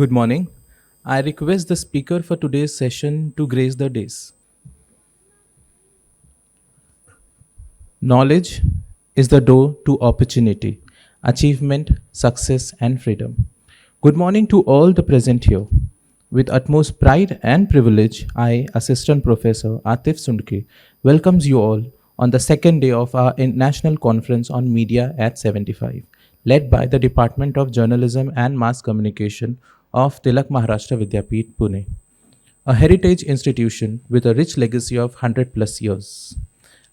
Good morning. I request the speaker for today's session to grace the dais. Knowledge is the door to opportunity, achievement, success, and freedom. Good morning to all the present here. With utmost pride and privilege, I, Assistant Professor Atif Sundke, welcomes you all on the second day of our International Conference on Media at 75, led by the Department of Journalism and Mass Communication of Tilak Maharashtra Vidyapeeth, Pune, a heritage institution with a rich legacy of 100 plus years.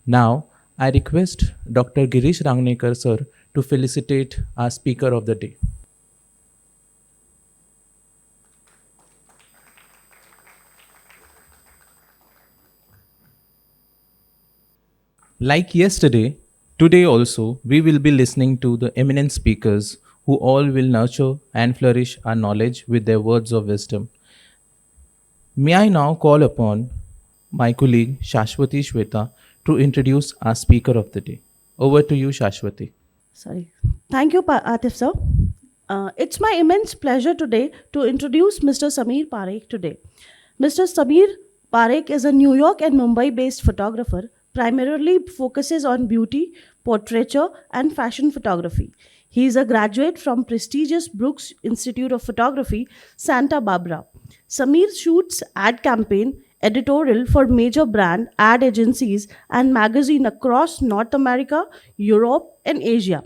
Now, I request Dr. Girish Rangnekar sir to felicitate our speaker of the day. Like yesterday, today also we will be listening to the eminent speakers who all will nurture and flourish our knowledge with their words of wisdom. May I now call upon my colleague Shashwati Shweta to introduce our speaker of the day. Over to you, Shashwati. Sorry. Thank you, Atif sir. It's my immense pleasure today to introduce Mr. Sameer Parekh today. Mr. Sameer Parekh is a New York and Mumbai based photographer, primarily focuses on beauty, portraiture, and fashion photography. He is a graduate from prestigious Brooks Institute of Photography, Santa Barbara. Sameer shoots ad campaign editorial for major brand ad agencies and magazine across North America, Europe, and Asia.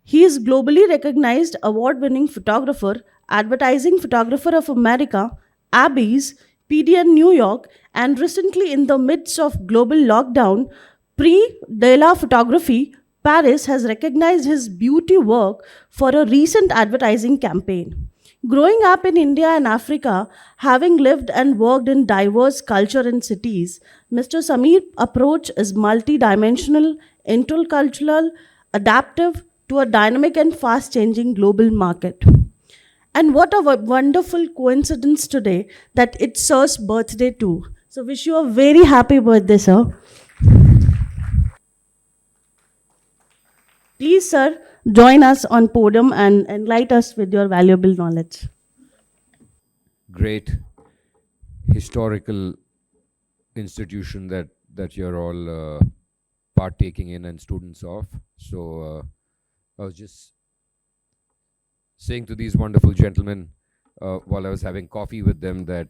He is globally recognized award-winning photographer, advertising photographer of America, Abby's, PDN New York, and recently in the midst of global lockdown, Prix de la Photography, Paris has recognized his beauty work for a recent advertising campaign. Growing up in India and Africa, having lived and worked in diverse culture and cities, Mr. Sameer's approach is multidimensional, intercultural, adaptive to a dynamic and fast changing global market. And what a wonderful coincidence today that it's Sir's birthday too. So, wish you a very happy birthday, sir. Please, sir, join us on podium and enlighten us with your valuable knowledge. Great historical institution that you're all partaking in and students of. So I was just saying to these wonderful gentlemen while I was having coffee with them that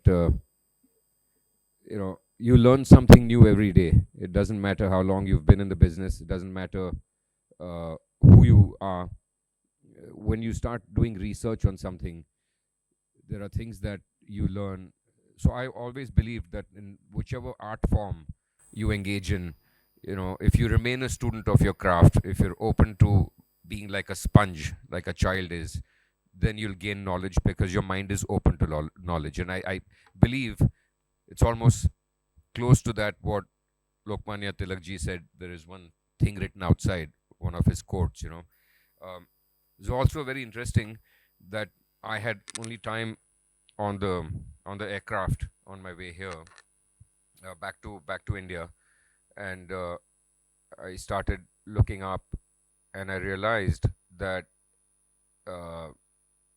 you learn something new every day. It doesn't matter how long you've been in the business. It doesn't matter who you are. When you start doing research on something, there are things that you learn. So I always believe that in whichever art form you engage in, if you remain a student of your craft, if you're open to being like a sponge, like a child is, then you'll gain knowledge because your mind is open to knowledge. And I believe it's almost close to that what Lokmanya Tilak ji said. There is one thing written outside one of his quotes. It's also very interesting that I had only time on the aircraft on my way here back to India, and I started looking up, and I realized that uh,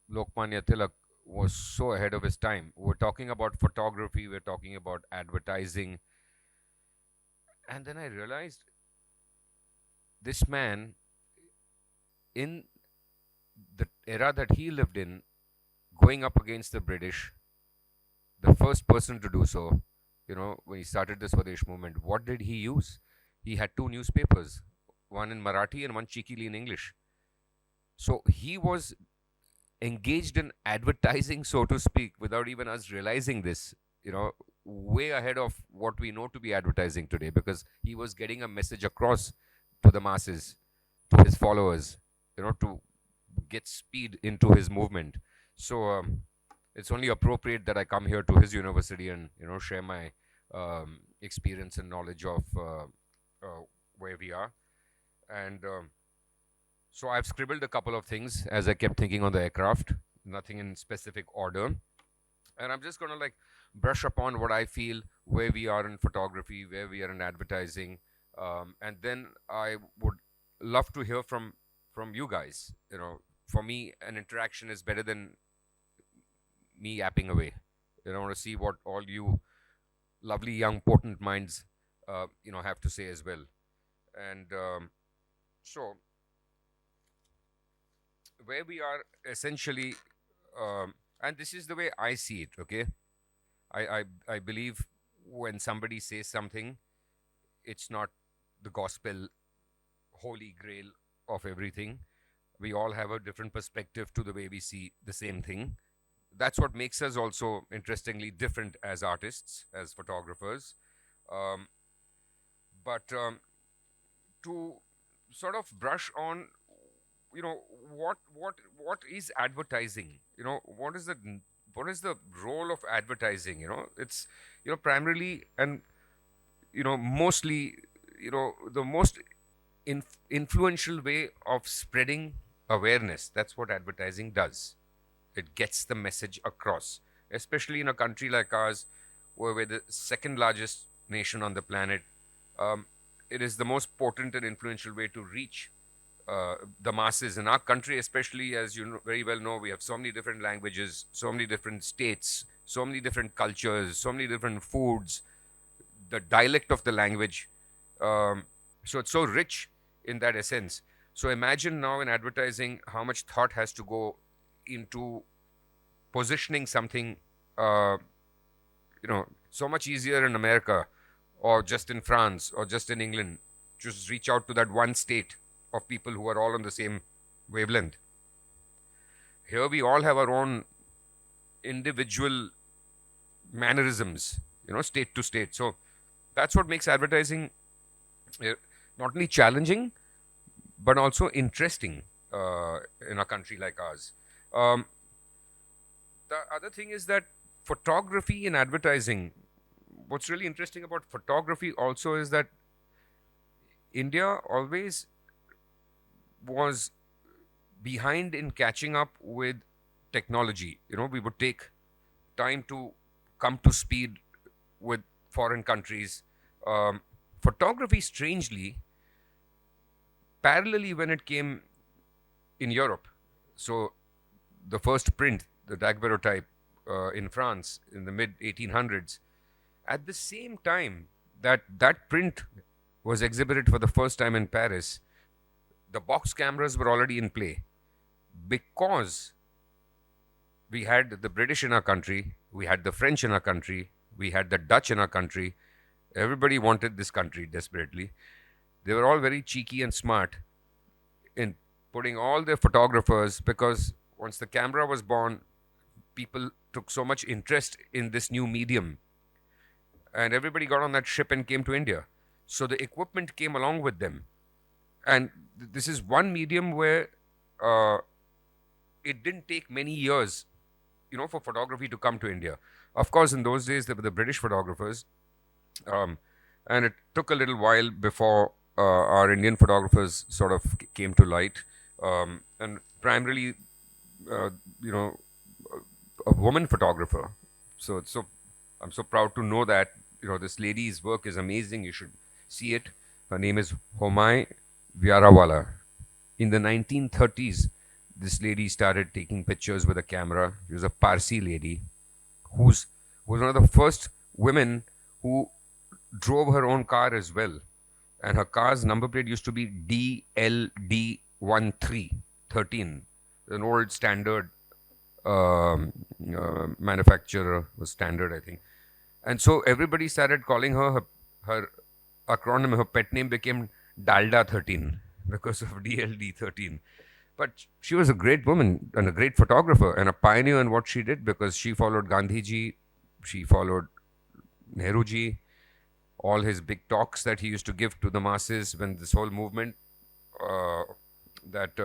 Lokmanya Tilak was so ahead of his time. We're talking about photography, we're talking about advertising, and then I realized this man, in the era that he lived in, going up against the British, the first person to do so, when he started the Swadesh movement, what did he use? He had two newspapers, one in Marathi and one cheekily in English. So he was engaged in advertising, so to speak, without even us realizing this, way ahead of what we know to be advertising today, because he was getting a message across to the masses, to his followers, to get speed into his movement. So it's only appropriate that I come here to his university and share my experience and knowledge of where we are. And so I've scribbled a couple of things as I kept thinking on the aircraft, nothing in specific order. And I'm just going to brush upon what I feel, where we are in photography, where we are in advertising. And then I would love to hear from you guys. For me, an interaction is better than me yapping away. I want to see what all you lovely young potent minds have to say as well. And so where we are essentially, and this is the way I see it. Okay, I believe when somebody says something, it's not the gospel holy grail of everything. We all have a different perspective to the way we see the same thing. That's what makes us also interestingly different as artists, as photographers. Um, but to sort of brush on, what is advertising? What is the role of advertising? It's primarily and mostly the most influential way of spreading awareness. That's what advertising does. It gets the message across, especially in a country like ours, where we're the second largest nation on the planet. um, it is the most potent and influential way to reach the masses in our country, especially. As you very well know, we have so many different languages, so many different states, so many different cultures, so many different foods, the dialect of the language. So it's so rich in that essence. So imagine now in advertising how much thought has to go into positioning something, uh, so much easier in America or just in France or just in England. Just reach out to that one state of people who are all on the same wavelength. Here we all have our own individual mannerisms, state to state. So that's what makes advertising not only challenging but also interesting in a country like ours. Um, the other thing is that photography in advertising, what's really interesting about photography also is that India always was behind in catching up with technology. We would take time to come to speed with foreign countries. Photography, strangely, parallelly when it came in Europe. So the first print, the daguerreotype in France in the mid 1800s, at the same time that that print was exhibited for the first time in Paris, the box cameras were already in play, because we had the British in our country, we had the French in our country, we had the Dutch in our country. Everybody wanted this country desperately. They were all very cheeky and smart in putting all their photographers, because once the camera was born, people took so much interest in this new medium, and everybody got on that ship and came to India. So the equipment came along with them. And this is one medium where it didn't take many years, for photography to come to India. Of course, in those days, there were the British photographers, and it took a little while before our Indian photographers sort of came to light. And primarily, uh, you know, a woman photographer. So I'm so proud to know that this lady's work is amazing. You should see it. Her name is Homai Vyarawala. In the 1930s, this lady started taking pictures with a camera. She was a Parsi lady who's was one of the first women who drove her own car as well. And her car's number plate used to be DLD13, an old standard manufacturer, was standard, I think. And so everybody started calling her acronym, her pet name became Dalda 13 because of DLD 13. But she was a great woman and a great photographer and a pioneer in what she did, because she followed Gandhiji, she followed Nehruji, all his big talks that he used to give to the masses when this whole movement that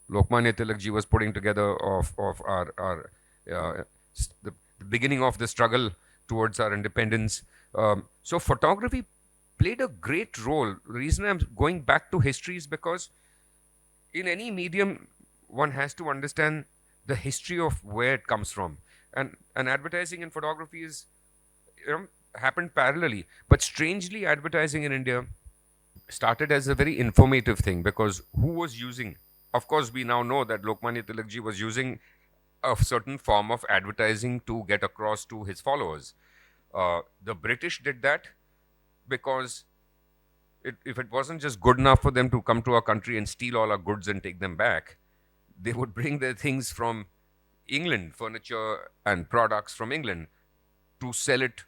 Lokmanya Tilakji was putting together of our the beginning of the struggle towards our independence. So photography played a great role. The reason I'm going back to history is because in any medium, one has to understand the history of where it comes from. And advertising and photography is happened parallelly. But strangely, advertising in India started as a very informative thing, because who was using? Of course, we now know that Lokmanya Tilakji was using a certain form of advertising to get across to his followers. The British did that because if it wasn't just good enough for them to come to our country and steal all our goods and take them back, they would bring their things from England, furniture and products from England, to sell it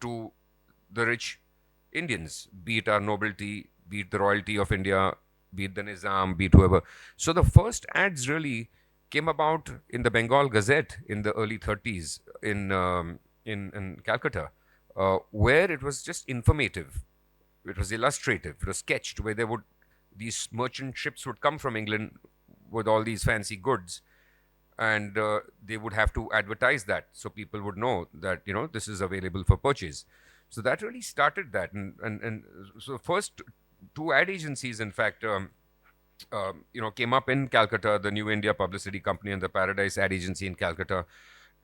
to the rich Indians, be it our nobility, be it the royalty of India, be it the Nizam, be it whoever. So the first ads really came about in the Bengal Gazette in the early 30s in Calcutta, where it was just informative. It was illustrative. It was sketched, where these merchant ships would come from England with all these fancy goods, and they would have to advertise that so people would know that this is available for purchase. So that really started that, and so first two ad agencies, in fact, came up in Calcutta: the New India Publicity Company and the Paradise Ad Agency in Calcutta.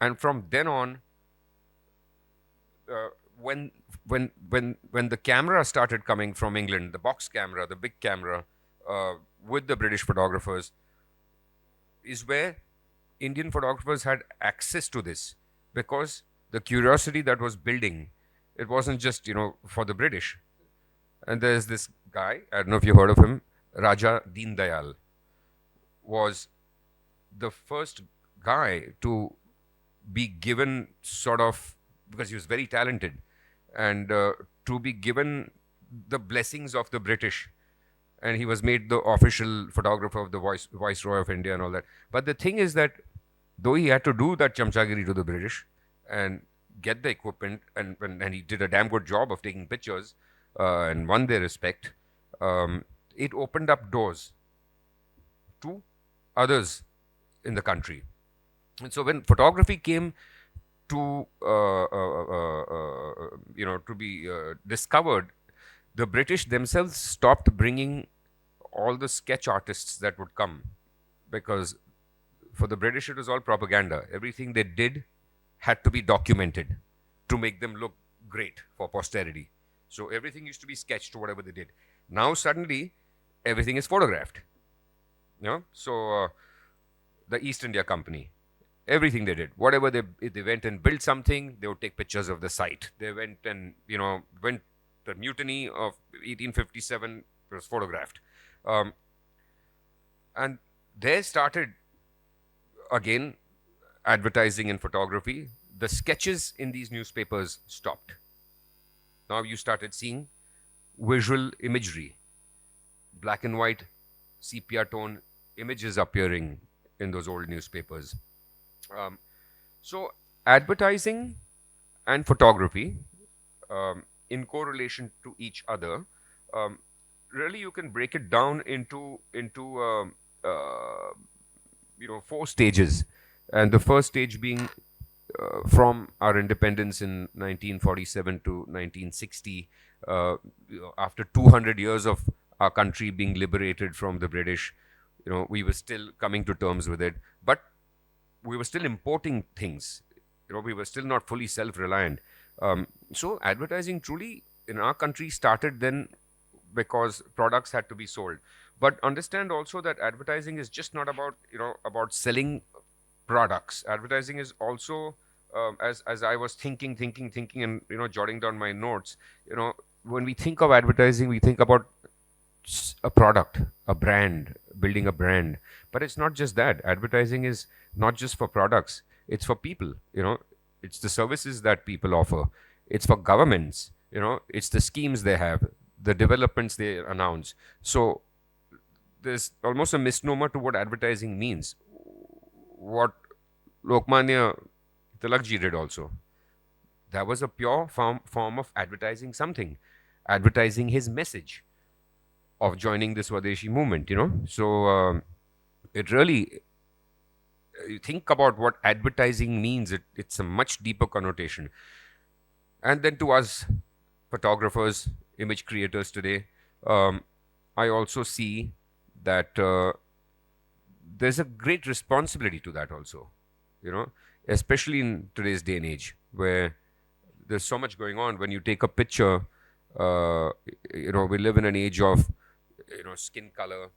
And from then on, when the camera started coming from England, the box camera, the big camera, with the British photographers, is where Indian photographers had access to this, because the curiosity that was building, it wasn't just for the British. And there's this guy, I don't know if you heard of him, Raja Deen Dayal, was the first guy to be given sort of, because he was very talented, and to be given the blessings of the British. And he was made the official photographer of the Viceroy of India and all that. But the thing is that though he had to do that chamchagiri to the British and get the equipment, and he did a damn good job of taking pictures and won their respect, it opened up doors to others in the country. And so when photography came to to be discovered, the British themselves stopped bringing all the sketch artists that would come, because for the British it was all propaganda. Everything they did had to be documented to make them look great for posterity. So everything used to be sketched, whatever they did. Now suddenly everything is photographed. So the East India Company, everything they did, whatever if they went and built something, they would take pictures of the site. They went and the mutiny of 1857 was photographed, and there started again advertising in photography. The sketches in these newspapers stopped. Now you started seeing visual imagery, black and white, sepia tone images appearing in those old newspapers. So advertising and photography, in correlation to each other, really you can break it down into 4 stages. And the first stage being from our independence in 1947 to 1960, after 200 years of our country being liberated from the British, we were still coming to terms with it, but we were still importing things. We were still not fully self-reliant. So advertising truly in our country started then, because products had to be sold. But understand also that advertising is just not about about selling products. Advertising is also, as I was thinking and jotting down my notes, when we think of advertising, we think about a product, a brand, building a brand. But it's not just that. Advertising is not just for products, it's for people. It's the services that people offer, it's for governments, it's the schemes they have, the developments they announce. So there's almost a misnomer to what advertising means. What Lokmanya Tilakji did also, that was a pure form of advertising something, advertising his message of joining the Swadeshi movement. So it really, you think about what advertising means, it's a much deeper connotation. And then to us photographers, image creators today, I also see that there's a great responsibility to that also, especially in today's day and age, where there's so much going on. When you take a picture, we live in an age of skin color,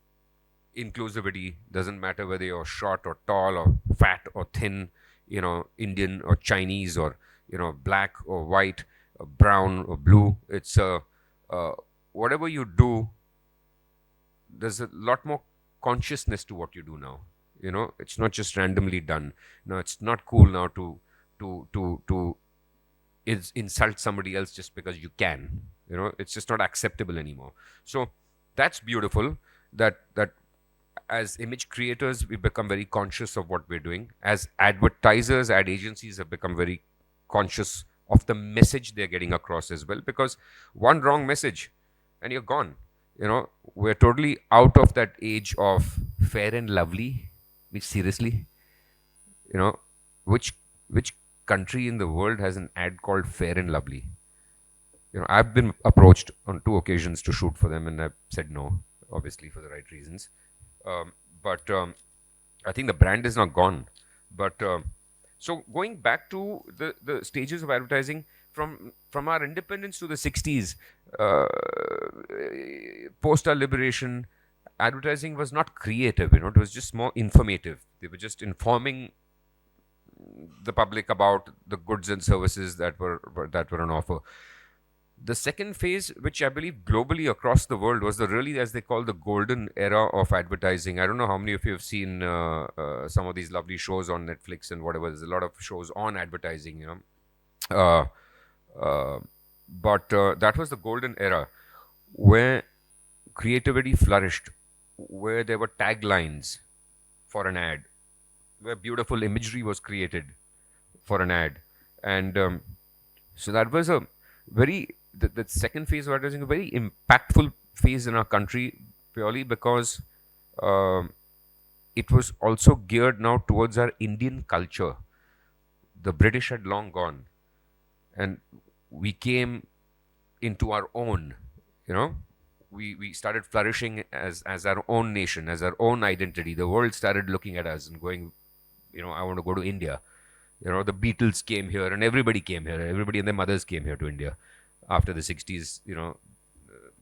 inclusivity. Doesn't matter whether you're short or tall or fat or thin, Indian or Chinese or black or white, or brown or blue. It's uh, whatever you do, there's a lot more consciousness to what you do now. It's not just randomly done. No, it's not cool now to insult somebody else just because you can. It's just not acceptable anymore. So that's beautiful. That as image creators, we become very conscious of what we're doing. As advertisers, ad agencies have become very conscious of the message they're getting across as well. Because one wrong message and you're gone. We're totally out of that age of fair and lovely. Which seriously, you know, which country in the world has an ad called Fair and Lovely? I've been approached on 2 occasions to shoot for them, and I've said no, obviously for the right reasons. But I think the brand is not gone. But so going back to the stages of advertising from our independence to the 60s, post our liberation, advertising was not creative. It was just more informative. They were just informing the public about the goods and services that were on offer. The second phase, which I believe globally across the world, was really, as they call, the golden era of advertising. I don't know how many of you have seen some of these lovely shows on Netflix and whatever. There's a lot of shows on advertising, uh, but that was the golden era where creativity flourished, where there were taglines for an ad, where beautiful imagery was created for an ad. And so that was a very, the second phase of advertising, a very impactful phase in our country, purely because it was also geared now towards our Indian culture. The British had long gone, and we came into our own. We started flourishing as our own nation, as our own identity. The world started looking at us and going, I want to go to India. The Beatles came here, and everybody came here. Everybody and their mothers came here to India after the 60s.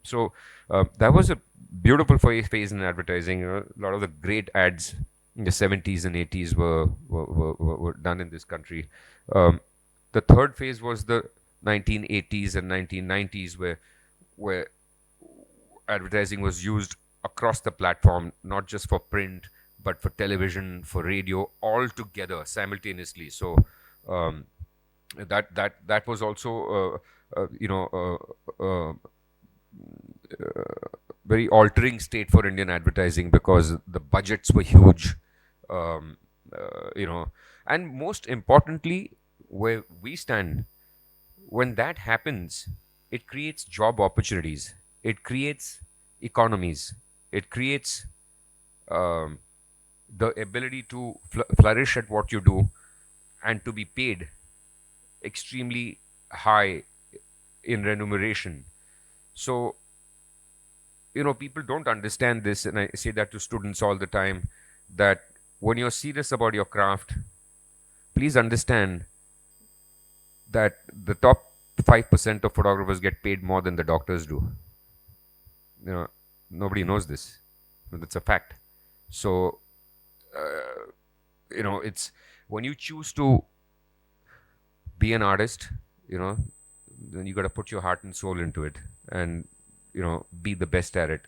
So that was a beautiful phase in advertising. A lot of the great ads in the 70s and 80s were done in this country. The third phase was the 1980s and 1990s, where advertising was used across the platform, not just for print, but for television, for radio, all together simultaneously. So that was also very altering state for Indian advertising, because the budgets were huge, and most importantly, where we stand, when that happens, it creates job opportunities, it creates economies, it creates the ability to flourish at what you do and to be paid extremely high in remuneration. So, people don't understand this, and I say that to students all the time, that when you're serious about your craft, please understand that the top 5% of photographers get paid more than the doctors do. Nobody knows this, but that's a fact. So, it's when you choose to be an artist, then you got to put your heart and soul into it, and be the best at it.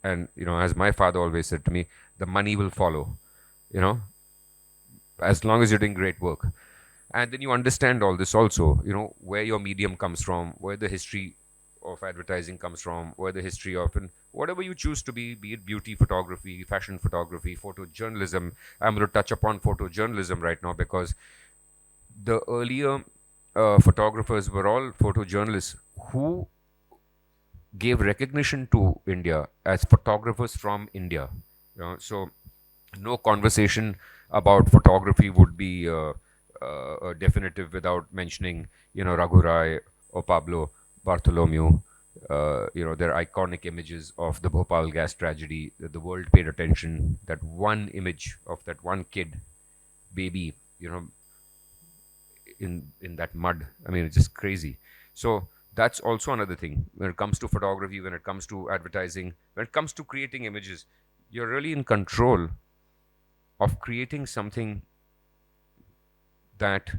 And as my father always said to me, the money will follow. As long as you're doing great work. And then you understand all this also, where your medium comes from, where the history of advertising comes from, where the history of, and whatever you choose to be it beauty photography, fashion photography, photojournalism. I'm going to touch upon photojournalism right now, because the earlier photographers were all photojournalists who gave recognition to India as photographers from India. So no conversation about photography would be definitive without mentioning, Raghu Rai or Pablo Bartholomew. Their iconic images of the Bhopal gas tragedy, that the world paid attention. That one image of that one kid, baby, in that mud. I mean, it's just crazy. So that's also another thing when it comes to photography, when it comes to advertising, when it comes to creating images. you're really in control of creating something that,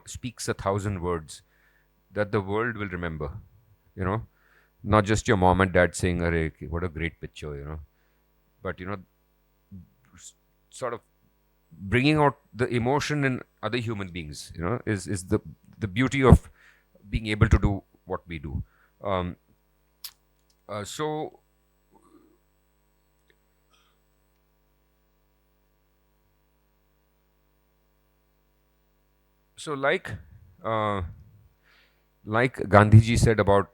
speaks 1,000 words that the world will remember. You know, not just your mom and dad saying, "Arey, what a great picture," but sort of bringing out the emotion in other human beings. Is the beauty of being able to do what we do. Um, so so uh, like Gandhiji said about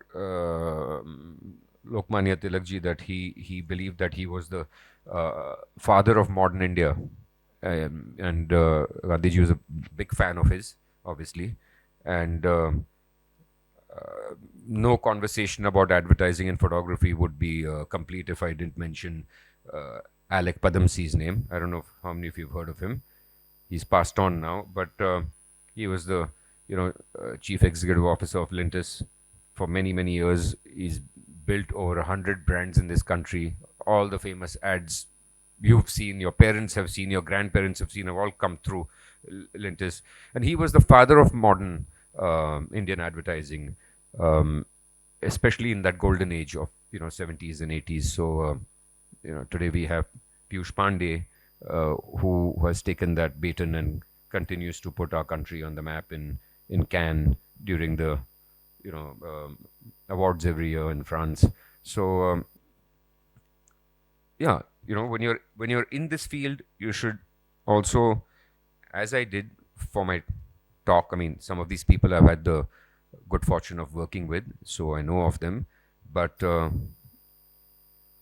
Lokmanya Tilak ji, that he believed that he was the father of modern India, and Gandhiji was a big fan of his, obviously, and no conversation about advertising and photography would be complete if I didn't mention Alec Padamsee's name. I don't know how many of you have heard of him. He's passed on now, but he was the chief executive officer of Lintus for many years. He's built over 100 brands in this country. All the famous ads you've seen, your parents have seen, your grandparents have seen, have all come through Lintus. And he was the father of modern Indian advertising, especially in that golden age of 70s and 80s. So today we have Piyush Pandey, who has taken that baton and continues to put our country on the map in Cannes during the awards every year in France. So yeah, when you're in this field, you should also, as I did for my talk. I mean, some of these people I've had the good fortune of working with, so I know of them. But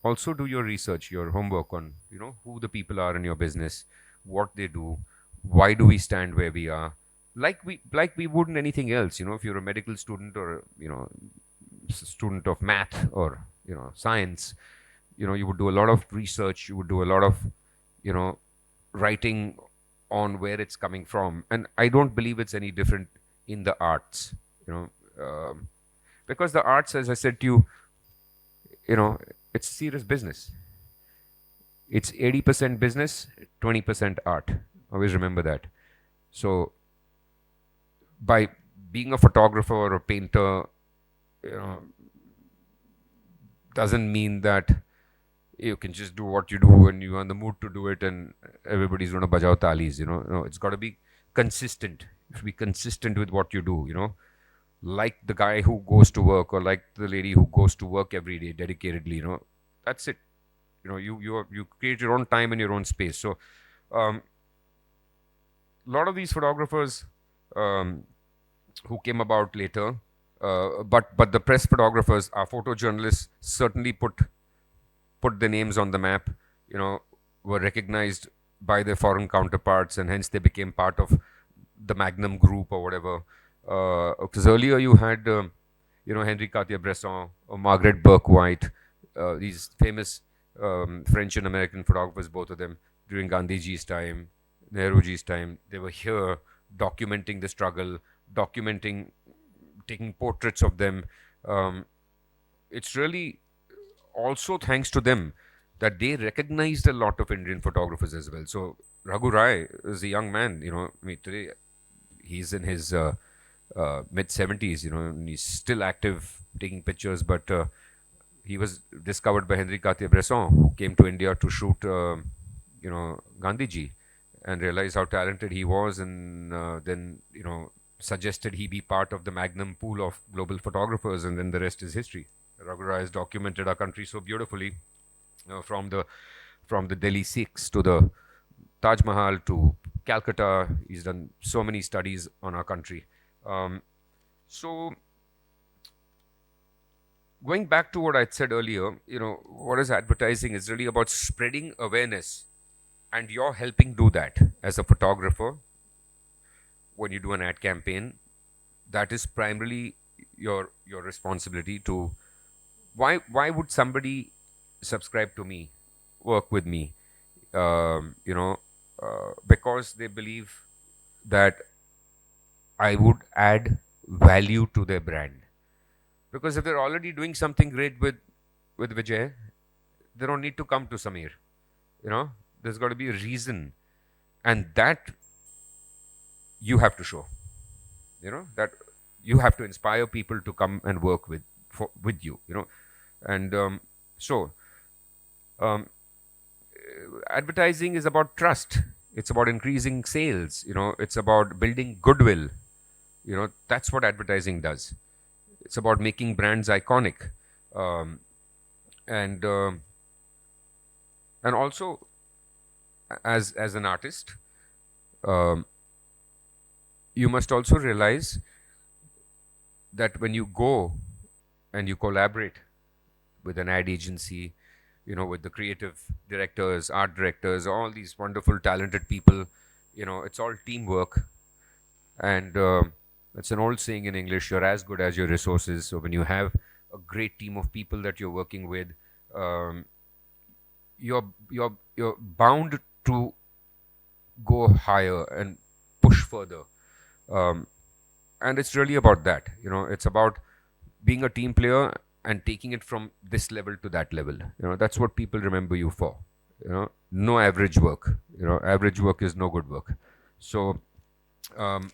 also do your research, your homework on who the people are in your business, what they do, why do we stand where we are, like we would in anything else. If you're a medical student or student of math or science, you would do a lot of research, you would do a lot of writing on where it's coming from. And I don't believe it's any different in the arts, because the arts, as I said to you, it's serious business. It's 80% business, 20% art. Always remember that. So by being a photographer or a painter, doesn't mean that you can just do what you do when you're in the mood to do it and everybody's going to bajao talis. No, it's got to be consistent. You should be consistent with what you do. Like the guy who goes to work, or like the lady who goes to work every day dedicatedly. That's it. You create your own time and your own space. So a lot of these photographers who came about later, but the press photographers, our photojournalists, certainly put their names on the map, were recognized by their foreign counterparts, and hence they became part of the Magnum group or whatever. Because earlier you had Henri Cartier-Bresson or Margaret Burke-White, these famous French and American photographers, both of them, during Gandhiji's time, Nehruji's time. They were here documenting the struggle, taking portraits of them. It's really also thanks to them that they recognized a lot of Indian photographers as well. So Raghu Rai is a young man, today he's in his mid 70s, and he's still active taking pictures, but he was discovered by Henri Cartier-Bresson, who came to India to shoot, Gandhiji, and realized how talented he was, and then, suggested he be part of the Magnum pool of global photographers, and then the rest is history. Raghu Rai has documented our country so beautifully, from the Delhi Sikhs to the Taj Mahal to Calcutta. He's done so many studies on our country. So going back to what I said earlier, what is advertising is really about spreading awareness, and you're helping do that as a photographer. When you do an ad campaign, that is primarily your responsibility. To why would somebody subscribe to me, work with me? Because they believe that I would add value to their brand. Because if they're already doing something great with Vijay, they don't need to come to Sameer. There's got to be a reason, and that you have to show. That you have to inspire people to come and work with you. And so um, advertising is about trust. It's about increasing sales. It's about building goodwill. That's what advertising does. It's about making brands iconic, um, and and also as an artist, um, you must also realize that when you go and you collaborate with an ad agency, with the creative directors, art directors, all these wonderful, talented people, it's all teamwork. And it's an old saying in English, you're as good as your resources. So when you have a great team of people that you're working with, um, you're bound to go higher and push further. Um, and it's really about that. It's about being a team player and taking it from this level to that level. That's what people remember you for. No average work. Average work is no good work. So um,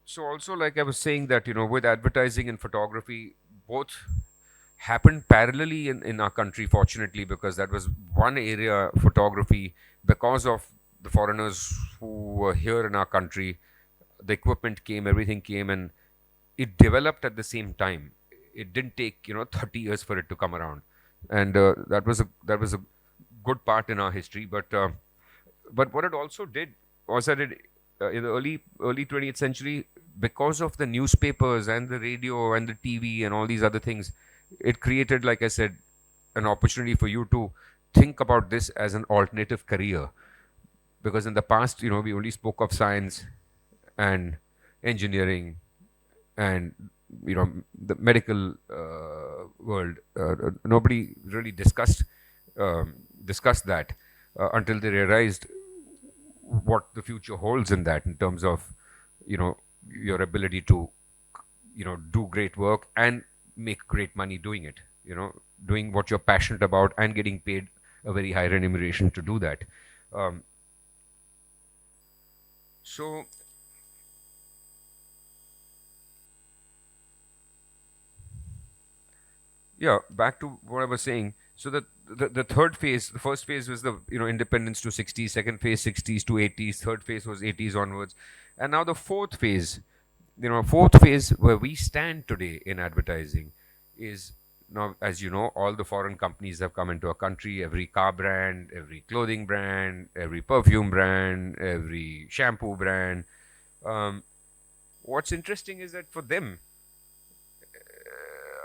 so also, like I was saying, that with advertising and photography, both happened parallelly in our country, fortunately, because that was one area, photography, because of the foreigners who were here in our country. The equipment came, everything came, and it developed at the same time. It didn't take 30 years for it to come around, and that was a good part in our history. But what it also did was that it in the early 20th century, because of the newspapers and the radio and the TV and all these other things, it created, like I said, an opportunity for you to think about this as an alternative career. Because in the past, we only spoke of science and engineering and the medical world. Nobody really discussed that until they realized what the future holds in that, in terms of your ability to do great work and make great money doing it. Doing what you're passionate about and getting paid a very high remuneration to do that. Um, so yeah, back to what I was saying. So the third phase, the first phase was the independence to 60s, second phase 60s to 80s, third phase was 80s onwards, and now the fourth phase where we stand today in advertising is now, as you know, all the foreign companies have come into our country. Every car brand, every clothing brand, every perfume brand, every shampoo brand. Um, what's interesting is that for them,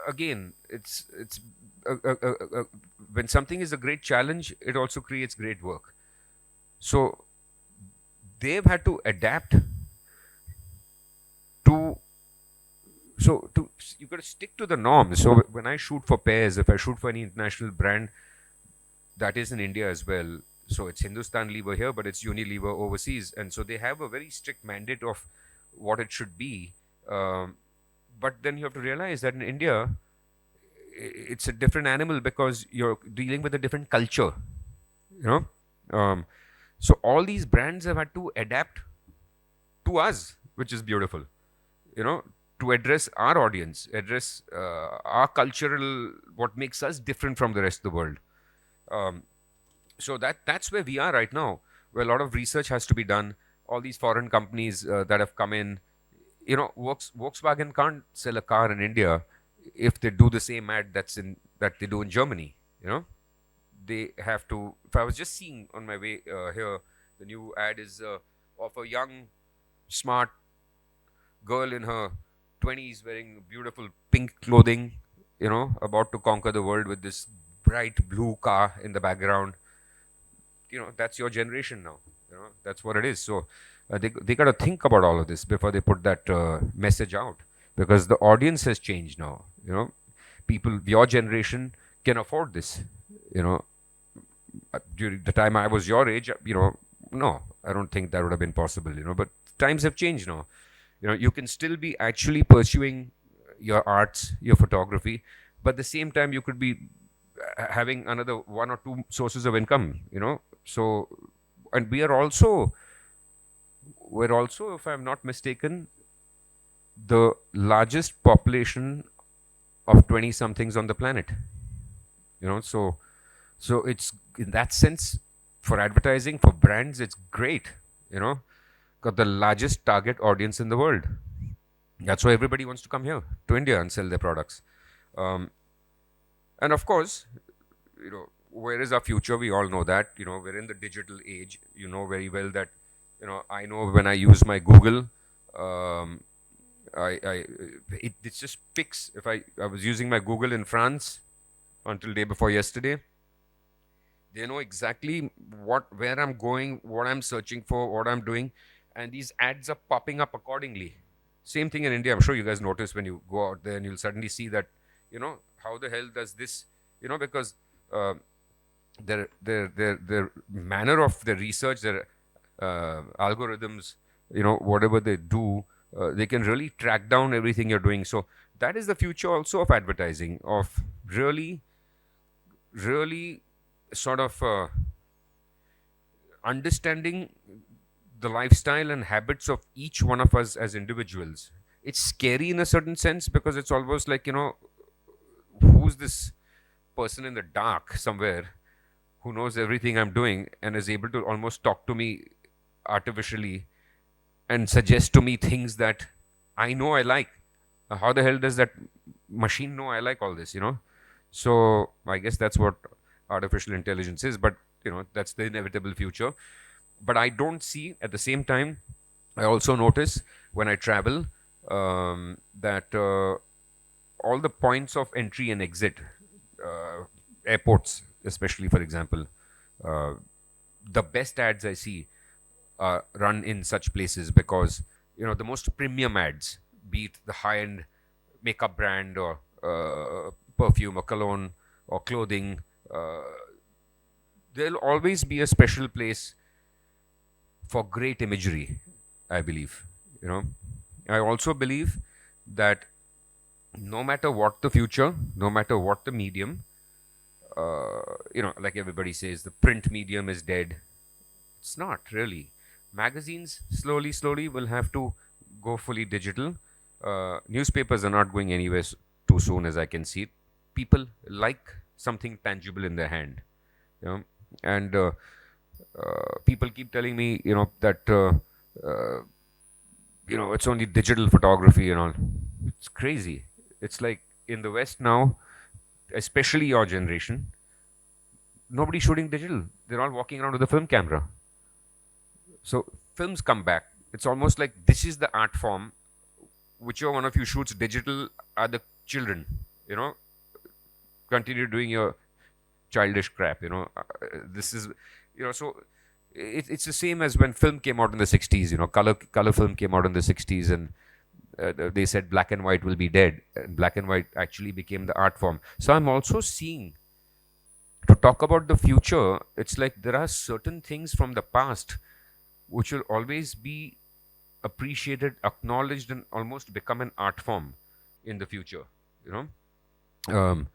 again, it's when something is a great challenge, it also creates great work. So they've had to adapt to. So you got to stick to the norms. So when I shoot for Pears, if I shoot for any international brand that is in India as well, so it's Hindustan Lever here, but it's Unilever overseas, and so they have a very strict mandate of what it should be. Um, but then you have to realize that in India, it's a different animal because you're dealing with a different culture. You know, um, so all these brands have had to adapt to us, which is beautiful. You know, to address our audience, address our cultural, what makes us different from the rest of the world. Um, so that's where we are right now, where a lot of research has to be done. All these foreign companies that have come in, Volkswagen can't sell a car in India if they do the same ad that they do in Germany. They have to. If I was just seeing on my way here, the new ad is of a young, smart girl in her 20s wearing beautiful pink clothing, about to conquer the world with this bright blue car in the background. That's your generation now. That's what it is. So they got to think about all of this before they put that message out, because the audience has changed now. People your generation can afford this. During the time I was your age, no, I don't think that would have been possible. But times have changed now. You can still be actually pursuing your arts, your photography, but at the same time you could be having another one or two sources of income, so. And we're also, if I'm not mistaken, the largest population of 20 somethings on the planet, so it's, in that sense, for advertising, for brands, it's great, you know got the largest target audience in the world. That's why everybody wants to come here to India and sell their products. um, and of course, where is our future? We all know that, we're in the digital age. You know very well that, I know when I use my Google, um, it just picks. If I was using my Google in France until day before yesterday, they know exactly where I'm going, what I'm searching for, what I'm doing, and these ads are popping up accordingly. Same thing in India. I'm sure you guys notice when you go out there and you'll suddenly see that, how the hell does this, because uh, their manner of the research, their algorithms, whatever they do, they can really track down everything you're doing. So that is the future also of advertising, of really, really sort of understanding the lifestyle and habits of each one of us as individuals. It's scary in a certain sense, because it's almost like, who's this person in the dark somewhere who knows everything I'm doing and is able to almost talk to me artificially and suggest to me things that I know I like. How the hell does that machine know I like all this, So I guess that's what artificial intelligence is, but that's the inevitable future. But I don't see, at the same time, I also notice when I travel, that all the points of entry and exit, airports, especially, for example, uh, the best ads I see run in such places, because the most premium ads, be it the high-end makeup brand or perfume or cologne or clothing, uh, there'll always be a special place for great imagery, I believe. I also believe that no matter what the future, no matter what the medium, like everybody says, the print medium is dead. It's not really. Magazines slowly will have to go fully digital. Newspapers are not going anywhere too soon, as I can see. People like something tangible in their hand, and people keep telling me, that it's only digital photography and all. It's crazy. It's like in the West now, especially your generation, nobody's shooting digital. They're all walking around with a film camera. So films come back. It's almost like this is the art form. Whichever one of you shoots digital are the children. Continue doing your childish crap. This is, so it's the same as when film came out in the 60s. Color film came out in the 60s, and they said black and white will be dead, and black and white actually became the art form. So I'm also seeing, to talk about the future, it's like there are certain things from the past which will always be appreciated, acknowledged, and almost become an art form in the future. Um,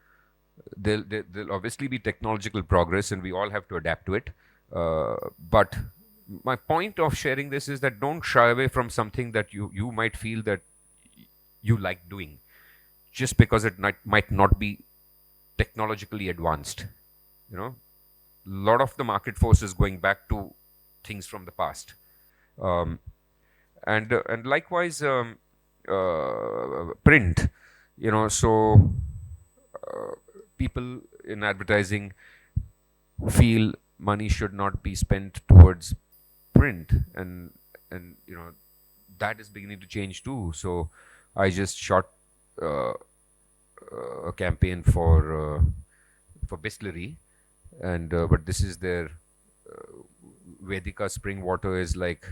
there'll obviously be technological progress, and we all have to adapt to it. But my point of sharing this is that don't shy away from something that you might feel that you like doing, just because it might not be technologically advanced. A lot of the market force is going back to things from the past. Um, and likewise, print. So people in advertising feel money should not be spent towards print, and that is beginning to change too. So I just shot uh, a campaign for Bisleri, and but this is their Vedika spring water is like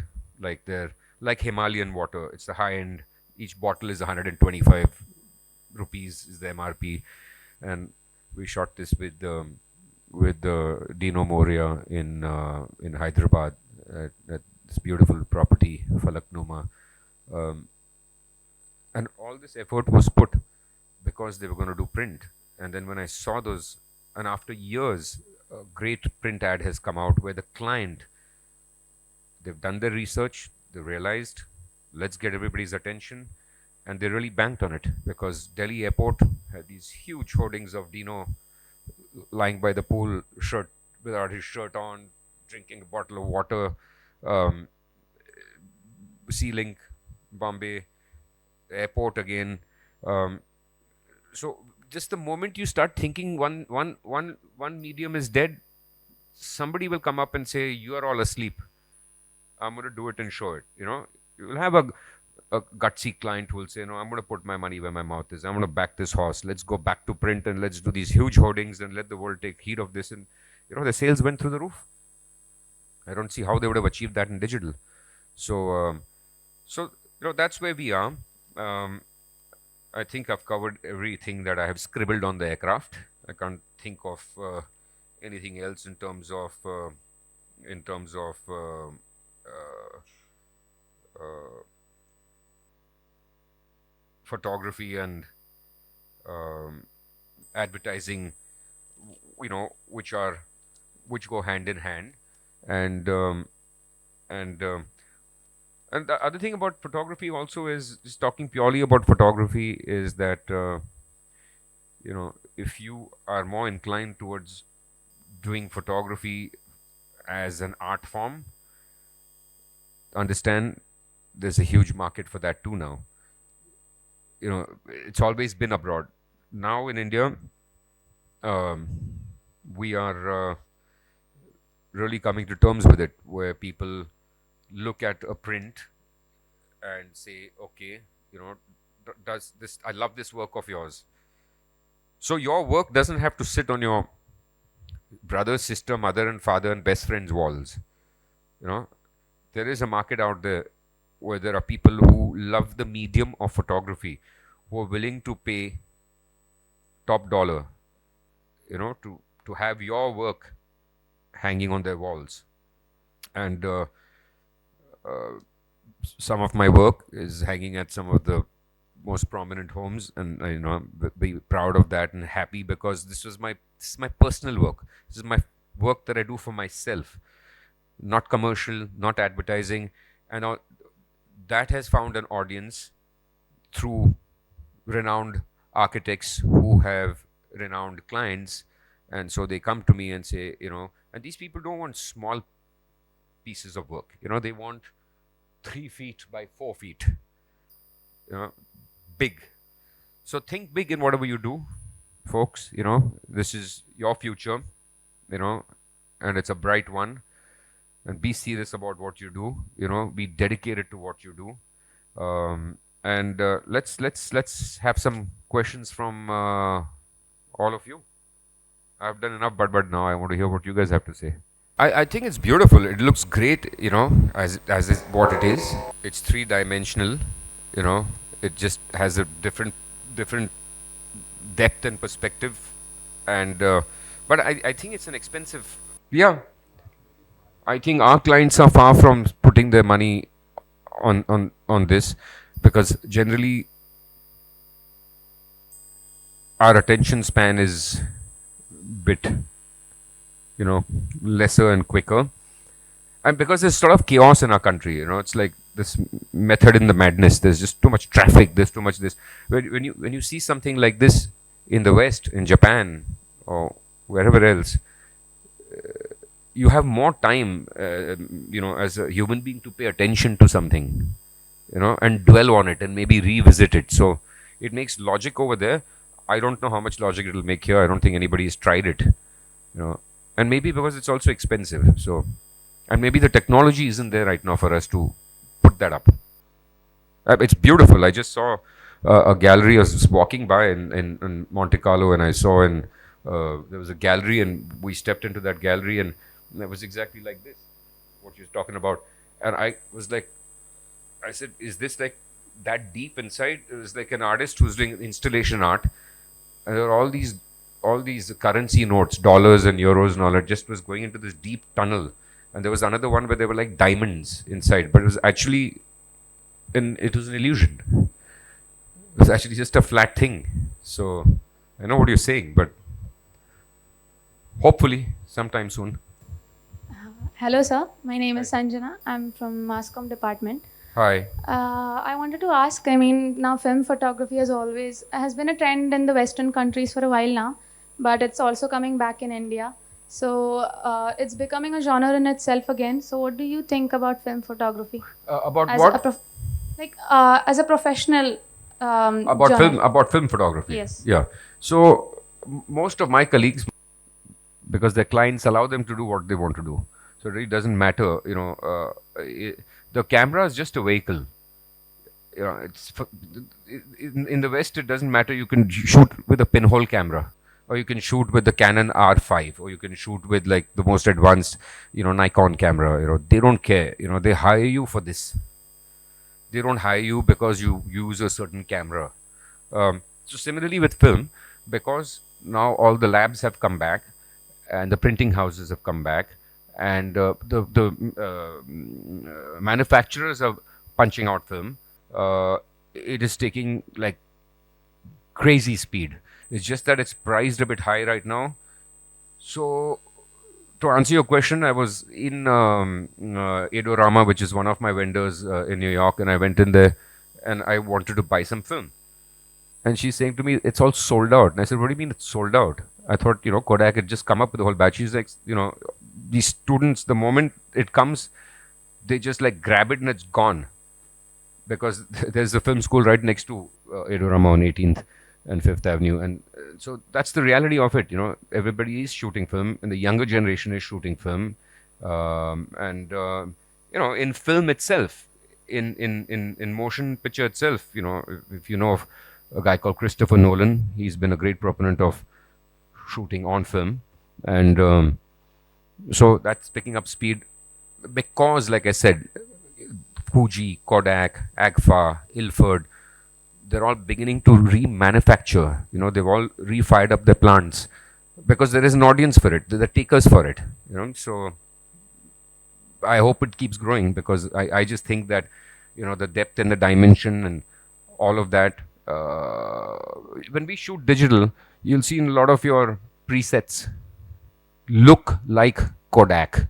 their like Himalayan water. It's the high end. Each bottle is 125 rupees is the MRP, and we shot this with Dino Moria in Hyderabad at this beautiful property Falaknuma. Um, And all this effort was put because they were going to do print. And then when I saw those, and after years, a great print ad has come out where the client, they've done their research, they realized, let's get everybody's attention, and they really banked on it because Delhi airport had these huge hoardings of Dino lying by the pool, shirt without his shirt on, drinking a bottle of water, um, Sea Link, Bombay, airport again. Um, so just the moment you start thinking one medium is dead, somebody will come up and say, you are all asleep. I'm going to do it and show it. You will have a gutsy client who will say, no, I'm going to put my money where my mouth is. I'm going to back this horse. Let's go back to print and let's do these huge hoardings and let the world take heed of this. And, the sales went through the roof. I don't see how they would have achieved that in digital. So that's where we are. I think I've covered everything that I have scribbled on the aircraft. I can't think of anything else in terms of photography and advertising, which go hand in hand, and and um, and the other thing about photography also is, just talking purely about photography, is that if you are more inclined towards doing photography as an art form, understand there's a huge market for that too now. It's always been abroad. Now in India, um, we are really coming to terms with it, where people look at a print and say, okay, does this, I love this work of yours. So your work doesn't have to sit on your brother, sister, mother and father and best friend's walls. There is a market out there where there are people who love the medium of photography, who are willing to pay top dollar, to have your work hanging on their walls. And some of my work is hanging at some of the most prominent homes, and I'm be proud of that and happy, because this is my personal work. This is my work that I do for myself, not commercial, not advertising, and all. That has found an audience through renowned architects who have renowned clients, and so they come to me and say, and these people don't want small pieces of work. They want 3 feet by 4 feet, big. So think big in whatever you do, folks. This is your future, and it's a bright one. And be serious about what you do. Be dedicated to what you do. And let's have some questions from all of you. I've done enough, but now I want to hear what you guys have to say. I think it's beautiful. It looks great, as is what it is. It's 3-dimensional, It just has a different depth and perspective, and but I think it's an expensive. Yeah, I think our clients are far from putting their money on this, because generally our attention span is bit lesser and quicker, and because there's sort of chaos in our country, it's like this method in the madness. There's just too much traffic, there's too much this. When you see something like this in the West, in Japan or wherever else, you have more time, as a human being, to pay attention to something, and dwell on it and maybe revisit it. So it makes logic over there. I don't know how much logic it'll make here. I don't think anybody has tried it, and maybe because it's also expensive. So, and maybe the technology isn't there right now for us to put that up. It's beautiful. I just saw a gallery. I was just walking by in Monte Carlo, and I saw there was a gallery, and we stepped into that gallery, and it was exactly like this, what you're talking about. And I was like, I said, is this like that deep inside? It was like an artist who's doing installation art, and there were all these currency notes, dollars and euros and all that, just was going into this deep tunnel. And there was another one where there were like diamonds inside, but it was actually it was an illusion. It's actually just a flat thing. So I know what you're saying, but hopefully sometime soon. Hello, sir. My name is Sanjana. I'm from Mass Comm department. Hi. I wanted to ask. I mean, now film photography has been a trend in the Western countries for a while now, but it's also coming back in India. So it's becoming a genre in itself again. So what do you think about film photography About as what? as a professional About genre? film. About film photography. Yes. Yeah. So most of my colleagues, because their clients allow them to do what they want to do, so it really doesn't matter. The camera is just a vehicle. In the West, it doesn't matter. You can shoot with a pinhole camera, or you can shoot with the Canon R5, or you can shoot with like the most advanced, Nikon camera. They don't care. They hire you for this. They don't hire you because you use a certain camera. So similarly with film, because now all the labs have come back, and the printing houses have come back, and the manufacturers are punching out film. It is taking like crazy speed. It's just that it's priced a bit high right now. So to answer your question, I was in Edorama, which is one of my vendors in New York, and I went in there and I wanted to buy some film. And she's saying to me, it's all sold out. And I said, what do you mean it's sold out? I thought, Kodak had just come up with the whole batch. She's like, these students, the moment it comes, they just like grab it and it's gone. Because there's a film school right next to Edorama on 18th and 5th Avenue. And so that's the reality of it. Everybody is shooting film, and the younger generation is shooting film. In film itself, in motion picture itself, if you know of a guy called Christopher Nolan, he's been a great proponent of shooting on film. And so that's picking up speed because, like I said, Fuji, Kodak, Agfa, Ilford, they're all beginning to remanufacture. They've all refired up their plants because there is an audience for it. There are takers for it. So I hope it keeps growing, because I just think that, the depth and the dimension and all of that. When we shoot digital, you'll see in a lot of your presets look like Kodak.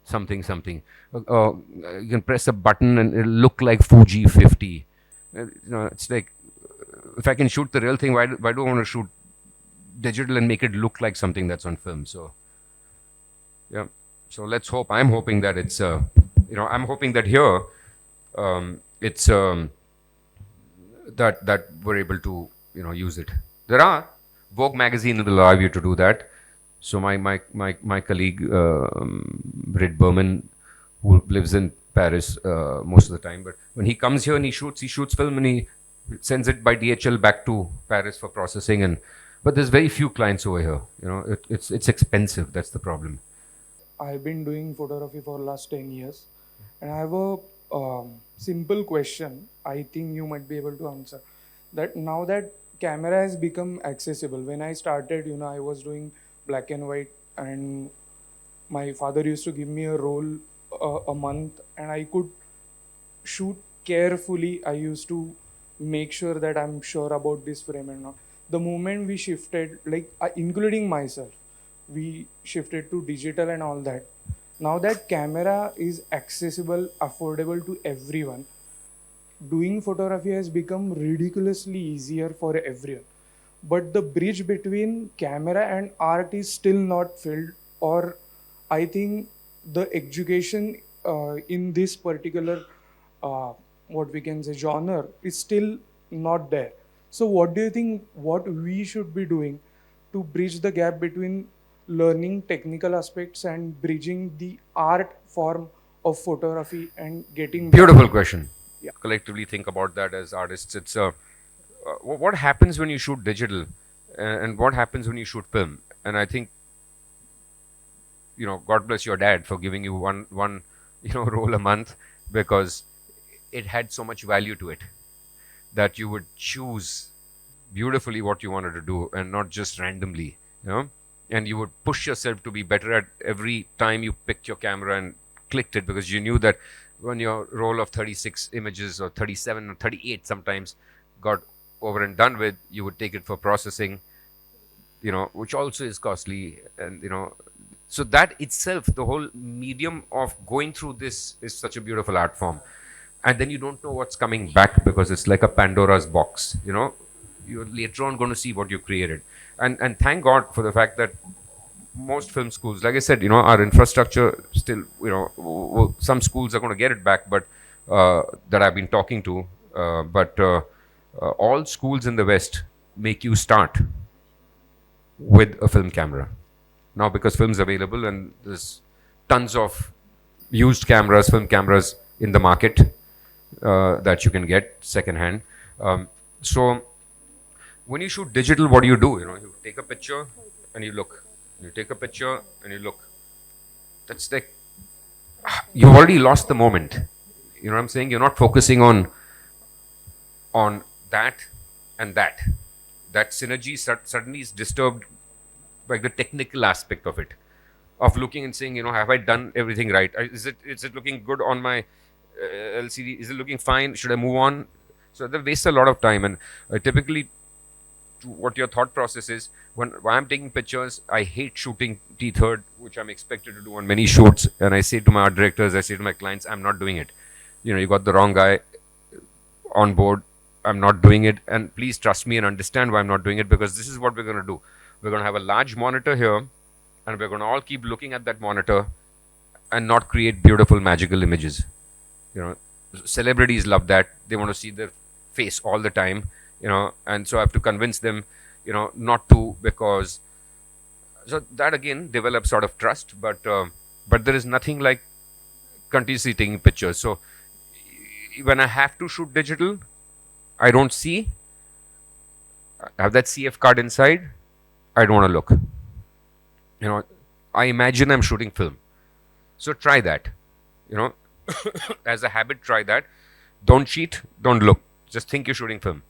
Something. You can press a button and it'll look like Fuji 50. It's like, if I can shoot the real thing, why do I want to shoot digital and make it look like something that's on film? So, yeah. So let's hope. I'm hoping that it's, I'm hoping that here, it's that we're able to, use it. There are Vogue magazine will allow you to do that. So my colleague Rid Berman, who lives in Paris most of the time, but when he comes here and he shoots film, and he sends it by DHL back to Paris for processing. But there's very few clients over here. It's expensive. That's the problem. I've been doing photography for last 10 years, and I have a simple question I think you might be able to answer. That now that camera has become accessible, when I started, I was doing black and white, and my father used to give me a roll a month, and I could shoot carefully. I used to make sure that I'm sure about this frame and all. The moment we shifted, including myself, we shifted to digital and all that. Now that camera is accessible, affordable to everyone, doing photography has become ridiculously easier for everyone. But the bridge between camera and art is still not filled, or I think the education in this particular what we can say genre is still not there. So what do you think what we should be doing to bridge the gap between learning technical aspects and bridging the art form of photography and getting Beautiful question. Yeah. Collectively think about that as artists. It's what happens when you shoot digital, and what happens when you shoot film. And I think, God bless your dad for giving you one roll a month, because it had so much value to it that you would choose beautifully what you wanted to do, and not just randomly, and you would push yourself to be better at every time you picked your camera and clicked it, because you knew that when your roll of 36 images, or 37 or 38 sometimes, got over and done with, you would take it for processing, which also is costly. And, so that itself, the whole medium of going through this is such a beautiful art form. And then you don't know what's coming back because it's like a Pandora's box, You're later on going to see what you created. And thank God for the fact that most film schools, like I said, our infrastructure still, some schools are going to get it back, but that I've been talking to, but all schools in the West make you start with a film camera. Now, because film's available and there's tons of used cameras, film cameras in the market that you can get secondhand. So when you shoot digital, what do? You take a picture and you look. You take a picture and you look. That's like, you've already lost the moment. You know what I'm saying? You're not focusing on that and that. That synergy suddenly is disturbed by the technical aspect of it, of looking and saying, have I done everything right? Is it looking good on my LCD? Is it looking fine? Should I move on? So that wastes a lot of time. And typically, what your thought process is, when I'm taking pictures, I hate shooting T3rd, which I'm expected to do on many shoots. And I say to my art directors, I say to my clients, I'm not doing it. You got the wrong guy on board. I'm not doing it. And please trust me and understand why I'm not doing it, because this is what we're going to do. We're going to have a large monitor here, and we're going to all keep looking at that monitor and not create beautiful, magical images. Celebrities love that. They want to see their face all the time, and so I have to convince them, not to, because so that again develops sort of trust, but there is nothing like continuously taking pictures. So when I have to shoot digital, I don't see, I have that CF card inside, I don't want to look. I imagine I'm shooting film. So try that, as a habit, try that. Don't cheat, don't look, just think you're shooting film.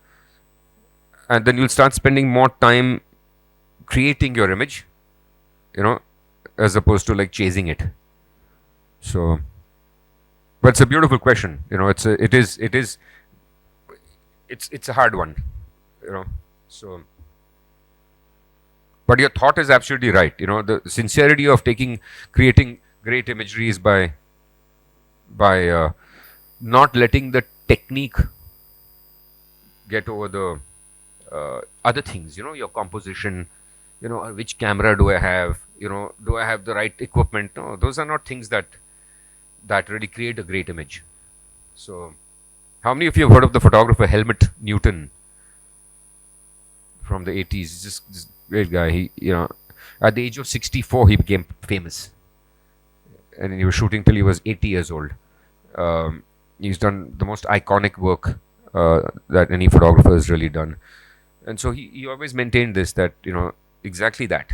And then you'll start spending more time creating your image, as opposed to like chasing it. So, but it's a beautiful question. It's a hard one, so. But your thought is absolutely right. The sincerity of creating great imagery is by not letting the technique get over the other things. Your composition. Which camera do I have? Do I have the right equipment? No, those are not things that really create a great image. So, how many of you have heard of the photographer Helmut Newton from the 80s? He's just this great guy. He, at the age of 64, he became famous, and he was shooting till he was 80 years old. He's done the most iconic work that any photographer has really done, and so he always maintained this, that exactly that.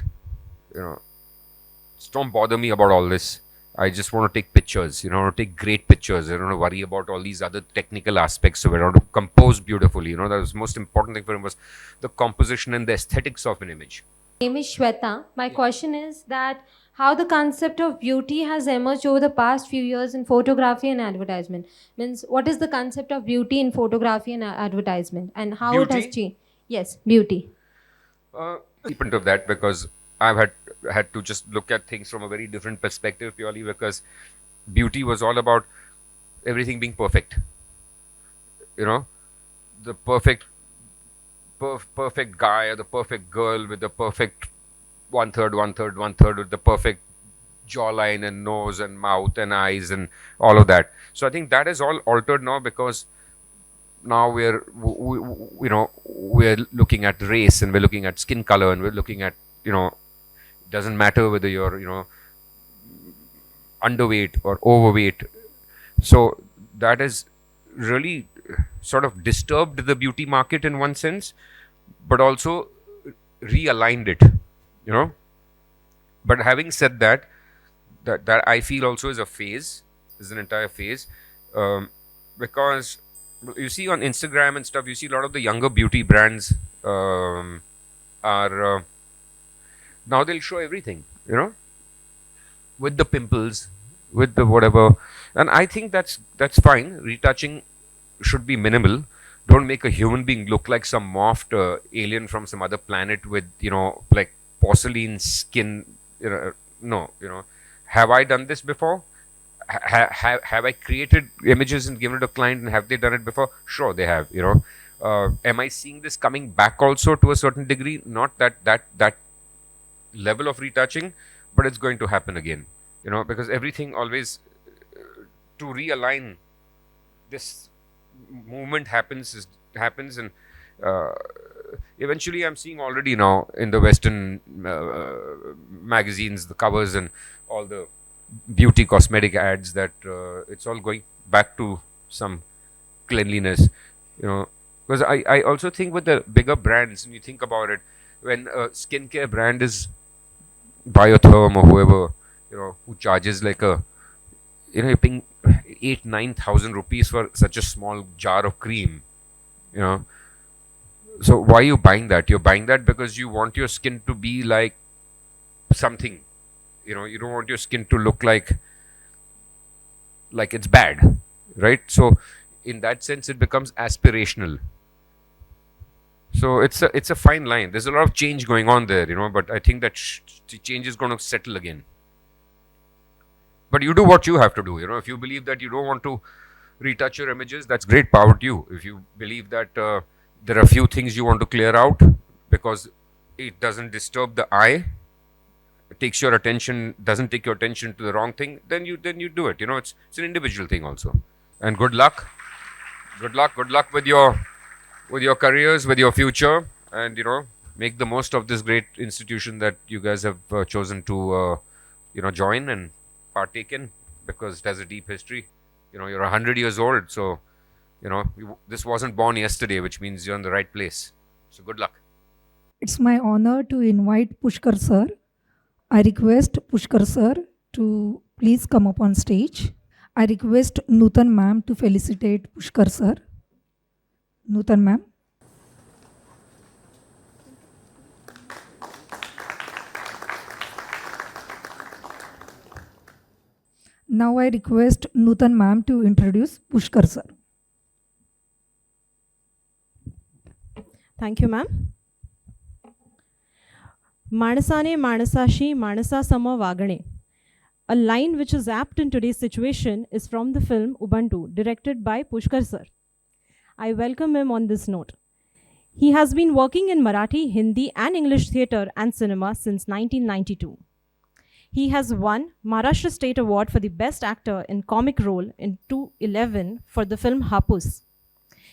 Just don't bother me about all this. I just want to take pictures, take great pictures. I don't want to worry about all these other technical aspects of it. I want to compose beautifully. That was the most important thing for him, was the composition and the aesthetics of an image. My name is Shweta. My question is that how the concept of beauty has emerged over the past few years in photography and advertisement. Means, what is the concept of beauty in photography and advertisement, and how it has Beauty? changed? Yes, beauty. Deep of that, because I've had to just look at things from a very different perspective, purely because beauty was all about everything being perfect. The perfect guy or the perfect girl with the perfect one third with the perfect jawline and nose and mouth and eyes and all of that. So I think that is all altered now, because now we're looking at race, and we're looking at skin color, and we're looking at, doesn't matter whether you're underweight or overweight. So that has really sort of disturbed the beauty market in one sense, but also realigned it. But having said that I feel also is a phase, is an entire phase, because you see on Instagram and stuff, you see a lot of the younger beauty brands are now they'll show everything, with the pimples, with the whatever. And I think that's fine. Retouching should be minimal, don't make a human being look like some morphed alien from some other planet with, like porcelain skin. No, have I done this before? Have I created images and given it to a client, and have they done it before? Sure, they have. Am I seeing this coming back also to a certain degree? Not that level of retouching, but it's going to happen again. Because everything always to realign this movement happens, and uh, eventually I'm seeing already now in the Western magazines, the covers and all the beauty cosmetic ads, that it's all going back to some cleanliness. Because I also think with the bigger brands, when you think about it, when a skincare brand is Biotherm or whoever, who charges like you're paying 8,000-9,000 rupees for such a small jar of cream. So why are you buying that? You're buying that because you want your skin to be like something. You don't want your skin to look like it's bad, right? So in that sense, it becomes aspirational. So it's a fine line. There's a lot of change going on there, but I think that change is going to settle again. But you do what you have to do. If you believe that you don't want to retouch your images, that's great, power to you. If you believe that there are a few things you want to clear out because it doesn't disturb the eye, it takes your attention, doesn't take your attention to the wrong thing, then you do it. It's an individual thing also. And good luck with your careers, with your future, and make the most of this great institution that you guys have chosen to join and partake in, because it has a deep history. You're 100 years old, so this wasn't born yesterday, which means you're in the right place. So good luck. It's my honor to invite Pushkar sir. I request Pushkar sir to please come up on stage. I request Nutan ma'am to felicitate Pushkar sir. Nutan ma'am. Now I request Nutan ma'am to introduce Pushkar sir. Thank you, ma'am. Manasane Manasashi Manasa Sama Vagane. A line which is apt in today's situation is from the film Ubuntu, directed by Pushkar sir. I welcome him on this note. He has been working in Marathi, Hindi, and English theatre and cinema since 1992. He has won Maharashtra State Award for the Best Actor in Comic Role in 2011 for the film Hapus.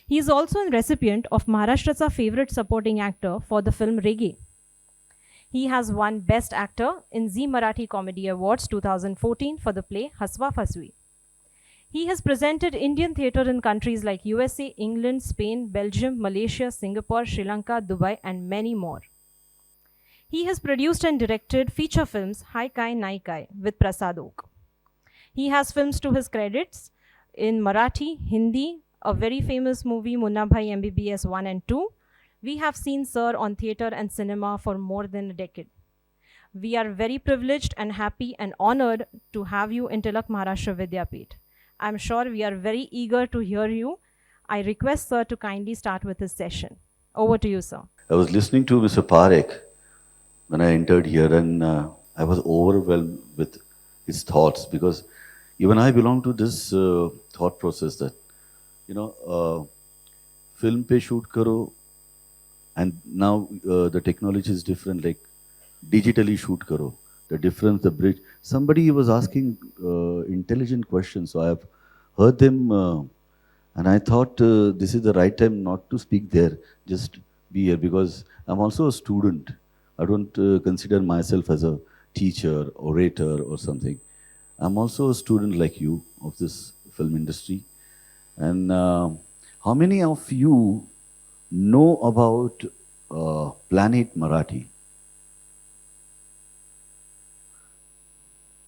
He is also a recipient of Maharashtra's Favorite Supporting Actor for the film Reggae. He has won Best Actor in Zee Marathi Comedy Awards 2014 for the play Haswa Faswi. He has presented Indian theatre in countries like USA, England, Spain, Belgium, Malaysia, Singapore, Sri Lanka, Dubai, and many more. He has produced and directed feature films Hai Kai Nai Kai with Prasad Oak. He has films to his credits in Marathi, Hindi, a very famous movie Munna Bhai MBBS 1 and 2. We have seen Sir on theatre and cinema for more than a decade. We are very privileged and happy and honored to have you in Tilak Maharashtra Vidyapith. I'm sure we are very eager to hear you. I request Sir to kindly start with his session. Over to you, Sir. I was listening to Mr. Parekh when I entered here, and I was overwhelmed with his thoughts, because even I belong to this thought process that, film pe shoot karo, and now the technology is different, like digitally shoot karo. The difference, the bridge. Somebody was asking intelligent questions, so I have heard them, and I thought this is the right time not to speak there, just be here, because I'm also a student. I don't consider myself as a teacher, orator, or something. I'm also a student like you of this film industry. And how many of you know about Planet Marathi?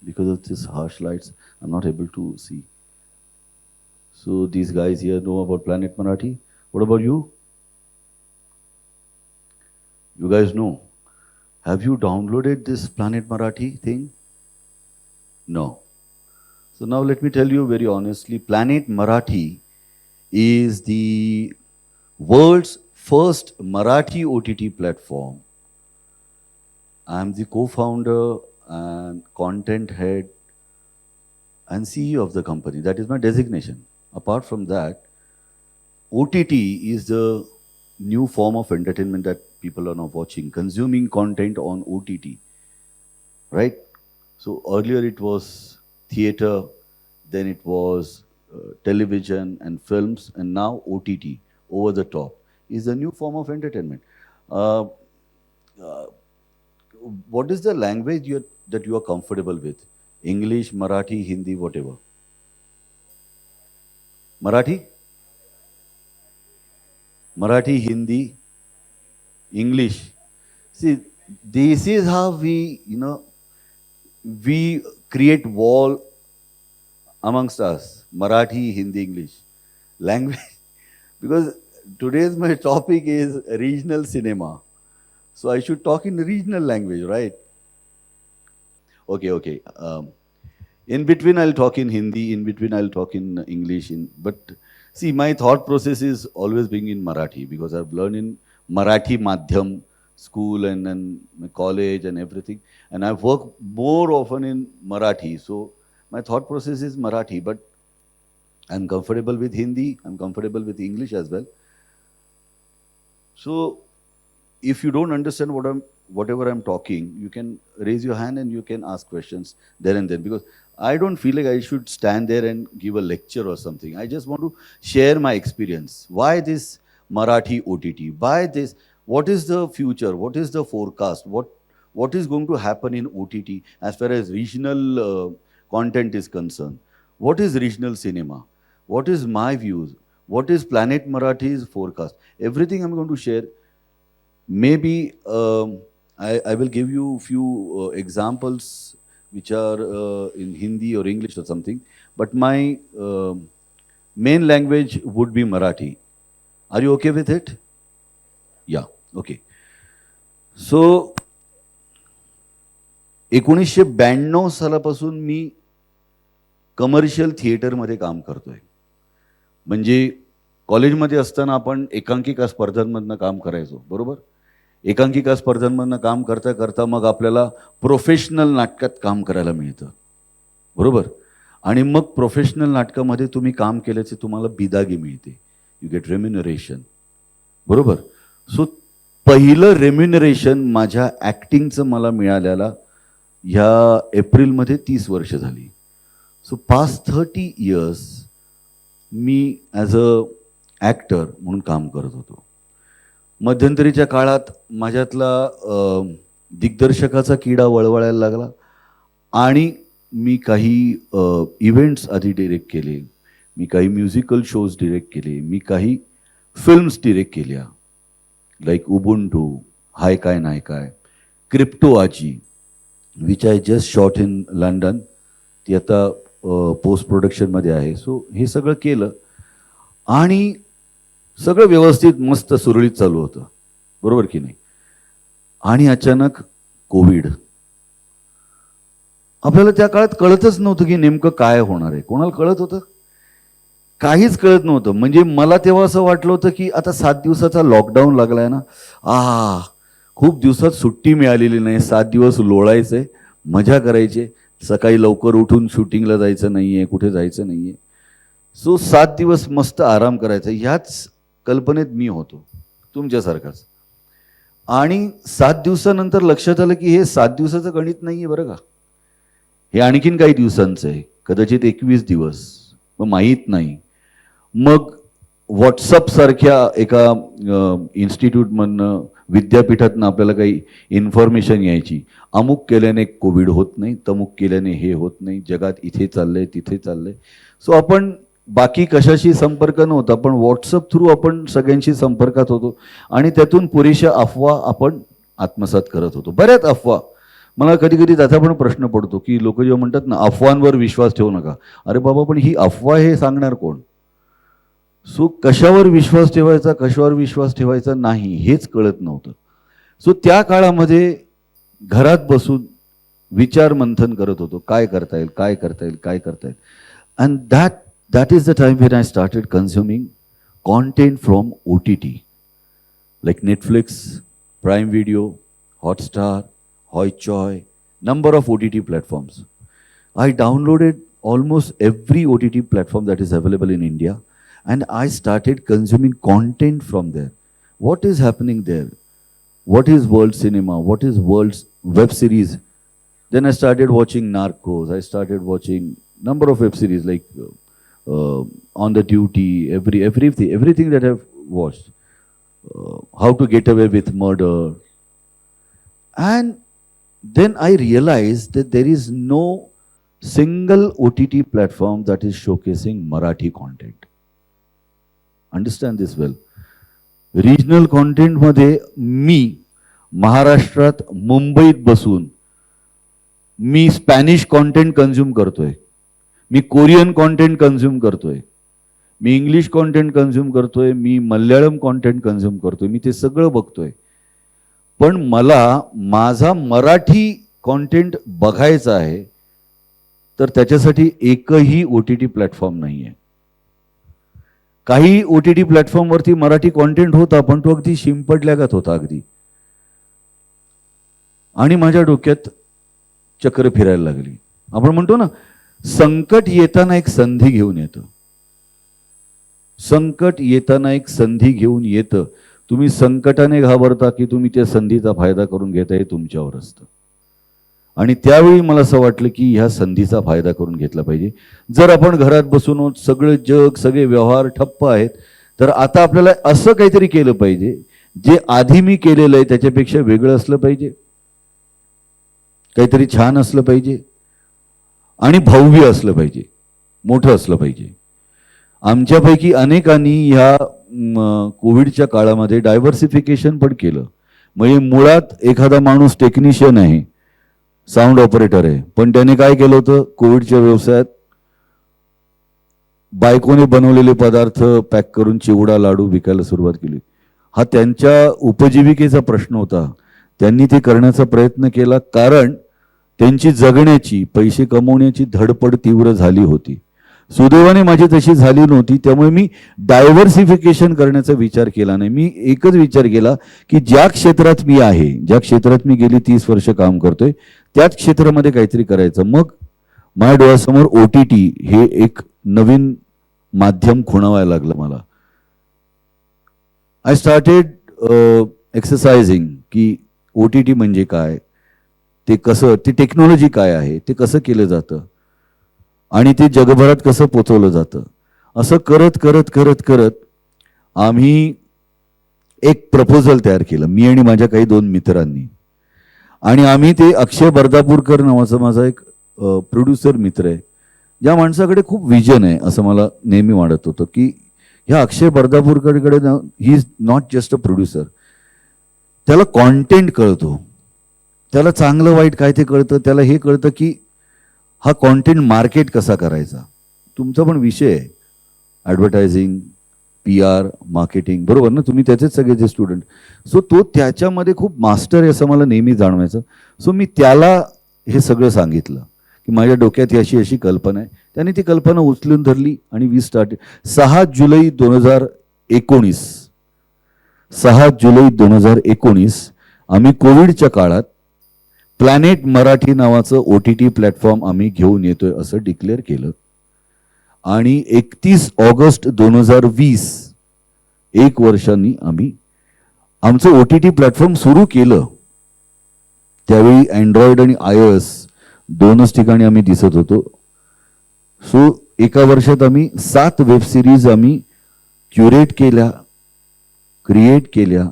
Because of this harsh lights, I'm not able to see. So these guys here know about Planet Marathi. What about you? You guys know. Have you downloaded this Planet Marathi thing? No. So now let me tell you very honestly, Planet Marathi is the world's first Marathi OTT platform. I am the co-founder and content head and CEO of the company. That is my designation. Apart from that, OTT is the new form of entertainment that people are now watching, consuming content on OTT, right? So earlier it was theater, then it was television and films, and now OTT, over the top, is a new form of entertainment. Uh, uh, what is the language that you are comfortable with? English, Marathi, Hindi, whatever. Marathi? Marathi, Hindi, English. See, this is how we create wall amongst us. Marathi, Hindi, English. Language. Because today's my topic is regional cinema. So I should talk in regional language, right? Okay. In between I'll talk in Hindi, in between I'll talk in English. But see, my thought process is always being in Marathi because I've learned in Marathi Madhyam school and college and everything. And I've worked more often in Marathi. So my thought process is Marathi, but I'm comfortable with Hindi, I'm comfortable with English as well. So if you don't understand whatever I'm talking, you can raise your hand and you can ask questions there and then, because I don't feel like I should stand there and give a lecture or something. I just want to share my experience. Why this Marathi OTT? Why this? What is the future? What is the forecast? What is going to happen in OTT as far as regional content is concerned? What is regional cinema? What is my views? What is Planet Marathi's forecast? Everything I'm going to share. Maybe I will give you a few examples which are in Hindi or English or something. But my main language would be Marathi. Are you okay with it? Yeah, okay. So 1992 सालापासून मी commercial थिएटरमध्ये काम करतोय. म्हणजे कॉलेजमध्ये असताना आपण एकांकिका स्पर्धांमधनं काम करायचो, बरोबर? एकांकिका स्पर्धांमधनं काम करता करता मग आपल्याला प्रोफेशनल नाटकात काम करायला मिळतं, बरोबर? आणि मग प्रोफेशनल नाटकामध्ये तुम्ही काम केल्याचे तुम्हाला बिदागी मिळते, यू गेट रेम्युनरेशन, बरोबर? सो पहिलं रेम्युनरेशन माझ्या ॲक्टिंगचं मला मिळालेला ह्या एप्रिलमध्ये 30 वर्ष झाली. सो past 30 years me as a actor म्हणून काम करत होतो. मध्यंतरीच्या काळात माझ्यातला दिग्दर्शकाचा किडा वळवळायला लागला आणि मी काही इव्हेंट्स आधी डिरेक्ट केले, मी काही म्युझिकल शोज डिरेक्ट केले, मी काही फिल्म्स डिरेक्ट केल्या, लाईक उबुंटू, हाय काय नाही काय, क्रिप्टो आजी, which I just shot in London, ती आता पोस्ट प्रोडक्शनमध्ये आहे. सो हे सगळं केलं आणि सगळं व्यवस्थित मस्त सुरळीत चालू होतं, बरोबर की नाही? आणि अचानक कोविड. आपल्याला त्या काळात कळतच नव्हतं की नेमकं काय होणार आहे. कोणाला कळत होतं? काहीच कळत नव्हतं. म्हणजे मला तेव्हा असं वाटलं होतं की आता 7 दिवसाचा लॉकडाऊन लागलाय ना, खूप दिवसात सुट्टी मिळालेली नाही, 7 दिवस लोळायचे, मजा करायचे, सकाळी लवकर उठून शूटिंगला जायचं नाहीये, कुठे जायचं नाहीये. सो 7 दिवस मस्त आराम करायचा, ह्याच कल्पनेत मी होतो, तुमच्यासारखाच. आणि 7 दिवसानंतर लक्षात आलं की हे 7 दिवसाचं गणित नाहीये बरं का, हे आणखीन काही दिवसांचं आहे, कदाचित 21 दिवस, मग माहीत नाही. मग व्हॉट्सअपसारख्या एका इन्स्टिट्यूटमधनं, विद्यापीठातनं आपल्याला काही इन्फॉर्मेशन यायची, अमुक केल्याने कोविड होत नाही, तमुक केल्याने हे होत नाही, जगात इथे चाललंय तिथे चाललंय. सो आपण बाकी कशाशी संपर्क नव्हता, पण व्हॉट्सअप थ्रू आपण सगळ्यांशी संपर्कात होतो आणि त्यातून पुरेशा अफवा आपण आत्मसात करत होतो. बऱ्याच अफवा. मला कधी कधी त्याचा पण प्रश्न पडतो की लोक जेव्हा म्हणतात ना अफवांवर विश्वास ठेवू नका, अरे बाबा पण ही अफवा हे सांगणार कोण? सो कशावर विश्वास ठेवायचा, कशावर विश्वास ठेवायचा नाही हेच कळत नव्हतं. सो त्या काळामध्ये घरात बसून विचार मंथन करत होतो, काय करता येईल, काय करता येईल, काय करता येईल. And that is the time when I started consuming content from OTT, like Netflix, Prime Video, Hotstar, Hoichoi, number of OTT platforms. I downloaded almost every OTT platform that is available in India, and I started consuming content from there. What is happening there? What is world cinema? What is world's web series? Then I started watching Narcos. I started watching number of web series like On the Duty, everything that I've watched. How to Get Away with Murder. And then I realized that there is no single OTT platform that is showcasing Marathi content. Understand this well. Regional content मध्ये मी महाराष्ट्रात मुंबईत बसून मी Spanish content consume करतोय, मी Korean content consume करतोय, मी English content consume करतोय, मी Malayalam content consume करतोय, मी ते सगळं बघतोय. पण मला माझा मराठी कॉन्टेंट बघायचा आहे तर त्याच्यासाठी एकही OTT प्लॅटफॉर्म नाही आहे. काही OTT प्लॅटफॉर्मवरती मराठी कॉन्टेंट होता, पण तो अगदी शिंपडल्यागत होता अगदी. आणि माझ्या डोक्यात चक्र फिरायला लागली. आपण म्हणतो ना, संकट येताना एक संधी घेऊन येतं. संकट येताना एक संधी घेऊन येतं. तुम्ही संकटाने घाबरता की तुम्ही त्या संधीचा फायदा करून घेता हे तुमच्यावर असतं. आणि त्यावेळी मला असं वाटलं की ह्या संधीचा फायदा करून घेतला पाहिजे. जर आपण घरात बसून सगळं जग, सगळे व्यवहार ठप्प आहेत, तर आता आपल्याला असं काहीतरी केलं पाहिजे जे आधी मी केलेलं आहे त्याच्यापेक्षा वेगळं असलं पाहिजे, काहीतरी छान असलं पाहिजे आणि भव्य असलं पाहिजे, मोठं असलं पाहिजे. आमच्यापैकी अनेकांनी ह्या कोविडच्या काळामध्ये डायव्हर्सिफिकेशन पण केलं. म्हणजे मुळात एखादा माणूस टेक्निशियन आहे, साऊंड ऑपरेटर आहे, पण त्याने काय केलं होतं, कोविडच्या व्यवसायात बायकोने बनवलेले पदार्थ पॅक करून चिवडा लाडू विकायला सुरुवात केली. हा त्यांच्या उपजीविकेचा प्रश्न होता. त्यांनी ते करण्याचा प्रयत्न केला कारण त्यांची जगण्याची, पैसे कमवण्याची धडपड तीव्र झाली होती. सुदैवाने माझी तशी झाली नव्हती, त्यामुळे मी डायव्हर्सिफिकेशन करण्याचा विचार केला नाही. मी एकच विचार केला की ज्या क्षेत्रात मी आहे, ज्या क्षेत्रात मी गेली 30 वर्ष काम करतोय, त्याच क्षेत्रामध्ये काहीतरी करायचं. मग माझ्या डोळ्यासमोर OTT हे एक नवीन माध्यम खुणावायला लागलं मला. आय स्टार्टेड एक्सरसाइजिंग की OTT म्हणजे काय, ते कसं, ती टेक्नॉलॉजी काय आहे, ते कसं केलं जातं आणि ते जगभरात कसं पोचवलं जातं. असं करत करत करत करत आम्ही एक प्रपोजल तयार केलं, मी आणि माझ्या काही 2 मित्रांनी. आणि आम्ही ते अक्षय बर्दापूरकर नावाचा माझा एक प्रोड्युसर मित्र आहे, ज्या माणसाकडे खूप विजन आहे असं मला नेहमी वाटत होतं की ह्या अक्षय बर्दापूरकडे he is not just a producer, त्याला कॉन्टेंट कळतो, त्याला चांगलं वाईट काय ते कळतं, त्याला हे कळतं की हा कॉन्टेंट मार्केट कसा करायचा. तुमचा पण विषय आहे ॲडव्हर्टायझिंग, PR, मार्केटिंग, बरोबर ना, तुम्ही त्याचेच सगळेचे स्टुडंट. सो तो त्याच्यामध्ये खूप मास्टर आहे असं मला नेहमी जाणवायचं. सो मी त्याला हे सगळं सांगितलं की माझ्या डोक्यात अशी अशी कल्पना आहे. त्याने ती कल्पना उचलून धरली आणि वी स्टार्टेड. 6 जुलै 2019 आम्ही कोविडच्या काळात प्लॅनेट मराठी नावाचं OTT प्लॅटफॉर्म आम्ही घेऊन येतोय असं डिक्लेअर केलं. आणि 31 ऑगस्ट 2020 1 वर्षांनी आम्ही आमचं OTT प्लॅटफॉर्म सुरू केलं. त्यावेळी अँड्रॉइड आणि iOS दोनच ठिकाणी आम्ही दिसत होतो. सो एका वर्षात आम्ही 7 वेब सिरीज आम्ही क्युरेट केल्या, क्रिएट केल्या,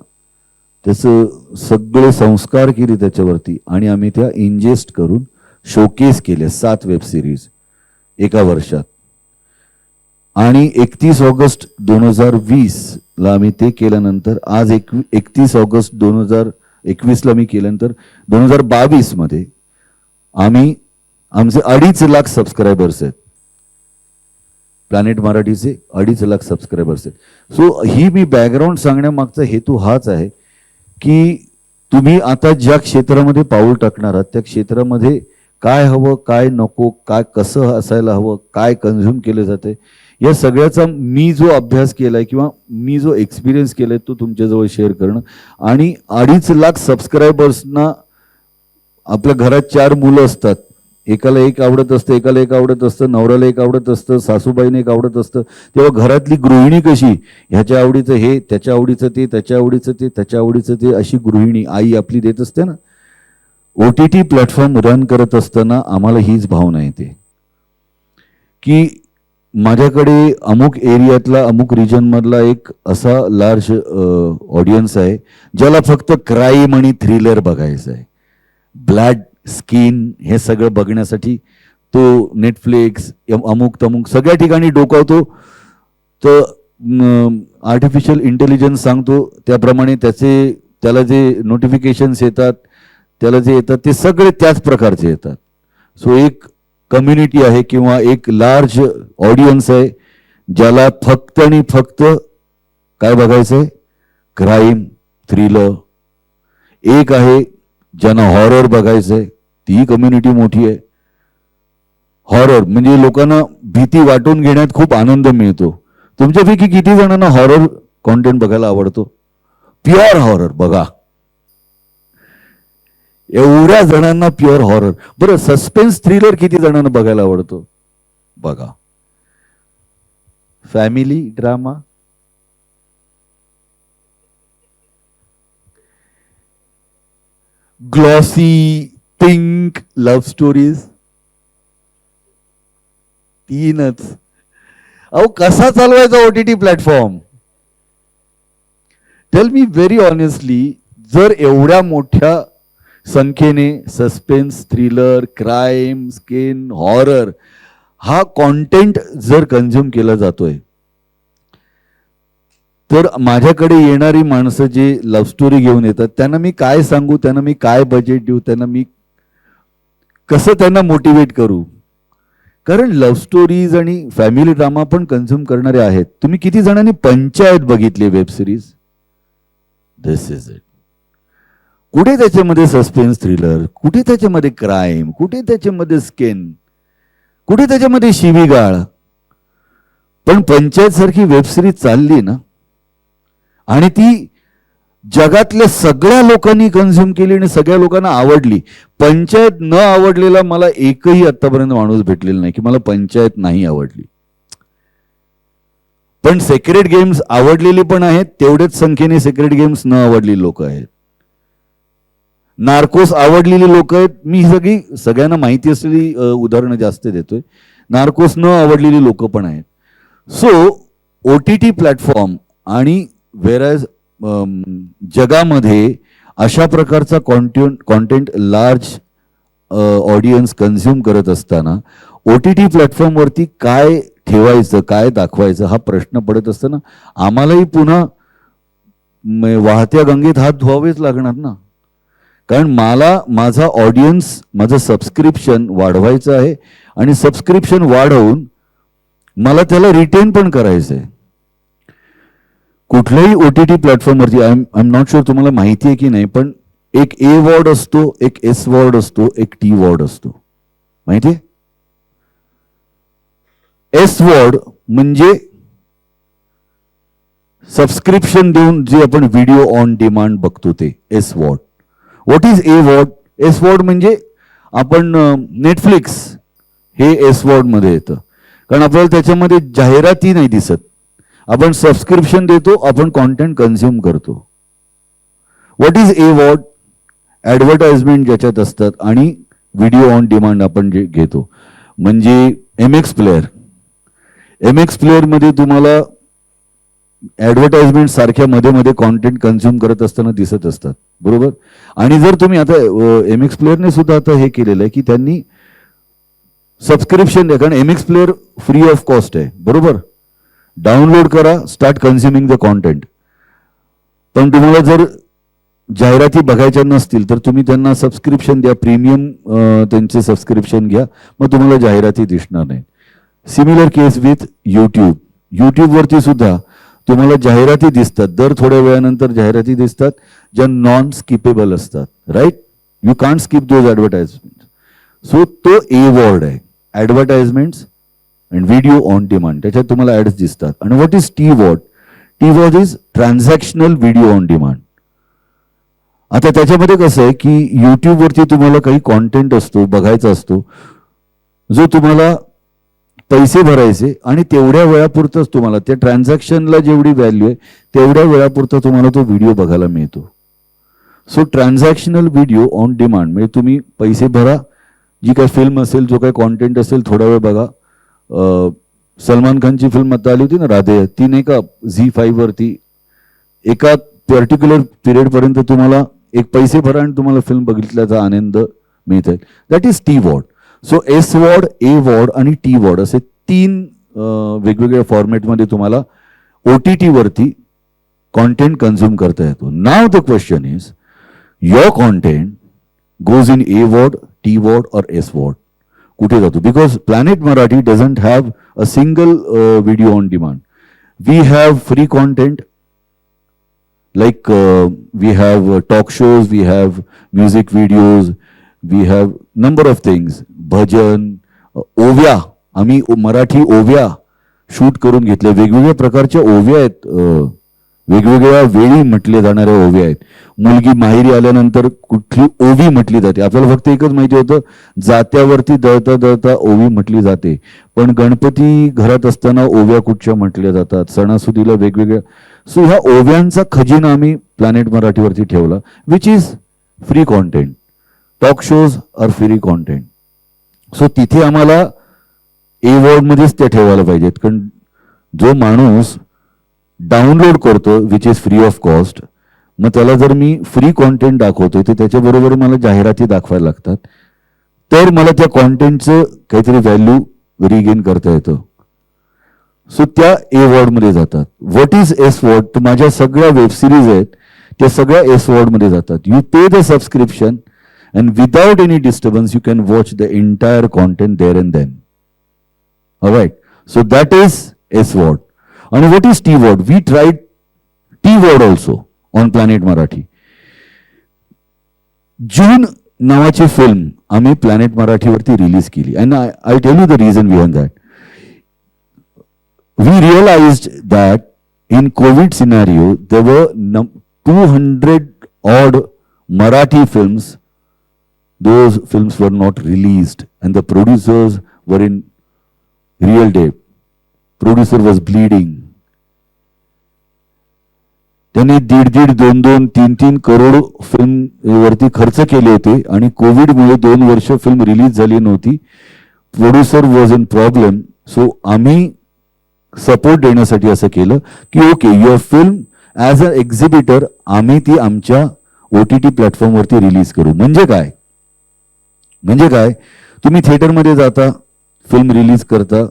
त्याचं सगळे संस्कार केले त्याच्यावरती आणि आम्ही त्या इंजेस्ट करून शोकेस केल्या 7 वेब सिरीज एका वर्षात. आणि 31 ऑगस्ट 2020ला आम्ही ते केल्यानंतर आज 31 ऑगस्ट 2021ला मी केल्यानंतर 2022 मध्ये आम्ही आमचे 2.5 लाख सबस्क्रायबर्स आहेत. प्लॅनेट मराठीचे 2.5 लाख सबस्क्रायबर्स आहेत. सो ही मी बॅकग्राऊंड सांगण्यामागचा हेतू हाच आहे की तुम्ही आता ज्या क्षेत्रामध्ये पाऊल टाकणार आहात त्या क्षेत्रामध्ये काय हवं, काय नको, काय कसं असायला हवं, काय कन्झ्युम केलं जाते, या सगळ्याचा मी जो अभ्यास केलाय किंवा मी जो एक्सपिरियन्स केलाय तो तुमच्याजवळ शेअर करणं. आणि 2.5 लाख सबस्क्रायबर्सना, आपल्या घरात 4 मुलं असतात, एकाला एक आवडत असतं, एकाला एक आवडत असतं, नवऱ्याला एक आवडत असतं, सासूबाईने एक आवडत असतं, तेव्हा घरातली गृहिणी कशी ह्याच्या आवडीचं हे, त्याच्या आवडीचं ते, त्याच्या आवडीचं ते, त्याच्या आवडीचं ते, अशी गृहिणी आई आपली देत असते ना. OTT प्लॅटफॉर्म रन करत असताना आम्हाला हीच भावना येते की माझ्याकडे अमुक एरियातला, अमुक रिजनमधला एक असा लार्ज ऑडियन्स आहे ज्याला फक्त क्राईम आणि थ्रिलर बघायचं आहे. ब्लड, स्किन हे सगळं बघण्यासाठी तो नेटफ्लिक्स, अमुक तमुक सगळ्या ठिकाणी डोकावतो. तर आर्टिफिशियल इंटेलिजन्स सांगतो त्याप्रमाणे त्याला जे नोटिफिकेशन्स येतात, त्याला जे येतात ते सगळे त्याच प्रकारचे येतात. सो एक कम्युनिटी आहे किंवा एक लार्ज ऑडियन्स आहे ज्याला फक्त आणि फक्त काय बघायचंय, क्राईम, थ्रिलर. एक आहे ज्यांना हॉरर बघायचंय, ती कम्युनिटी मोठी आहे. हॉरर म्हणजे लोकांना भीती वाटून घेण्यात खूप आनंद मिळतो. तुमच्यापैकी किती जणांना हॉरर कॉन्टेंट बघायला आवडतो? प्युअर हॉरर बघा, एवढ्या जणांना प्युअर हॉरर. बरं, सस्पेन्स थ्रिलर किती जणांना बघायला आवडतो? बघा. Family drama, glossy pink love stories, 3च. अहो कसा चालवायचा OTT platform? Tell me very honestly, जर एवढ्या मोठ्या संख्येने suspense, thriller, crime, skin, horror हा कॉन्टेंट जर कन्झ्युम केला जातोय, तर माझ्याकडे येणारी माणसं जे लव्ह स्टोरी घेऊन येतात त्यांना मी काय सांगू, त्यांना मी काय बजेट देऊ, त्यांना मी कसं त्यांना मोटिवेट करू? कारण लव्ह स्टोरीज आणि फॅमिली ड्रामा पण कन्झ्युम करणारे आहेत. तुम्ही किती जणांनी पंचायत बघितली web series? This is it. कुठे त्याच्यामध्ये सस्पेन्स थ्रिलर, कुठे त्याच्यामध्ये क्राईम, कुठे त्याच्यामध्ये स्किन, कुठे त्याच्यामध्ये शिवीगाळ. पण पंचायत सारखी वेब सिरीज चालली ना, आणि ती जगातल्या सगळ्या लोकांनी कन्झ्युम केली आणि सगळ्या लोकांना आवडली. पंचायत न आवडलेला मला एकही आतापर्यंत माणूस भेटलेला नाही की मला पंचायत नाही आवडली. पण सेक्रेट गेम्स आवडलेली पण आहेत, तेवढ्याच संख्येने सेक्रेट गेम्स न आवडलेली लोक आहेत. नार्कोस आवडलेली लोक आहेत. मी सगळ्यांना माहिती असलेली उदाहरणं जास्त देतोय. नार्कोस न आवडलेली लोक पण आहेत. सो OTT प्लॅटफॉर्म आणि व्हेरॅज जगामध्ये अशा प्रकारचा कॉन्टेंट लार्ज ऑडियन्स कन्झ्युम करत असताना OTT प्लॅटफॉर्मवरती काय ठेवायचं, काय दाखवायचं हा प्रश्न पडत असताना आम्हालाही पुन्हा वाहत्या गंगेत हात धुवावेच लागणार ना. कारण मला माझा ऑडियन्स, माझं सबस्क्रिप्शन वाढवायचं आहे आणि सबस्क्रिप्शन वाढवून मला त्याला रिटेन पण करायचं आहे. कुठल्याही OTT प्लॅटफॉर्मवरती आय एम नॉट शुअर तुम्हाला माहिती आहे की नाही, पण एक A वॉर्ड असतो, एक S वॉर्ड असतो, एक T वॉर्ड असतो. माहिती आहे? S वॉर्ड म्हणजे सबस्क्रिप्शन देऊन जे आपण व्हिडिओ ऑन डिमांड बघतो ते S VOD. What is A VOD? S VOD म्हणजे आपण नेटफ्लिक्स हे S वॉर्ड मध्ये येतं, कारण आपल्याला त्याच्यामध्ये जाहिराती नाही दिसत. आपण सबस्क्रिप्शन देतो, आपण कॉन्टेंट कन्झ्युम करतो. What is A VOD? Advertisement ज्याच्यात असतात आणि व्हिडिओ ऑन डिमांड आपण जे घेतो. म्हणजे MX प्लेअर. MX प्लेअरमध्ये तुम्हाला ॲडव्हर्टाइजमेंट सारख्या मध्ये मध्ये कॉन्टेंट कन्झ्युम करत असताना दिसत असतात, बरोबर. आणि जर तुम्ही आता MX प्लेअरने सुद्धा आता हे केलेलं आहे की त्यांनी सबस्क्रिप्शन द्या, कारण MX player free of cost आहे, बरोबर. डाउनलोड करा, स्टार्ट कन्झ्युमिंग द कॉन्टेंट. पण तुम्हाला जर जाहिराती बघायच्या नसतील तर तुम्ही त्यांना सबस्क्रिप्शन द्या, प्रीमियम त्यांचे सबस्क्रिप्शन घ्या, मग तुम्हाला जाहिराती दिसणार नाही. Similar case with YouTube. यूट्यूबवरती सुद्धा तुम्हाला जाहिराती दिसतात, दर थोड्या वेळानंतर जाहिराती दिसतात ज्या नॉन स्किपेबल असतात, right. You can't skip those advertisement. So तो A वॉर्ड आहे, advertisements and video on demand, त्याच्यात तुम्हाला ॲड्स दिसतात. आणि what is TVOD? TVOD is transactional video on demand. आता त्याच्यामध्ये कसं आहे की यूट्यूबवरती तुम्हाला काही कॉन्टेंट असतो, बघायचा असतो, जो तुम्हाला पैसे भरायचे आणि तेवढ्या वेळापुरतंच तुम्हाला त्या ट्रान्झॅक्शनला जेवढी व्हॅल्यू आहे तेवढ्या वेळापुरता तुम्हाला तो व्हिडिओ बघायला मिळतो. सो ट्रान्झॅक्शनल व्हिडिओ ऑन डिमांड म्हणजे तुम्ही पैसे भरा, जी काही फिल्म असेल, जो काही कॉन्टेंट असेल थोडा वेळ बघा. सलमान खानची फिल्म आता आली होती ना राधे, ती नाही का ZEE5 वरती एका पर्टिक्युलर पिरियडपर्यंत तुम्हाला एक पैसे भरा आणि तुम्हाला फिल्म बघितल्याचा आनंद मिळत आहे. That is TVOD. So SVOD, AVOD आणि TVOD असे 3 वेगवेगळ्या फॉर्मॅटमध्ये तुम्हाला OTT वरती कॉन्टेंट कन्झ्युम करता येतो. Now the question is your content goes in AVOD, TVOD और SVOD. कुठे जातो? Because Planet Marathi doesn't have a single video on demand. We have free content like we have talk shows, we have music videos, we have number of things, bhajan, ओव्या. आम्ही मराठी ओव्या shoot करून घेतले. वेगवेगळ्या प्रकारच्या ओव्या आहेत, वेगवेगळ्या वेळी म्हटले जाणाऱ्या ओव्या आहेत. मुलगी माहेरी आल्यानंतर कुठली ओवी म्हटली जाते, आपल्याला फक्त एकच माहिती होतं, जात्यावरती दळता दळता ओवी म्हटली जाते. पण गणपती घरात असताना ओव्या कुठच्या म्हटल्या जातात, सणासुदीला वेगवेगळ्या. सो ह्या ओव्यांचा खजिना आम्ही प्लॅनेट मराठीवरती ठेवला, which is free content. Talk shows are free content. So तिथे आम्हाला AVOD मध्येच ते ठेवायला पाहिजेत, कारण जो माणूस डाउनलोड करतो which is free of cost, मग त्याला जर मी फ्री कॉन्टेंट दाखवतोय तर त्याच्याबरोबर मला जाहिराती दाखवायला लागतात, तर मला त्या कॉन्टेंटचं काहीतरी व्हॅल्यू रिगेन करता येतं. सो त्या AVOD मध्ये जातात. What is SVOD? तर माझ्या सगळ्या वेब सिरीज आहेत त्या सगळ्या SVOD मध्ये जातात. यू पे the subscription and without any disturbance you can watch the entire content there and then. All right, so that is SVOD. And what is TVOD? We tried TVOD also on Planet Marathi. June नावाची film आम्ही Planet मराठीवरती release केली. And I tell you the reason behind that. We realised that in COVID scenario there were 200 odd Marathi films. Those films were not released and the producers were in real debt. Producer was bleeding. त्यांनी 1.5, 2, 3 crore film वरती खर्च केले होते आणि कोविडमुळे 2 वर्ष film release झाली नव्हती. Producer was in problem. So आम्ही सपोर्ट देण्यासाठी असं केलं की okay, your film as a exhibitor आम्ही ती आमच्या OTT प्लॅटफॉर्मवरती रिलीज करू. म्हणजे काय, तुम्ही थिएटरमध्ये जाता, फिल्म रिलीज करता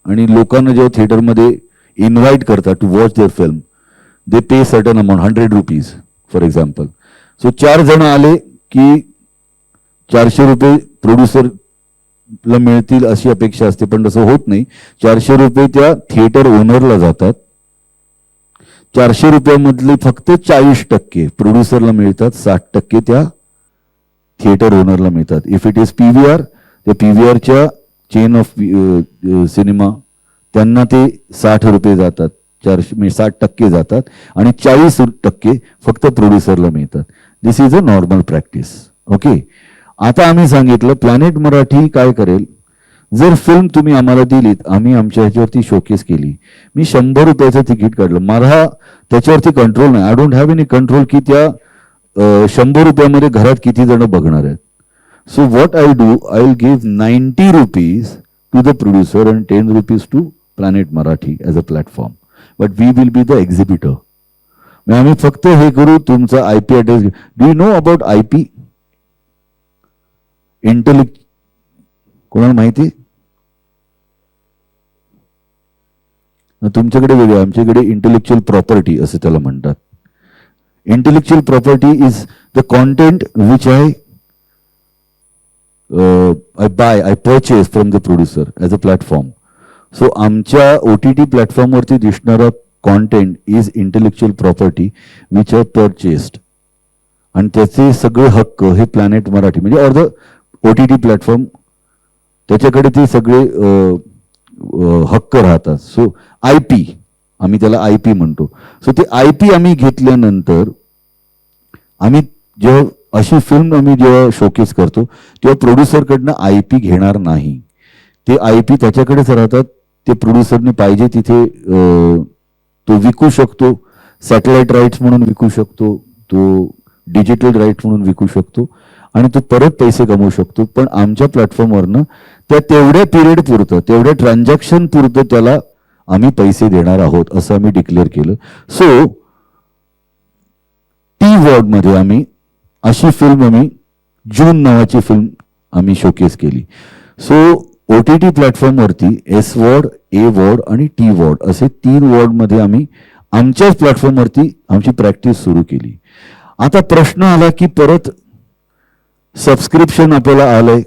आणि लोकांना जेव्हा थिएटरमध्ये इन्व्हाइट करता to watch their film, they pay certain amount, 100 rupees for example. So 4 जण आले की 400 रुपये प्रोड्युसरला मिळतील अशी अपेक्षा असते, पण तसं होत नाही. 400 रुपये त्या थिएटर ओनरला जातात. 400 रुपयामधले फक्त 40% प्रोड्युसरला मिळतात, 60% त्या थिएटर ओनरला मिळतात. इफ इट इज PVR, त्या PVRच्या चेन ऑफ सिनेमा त्यांना ते 60 रुपये जातात, 60% जातात आणि 40% फक्त प्रोड्युसरला मिळतात. This is a normal practice. Okay, आता आम्ही सांगितलं प्लॅनेट मराठी काय करेल, जर फिल्म तुम्ही आम्हाला दिलीत, आम्ही आमच्या ह्याच्यावरती शोकेस केली, मी 100 रुपयाचं तिकीट काढलं, मला त्याच्यावरती कंट्रोल नाही. I don't have any control की त्या 100 रुपयामध्ये घरात किती जण बघणार आहेत. So what I do, I will give 90 rupees to the producer and 10 rupees to Planet Marathi as a platform, but we will be the exhibitor. आम्ही फक्त हे करू, तुमचा IP address. Do you know about IP? Intellect कोणाला माहिती? तुमच्याकडे वेगळं, आमच्याकडे इंटेलेक्च्युअल प्रॉपर्टी असं त्याला म्हणतात. Intellectual property is the content which I purchase from the producer as a platform. So आमच्या OTT platform वरती दिसणारा content is intellectual property which I purchased. आणि त्याचे सगळे हक्क हे प्लॅनेट मराठी म्हणजे or the OTT platform त्याच्याकडे ते सगळे हक्क राहतात. सो IP आम्ही त्याला IP म्हणतो. सो ते IP आम्ही घेतल्यानंतर आम्ही जेव्हा अशी फिल्म आम्ही जेव्हा शोकेस करतो तेव्हा प्रोड्युसरकडनं IP घेणार नाही. ते IP त्याच्याकडेच राहतात. ते प्रोड्युसरने पाहिजे तिथे तो विकू शकतो. सॅटेलाइट राईट्स म्हणून विकू शकतो, तो डिजिटल राईट्स म्हणून विकू शकतो आणि तो परत पैसे कमवू शकतो. पण आमच्या प्लॅटफॉर्मवरनं त्या तेवढ्या पिरियड पुरतं, तेवढ्या ट्रान्झॅक्शन पुरतं त्याला आम्ही पैसे देणार आहोत असं आम्ही डिक्लेअर केलं. सो टी वॉर्डमध्ये आम्ही अशी फिल्म आम्ही जून नावाची फिल्म आम्ही शोकेस केली. सो OTT प्लॅटफॉर्मवरती S वॉर्ड, A वॉर्ड आणि T वॉर्ड असे 3 वॉर्डमध्ये आम्ही आमच्याच प्लॅटफॉर्मवरती आमची प्रॅक्टिस सुरू केली. आता प्रश्न आला की परत सबस्क्रिप्शन आपल्याला आलंय,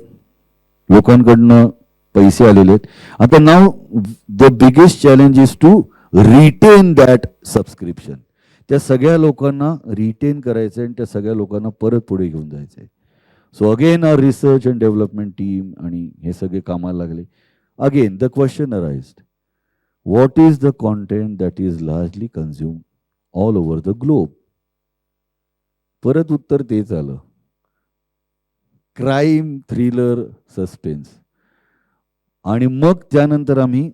लोकांकडनं पैसे आलेले आहेत. आता now the biggest challenge is to retain that subscription. त्या सगळ्या लोकांना रिटेन करायचं आणि त्या सगळ्या लोकांना परत पुढे घेऊन जायचं आहे. So again our research and development team आणि हे सगळे कामाला लागले. Again the question arised, what is the content that is largely consumed all over the globe? परत उत्तर तेच आलं, क्राईम, थ्रिलर, सस्पेन्स. आणि मग त्यानंतर आम्ही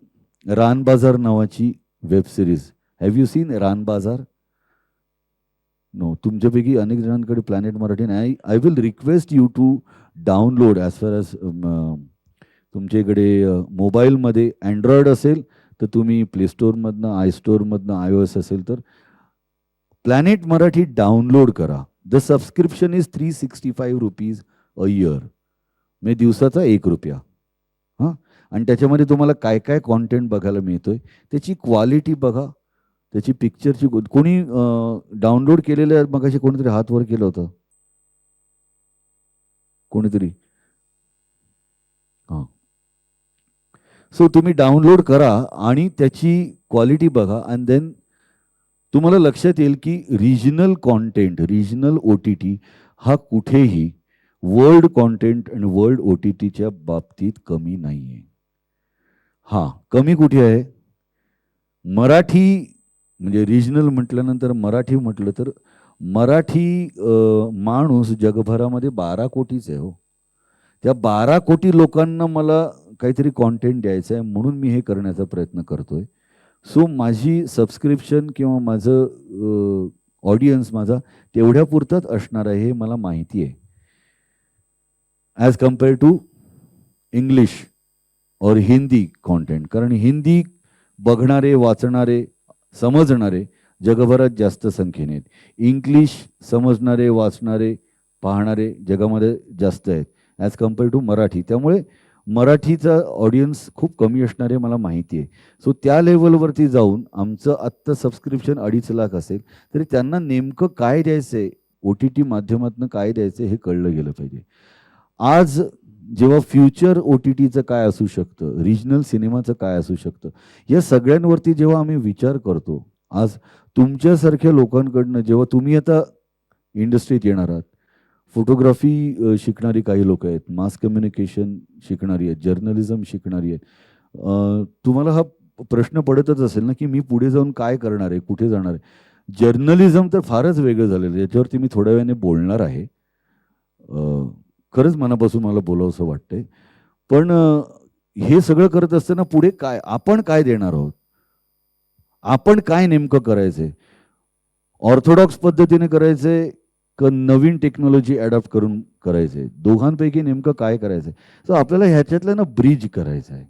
रान बाजार नावाची web series, have you seen Raan Bazaar? No. तुमच्यापैकी अनेक जणांकडे प्लॅनेट मराठी नाही. I will request you to download as far as तुमच्याकडे मोबाईलमध्ये अँड्रॉइड असेल तर तुम्ही प्ले स्टोअरमधनं, iStoreमधनं, iOS असेल तर प्लॅनेट मराठी डाउनलोड करा. The subscription is 365 rupees a year, म्हणजे दिवसाचा ₹1. हां, आणि त्याच्यामध्ये तुम्हाला काय काय कॉन्टेंट बघायला मिळतोय, त्याची क्वालिटी बघा, त्याची पिक्चरची. कोणी डाउनलोड केलेलं आहे? मग अशी कोणीतरी हात वर केलं होतं, कोणीतरी? हां. सो तुम्ही डाउनलोड करा आणि त्याची क्वालिटी बघा आणि देन तुम्हाला लक्षात येईल की रिजनल कॉन्टेंट, रिजनल OTT हा कुठेही वर्ल्ड कॉन्टेंट आणि वर्ल्ड OTTच्या बाबतीत कमी नाही आहे. हां, कमी कुठे आहे? मराठी म्हणजे रिजनल म्हटल्यानंतर मराठी म्हटलं तर मराठी माणूस जगभरामध्ये 12 कोटीच आहे हो. त्या 12 कोटी लोकांना मला काहीतरी कॉन्टेंट द्यायचं आहे म्हणून मी हे करण्याचा प्रयत्न करतोय. सो माझी सबस्क्रिप्शन किंवा माझं ऑडियन्स माझा तेवढ्या पुरताच असणार आहे हे मला माहिती आहे, ॲज कम्पेअर टू इंग्लिश और हिंदी कॉन्टेंट. कारण हिंदी बघणारे, वाचणारे, समजणारे जगभरात जास्त संख्येने आहेत. इंग्लिश समजणारे, वाचणारे, पाहणारे जगामध्ये जास्त आहेत ॲज कम्पेअर टू मराठी. त्यामुळे मराठीचा ऑडियन्स खूप कमी असणार आहे मला माहिती आहे. सो त्या लेवलवरती जाऊन आमचं आत्ता सबस्क्रिप्शन 2.5 लाख असेल तरी त्यांना नेमकं काय द्यायचं आहे, OTT माध्यमातून काय द्यायचं हे कळलं गेलं पाहिजे. आज जेव्हा फ्युचर OTTचं काय असू शकतं, रिजनल सिनेमाचं काय असू शकतं, या सगळ्यांवरती जेव्हा आम्ही विचार करतो, आज तुमच्यासारख्या लोकांकडनं जेव्हा तुम्ही आता इंडस्ट्रीत येणार आहात, फोटोग्राफी शिकणारी काही लोक आहेत, मास कम्युनिकेशन शिकणारी आहेत, जर्नलिझम शिकणारी आहेत. तुम्हाला हा प्रश्न पडतच असेल ना की मी पुढे जाऊन काय करणार आहे, कुठे जाणार आहे. जर्नलिझम तर फारच वेगळं झालेलं आहे, याच्यावरती मी थोड्या वेळाने बोलणार आहे. खरंच मनापासून मला बोलावंसं वाटतंय. पण हे सगळं करत असताना पुढे काय, आपण काय देणार आहोत, आपण काय नेमकं करायचंय, ऑर्थोडॉक्स पद्धतीने करायचंय का नवीन टेक्नॉलॉजी ॲडॉप्ट करून करायचं आहे, दोघांपैकी नेमकं काय करायचं आहे. सो आपल्याला ह्याच्यातलं ना ब्रिज करायचं आहे.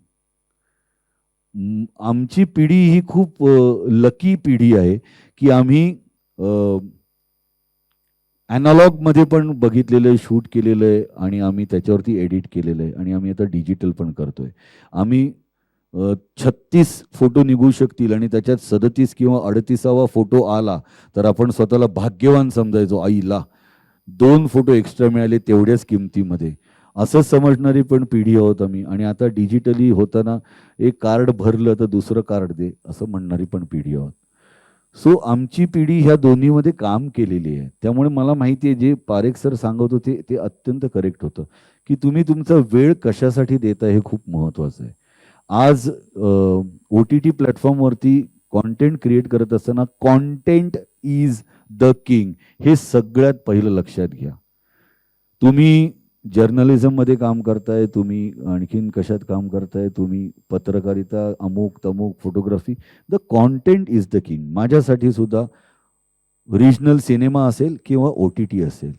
आमची पिढी ही खूप लकी पिढी आहे की आम्ही ॲनालॉगमध्ये पण बघितलेलं आहे, शूट केलेलं आहे आणि आम्ही त्याच्यावरती एडिट केलेलं आहे आणि आम्ही आता डिजिटल पण करतोय. आम्ही 36 फोटो निघू शकतील आणि त्याच्यात 37 किंवा 38वा फोटो आला तर आपण स्वतःला भाग्यवान समजायचो, आईला 2 फोटो एक्स्ट्रा मिळाले तेवढ्याच किमतीमध्ये, असं समजणारी पण पिढी आहोत आम्ही. आणि आता डिजिटली होताना एक कार्ड भरलं तर दुसरं कार्ड दे असं म्हणणारी पण पिढी आहोत. सो आमची पिढी ह्या दोन्हीमध्ये काम केलेली आहे. त्यामुळे मला माहिती आहे जे पारेख सर सांगत होते ते अत्यंत करेक्ट होतं की तुम्ही तुमचा वेळ कशासाठी देता हे खूप महत्त्वाचं आहे. आज OTT प्लॅटफॉर्मवरती कॉन्टेंट क्रिएट करत असताना कॉन्टेंट इज द किंग हे सगळ्यात पहिलं लक्षात घ्या. तुम्ही जर्नलिझममध्ये काम करताय, तुम्ही आणखीन कशात काम करताय, तुम्ही पत्रकारिता, अमुक तमुक, photography, the content is the king. माझ्यासाठी सुद्धा रिजनल सिनेमा असेल किंवा OTT असेल,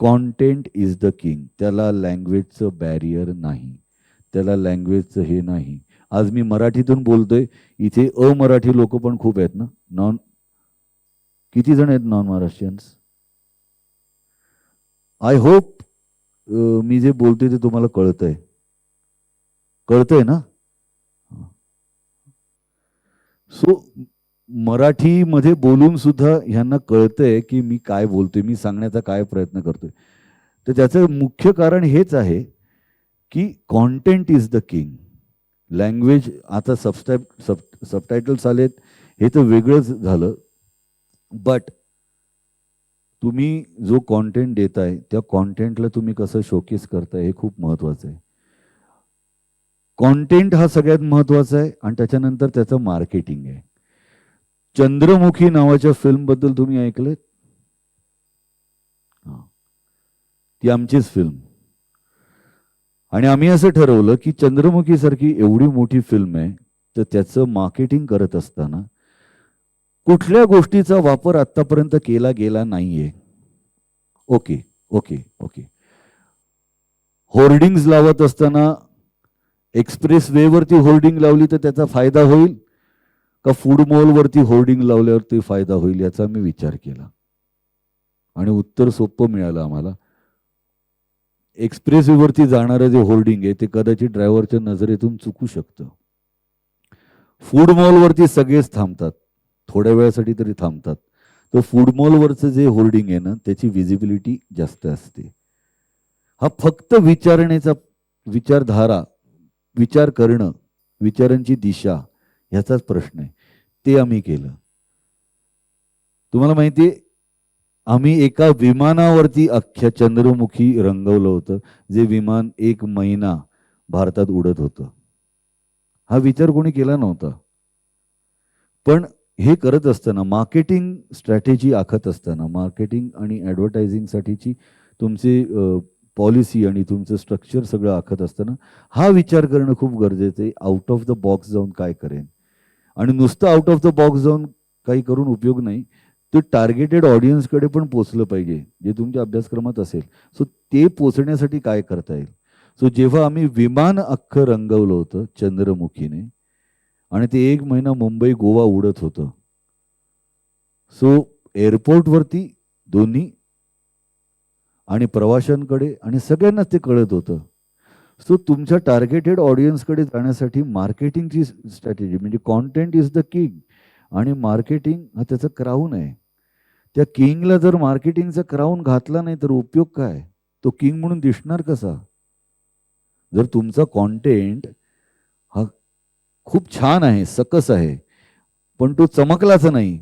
कॉन्टेंट इज द किंग. त्याला लँग्वेजचं बॅरियर नाही, त्याला लँग्वेजचं हे नाही. आज मी मराठीतून बोलतोय, इथे अमराठी लोक पण खूप आहेत ना. किती जण आहेत नॉन महाराष्ट्रीयन्स? आय होप मी जे बोलतोय ते तुम्हाला कळतंय ना. सो मराठीमध्ये बोलून सुद्धा ह्यांना कळतंय की मी काय बोलतोय, मी सांगण्याचा काय प्रयत्न करतोय. तर त्याचं मुख्य कारण हेच आहे की content is the king. Language आता सबटायटल्स आलेत, हे तर वेगळंच झालं, बट तुम्ही जो कॉन्टेंट देताय त्या कॉन्टेंटला तुम्ही कसं शोकेस करताय हे खूप महत्त्वाचं आहे. कॉन्टेंट हा सगळ्यात महत्त्वाचा आहे आणि त्याच्यानंतर त्याचं मार्केटिंग आहे. चंद्रमुखी नावाच्या फिल्मबद्दल तुम्ही ऐकलेत? ती आमचीच फिल्म. आणि आम्ही असं ठरवलं की चंद्रमुखी सारखी एवढी मोठी फिल्म आहे, तर त्याचं मार्केटिंग करत असताना कुठल्या गोष्टीचा वापर आतापर्यंत केला गेला नाहीये. ओके ओके ओके होर्डिंग्स लावत असताना एक्सप्रेस वेवरती होर्डिंग लावली तर त्याचा फायदा होईल का फूड मॉलवरती होर्डिंग लावल्यावरती फायदा होईल, याचा मी विचार केला आणि उत्तर सोपं मिळालं आम्हाला. एक्सप्रेस वेवरती जाणारं जे होर्डिंग आहे ते कदाचित ड्रायव्हरच्या नजरेतून चुकू शकतं. फूड मॉलवरती सगळेच थांबतात, थोड्या वेळासाठी तरी थांबतात. तर फूड मॉलवरचं जे होर्डिंग आहे ना त्याची विजिबिलिटी जास्त असते. हा फक्त विचारण्याचा, विचारधारा, विचार करणं, विचारांची दिशा ह्याचाच प्रश्न आहे. ते आम्ही केलं. तुम्हाला माहिती आहे, आम्ही एका विमानावरती अख्ख्या चंद्रमुखी रंगवलं होतं, जे विमान 1 महिना भारतात उडत होतं. हा विचार कोणी केला नव्हता. पण हे करत असताना, मार्केटिंग स्ट्रॅटेजी आखत असताना, मार्केटिंग आणि ॲडव्हर्टायझिंगसाठीची तुमची पॉलिसी आणि तुमचं स्ट्रक्चर सगळं आखत असताना हा विचार करणं खूप गरजेचं आहे. आउट ऑफ द बॉक्स जाऊन काय करेन, आणि नुसतं आउट ऑफ द बॉक्स जाऊन काही करून उपयोग नाही. ते टार्गेटेड ऑडियन्सकडे पण पोचलं पाहिजे जे तुमच्या अभ्यासक्रमात असेल. सो ते पोचण्यासाठी काय करता येईल. सो जेव्हा आम्ही विमान अख्खं रंगवलं होतं चंद्रमुखीने आणि ते 1 महिना मुंबई गोवा उडत होतं, सो एअरपोर्टवरती दोन्ही आणि प्रवाशांकडे आणि सगळ्यांनाच ते कळत होतं. सो तुमच्या टार्गेटेड ऑडियन्सकडे जाण्यासाठी मार्केटिंगची स्ट्रॅटेजी म्हणजे कॉन्टेंट इज द किंग आणि मार्केटिंग हा त्याचा क्राऊन आहे. त्या किंगला जर मार्केटिंगचा क्राऊन घातला नाही तर उपयोग काय, तो किंग म्हणून दिसणार कसा. जर तुमचा कॉन्टेंट हा खूप छान आहे, सकस आहे, पण तो चमकलाच नाही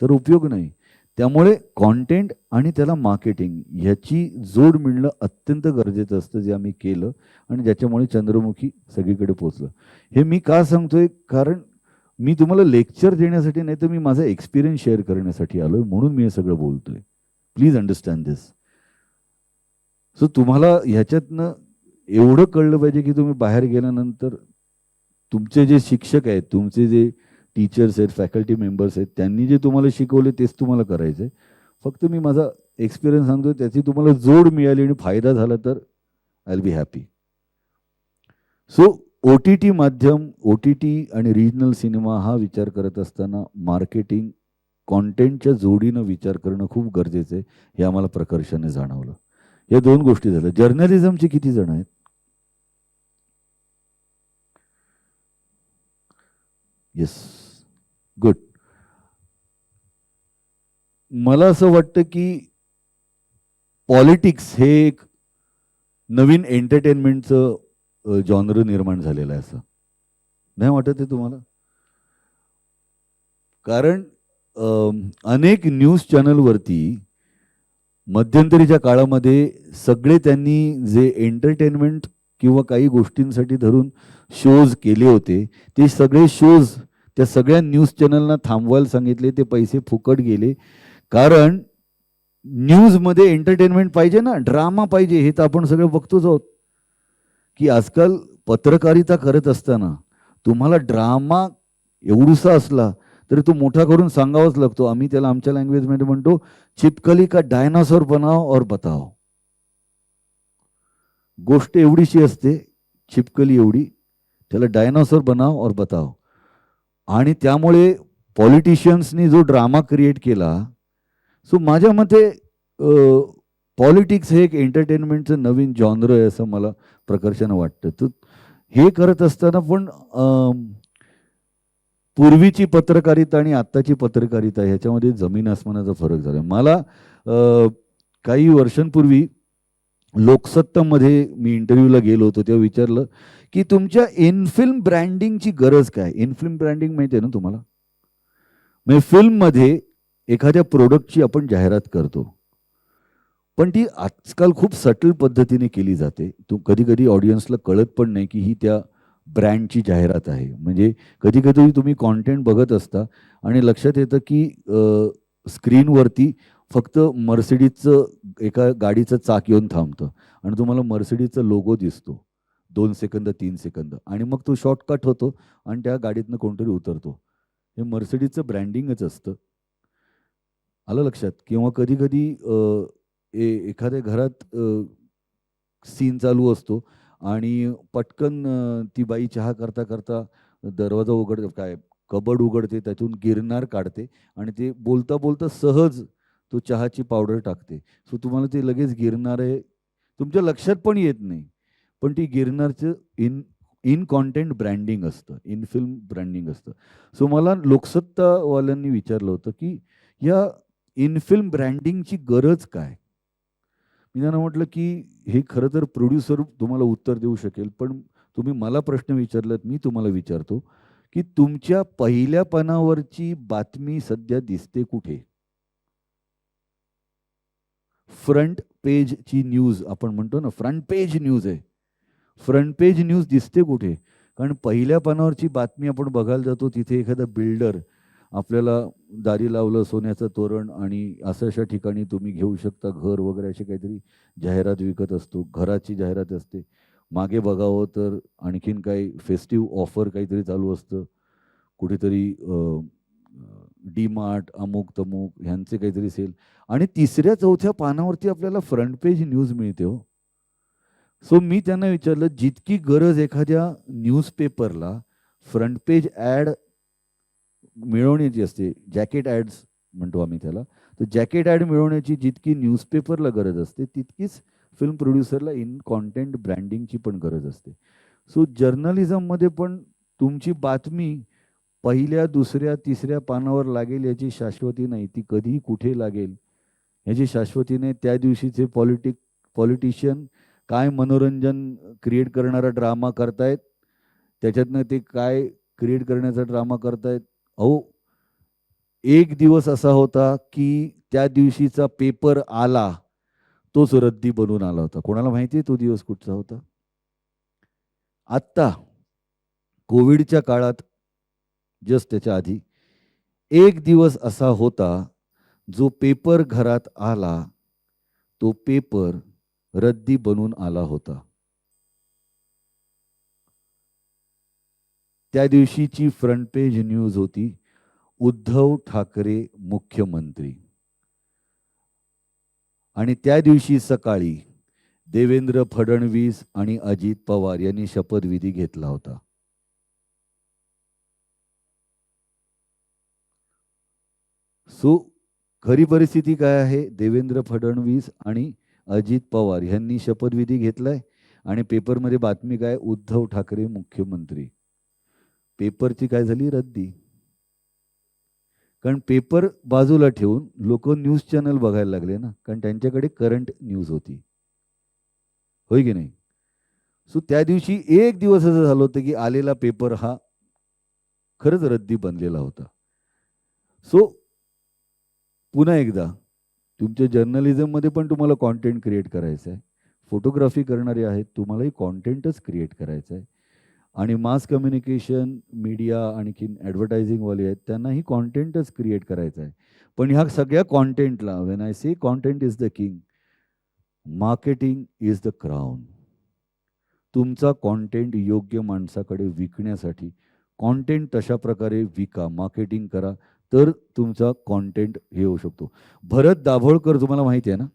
तर उपयोग नाही. त्यामुळे कॉन्टेंट आणि त्याला मार्केटिंग ह्याची जोड मिळणं अत्यंत गरजेचं असतं, जे आम्ही केलं आणि ज्याच्यामुळे चंद्रमुखी सगळीकडे पोचलं. हे मी का सांगतोय, कारण मी तुम्हाला लेक्चर देण्यासाठी नाही तर मी माझा एक्सपिरियन्स शेअर करण्यासाठी आलोय, म्हणून मी हे सगळं बोलतोय. Please understand this. सो तुम्हाला ह्याच्यातनं एवढं कळलं पाहिजे की तुम्ही बाहेर गेल्यानंतर तुमचे जे शिक्षक आहेत, तुमचे जे टीचर्स आहेत, फॅकल्टी मेंबर्स आहेत, त्यांनी जे तुम्हाला शिकवले तेच तुम्हाला करायचं आहे. फक्त मी माझा एक्सपिरियन्स सांगतोय, त्याची तुम्हाला जोड मिळाली आणि फायदा झाला तर I will be happy. So OTT माध्यम, OTT आणि रिजनल सिनेमा हा विचार करत असताना मार्केटिंग, कॉन्टेंटच्या जोडीनं विचार करणं खूप गरजेचं आहे, हे आम्हाला प्रकर्षाने जाणवलं. या 2 गोष्टी झाल्या. जर्नलिझमचे किती जण आहेत? Yes, good. मला असं वाटतं की पॉलिटिक्स हे एक नवीन एंटरटेनमेंटचं जॉनर निर्माण झालेलं आहे, असं नाही वाटत आहे तुम्हाला? कारण अनेक न्यूज चॅनलवरती मध्यंतरीच्या काळामध्ये सगळे त्यांनी जे एंटरटेनमेंट किंवा काही गोष्टींसाठी धरून शोज केले होते, ते सगळे शोज त्या सगळ्या न्यूज चॅनलना थांबवायला सांगितले. ते पैसे फुकट गेले. कारण न्यूजमध्ये एंटरटेनमेंट पाहिजे ना, ड्रामा पाहिजे. हे तर आपण सगळं बघतोच आहोत की आजकाल पत्रकारिता करत असताना तुम्हाला ड्रामा एवढूसा असला तरी तो मोठा करून सांगावाच लागतो. आम्ही त्याला आमच्या लँग्वेजमध्ये म्हणतो, चिपकली का डायनासोर बनाओ और बताओ. गोष्ट एवढीशी असते, छिपकली एवढी, त्याला डायनासोर बनाओ और बताओ. आणि त्यामुळे पॉलिटिशियन्सनी जो ड्रामा क्रिएट केला, सो माझ्या मते पॉलिटिक्स हे एक एंटरटेनमेंटचं नवीन जॉनर आहे असं मला प्रकर्षानं वाटतं. तर हे करत असताना पण पूर्वीची पत्रकारिता आणि आत्ताची पत्रकारिता ह्याच्यामध्ये जमीन आसमानाचा फरक झाला. मला काही वर्षांपूर्वी लोकसत्तामध्ये मी इंटरव्ह्यूला गेलो होतो, तेव्हा विचारलं की तुमच्या इनफिल्म ब्रँडिंगची गरज काय. इनफिल्म ब्रँडिंग माहिती आहे ना तुम्हाला? म्हणजे फिल्ममध्ये एखाद्या प्रोडक्टची आपण जाहिरात करतो, पण ती आजकाल खूप सटल पद्धतीने केली जाते. कधी कधी ऑडियन्सला कळत पण नाही की ही त्या ब्रँडची जाहिरात आहे. म्हणजे कधी कधी तुम्ही कॉन्टेंट बघत असता आणि लक्षात येतं की स्क्रीनवरती फक्त मर्सिडीजचं एका गाडीचं चाक येऊन थांबतं आणि तुम्हाला मर्सिडीजचा लोगो दिसतो 2 सेकंद 3 सेकंद, आणि मग तो शॉर्टकट होतो आणि त्या गाडीतनं कोणतरी उतरतो. हे मर्सिडीजचं ब्रँडिंगच असतं. आलं लक्षात? किंवा कधी कधी एखाद्या घरात सीन चालू असतो आणि पटकन ती बाई चहा करता करता दरवाजा काय कबड उघडते, त्यातून गिरनार काढते आणि ते बोलता बोलता सहज तो चहाची पावडर टाकते. सो तुम्हाला ते लगेच गिरनार आहे तुमच्या लक्षात पण येत नाही, पण ती गिरनारचं इन कॉन्टेंट ब्रँडिंग असतं, इन फिल्म ब्रँडिंग असतं. सो मला लोकसत्तावाल्यांनी विचारलं होतं की या इन फिल्म ब्रँडिंगची गरज काय. मी त्यांना म्हटलं की हे खरं तर प्रोड्युसर तुम्हाला उत्तर देऊ शकेल, पण तुम्ही मला प्रश्न विचारलात, मी तुम्हाला विचारतो की तुमच्या पहिल्या पानावरची बातमी सध्या दिसते कुठे. फ्रंट पेजची न्यूज आपण म्हणतो ना, फ्रंट पेज न्यूज आहे. फ्रंट पेज न्यूज दिसते कुठे? कारण पहिल्या पानावरची बातमी आपण बघायला जातो, तिथे एखादा बिल्डर आपल्याला दारी लावलं सोन्याचं तोरण आणि अशा ठिकाणी तुम्ही घेऊ शकता घर वगैरे, अशी काहीतरी जाहिरात विकत असतो. घराची जाहिरात असते. मागे बघावं तर आणखीन काही फेस्टिव्ह ऑफर काहीतरी चालू असतं. कुठेतरी डी मार्ट अमुक तमुक ह्यांचे काहीतरी सेल, आणि तिसऱ्या चौथ्या पानावरती आपल्याला फ्रंट पेज न्यूज मिळते हो. सो मी त्यांना विचारलं, जितकी गरज एखाद्या न्यूजपेपरला फ्रंट पेज ॲड मिळवण्याची असते, जॅकेट ॲड्स म्हणतो आम्ही त्याला, तर जॅकेट ॲड मिळवण्याची जितकी न्यूजपेपरला गरज असते, तितकीच फिल्म प्रोड्युसरला इन कॉन्टेंट ब्रँडिंगची पण गरज असते. सो जर्नलिझममध्ये पण तुमची बातमी पहिल्या दुसऱ्या तिसऱ्या पानावर लागेल याची शाश्वती नाही. ती कधी कुठे लागेल याची शाश्वती नाही. त्या दिवशीचे पॉलिटिशियन काय मनोरंजन क्रिएट करणारा ड्रामा करतायत, त्याच्यातनं ते काय क्रिएट करण्याचा ड्रामा करतायत. अहो, एक दिवस असा होता की त्या दिवशीचा पेपर आला तोच रद्दी बनून आला होता. कोणाला माहिती आहे तो दिवस कुठचा होता? आत्ता कोविडच्या काळात जस्ट त्याच्या आधी एक दिवस असा होता जो पेपर घरात आला तो पेपर रद्दी बनून आला होता. त्या दिवशीची फ्रंट पेज न्यूज होती, उद्धव ठाकरे मुख्यमंत्री. आणि त्या दिवशी सकाळी देवेंद्र फडणवीस आणि अजित पवार यांनी शपथविधी घेतला होता. सो खरी परिस्थिती काय आहे? देवेंद्र फडणवीस आणि अजित पवार यांनी शपथविधी घेतलाय आणि पेपरमध्ये बातमी काय? उद्धव ठाकरे मुख्यमंत्री. पेपरची काय झाली? रद्दी. कारण पेपर बाजूला ठेवून लोक न्यूज चॅनल बघायला लागले ना, कारण त्यांच्याकडे करंट न्यूज होती, होय की नाही. सो त्या दिवशी एक दिवस असं झालं होतं की आलेला पेपर हा खरंच रद्दी बनलेला होता. सो पुन्हा एकदा तुमच्या जर्नलिझममध्ये पण तुम्हाला कॉन्टेंट क्रिएट करायचं आहे, फोटोग्राफी करणारे आहेत, तुम्हालाही कॉन्टेंटच क्रिएट करायचं आहे. आणि मास कम्युनिकेशन, मीडिया, आणखीन ॲडव्हर्टायझिंगवाले आहेत, त्यांनाही कॉन्टेंटच क्रिएट करायचं आहे. पण ह्या सगळ्या कॉन्टेंटला, व्हेन आय से content is the king, marketing is the crown. तुमचा कॉन्टेंट योग्य माणसाकडे विकण्यासाठी कॉन्टेंट तशा प्रकारे विका, मार्केटिंग करा, तर तुमचा कॉन्टेंट हे होऊ शकतो. भरत दाभोळकर तुम्हाला माहिती आहे ना?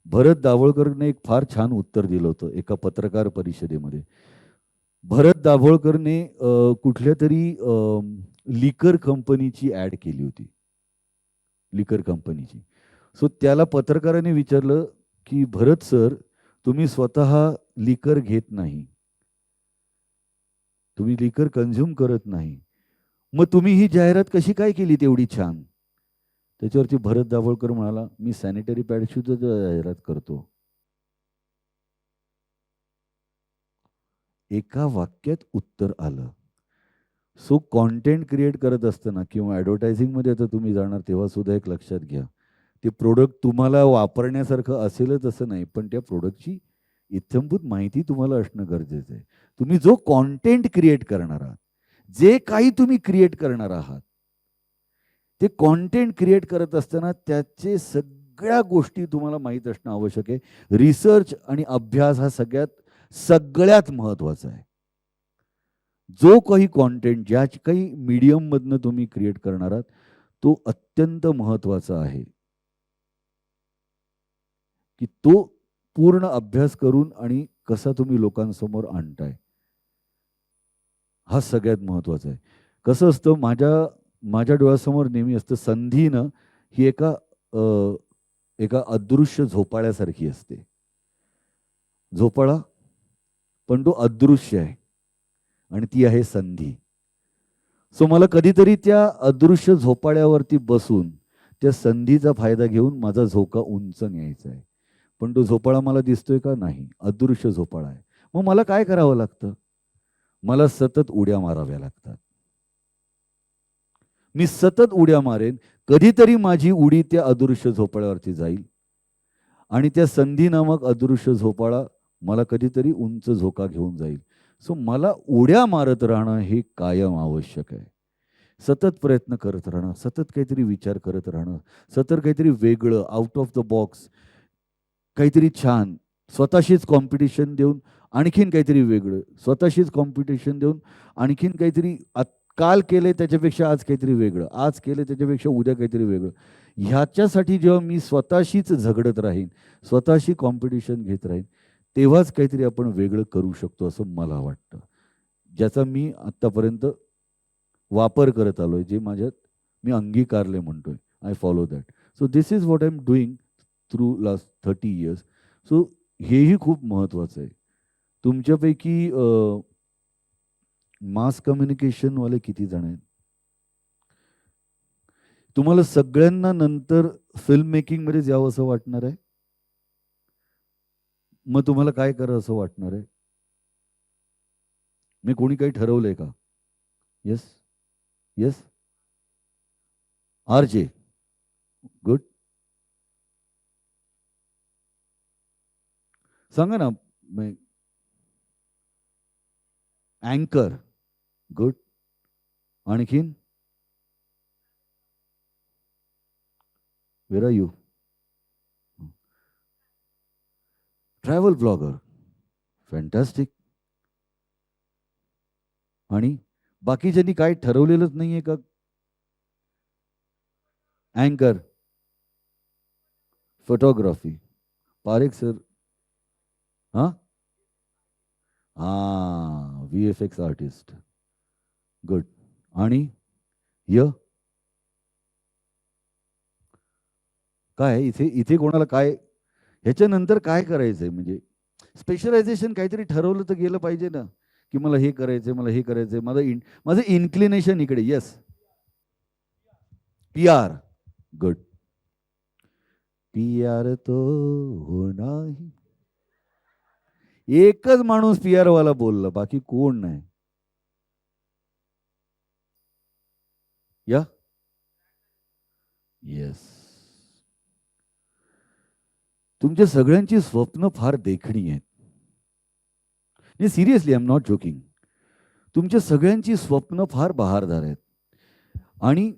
भरत दाभोळकरने एक फार छान उत्तर दिलं होतं एका पत्रकार परिषदेमध्ये. भरत दाभोळकरने कुठल्या तरी लिकर कंपनीची ॲड केली होती, लिकर कंपनीची. सो त्याला पत्रकाराने विचारलं की भरत सर, तुम्ही स्वतः लिकर घेत नाही, तुम्ही लिकर कन्झ्युम करत नाही, मग तुम्ही ही जाहिरात कशी काय केली तेवढी छान? त्याच्यावरती भरत दाभोळकर म्हणाला, मी सॅनिटरी पॅडची सुद्धा जाहिरात करतो. एका वाक्यात उत्तर आलं. सो कॉन्टेंट क्रिएट करत असताना किंवा ॲडव्हर्टायझिंगमध्ये आता तुम्ही जाणार तेव्हा सुद्धा एक लक्षात घ्या, ते प्रोडक्ट तुम्हाला वापरण्यासारखं असेलच असं नाही, पण त्या प्रोडक्टची इत्थंभूत माहिती तुम्हाला असणं गरजेचं आहे. तुम्ही जो कॉन्टेंट क्रिएट करणार आहात, जे काही तुम्ही क्रिएट करणार आहात, ते कॉन्टेंट क्रिएट करत असताना त्याचे सगळ्या गोष्टी तुम्हाला माहीत असणं आवश्यक आहे. रिसर्च आणि अभ्यास हा सगळ्यात महत्त्वाचा आहे. जो काही कॉन्टेंट, ज्या काही मीडियममधनं तुम्ही क्रिएट करणार आहात, तो अत्यंत महत्त्वाचा आहे की तो पूर्ण अभ्यास करून आणि कसा तुम्ही लोकांसमोर आणताय, हा सगळ्यात महत्त्वाचा आहे. कसं असतं, माझ्या डोळ्यासमोर नेहमी असतं, संधीनं ही एका अदृश्य झोपाळ्यासारखी असते. झोपाळा, पण तो अदृश्य आहे आणि ती आहे संधी. सो मला कधीतरी त्या अदृश्य झोपाळ्यावरती बसून त्या संधीचा फायदा घेऊन माझा झोका उंच न्यायचा आहे. पण तो झोपाळा मला दिसतोय का? नाही, अदृश्य झोपाळा आहे. मग मला काय करावं लागतं? मला सतत उड्या माराव्या लागतात. मी सतत उड्या मारेन, कधीतरी माझी उडी त्या अदृश्य झोपाळ्यावरती जाईल आणि त्या संधी नामक अदृश्य झोपाळा मला कधीतरी उंच झोका घेऊन जाईल. सो मला उड्या मारत राहणं हे कायम आवश्यक आहे. सतत प्रयत्न करत राहणं, सतत काहीतरी विचार करत राहणं, सतत काहीतरी वेगळं, आउट ऑफ द बॉक्स, काहीतरी छान, स्वतःशीच कॉम्पिटिशन देऊन आणखीन काहीतरी वेगळं, स्वतःशीच कॉम्पिटिशन देऊन आणखीन काहीतरी, काल केले त्याच्यापेक्षा आज काहीतरी वेगळं, आज केले त्याच्यापेक्षा उद्या काहीतरी वेगळं. ह्याच्यासाठी जेव्हा मी स्वतःशीच झगडत राहीन, स्वतःशी कॉम्पिटिशन घेत राहीन, तेव्हाच काहीतरी आपण वेगळं करू शकतो असं मला वाटतं, ज्याचा मी आत्तापर्यंत वापर करत आलो आहे, जे माझ्यात मी अंगीकारले म्हणतोय. I follow that. So this is what I am doing through last 30 years. सो हेही खूप महत्त्वाचं आहे. तुमच्यापैकी मास कम्युनिकेशनवाले किती जण आहेत? तुम्हाला सगळ्यांना नंतर फिल्म मेकिंगमध्ये यावं असं वाटणार आहे? मग तुम्हाला काय करावं असं वाटणार आहे? मी कोणी काही ठरवलंय का? Yes yes, RJ, good. सांगा ना. अँकर, गुड. आणखीन? Where are you? Travel blogger, fantastic. आणि बाकीच्यांनी काय ठरवलेलंच नाहीये का? अँकर, फोटोग्राफी, पारेख सर. हां हां, VFX आर्टिस्ट, गुड. आणि काय इथे कोणाला काय ह्याच्यानंतर काय करायचंय? म्हणजे स्पेशलायझेशन काहीतरी ठरवलं तर गेलं पाहिजे ना, की मला हे करायचंय, मला हे करायचंय, माझं इन्क्लिनेशन इकडे. Yes, PR, good. PR तो होना ही. एकच माणूस PR वाला बोलला, बाकी कोण नाही. या, येस. तुमच्या सगळ्यांची स्वप्न फार देखणी आहेत. नाही, seriously I am not joking. तुमच्या सगळ्यांची स्वप्न फार बहारदार आहेत आणि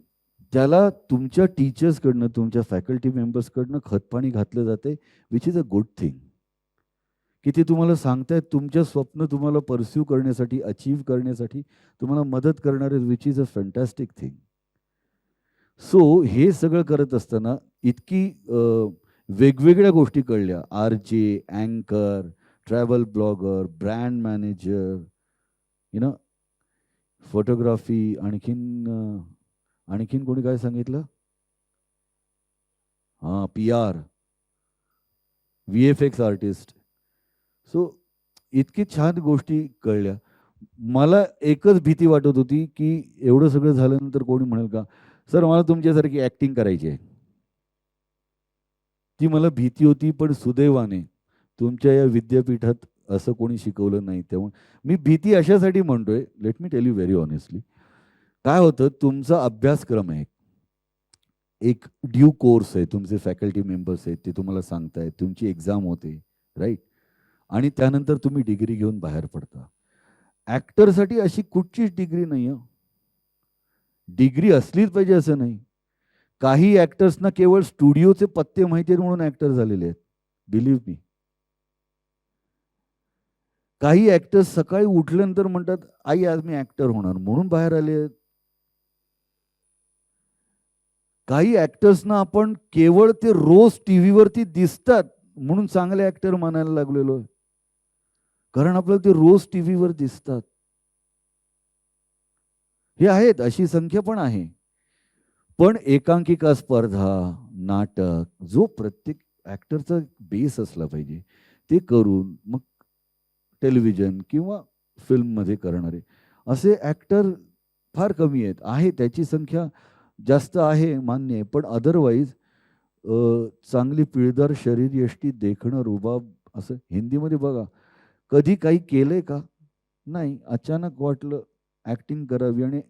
त्याला तुमच्या टीचर्सकडनं, तुमच्या फॅकल्टी मेंबर्सकडनं खतपाणी घातलं जाते, विच इज अ गुड थिंग. की ते तुम्हाला सांगतायत तुमच्या स्वप्न तुम्हाला परस्यू करण्यासाठी, अचीव्ह करण्यासाठी तुम्हाला मदत करणारे, which is a fantastic thing. So हे सगळं करत असताना इतकी वेगवेगळ्या गोष्टी कळल्या. RJ, अँकर, travel blogger, brand manager, photography, आणखीन कोणी काय सांगितलं? हां, PR, VFX आर्टिस्ट. सो इतकी छान गोष्टी कळल्या. मला एकच भीती वाटत होती की एवढं सगळं झाल्यानंतर कोणी म्हणेल का, सर मला तुमच्यासारखी ॲक्टिंग करायची आहे. ती मला भीती होती, पण सुदैवाने तुमच्या या विद्यापीठात असं कोणी शिकवलं नाही. त्यामुळे मी भीती अशासाठी म्हणतोय, let me tell you very honestly. काय होतं, तुमचा अभ्यासक्रम आहे, एक ड्यू कोर्स आहे, तुमचे फॅकल्टी मेंबर्स आहेत, ते तुम्हाला सांगतायत, तुमची एक्झाम होते, राईट, आणि त्यानंतर तुम्ही डिग्री घेऊन बाहेर पडता. ॲक्टरसाठी अशी कुठचीच डिग्री नाही आहे. डिग्री असलीच पाहिजे असं नाही. काही ॲक्टर्सना केवळ स्टुडिओचे पत्ते माहिती आहेत म्हणून ॲक्टर झालेले आहेत, बिलीव्ह मी. काही ॲक्टर्स सकाळी उठल्यानंतर म्हणतात, आई आज मी ॲक्टर होणार, म्हणून बाहेर आले आहेत. काही ॲक्टर्सना आपण केवळ ते रोज टीव्हीवरती दिसतात म्हणून चांगले ॲक्टर मानायला लागलेलो आहे, कारण आपल्याला ते रोज टीव्हीवर दिसतात. हे आहेत, अशी संख्या पण आहे. पण एकांकिका स्पर्धा, नाटक, जो प्रत्येक ॲक्टरचा बेस असला पाहिजे, ते करून मग टेलिव्हिजन किंवा फिल्ममध्ये करणारे असे ॲक्टर फार कमी आहेत. आहे त्याची संख्या जास्त आहे, मान्य आहे, पण अदरवाईज चांगली पिळदार शरीर यष्टी देखणं रुबाब, असं हिंदीमध्ये बघा, कधी काही केलंय का? नाही. अचानक वाटलं ॲक्टिंग करावी आणि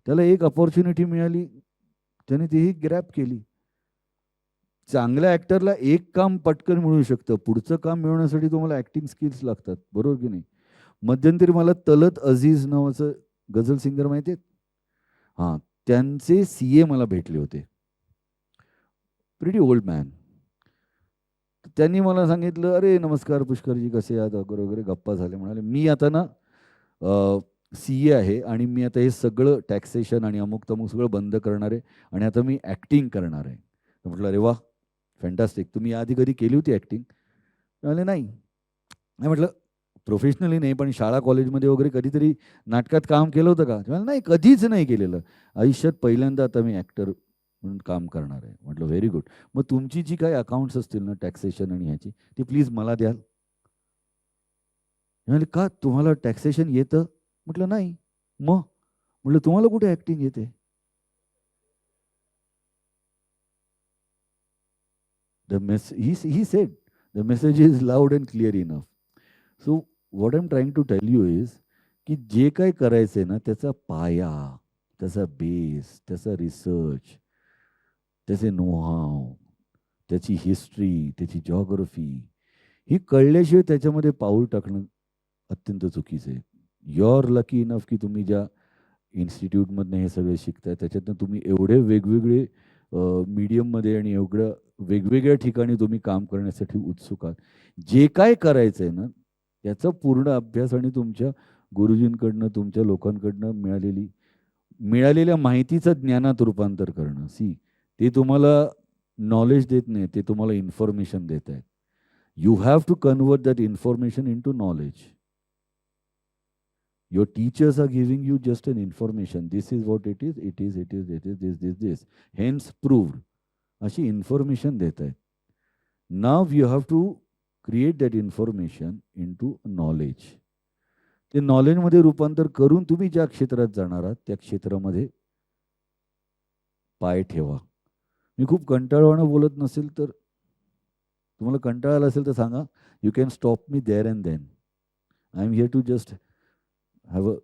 त्याला एक अपॉर्च्युनिटी मिळाली, त्याने तीही ग्रॅब केली. चांगल्या ॲक्टरला एक काम पटकन मिळू शकतं, पुढचं काम मिळवण्यासाठी तुम्हाला ॲक्टिंग स्किल्स लागतात, बरोबर की नाही? मध्यंतरी मला तलत अजीज नावाचं गझल सिंगर माहिती आहेत? हां, त्यांचे CA मला भेटले होते, प्रिटी ओल्ड मॅन. त्यांनी मला सांगितलं, अरे नमस्कार पुष्करजी, कसे आहात वगैरे वगैरे, गप्पा झाले. म्हणाले, मी आता ना CA आहे आणि मी आता हे सगळं टॅक्सेशन आणि अमुक तमुक सगळं बंद करणार आहे आणि आता मी ॲक्टिंग करणार आहे. म्हटलं, अरे वा, फॅन्टास्टिक. तुम्ही आधी कधी केली होती ॲक्टिंग? म्हणाले, नाही. नाही म्हटलं, प्रोफेशनली नाही, पण शाळा कॉलेजमध्ये वगैरे कधीतरी नाटकात काम केलं होतं का? म्हणाले, नाही, कधीच नाही केलेलं, आयुष्यात पहिल्यांदा आता मी ॲक्टर म्हणून काम करणार आहे. म्हटलं, व्हेरी गुड. मग तुमची जी काही अकाउंट्स असतील ना टॅक्सेशन आणि ह्याची, ती प्लीज मला द्याल? म्हणाले, का, तुम्हाला टॅक्सेशन येतं? म्हटलं, नाही. मग म्हटलं, तुम्हाला कुठे ॲक्टिंग येते? he said the message is loud and clear enough. So what I'm trying to tell you is की जे काय करायचंय ना, त्याचा पाया, त्याचा बेस, त्याचा रिसर्च, त्याचे नोहाव, त्याची हिस्ट्री, त्याची जॉग्रफी, ही कळल्याशिवाय त्याच्यामध्ये पाऊल टाकणं अत्यंत चुकीचं आहे. यू आर लकी इनफ की तुम्ही ज्या इन्स्टिट्यूटमधनं हे सगळे शिकताय, त्याच्यातनं तुम्ही एवढे वेगवेगळे मीडियममध्ये आणि एवढं वेगवेगळ्या ठिकाणी तुम्ही काम करण्यासाठी उत्सुक आहात. जे काय करायचं आहे ना, त्याचा पूर्ण अभ्यास आणि तुमच्या गुरुजींकडनं, तुमच्या लोकांकडनं मिळालेल्या माहितीचं ज्ञानात रूपांतर करणं. ते तुम्हाला नॉलेज देत नाही, ते तुम्हाला इन्फॉर्मेशन देत आहेत. You have to convert that information into knowledge. Your teachers are giving you just an information. This is what it is, this. Hence proved. अशी इन्फॉर्मेशन देत आहेत. Now you have to create that information into knowledge. ते नॉलेजमध्ये रूपांतर करून तुम्ही ज्या क्षेत्रात जाणार आहात त्या क्षेत्रामध्ये पाय ठेवा. मी खूप कंटाळवाणं बोलत नसेल तर, तुम्हाला कंटाळा आला असेल तर सांगा. You can stop me there and then. I am here to just have a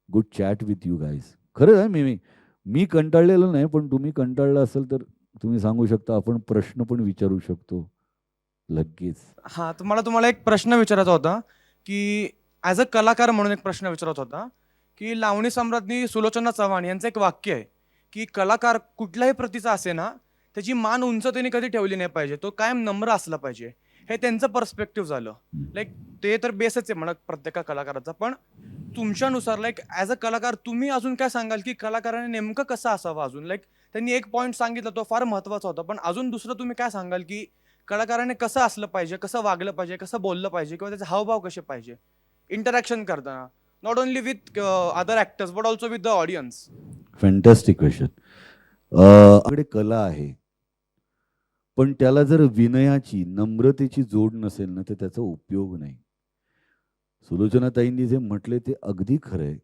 good chat with you guys. खरंच आहे, मी कंटाळलेलं नाही, पण तुम्ही कंटाळला असेल तर तुम्ही सांगू शकता, आपण प्रश्न पण विचारू शकतो. लगेच. हां, तर मला तुम्हाला एक प्रश्न विचारायचा होता, की ॲज अ कलाकार म्हणून एक प्रश्न विचारायचा होता, की लावणी सम्राज्ञी सुलोचना चव्हाण यांचं एक वाक्य आहे, की कलाकार कुठल्याही प्रतीचा असेना, त्याची मान उंच त्यांनी कधी ठेवली नाही पाहिजे. तो कायम नम्र असला पाहिजे. हे त्यांचं पर्स्पेक्टिव्ह झालं. लाइक ते तर बेसच आहे म्हणा प्रत्येक कलाकाराचा. पण तुमच्यानुसार लाइक ॲज अ कलाकार तुम्ही अजून काय सांगाल, की कलाकाराने नेमकं कसं असावं अजून? लाइक त्यांनी एक पॉइंट सांगितला तो फार महत्त्वाचा होता. पण अजून दुसरं तुम्ही काय सांगाल, की कलाकाराने कसं असलं पाहिजे, कसं वागलं पाहिजे, कसं बोललं पाहिजे किंवा त्याचे हावभाव कसे पाहिजे इंटरॅक्शन करताना, not only with other actors but also with the audience. Fantastic question. आपल्याकडे कला आहे, पण त्याला जर विनयाची, नम्रतेची जोड नसेल ना, तर त्याचा उपयोग नाही. सुलोचनाताईंनी जे म्हटले ते अगदी खरं आहे.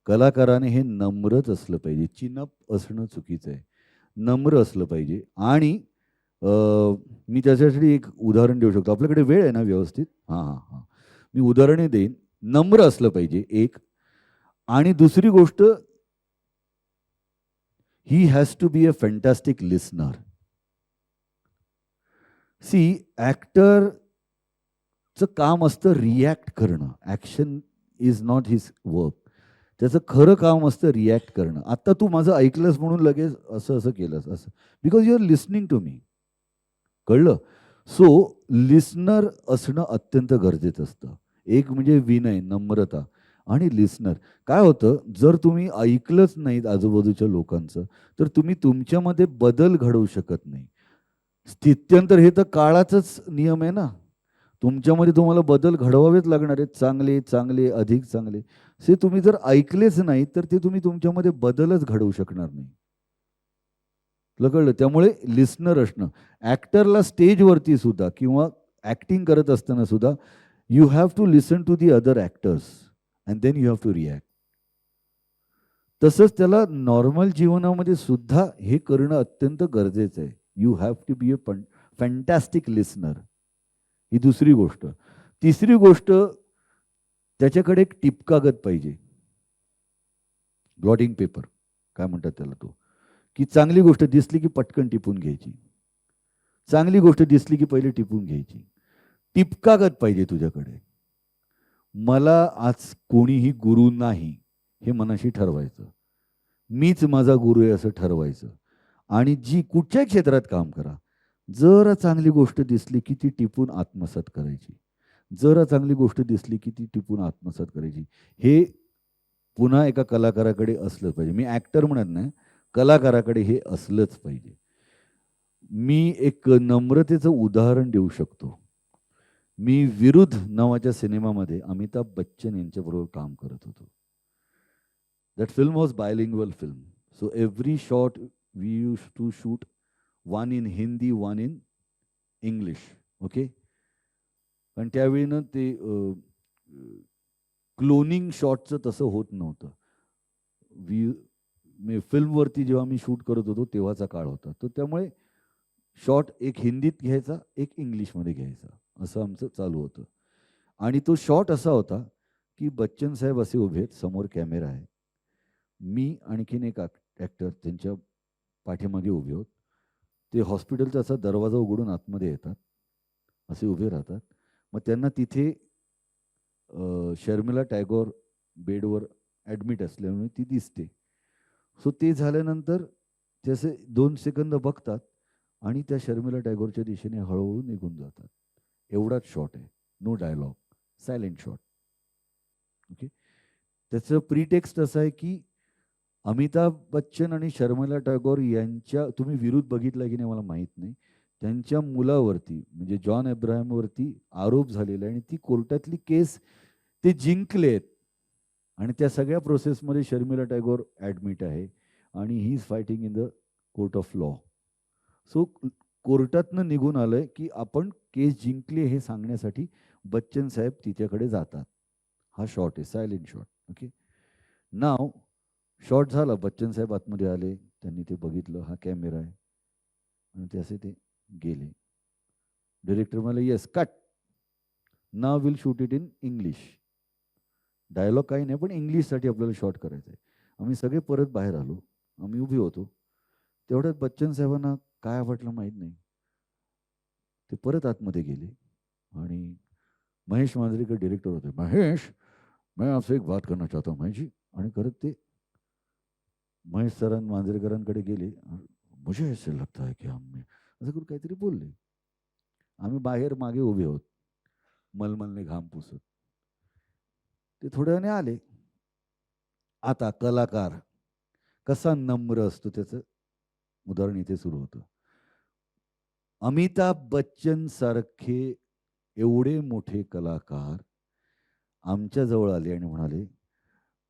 कलाकाराने हे नम्रच असलं पाहिजे. चिनप असणं चुकीचं आहे. नम्र असलं पाहिजे. आणि मी त्याच्यासाठी एक उदाहरण देऊ शकतो. आपल्याकडे वेळ आहे ना व्यवस्थित? हां, हां, हां. मी उदाहरणे देईन. नम्र असलं पाहिजे एक. आणि दुसरी गोष्ट, he has to be a fantastic listener. See, ॲक्टरचं काम असतं रिॲक्ट करणं. Action is not his work. त्याचं खरं काम असतं रिॲक्ट करणं. आत्ता तू माझं ऐकलंस म्हणून लगेच असं असं केलंस असं, because you are listening to me. कळलं? सो लिसनर असणं अत्यंत गरजेचं असतं. एक म्हणजे विनय, नम्रता आणि लिसनर. काय होतं, जर तुम्ही ऐकलंच नाहीत आजूबाजूच्या लोकांचं, तर तुम्ही तुमच्यामध्ये बदल घडवू शकत नाही. स्थित्यंतर हे तर काळाचाच नियम आहे ना. तुमच्यामध्ये तुम्हाला बदल घडवावेच लागणार आहेत. चांगले, चांगले, अधिक चांगले. से तुम्ही जर ऐकलेच नाही, तर ते तुम्ही तुमच्यामध्ये बदलच घडवू शकणार नाही. तुला कळलं? त्यामुळे लिसनर असणं. ॲक्टरला स्टेजवरती सुद्धा किंवा ॲक्टिंग करत असताना सुद्धा you have to listen to the other actors and then you have to react. तसंच त्याला नॉर्मल जीवनामध्ये सुद्धा हे करणं अत्यंत गरजेचं आहे. You have to be a fantastic listener. ही दुसरी गोष्ट. तिसरी गोष्ट, त्याच्याकडे एक टिपकागद पाहिजे. ब्लॉटिंग पेपर काय म्हणतात त्याला, तो की चांगली गोष्ट दिसली की पटकन टिपून घ्यायची. चांगली गोष्ट दिसली की पहिले टिपून घ्यायची. टिपकागद पाहिजे तुझ्याकडे. मला आज कोणीही गुरु नाही हे मनाशी ठरवायचं. मीच माझा गुरु आहे असं ठरवायचं. आणि जी कुठच्याही क्षेत्रात काम करा, जरा चांगली गोष्ट दिसली की ती टिपून आत्मसात करायची. जरा चांगली गोष्ट दिसली की ती टिपून आत्मसात करायची. हे पुन्हा एका कलाकाराकडे असलंच पाहिजे. मी ॲक्टर म्हणत नाही, कलाकाराकडे हे असलंच पाहिजे. मी एक नम्रतेचं उदाहरण देऊ शकतो. मी विरुद्ध नावाच्या सिनेमामध्ये अमिताभ बच्चन यांच्याबरोबर काम करत होतो. That film was bilingual film. So every shot we use to shoot one in Hindi, one in English. Okay. पण त्यावेळी ते क्लोनिंग शॉटचं तसं होत नव्हतं. फिल्मवरती जेव्हा मी शूट करत होतो तेव्हाचा काळ होता. तर त्यामुळे शॉट एक हिंदीत घ्यायचा, एक इंग्लिशमध्ये घ्यायचा, असं आमचं चालू होतं. आणि तो शॉट असा होता की बच्चन साहेब असे उभे आहेत, समोर कॅमेरा आहे, मी आणखीन एक ॲक्टर त्यांच्या पाठीमागे उभे आहोत. ते हॉस्पिटलचा असा दरवाजा उघडून आतमध्ये येतात, असे उभे राहतात. मग त्यांना तिथे शर्मिला टॅगोर बेडवर ॲडमिट असल्यामुळे ती दिसते. सो ते झाल्यानंतर ते असे 2 सेकंद बघतात आणि त्या शर्मिला टॅगोरच्या दिशेने हळूहळू निघून जातात. एवढाच शॉट आहे. No dialogue, silent shot. Okay. त्याचं प्रीटेक्स्ट असं आहे की अमिताभ बच्चन आणि शर्मिला टॅगोर यांच्या, तुम्ही विरुद्ध बघितला की नाही मला माहीत नाही, त्यांच्या मुलावरती म्हणजे जॉन अब्राहमवरती आरोप झालेला आहे आणि ती कोर्टातली केस ते जिंकलेत. आणि त्या सगळ्या प्रोसेसमध्ये शर्मिला टॅगोर ॲडमिट आहे आणि he is fighting in the court of law. So कोर्टातनं निघून आलं आहे की आपण केस जिंकली हे सांगण्यासाठी बच्चन साहेब तिच्याकडे जातात. हा शॉट आहे, सायलेंट शॉट. ओके. नाव शॉट झाला, बच्चन साहेब आतमध्ये आले, त्यांनी ते बघितलं, हा कॅमेरा आहे, आणि ते असे ते गेले. डिरेक्टर म्हणाले yes cut, now will shoot it in English. Dialogue काही नाही, पण इंग्लिशसाठी आपल्याला शॉट करायचं आहे. आम्ही सगळे परत बाहेर आलो, आम्ही उभे होतो. तेवढ्यात बच्चन साहेबांना काय वाटलं माहीत नाही, ते परत आतमध्ये गेले आणि महेश मांजरेकर डायरेक्टर होते. महेश, मैं आपसे एक बात करना चाहता हूँ महेश जी. आणि करत ते महेश सरां मांजरेकरांकडे गेले. मुझे ऐसे लगता है की हमने असं करून काहीतरी बोलले. आम्ही बाहेर मागे उभे आहोत मलमलने घाम पुसत. ते थोड्या वेळाने आले. आता कलाकार कसा नम्र असतो त्याचं उदाहरण इथे सुरू होतं. अमिताभ बच्चन सारखे एवढे मोठे कलाकार आमच्या जवळ आले आणि म्हणाले,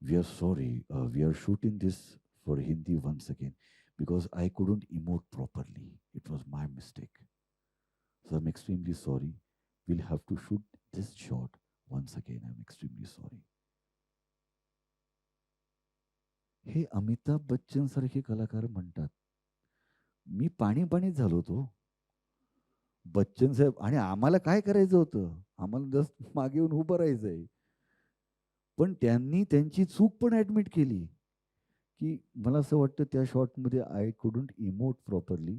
we are sorry, we are shooting this for Hindi once again because I couldn't emote properly. It was my mistake. So I am extremely sorry. Will have to shoot this shot once again. I am extremely sorry. हे अमिताभ बच्चन सारखे कलाकार म्हणतात. मी पाणी झालो होतो. बच्चन साहेब आणि आम्हाला काय करायचं होतं? आम्हाला जस्ट मागे येऊन उभं राहायचंय. पण त्यांनी त्यांची चूक पण ऍडमिट केली की मला असं वाटतं त्या शॉटमध्ये I couldn't emote properly.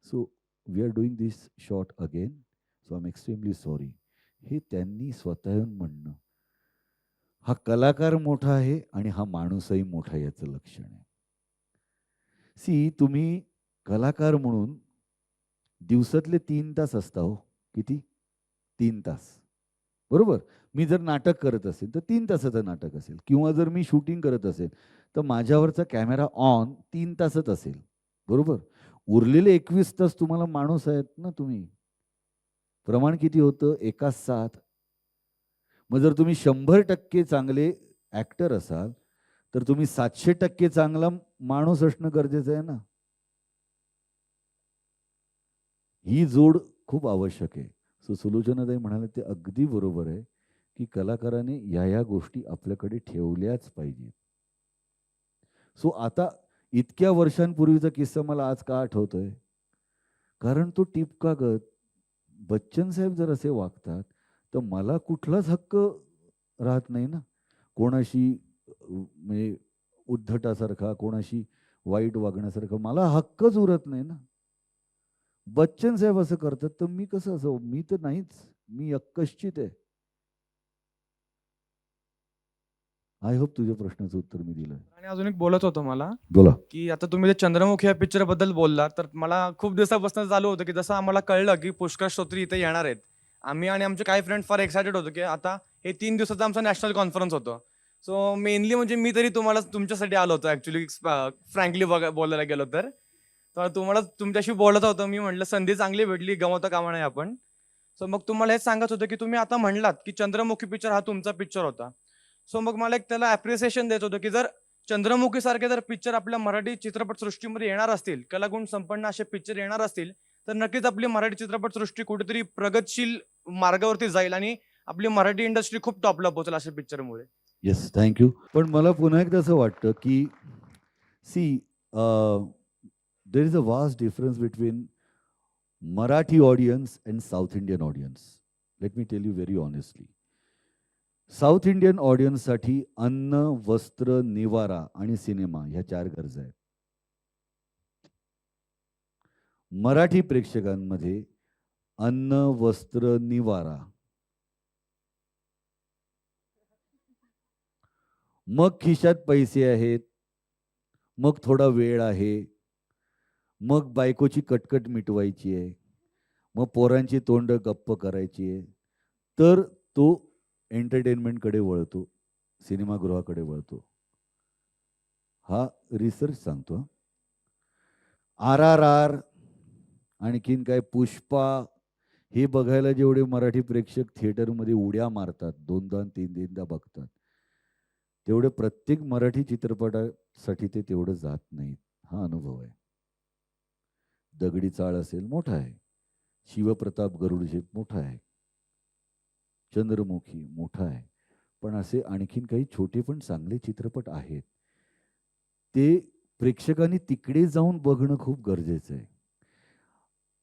So we are doing this shot again. So I am extremely sorry. हे त्यांनी स्वतः येऊन म्हणणं हा कलाकार मोठा आहे आणि हा माणूसही मोठा आहे याचं लक्षण आहे. सी तुम्ही कलाकार म्हणून दिवसातले 3 तास असता हो. किती? 3 तास. बरोबर. मी जर नाटक करत असेल तर 3 तासाचं नाटक असेल किंवा जर मी शूटिंग करत असेल तर माझ्यावरचा कॅमेरा ऑन 3 तासच असेल. बरोबर. उरलेले 21 तास तुम्हाला माणूस आहेत ना तुम्ही. प्रमाण किती होतं? 1:7. मग जर तुम्ही 100% चांगले ऍक्टर असाल तर तुम्ही 700% चांगला माणूस असणं गरजेचं आहे ना. ही जोड खूप आवश्यक आहे. सो सुलोचनाताई म्हणाले ते अगदी बरोबर आहे की कलाकाराने या गोष्टी आपल्याकडे ठेवल्याच पाहिजेत. सो आता इतक्या वर्षांपूर्वीचा किस्सा मला आज का आठवतोय? कारण तो टिपकागत बच्चन साहेब जर असे वागतात तर मला कुठलाच हक्क राहत नाही ना. कोणाशी म्हणजे उद्धटासारखा, कोणाशी वाईट वागण्यासारखा मला हक्कच उरत नाही ना. बच्चन साहेब असं करतात तर मी कसं असं? मी तर नाहीच. मी यक्कश्चित आहे. आय होप तुझ्या प्रश्नाचं उत्तर मी दिलं. आणि अजून एक बोलत होतो मला बोला. की आता तुम्ही जे चंद्रमुखी या पिक्चर बद्दल बोलला तर मला खूप दिवसापासून चालू होतं की जसं आम्हाला कळलं की पुष्कर श्रोत्री इथे येणार आहेत. आम्ही आणि आमचे काही फ्रेंड फार एक्सायटेड होतो की आता हे 3 दिवसाचं आमचं नॅशनल कॉन्फरन्स होतं. सो मेनली म्हणजे मी तरी तुम्हाला तुमच्यासाठी आलो होतो ऍक्च्युली फ्रँकली बोलायला गेलो तर. तर तुम्हाला तुमच्याशी बोलत होतो मी. म्हटलं संधी चांगली भेटली, गमवता कामा नाही आपण. सो मग तुम्हाला हेच सांगत होतं की तुम्ही आता म्हणलात की चंद्रमुखी पिक्चर हा तुमचा पिक्चर होता. सो मग मला एक त्याला ॲप्रिसिएशन देत होतं की जर चंद्रमुखी सारखे जर पिक्चर आपल्या मराठी चित्रपट सृष्टीमध्ये येणार असतील, कलागुण संपन्न असे पिक्चर येणार असतील तर नक्कीच आपली मराठी चित्रपट सृष्टी कुठेतरी प्रगतशील मार्गावरती जाईल आणि आपली मराठी इंडस्ट्री खूप टॉपला पोहोचेल अशा पिक्चरमुळे. Yes, thank you. पण मला पुन्हा एकदा असं वाटतं की see there is a vast difference between Marathi audience and South Indian audience. Let me tell you very honestly. South Indian ऑडियन्ससाठी अन्न, वस्त्र, निवारा आणि सिनेमा ह्या 4 गरजा आहेत. मराठी प्रेक्षकांमध्ये अन्न, वस्त्र, निवारा, मग खिशात पैसे आहेत, मग थोडा वेळ आहे, मग बायकोची कटकट मिटवायची आहे, मग पोरांची तोंड गप्प करायची आहे, तर तो एंटरटेनमेंटकडे वळतो, सिनेमागृहाकडे वळतो. हा रिसर्च सांगतो. RRR आणखीन काय पुष्पा हे बघायला जेवढे मराठी प्रेक्षक थिएटरमध्ये उड्या मारतात, 2दा 3दा बघतात, तेवढे प्रत्येक मराठी चित्रपटासाठी ते तेवढं जात नाहीत. हा अनुभव आहे. दगडी चाळ असेल मोठा आहे, शिवप्रताप गरुडझेप मोठा आहे, चंद्रमुखी मोठा आहे, पण असे आणखीन काही छोटे पण चांगले चित्रपट आहेत. ते प्रेक्षकांनी तिकडे जाऊन बघणं खूप गरजेचं आहे.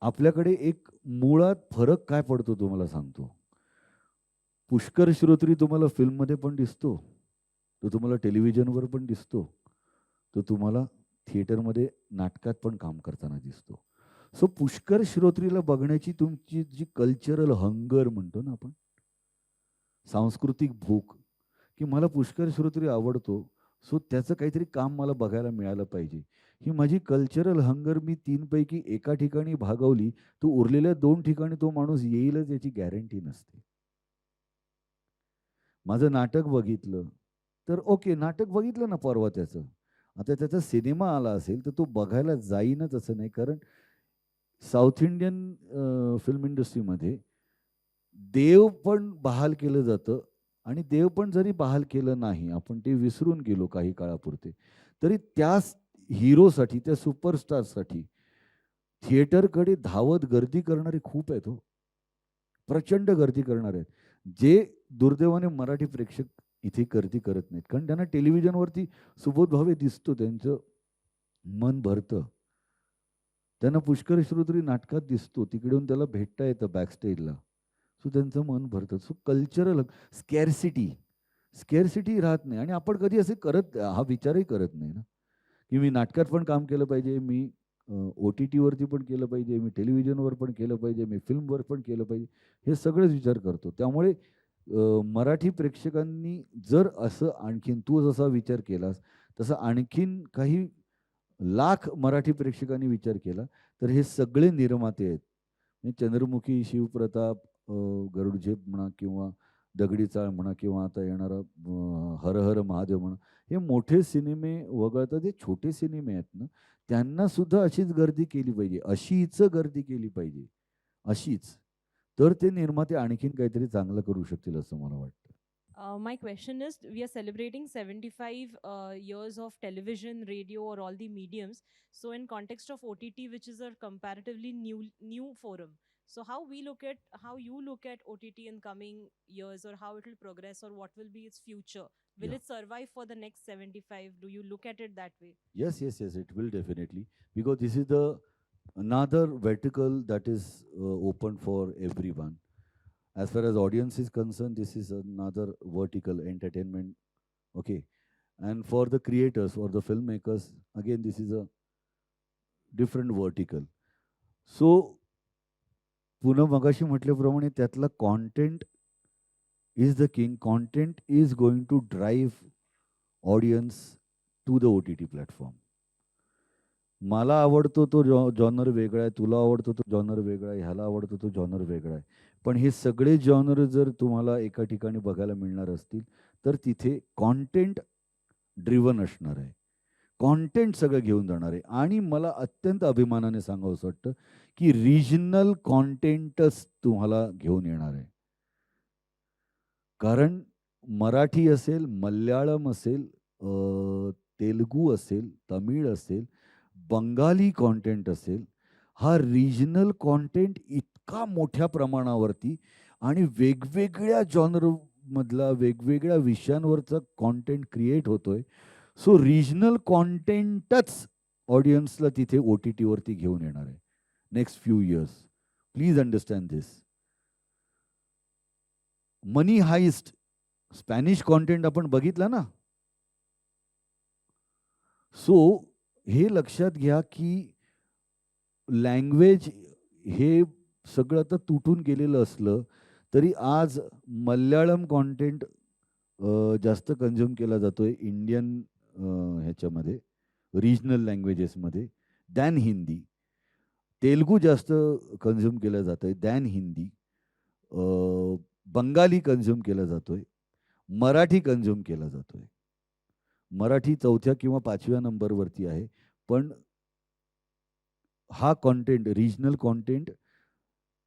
आपल्याकडे एक मुळात फरक काय पडतो तुम्हाला सांगतो. पुष्कर श्रोत्री तुम्हाला फिल्ममध्ये पण दिसतो, तो तुम्हाला टेलिव्हिजनवर पण दिसतो, तो तुम्हाला थिएटरमध्ये नाटकात पण काम करताना दिसतो. सो पुष्कर श्रोत्रीला बघण्याची तुमची जी कल्चरल हंगर म्हणतो ना आपण, सांस्कृतिक भूक, की मला पुष्कर श्रोत्री आवडतो, सो त्याचं काहीतरी काम मला बघायला मिळालं पाहिजे, ही माझी कल्चरल हंगर मी 3 पैकी एका ठिकाणी भागवली, तर उरलेल्या 2 ठिकाणी तो माणूस येईलच याची गॅरंटी नसते. माझं नाटक बघितलं तर ओके, नाटक बघितलं ना परवा त्याचं, आता त्याचा सिनेमा आला असेल तर तो बघायला जाईनच असं नाही. कारण साऊथ इंडियन फिल्म इंडस्ट्रीमध्ये देव पण बहाल केलं जातं, आणि देव पण जरी बहाल केलं नाही, आपण ते विसरून गेलो काही काळापुरते, तरी त्याच हिरोसाठी, त्या सुपरस्टारसाठी थिएटरकडे धावत गर्दी करणारे खूप आहेत हो, प्रचंड गर्दी करणारे आहेत, जे दुर्दैवाने मराठी प्रेक्षक इथे गर्दी करत नाहीत. कारण त्यांना टेलिव्हिजनवरती सुबोध भावे दिसतो, त्यांचं मन भरतं. त्यांना पुष्कर श्रोत्री नाटकात दिसतो, तिकडून त्याला भेटता येतं बॅकस्टेजला, सो त्यांचं मन भरतं. सो कल्चरल स्कॅरसिटी राहत नाही. आणि आपण कधी असे हा विचारही करत नाही ना, की मी नाटकात पण काम केलं पाहिजे, मी OTT वरती पण केलं पाहिजे, मी टेलिव्हिजनवर पण केलं पाहिजे, मी फिल्मवर पण केलं पाहिजे, हे सगळेच विचार करतो. त्यामुळे मराठी प्रेक्षकांनी जर असं आणखीन तू जसा विचार केलास तसं आणखीन काही लाख मराठी प्रेक्षकांनी विचार केला, तर हे सगळे निर्माते आहेत, म्हणजे चंद्रमुखी, शिवप्रताप, गरुड झेप म्हणा, किंवा दगडी चाळ म्हणा, किंवा आता येणारा हर हर महादेव म्हणा, हे मोठे सिनेमे वगळता जे छोटे सिनेमे आहेत ना, त्यांना सुद्धा अशीच गर्दी केली पाहिजे, अशीच गर्दी केली पाहिजे, अशीच, तर ते निर्माते आणखीन काहीतरी चांगलं करू शकतील असं मला वाटतं. My question is, we are celebrating 75 years of television, radio, or all the mediums. So in context of OTT, which is a comparatively new forum, so how you look at OTT in coming years, or how it will progress, or what will be its future? Will Yeah. it survive for the next 75? Do you look at it that way? Yes, it will definitely, because this is the another vertical that is open for everyone. As far as audience is concerned, this is another vertical, entertainment, okay. And for the creators or the filmmakers, again, this is a different vertical. So पुन्हा मगाशी म्हटल्याप्रमाणे त्यातला content is the king. Content is going to drive audience to the OTT platform. मला आवडतो तो genre वेगळा आहे, तुला आवडतो तो जॉनर वेगळा आहे, ह्याला आवडतो तो जॉनर वेगळा आहे, पण हे सगळे जॉनर जर तुम्हाला एका ठिकाणी बघायला मिळणार असतील तर तिथे कॉन्टेंट ड्रिव्हन असणार आहे, कॉन्टेंट सगळं घेऊन जाणार आहे. आणि मला अत्यंत अभिमानाने सांगावंसं वाटतं की रिजनल कॉन्टेंटच तुम्हाला घेऊन येणार आहे. कारण मराठी असेल, मल्याळम असेल, तेलुगू असेल, तमिळ असेल, बंगाली कॉन्टेंट असेल, हा रिजनल कॉन्टेंट इतका मोठ्या प्रमाणावरती आणि वेगवेगळ्या जॉनरमधला वेगवेगळ्या विषयांवरचा कॉन्टेंट क्रिएट होतोय. सो रिजनल कॉन्टेंटच ऑडियन्सला तिथे OTTवरती घेऊन येणार आहे next few years. Please understand this. Money Heist Spanish content आपण बघितला ना. सो हे लक्षात घ्या की लँग्वेज हे सगळं आता तुटून गेलेलं असलं तरी आज मल्याळम कॉन्टेंट जास्त कन्झ्युम केला जातोय इंडियन ह्याच्यामध्ये, रिजनल लँग्वेजेसमध्ये दॅन हिंदी. तेलुगू जास्त कन्झ्युम केलं जातं आहे दॅन हिंदी. बंगाली कन्झ्युम केला जातो आहे, मराठी कन्झ्युम केला जातो आहे. मराठी 4थ्या किंवा 5व्या नंबरवरती आहे, पण हा कॉन्टेंट, रिजनल कॉन्टेंट,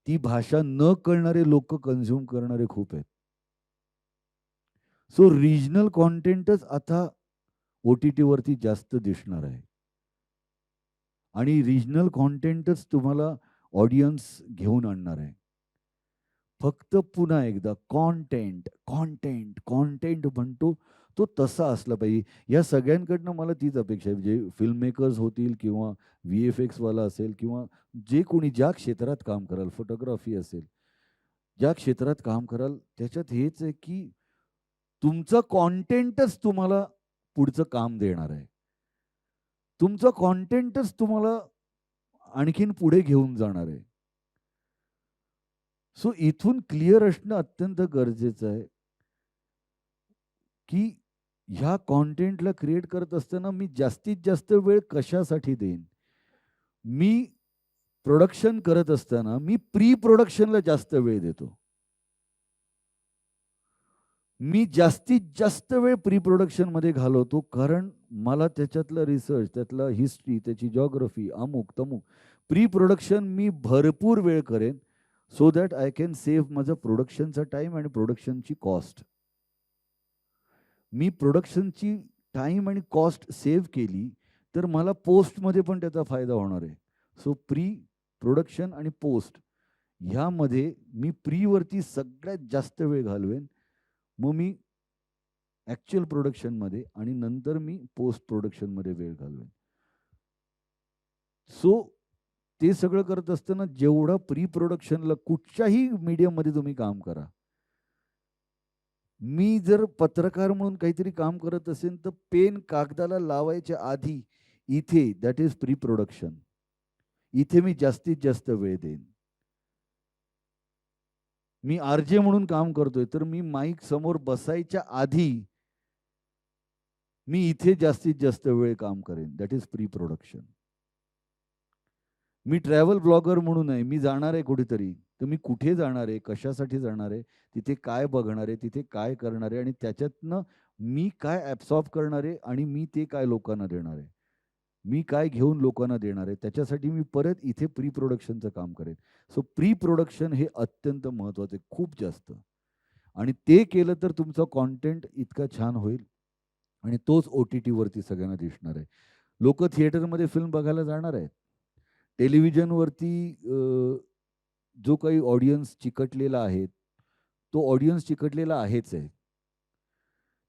ती भाषा न कळणारे लोक कन्झ्युम करणारे खूप आहेत. सो रिजनल कॉन्टेंटच आता OTTवरती जास्त दिसणार आहे आणि रिजनल कॉन्टेंटच तुम्हाला ऑडियन्स घेऊन आणणार आहे. फक्त पुन्हा एकदा कॉन्टेंट कॉन्टेंट कॉन्टेंट म्हणतो तो तसा असला पाहिजे. या सगळ्यांकडनं मला तीच अपेक्षा आहे, जे फिल्म मेकर्स होतील किंवा VFXवाला असेल किंवा जे कोणी ज्या क्षेत्रात काम कराल, फोटोग्राफी असेल, ज्या क्षेत्रात काम कराल त्याच्यात हेच आहे की तुमचं कॉन्टेंटच तुम्हाला पुढचं काम देणार आहे. तुमचं कॉन्टेंटच तुम्हाला आणखीन पुढे घेऊन जाणार आहे. सो इथून क्लिअर असणं अत्यंत गरजेचं आहे की ह्या कॉन्टेंटला क्रिएट करत असताना मी जास्तीत जास्त वेळ कशासाठी देईन. मी प्रोडक्शन करत असताना मी प्री प्रोडक्शनला जास्त वेळ देतो. मी जास्तीत जास्त वेळ प्री प्रोडक्शनमध्ये घालवतो, कारण मला त्याच्यातलं रिसर्च, त्यातलं हिस्ट्री, त्याची जॉग्रफी, अमुक तमुक, प्री प्रोडक्शन मी भरपूर वेळ करेन, so that I can save माझं प्रोडक्शनचा टाईम आणि प्रोडक्शनची कॉस्ट. मी प्रोडक्शनची टाईम आणि कॉस्ट सेव्ह केली तर मला पोस्टमध्ये पण त्याचा फायदा होणार आहे. सो प्री प्रोडक्शन आणि पोस्ट ह्यामध्ये मी प्रीवरती सगळ्यात जास्त वेळ घालवेन, मग मी ॲक्च्युअल प्रोडक्शनमध्ये आणि नंतर मी पोस्ट प्रोडक्शनमध्ये वेळ घालवेन. सो ते सगळं करत असताना जेवढं प्री प्रोडक्शनला कुठच्याही मीडियममध्ये तुम्ही काम करा, मी जर पत्रकार म्हणून काहीतरी काम करत असेल तर पेन कागदाला लावायच्या आधी इथे, दॅट इज प्री प्रोडक्शन, इथे मी जास्तीत जास्त वेळ देईन. मी आरजे म्हणून काम करतोय तर मी माईक समोर बसायच्या आधी मी इथे जास्तीत जास्त वेळ काम करेन, that is pre production. Me travel blogger म्हणून आहे, मी जाणार आहे कुठेतरी, तर मी कुठे जाणार आहे, कशासाठी जाणार आहे, तिथे काय बघणार आहे, तिथे काय करणार आहे आणि त्याच्यातनं मी काय ॲब्सॉर्ब करणार आहे आणि मी ते काय लोकांना देणार आहे, मी काय घेऊन लोकांना देणार आहे, त्याच्यासाठी मी परत इथे प्री प्रोडक्शनचं काम करेन. सो प्री प्रोडक्शन हे अत्यंत महत्त्वाचं आहे, खूप जास्त. आणि ते केलं तर तुमचं कॉन्टेंट इतका छान होईल आणि तोच OTT वरती सगळ्यांना दिसणार आहे. लोक थिएटरमध्ये फिल्म बघायला जाणार आहेत, टेलिव्हिजनवरती जो काही ऑडियन्स चिकटलेला आहे तो ऑडियन्स चिकटलेला आहेच आहे.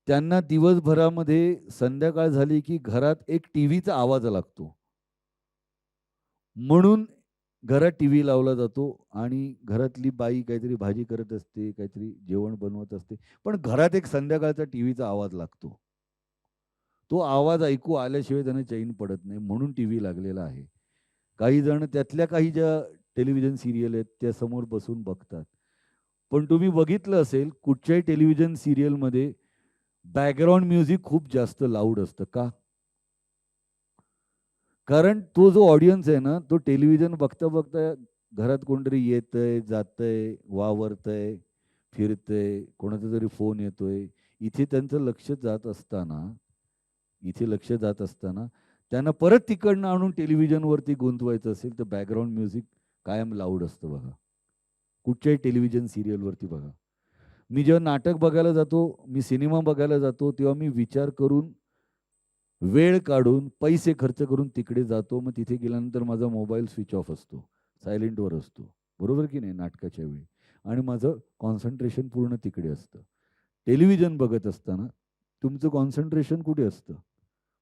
त्यांना दिवसभरामध्ये संध्याकाळ झाली की घरात एक टीव्हीचा आवाज लागतो, म्हणून घरात टीव्ही लावला जातो आणि घरातली बाई काहीतरी भाजी करत असते, काहीतरी जेवण बनवत असते, पण घरात एक संध्याकाळचा टीव्हीचा आवाज लागतो. तो आवाज ऐकू आल्याशिवाय त्यांना चैन पडत नाही, म्हणून टीव्ही लागलेला आहे. काही जण त्यातल्या काही ज्या टेलिव्हिजन सिरियल आहेत त्या समोर बसून बघतात, पण तुम्ही बघितलं असेल कुठच्याही टेलिव्हिजन सिरियलमध्ये बॅकग्राऊंड म्युझिक खूप जास्त लाऊड असतं. का? कारण तो जो ऑडियन्स आहे ना, तो टेलिव्हिजन बघता बघता घरात कोणतरी येतंय, जातंय, वावरतंय, फिरतंय, कोणाचा तरी फोन येतोय, इथे त्यांचं लक्ष जात असताना त्यांना परत तिकडनं आणून टेलिव्हिजनवरती गुंतवायचं असेल तर बॅकग्राऊंड म्युझिक कायम लाऊड असतं. बघा, कुठच्याही टेलिव्हिजन सिरियलवरती बघा. मी जेव्हा नाटक बघायला जातो, मी सिनेमा बघायला जातो, तेव्हा मी विचार करून, वेळ काढून, पैसे खर्च करून तिकडे जातो. मग तिथे गेल्यानंतर माझा मोबाईल स्विच ऑफ असतो, सायलेंटवर असतो, बरोबर की नाही, नाटकाच्या वेळी, आणि माझं कॉन्सन्ट्रेशन पूर्ण तिकडे असतं. टेलिव्हिजन बघत असताना तुमचं कॉन्सन्ट्रेशन कुठे असतं?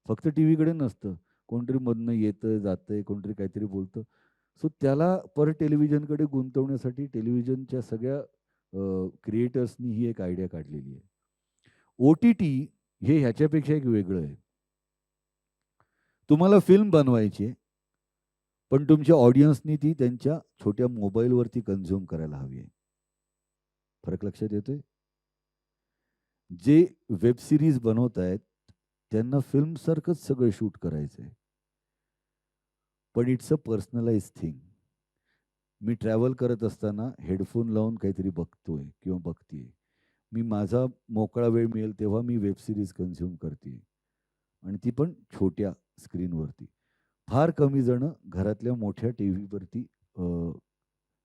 फक्त टी व्हीकडे नसतं, कोणतरी मधनं येतं जातंय, कोणतरी काहीतरी बोलतं. सो त्याला परत टेलिव्हिजनकडे गुंतवण्यासाठी टेलिव्हिजनच्या सगळ्या क्रिएटर्सनी ही एक आयडिया काढलेली आहे. OTT हे ह्याच्यापेक्षा एक वेगळं आहे. तुम्हाला फिल्म बनवायची आहे, पण तुमच्या ऑडियन्सनी ती त्यांच्या छोट्या मोबाईलवरती कन्झ्युम करायला हवी आहे. फरक लक्षात येतोय? जे वेब सिरीज बनवत आहेत त्यांना फिल्मसारखंच सगळं शूट करायचं आहे, पण इट्स अ पर्सनलाइज थिंग. मी ट्रॅव्हल करत असताना हेडफोन लावून काहीतरी बघतोय किंवा बघतीये, मी माझा मोकळा वेळ मिळेल तेव्हा मी वेब सिरीज कन्झ्युम करते, आणि ती पण छोट्या स्क्रीनवरती. फार कमी जण घरातल्या मोठ्या टी व्हीवरती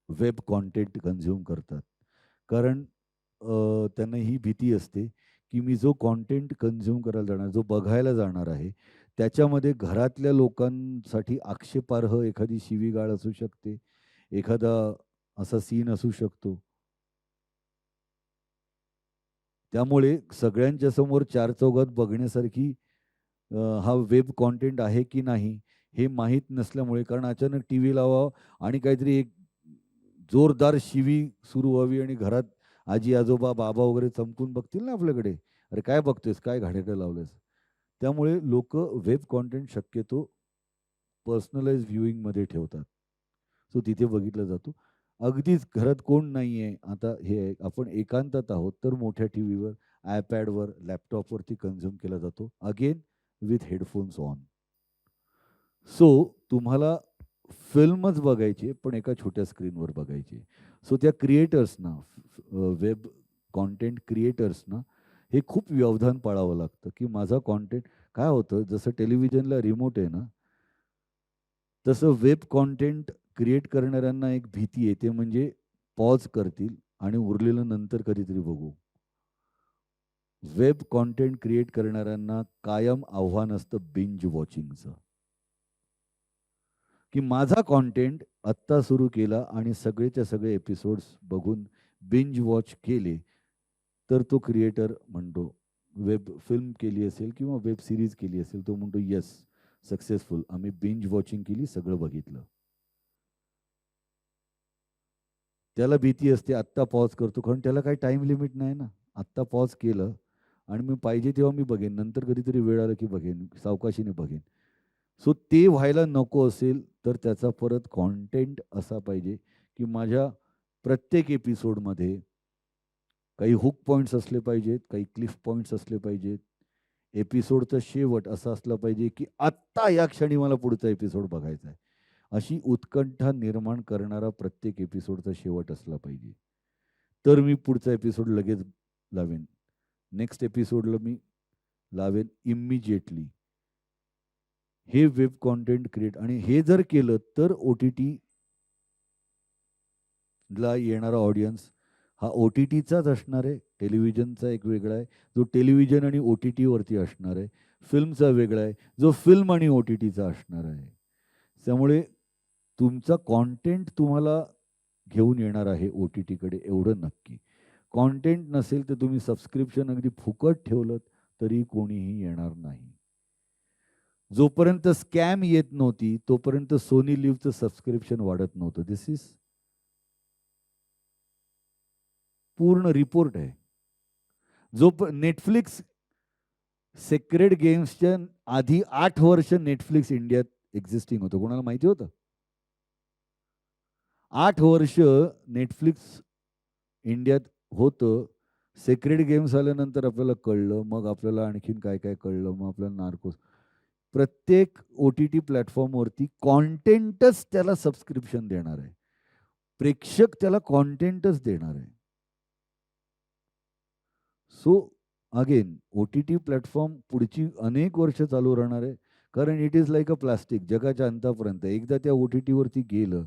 वेब कॉन्टेंट कन्झ्युम करतात, कारण त्यांना ही भीती असते की मी जो कॉन्टेंट कन्झ्युम करायला जाणार, जो बघायला जाणार आहे, त्याच्यामध्ये घरातल्या लोकांसाठी आक्षेपार्ह एखादी शिवीगाळ असू शकते, एखादा असा सीन असू शकतो. त्यामुळे सगळ्यांच्या समोर चार चौघात बघण्यासारखी हा वेब कॉन्टेंट आहे की नाही हे माहीत नसल्यामुळे, कारण अचानक टी व्ही लावावं आणि काहीतरी एक जोरदार शिवी सुरू व्हावी आणि घरात आजी आजोबा बाबा वगैरे चमकून बघतील ना आपल्याकडे, अरे काय बघतोयस, काय घाणेरडं लावलंयस. त्यामुळे लोक वेब कॉन्टेंट शक्यतो पर्सनलाइज व्ह्यूइंगमध्ये ठेवतात. सो तिथे बघितलं जातो. अगदीच घरात कोण नाही आहे, आता हे आहे, आपण एकांतात आहोत, तर मोठ्या टी व्हीवर, आयपॅडवर, लॅपटॉपवरती कन्झ्युम केला जातो. Again with headphones on. So तुम्हाला फिल्मच बघायची पण एका छोट्या स्क्रीनवर बघायची. सो त्या क्रिएटर्सना, वेब कॉन्टेंट क्रिएटर्सना हे खूप व्यवधान पाळावं लागतं, की माझा कॉन्टेंट काय होतं, जसं टेलिव्हिजनला रिमोट आहे ना, तसं वेब कॉन्टेंट क्रिएट करणाऱ्यांना एक भीती येते, म्हणजे पॉज करतील आणि उरलेलं नंतर कधीतरी बघू. वेब कॉन्टेंट क्रिएट करणाऱ्यांना कायम आव्हान असतं बिंज वॉचिंगचं, की माझा कॉन्टेंट आत्ता सुरू केला आणि सगळेच्या सगळे एपिसोड्स बघून बिंज वॉच केले, तर तो क्रिएटर म्हणतो, वेब फिल्म केली असेल किंवा वेब सिरीज केली असेल, तो म्हणतो येस सक्सेसफुल, आम्ही बिंज वॉचिंग केली, सगळं बघितलं. त्याला भीती असते आत्ता पॉज करतो, कारण त्याला काही टाइम लिमिट नाही ना. आत्ता पॉज केलं आणि मी पाहिजे तेव्हा मी बघेन, नंतर कधीतरी वेळ आला की बघेन, सावकाशीने बघेन. सो ते व्हायला नको असेल तर त्याचा परत कॉन्टेंट असा पाहिजे की माझ्या प्रत्येक एपिसोडमध्ये काही हुक पॉईंट्स असले पाहिजेत, काही क्लिफ पॉईंट्स असले पाहिजेत. एपिसोडचा शेवट असा असला पाहिजे की आत्ता या क्षणी मला पुढचा एपिसोड बघायचा आहे, अशी उत्कंठा निर्माण करणारा प्रत्येक एपिसोडचा शेवट असला पाहिजे. तर मी पुढचा एपिसोड लगेच लावेन, नेक्स्ट एपिसोडला मी लावेन इमिजिएटली. हे वेब कॉन्टेंट क्रिएट, आणि हे जर केलं तर OTT ला येणारा ऑडियन्स हा OTTचाच असणार आहे. टेलिव्हिजनचा एक वेगळा आहे, जो टेलिव्हिजन आणि OTT वरती असणार आहे. फिल्मचा वेगळा आहे, जो फिल्म आणि OTTचा असणार आहे. त्यामुळे तुमचा कॉन्टेंट तुम्हाला घेऊन येणार आहे OTT कडे, एवढं नक्की. कॉन्टेंट नसेल तर तुम्ही सबस्क्रिप्शन अगदी फुकट ठेवलं तरी कोणीही येणार नाही. जोपर्यंत स्कॅम येत नव्हती तोपर्यंत सोनी लिव्हचं सबस्क्रिप्शन वाढत नव्हतं. दिस इज पूर्ण रिपोर्ट आहे. जो नेटफ्लिक्स सेक्रेड गेम्सच्या आधी 8 वर्ष नेटफ्लिक्स इंडियात एक्झिस्टिंग होतं. कोणाला माहिती होतं? 8 वर्ष नेटफ्लिक्स इंडियात होतं. सेक्रेड गेम्स आल्यानंतर आपल्याला कळलं, मग आपल्याला आणखीन काय काय कळलं, मग आपल्याला नार्कोस. प्रत्येक OTT प्लॅटफॉर्मवरती कॉन्टेंटच त्याला सबस्क्रिप्शन देणार आहे. प्रेक्षक त्याला कॉन्टेंटच देणार आहे. सो अगेन OTT प्लॅटफॉर्म पुढची अनेक वर्ष चालू राहणार आहे, कारण it is like a plastic. जगाच्या अंतापर्यंत एकदा त्या OTT वरती गेलं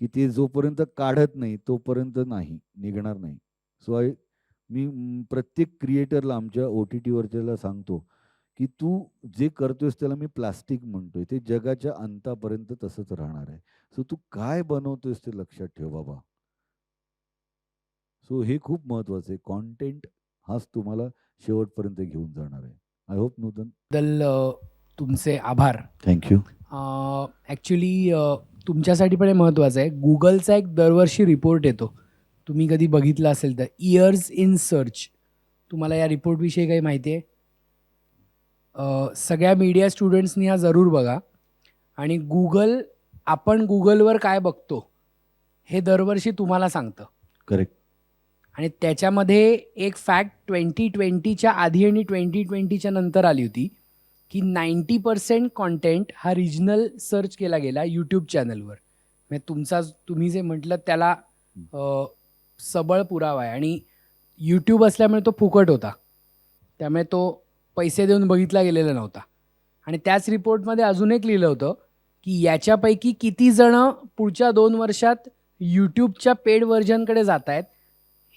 की ते जोपर्यंत काढत नाही तोपर्यंत नाही निघणार नाही. सो मी प्रत्येक क्रिएटरला आमच्या OTT वरच्याला सांगतो की तू जे करतोयस त्याला मी प्लास्टिक म्हणतोय, ते जगाच्या अंतापर्यंत तसंच राहणार आहे. सो तू काय बनवतोयस ते लक्षात ठेव बाबा. सो हे खूप महत्वाचं आहे. कॉन्टेंट हाच तुम्हाला शेवटपर्यंत घेऊन जाणार आहे. आय होप नूतन. तुमचे आभार. थँक्यू. ॲक्च्युली तुमच्यासाठी पण हे महत्त्वाचं आहे. गुगलचा एक दरवर्षी रिपोर्ट येतो, तुम्ही कधी बघितला असेल तर, इयर्स इन सर्च. तुम्हाला या रिपोर्टविषयी काही माहिती आहे? सगळ्या मीडिया स्टुडंट्सनी हा जरूर बघा. आणि आपण गुगलवर काय बघतो हे दरवर्षी तुम्हाला सांगतं. करेक्ट. आणि त्याच्यामध्ये एक फॅक्ट 2020च्या आधी आणि 2020च्या नंतर आली होती की 90% कॉन्टेंट हा रिजनल सर्च केला गेला यूट्यूब चॅनलवर. म्हणजे तुम्ही जे म्हटलं त्याला सबळ पुरावा आहे. आणि यूट्यूब असल्यामुळे तो फुकट होता, त्यामुळे तो पैसे देऊन बघितला गेलेला नव्हता. आणि त्याच रिपोर्टमध्ये अजून एक लिहिलं होतं की याच्यापैकी किती जणं पुढच्या 2 वर्षात यूट्यूबच्या पेड व्हर्जनकडे जात आहेत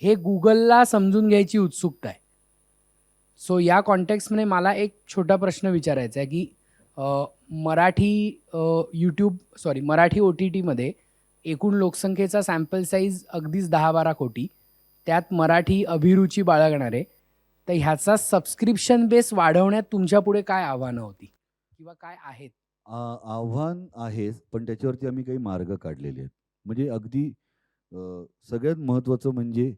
हे गुगलला समजून घ्यायची उत्सुकता आहे. सो या कॉन्टेक्स्टमध्ये मला एक छोटा प्रश्न विचारायचा आहे की मराठी OTTमध्ये एकूण लोकसंख्येचा सॅम्पल साईज अगदीच 10-12 कोटी, त्यात मराठी अभिरुची बाळगणारे, तर ह्याचा सबस्क्रिप्शन बेस वाढवण्यात तुमच्या पुढे काय आव्हानं होती किंवा काय आहेत? आव्हान आहेच, पण त्याच्यावरती आम्ही काही मार्ग काढलेले आहेत. म्हणजे अगदी सगळ्यात महत्त्वाचं म्हणजे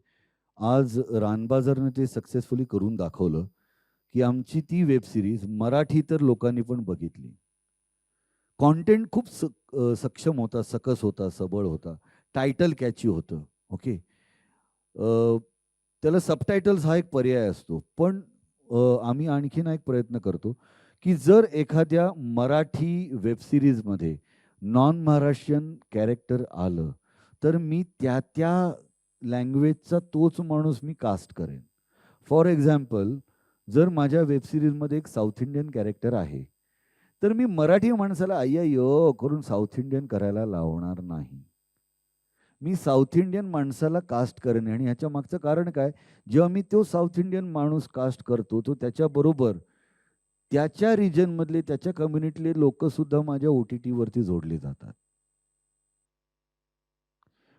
आज रानबाजारने ते सक्सेसफुली करून दाखवलं की आमची ती वेब सिरीज मराठी तर लोकांनी पण बघितली. कॉन्टेंट खूप सक्षम होता, सकस होता, सबळ होता, टायटल कॅची होतं. ओके. त्याला सबटायटल्स हा एक पर्याय असतो. पण आम्ही आणखीन एक प्रयत्न करतो, की जर एखाद्या मराठी वेब सीरीजमध्ये नॉन महाराष्ट्रीयन कॅरेक्टर आलं, तर मी त्या लँग्वेजचा तोच माणूस मी कास्ट करेन. फॉर एक्झाम्पल, जर माझ्या वेब सीरीजमध्ये एक साऊथ इंडियन कॅरेक्टर आहे, तर मी मराठी माणसाला अय्ययो करून साऊथ इंडियन करायला लावणार नाही. मी साऊथ इंडियन माणसाला कास्ट करेन. आणि ह्याच्या मागचं कारण काय, जेव्हा मी तो साऊथ इंडियन माणूस कास्ट करतो, तो त्याच्याबरोबर त्याच्या रिजनमधले, त्याच्या कम्युनिटीतले लोकसुद्धा माझ्या OTT वरती जोडले जातात.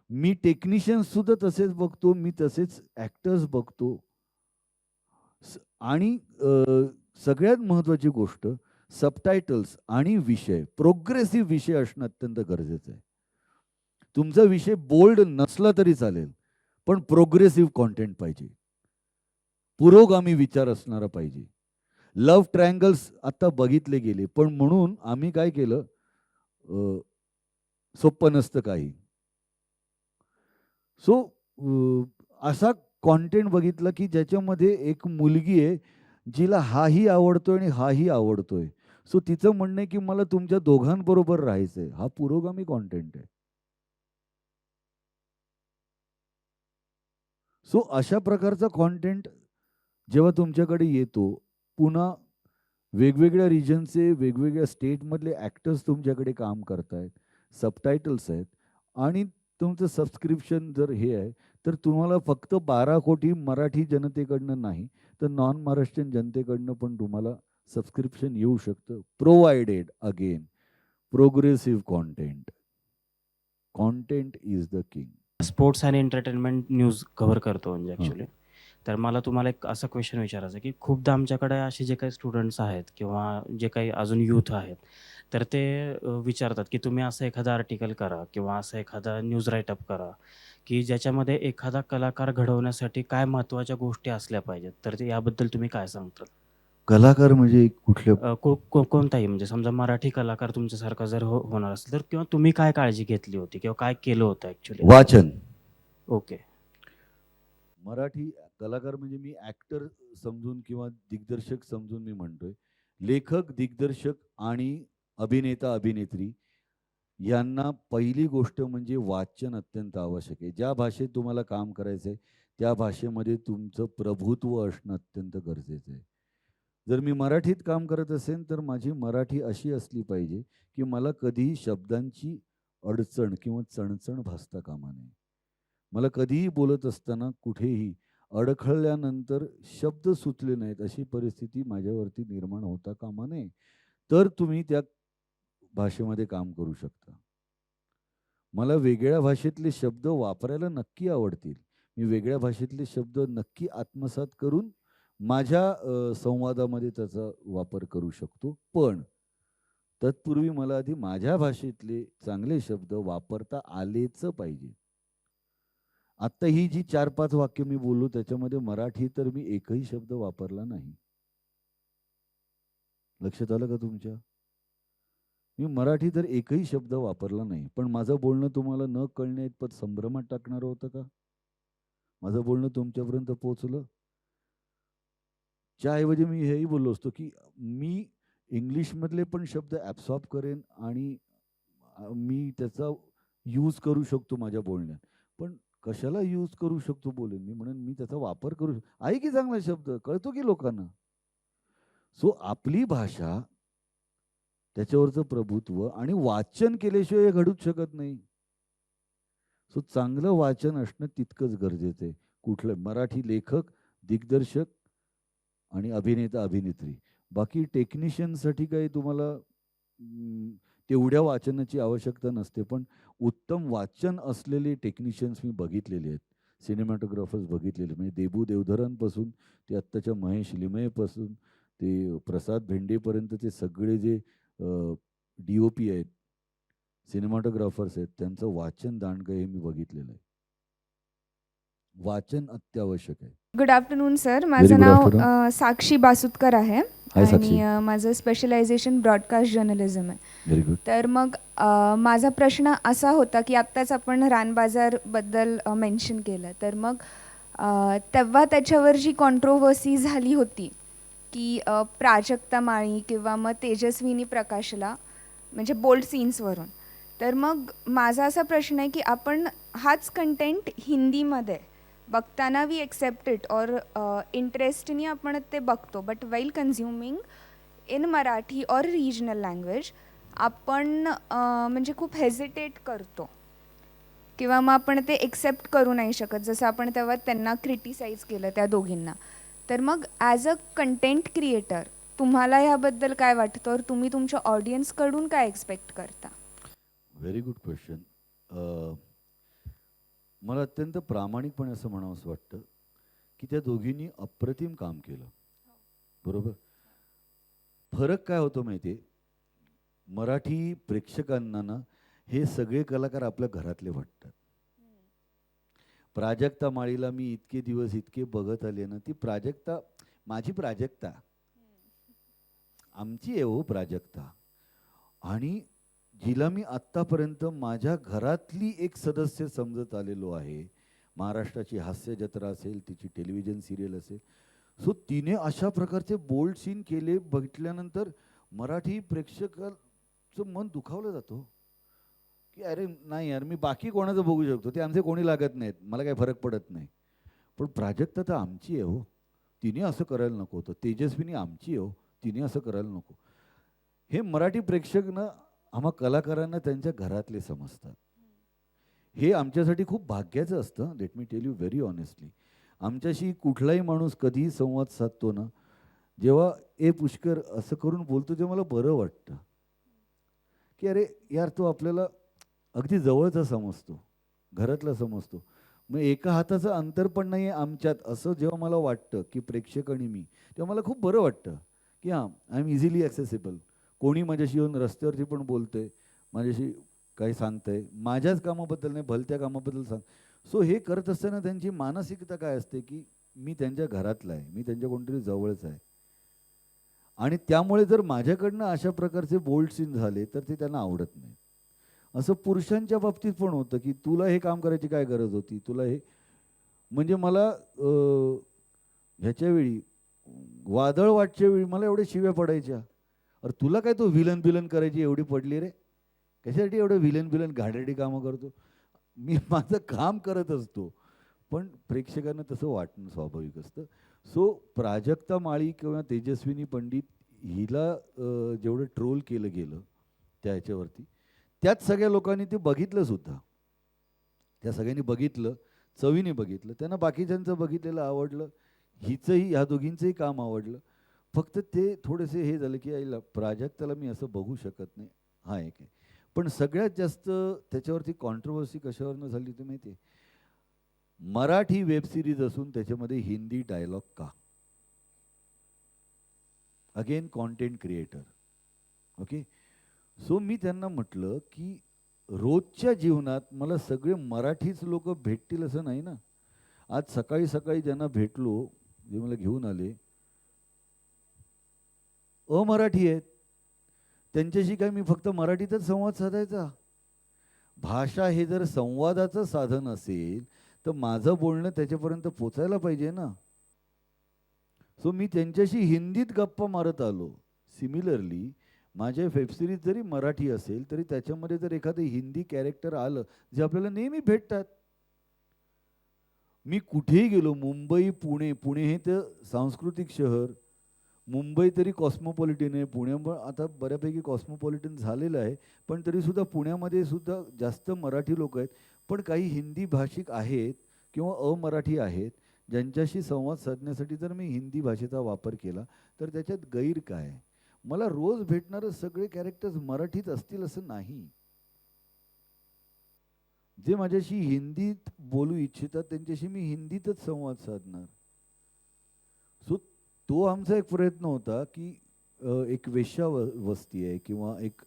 मी टेक्निशियन्स सुद्धा तसेच बघतो, मी तसेच ॲक्टर्स बघतो. आणि सगळ्यात महत्त्वाची गोष्ट, सबटायटल्स आणि विषय, प्रोग्रेसिव्ह विषय असणं अत्यंत गरजेचं आहे. तुमचा विषय बोल्ड नसला तरी चालेल, पण प्रोग्रेसिव्ह कॉन्टेंट पाहिजे, पुरोगामी विचार असणारा पाहिजे. लव्ह ट्रायंगल्स आता बघितले गेले, पण म्हणून आम्ही काय केलं, सोपं नसतं काही. सो असा कॉन्टेंट बघितला, की ज्याच्यामध्ये एक मुलगी आहे, जिला हाही आवडतोय आणि हाही आवडतोय. सो तिचं म्हणणं आहे, की मला तुमच्या दोघांबरोबर राहायचंय. हा पुरोगामी कॉन्टेंट आहे. सो अशा प्रकारचा कॉन्टेंट जेव्हा तुमच्याकडे येतो, पुन्हा वेगवेगळ्या रिजनचे, वेगवेगळ्या स्टेटमधले ॲक्टर्स तुमच्याकडे काम करतायत, सबटायटल्स आहेत, आणि तुमचं सबस्क्रिप्शन जर हे आहे, तर तुम्हाला फक्त 12 कोटी मराठी जनतेकडनं नाही, तर नॉन महाराष्ट्रीयन जनतेकडनं पण तुम्हाला सबस्क्रिप्शन येऊ शकतं. Provided again progressive content. Content is the king. Sports आणि एंटरटेनमेंट न्यूज कव्हर करतो म्हणजे ॲक्च्युली. तर मला तुम्हाला एक असा क्वेश्चन विचारायचा आहे, की खूपदा आमच्याकडे असे जे काही स्टुडंट्स आहेत किंवा जे काही अजून यूथ आहेत, तर ते विचारतात, की तुम्ही असं एखादं आर्टिकल करा किंवा असं एखादा न्यूज राईटअप करा, की ज्याच्यामध्ये एखादा कलाकार घडवण्यासाठी काय महत्त्वाच्या गोष्टी असल्या पाहिजेत. तर ते याबद्दल तुम्ही काय सांगताल? कलाकार म्हणजे कुठल्या? कोणताही, म्हणजे समजा मराठी कलाकार तुमच्यासारखा जर होणार असेल, तर किंवा तुम्ही काय काळजी घेतली होती किंवा काय केलं होतं ॲक्च्युली? वाचन. ओके. मराठी कलाकार म्हणजे मी ॲक्टर समजून किंवा दिग्दर्शक समजून मी म्हणतोय. लेखक, दिग्दर्शक आणि अभिनेता, अभिनेत्री यांना पहिली गोष्ट म्हणजे वाचन अत्यंत आवश्यक आहे. ज्या भाषेत तुम्हाला काम करायचं आहे, त्या भाषेमध्ये तुमचं प्रभुत्व असणं अत्यंत गरजेचं आहे. जर मी मराठीत काम करत असेन, तर माझी मराठी अशी असली पाहिजे, की मला कधीही शब्दांची अडचण किंवा चणचण भासता कामा नये. मला कधीही बोलत असताना कुठेही अडखळल्यानंतर शब्द सुचले नाहीत, अशी परिस्थिती माझ्यावरती निर्माण होता कामा नये. तर तुम्ही त्या भाषेमध्ये काम करू शकता. मला वेगळ्या भाषेतले शब्द वापरायला नक्की आवडतील. मी वेगळ्या भाषेतले शब्द नक्की आत्मसात करून माझ्या संवादामध्ये त्याचा वापर करू शकतो. पण तत्पूर्वी मला आधी माझ्या भाषेतले चांगले शब्द वापरता आलेच पाहिजे. आत्ता ही जी 4-5 वाक्य मी बोललो, त्याच्यामध्ये मराठी तर मी एकही शब्द वापरला नाही. लक्षात आलं का तुमच्या? मी मराठी तर एकही शब्द वापरला नाही. पण माझं बोलणं तुम्हाला न कळण्या इतपत संभ्रमात टाकणारं होतं का? माझं बोलणं तुमच्यापर्यंत पोहोचलं? त्याऐवजी मी हेही बोललो असतो, की मी इंग्लिशमधले पण शब्द ॲब्सॉर्ब करेन आणि मी त्याचा यूज करू शकतो माझ्या बोलण्यात. पण कशाला यूज करू शकतो बोलेन मी, म्हणून मी त्याचा वापर करू शकतो. आहे की चांगला शब्द, कळतो की लोकांना. सो आपली भाषा, त्याच्यावरचं प्रभुत्व आणि वाचन केल्याशिवाय हे घडूच शकत नाही. सो चांगलं वाचन असणं तितकंच गरजेचं आहे. कुठलं मराठी लेखक, दिग्दर्शक आणि अभिनेता, अभिनेत्री. बाकी टेक्निशियनसाठी काही तुम्हाला तेवढ्या वाचनाची आवश्यकता नसते. पण उत्तम वाचन असलेले टेक्निशियन्स मी बघितलेले आहेत. सिनेमॅटोग्राफर्स बघितलेले, म्हणजे देबू देवधरांपासून ते आत्ताच्या महेश लिमयेपासून ते प्रसाद भेंडेपर्यंतचे सगळे जे DOP आहेत, सिनेमॅटोग्राफर्स आहेत, त्यांचं वाचन दांडगं हे मी बघितलेलं आहे. वाचन अत्यावश्यक आहे. गुड आफ्टरनून सर, माझं good नाव afternoon. साक्षी बासुतकर आहे Hi, साक्षी. आणि माझं स्पेशलायझेशन ब्रॉडकास्ट जर्नलिझम आहे. Very good. तर मग माझा प्रश्न असा होता की आत्ताच आपण रानबाजारबद्दल मेन्शन केलं, तर मग तेव्हा त्याच्यावर जी कॉन्ट्रोवर्सी झाली होती की प्राजक्ता माळी किंवा मग तेजस्विनी प्रकाशला म्हणजे बोल्ड सीन्सवरून, तर मग माझा असा प्रश्न आहे की आपण हाच कंटेंट हिंदीमध्ये बघताना वी एक्सेप्ट इट और इंटरेस्टनी आपण ते बघतो, बट वेल कन्झ्युमिंग इन मराठी और रिजनल लँग्वेज आपण म्हणजे खूप हेजिटेट करतो किंवा मग आपण ते एक्सेप्ट करू नाही शकत, जसं आपण तेव्हा त्यांना क्रिटिसाइज केलं त्या दोघींना. तर मग ॲज अ कंटेंट क्रिएटर तुम्हाला ह्याबद्दल काय वाटतं और तुम्ही तुमच्या ऑडियन्सकडून काय एक्सपेक्ट करता? Very good question. मला अत्यंत प्रामाणिकपणे असं म्हणावंसं वाटतं की त्या दोघींनी अप्रतिम काम केलं. बरोबर. फरक काय होतो माहिती आहे, मराठी प्रेक्षकांना ना हे सगळे कलाकार आपल्या घरातले वाटतात. प्राजक्ता माळीला मी इतके दिवस इतके बघत आले ना, ती प्राजक्ता माझी प्राजक्ता आमची आहे हो प्राजक्ता. आणि जिला मी आत्तापर्यंत माझ्या घरातली एक सदस्य समजत आलेलो आहे. महाराष्ट्राची हास्य जत्रा असेल, तिची टेलिव्हिजन सिरियल असेल, सो तिने अशा प्रकारचे बोल्ड सीन केले, बघितल्यानंतर मराठी प्रेक्षकाचं मन दुखावलं जातं की अरे नाही यार, मी बाकी कोणाचं बघू शकतो, ते आमचे कोणी लागत नाहीत, मला काही फरक पडत नाही, पण प्राजक्ता तर आमची आहे हो, तिने असं करायला नको होतं. तेजस्विनी आमची आहे हो, तिने असं करायला नको. हे मराठी प्रेक्षकनं आम्हा कलाकारांना त्यांच्या घरातले समजतात. हे आमच्यासाठी खूप भाग्याचं असतं. Let me tell you very honestly. आमच्याशी कुठलाही माणूस कधीही संवाद साधतो ना, जेव्हा ए पुष्कर असं करून बोलतो तेव्हा मला बरं वाटतं की अरे यार, तो आपल्याला अगदी जवळचा समजतो, घरातला समजतो. मग एका हाताचं अंतर पण नाही आहे आमच्यात, असं जेव्हा मला वाटतं की प्रेक्षक आणि मी, तेव्हा मला खूप बरं वाटतं की हां, आय एम इझिली ॲक्सेसिबल. कोणी माझ्याशी येऊन रस्त्यावरती पण बोलतंय, माझ्याशी काही सांगतंय, माझ्याच कामाबद्दल नाही, भलत्या कामाबद्दल सांग. सो हे करत असताना त्यांची मानसिकता काय असते की मी त्यांच्या घरातला आहे, मी त्यांच्या कोणतरी जवळच आहे. आणि त्यामुळे जर माझ्याकडनं अशा प्रकारचे बोल्ड सीन झाले तर ते त्यांना आवडत नाही. असं पुरुषांच्या बाबतीत पण होतं की तुला हे काम करायची काय गरज होती, तुला हे. म्हणजे मला ह्याच्यावेळी वादळ वाटच्या वेळी मला एवढ्या शिव्या पडायच्या, अरे तुला काय तो विलन करायची एवढी पडली रे, कशासाठी एवढं विलन घाणेरडी कामं करतो. मी माझं काम करत असतो, पण प्रेक्षकांना तसं वाटणं स्वाभाविक असतं. सो प्राजक्ता माळी किंवा तेजस्विनी पंडित हिला जेवढं ट्रोल केलं गेलं त्या ह्याच्यावरती, त्याच सगळ्या लोकांनी ते बघितलं सुद्धा. त्या सगळ्यांनी बघितलं, चवीने बघितलं, त्यांना बाकीच्यांचं बघितलेलं आवडलं, हिचंही ह्या दोघींचंही काम आवडलं. फक्त ते थोडेसे हे झालं की आईला प्राजक्ताला मी असं बघू शकत नाही, हा एक आहे. पण सगळ्यात जास्त त्याच्यावरती कॉन्ट्रोवर्सी कशावरनं झाली ते माहिती आहे, मराठी वेब सिरीज असून त्याच्यामध्ये हिंदी डायलॉग का. Again content creator. ओके. सो मी त्यांना म्हटलं की रोजच्या जीवनात मला सगळे मराठीच लोक भेटतील असं नाही ना. आज सकाळी सकाळी ज्यांना भेटलो, जे मला घेऊन आले, अमराठी आहेत, त्यांच्याशी काय मी फक्त मराठीतच संवाद साधायचा. भाषा हे जर संवादाचं साधन असेल तर माझं बोलणं त्याच्यापर्यंत पोचायला पाहिजे ना. सो मी त्यांच्याशी हिंदीत गप्पा मारत आलो. सिमिलरली माझ्या वेबसिरीज जरी मराठी असेल तरी त्याच्यामध्ये जर एखादं हिंदी कॅरेक्टर आलं जे आपल्याला नेहमी भेटतात. मी कुठेही गेलो, मुंबई, पुणे हे तर सांस्कृतिक शहर, मुंबई तरी कॉस्मोपॉलिटन आहे, पुणे पण आता बऱ्यापैकी कॉस्मोपॉलिटन झालेलं आहे, पण तरीसुद्धा पुण्यामध्ये सुद्धा जास्त मराठी लोक आहेत. पण काही हिंदी भाषिक आहेत किंवा अमराठी आहेत ज्यांच्याशी संवाद साधण्यासाठी जर मी हिंदी भाषेचा वापर केला तर त्याच्यात गैर काय. मला रोज भेटणारे सगळे कॅरेक्टर्स मराठीत असतील असं नाही. जे माझ्याशी हिंदीत बोलू इच्छितात त्यांच्याशी मी हिंदीतच संवाद साधणार. सो तो आमचा एक प्रयत्न होता की एक वेश्या वस्ती आहे किंवा एक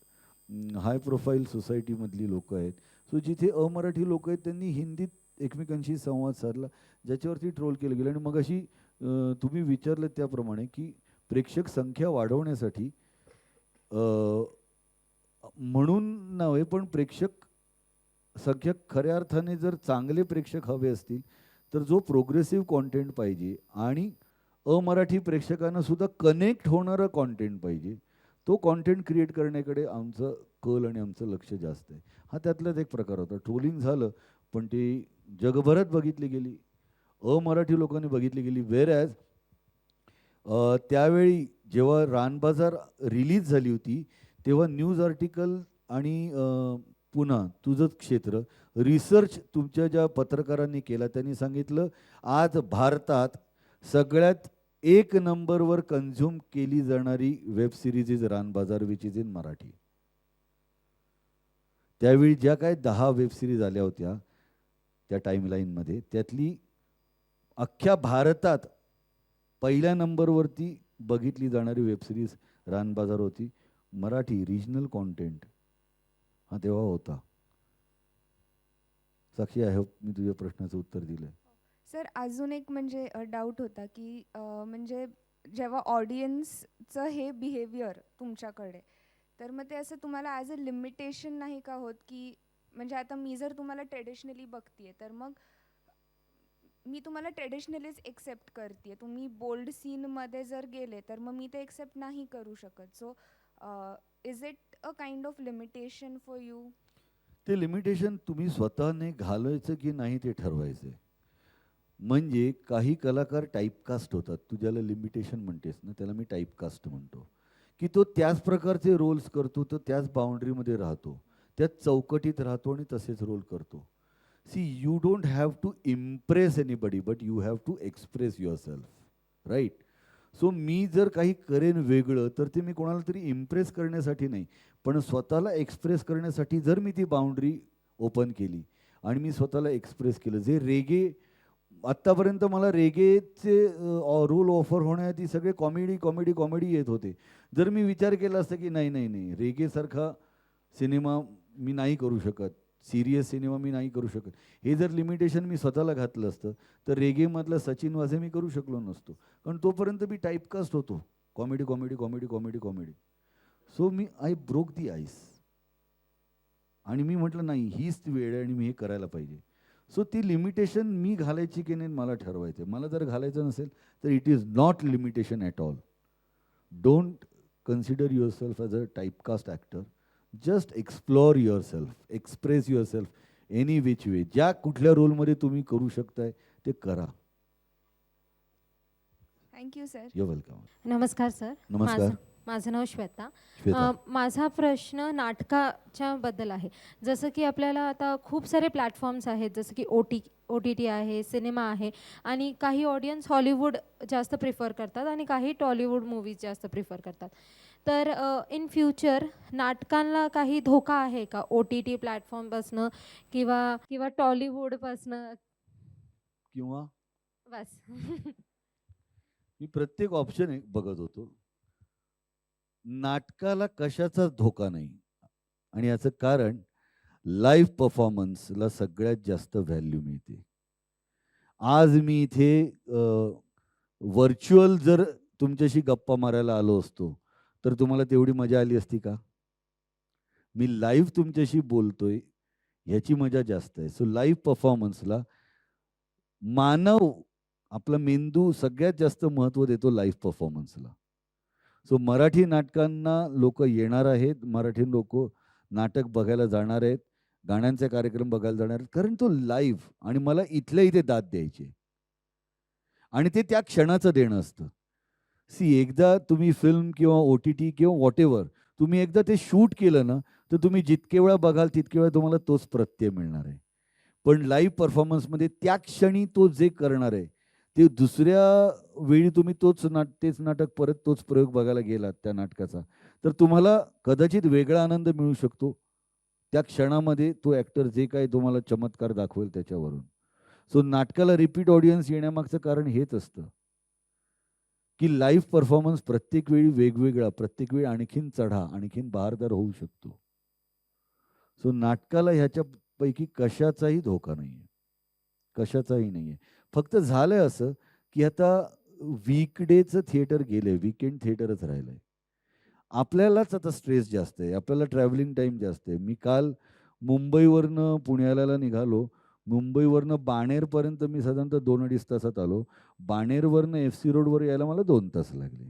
हाय प्रोफाईल सोसायटीमधली लोक आहेत, सो जिथे अमराठी लोक आहेत त्यांनी हिंदीत एकमेकांशी संवाद साधला, ज्याच्यावरती ट्रोल केलं गेलं. आणि मग अशी तुम्ही विचारलं त्याप्रमाणे की प्रेक्षक संख्या वाढवण्यासाठी म्हणून नव्हे, पण प्रेक्षक संख्या खऱ्या अर्थाने जर चांगले प्रेक्षक हवे असतील तर जो प्रोग्रेसिव्ह कॉन्टेंट पाहिजे आणि अमराठी प्रेक्षकांना सुद्धा कनेक्ट होणारं कॉन्टेंट पाहिजे, तो कॉन्टेंट क्रिएट करण्याकडे आमचं कल आणि आमचं लक्ष जास्त आहे. हा त्यातलाच एक प्रकार होता. ट्रोलिंग झालं पण ते जगभरात बघितली गेली, अमराठी लोकांनी बघितली गेली. वेअर ॲज त्यावेळी जेव्हा रानबाजार रिलीज झाली होती तेव्हा न्यूज आर्टिकल आणि पुन्हा तुझंच क्षेत्र रिसर्च तुमच्या ज्या पत्रकारांनी केला त्यांनी सांगितलं आज भारतात सगळ्यात 1 नंबरवर कन्झ्युम केली जाणारी web series is Raanbaazaar which is in Marathi. त्यावेळी ज्या काय 10 वेब सिरीज आल्या होत्या त्या टाईमलाईनमध्ये, त्यातली अख्ख्या भारतात पहिल्या नंबरवरती बघितली जाणारी वेब सिरीज रानबाजार होती. मराठी रिजनल कॉन्टेंट हा तेव्हा होता. साक्षी, आय होप मी तुझ्या प्रश्नाचं उत्तर दिलंय. सर अजून एक म्हणजे डाऊट होता की म्हणजे जेव्हा ऑडियन्सचं हे बिहेवियर तुमच्याकडे, तर मग ते असं तुम्हाला ॲज अ लिमिटेशन नाही का होत की म्हणजे आता मी जर तुम्हाला ट्रेडिशनली बघतीये तर मग मी तुम्हाला ट्रेडिशनलीच एक्सेप्ट करते, तुम्ही बोल्ड सीनमध्ये जर गेले तर मग मी ते एक्सेप्ट नाही करू शकत. So is it a kind of limitation for you? ते लिमिटेशन तुम्ही स्वतःने घालायचं की नाही ते ठरवायचं. म्हणजे काही कलाकार टाईपकास्ट होतात. तू ज्याला लिमिटेशन म्हणतेस ना त्याला मी टाईपकास्ट म्हणतो, की तो त्याच प्रकारचे रोल्स करतो, तो त्याच बाउंड्रीमध्ये राहतो, त्याच चौकटीत राहतो आणि तसेच रोल करतो. See, you don't have to impress anybody but you have to express yourself, right? So मी जर काही करेन वेगळं तर ते मी कोणाला तरी इम्प्रेस करण्यासाठी नाही, पण स्वतःला एक्सप्रेस करण्यासाठी जर मी ती बाउंड्री ओपन केली आणि मी स्वतःला एक्सप्रेस केलं. जे रेगे आत्तापर्यंत मला रेगेचे रोल ऑफर होण्याआधी सगळे कॉमेडी येत होते. जर मी विचार केला असता की नाही नाही नाही रेगेसारखा सिनेमा मी नाही करू शकत, सिरियस सिनेमा मी नाही करू शकत, हे जर लिमिटेशन मी स्वतःला घातलं असतं तर रेगेमधलं सचिन वाझे मी करू शकलो नसतो, कारण तोपर्यंत मी टाईपकास्ट होतो. कॉमेडी. सो मी आय ब्रोक दी आईस आणि मी म्हटलं नाही हीच ती वेळ आहे आणि मी हे करायला पाहिजे. सो ती लिमिटेशन मी घालायची की नाही मला ठरवायचं. मला जर घालायचं नसेल तर it is not limitation at all. Don't consider yourself as a typecast actor. Just explore yourself, express yourself any which way. ज्या कुठल्या रोलमध्ये तुम्ही करू शकताय ते करा. Thank you sir. You're welcome. नमस्कार सर. नमस्कार. माझं नाव श्वेता. श्वेता. माझा प्रश्न नाटकाच्या बद्दल आहे. जसं की आपल्याला आता खूप सारे प्लॅटफॉर्म्स आहेत, जसं की OTT आहे, सिनेमा आहे आणि काही ऑडियन्स हॉलिवूड जास्त प्रिफर करतात आणि काही टॉलिवूड मूवीज जास्त प्रिफर करतात. तर इन फ्युचर नाटकांना काही धोका आहे का OTT प्लॅटफॉर्मपासनं किंवा टॉलिवूडपासनं किंवा बस? मी प्रत्येक ऑप्शन बघत होतो. नाटकाला कशाचाच धोका नाही आणि याचं कारण लाईव्ह परफॉर्मन्सला सगळ्यात जास्त व्हॅल्यू मिळते. आज मी इथे व्हर्च्युअल जर तुमच्याशी गप्पा मारायला आलो असतो तर तुम्हाला तेवढी मजा आली असती का? मी लाईव्ह तुमच्याशी बोलतोय ह्याची मजा जास्त आहे. सो लाईव्ह परफॉर्मन्सला मानव आपला मेंदू सगळ्यात जास्त महत्त्व देतो लाईव्ह परफॉर्मन्सला. सो मराठी नाटकांना लोक येणार आहेत, मराठी लोक नाटक बघायला जाणार आहेत, गाण्यांचे कार्यक्रम बघायला जाणार आहेत, कारण तो लाईव्ह आणि मला इथल्या इथे दाद द्यायची आणि ते त्या क्षणाचं देणं असतं. सी, एकदा तुम्ही फिल्म किंवा OTT किंवा व्हॉटेवर तुम्ही एकदा ते शूट केलं ना तर तुम्ही जितके वेळा बघाल तितके वेळा तुम्हाला तोच प्रत्यय मिळणार आहे. पण लाईव्ह परफॉर्मन्समध्ये त्या क्षणी तो जे करणार आहे ते दुसऱ्या वेळी तुम्ही तेच नाटक परत तोच प्रयोग बघायला गेलात त्या नाटकाचा तर तुम्हाला कदाचित वेगळा आनंद मिळू शकतो त्या क्षणामध्ये. तो ॲक्टर जे काही तुम्हाला चमत्कार दाखवेल त्याच्यावरून. सो नाटकाला रिपीट ऑडियन्स येण्यामागचं कारण हेच असतं की लाईव्ह परफॉर्मन्स प्रत्येक वेळी वेगवेगळा, प्रत्येक वेळी आणखीन चढा, आणखीन बहारदार होऊ शकतो. सो नाटकाला ह्याच्यापैकी कशाचाही धोका नाही आहे. कशाचाही नाही आहे. फक्त झालंय असं की आता वीकडेचं थिएटर गेलंय, वीकेंड थिएटरच राहिलंय. आपल्यालाच आता स्ट्रेस जास्त आहे, आपल्याला ट्रॅव्हलिंग टाईम जास्त आहे. मी काल मुंबईवरनं पुण्याला निघालो. मुंबईवरनं बाणेरपर्यंत मी साधारणतः 2-2.5 तासात आलो. बाणेरवरनं FC रोडवर यायला मला 2 तास लागले.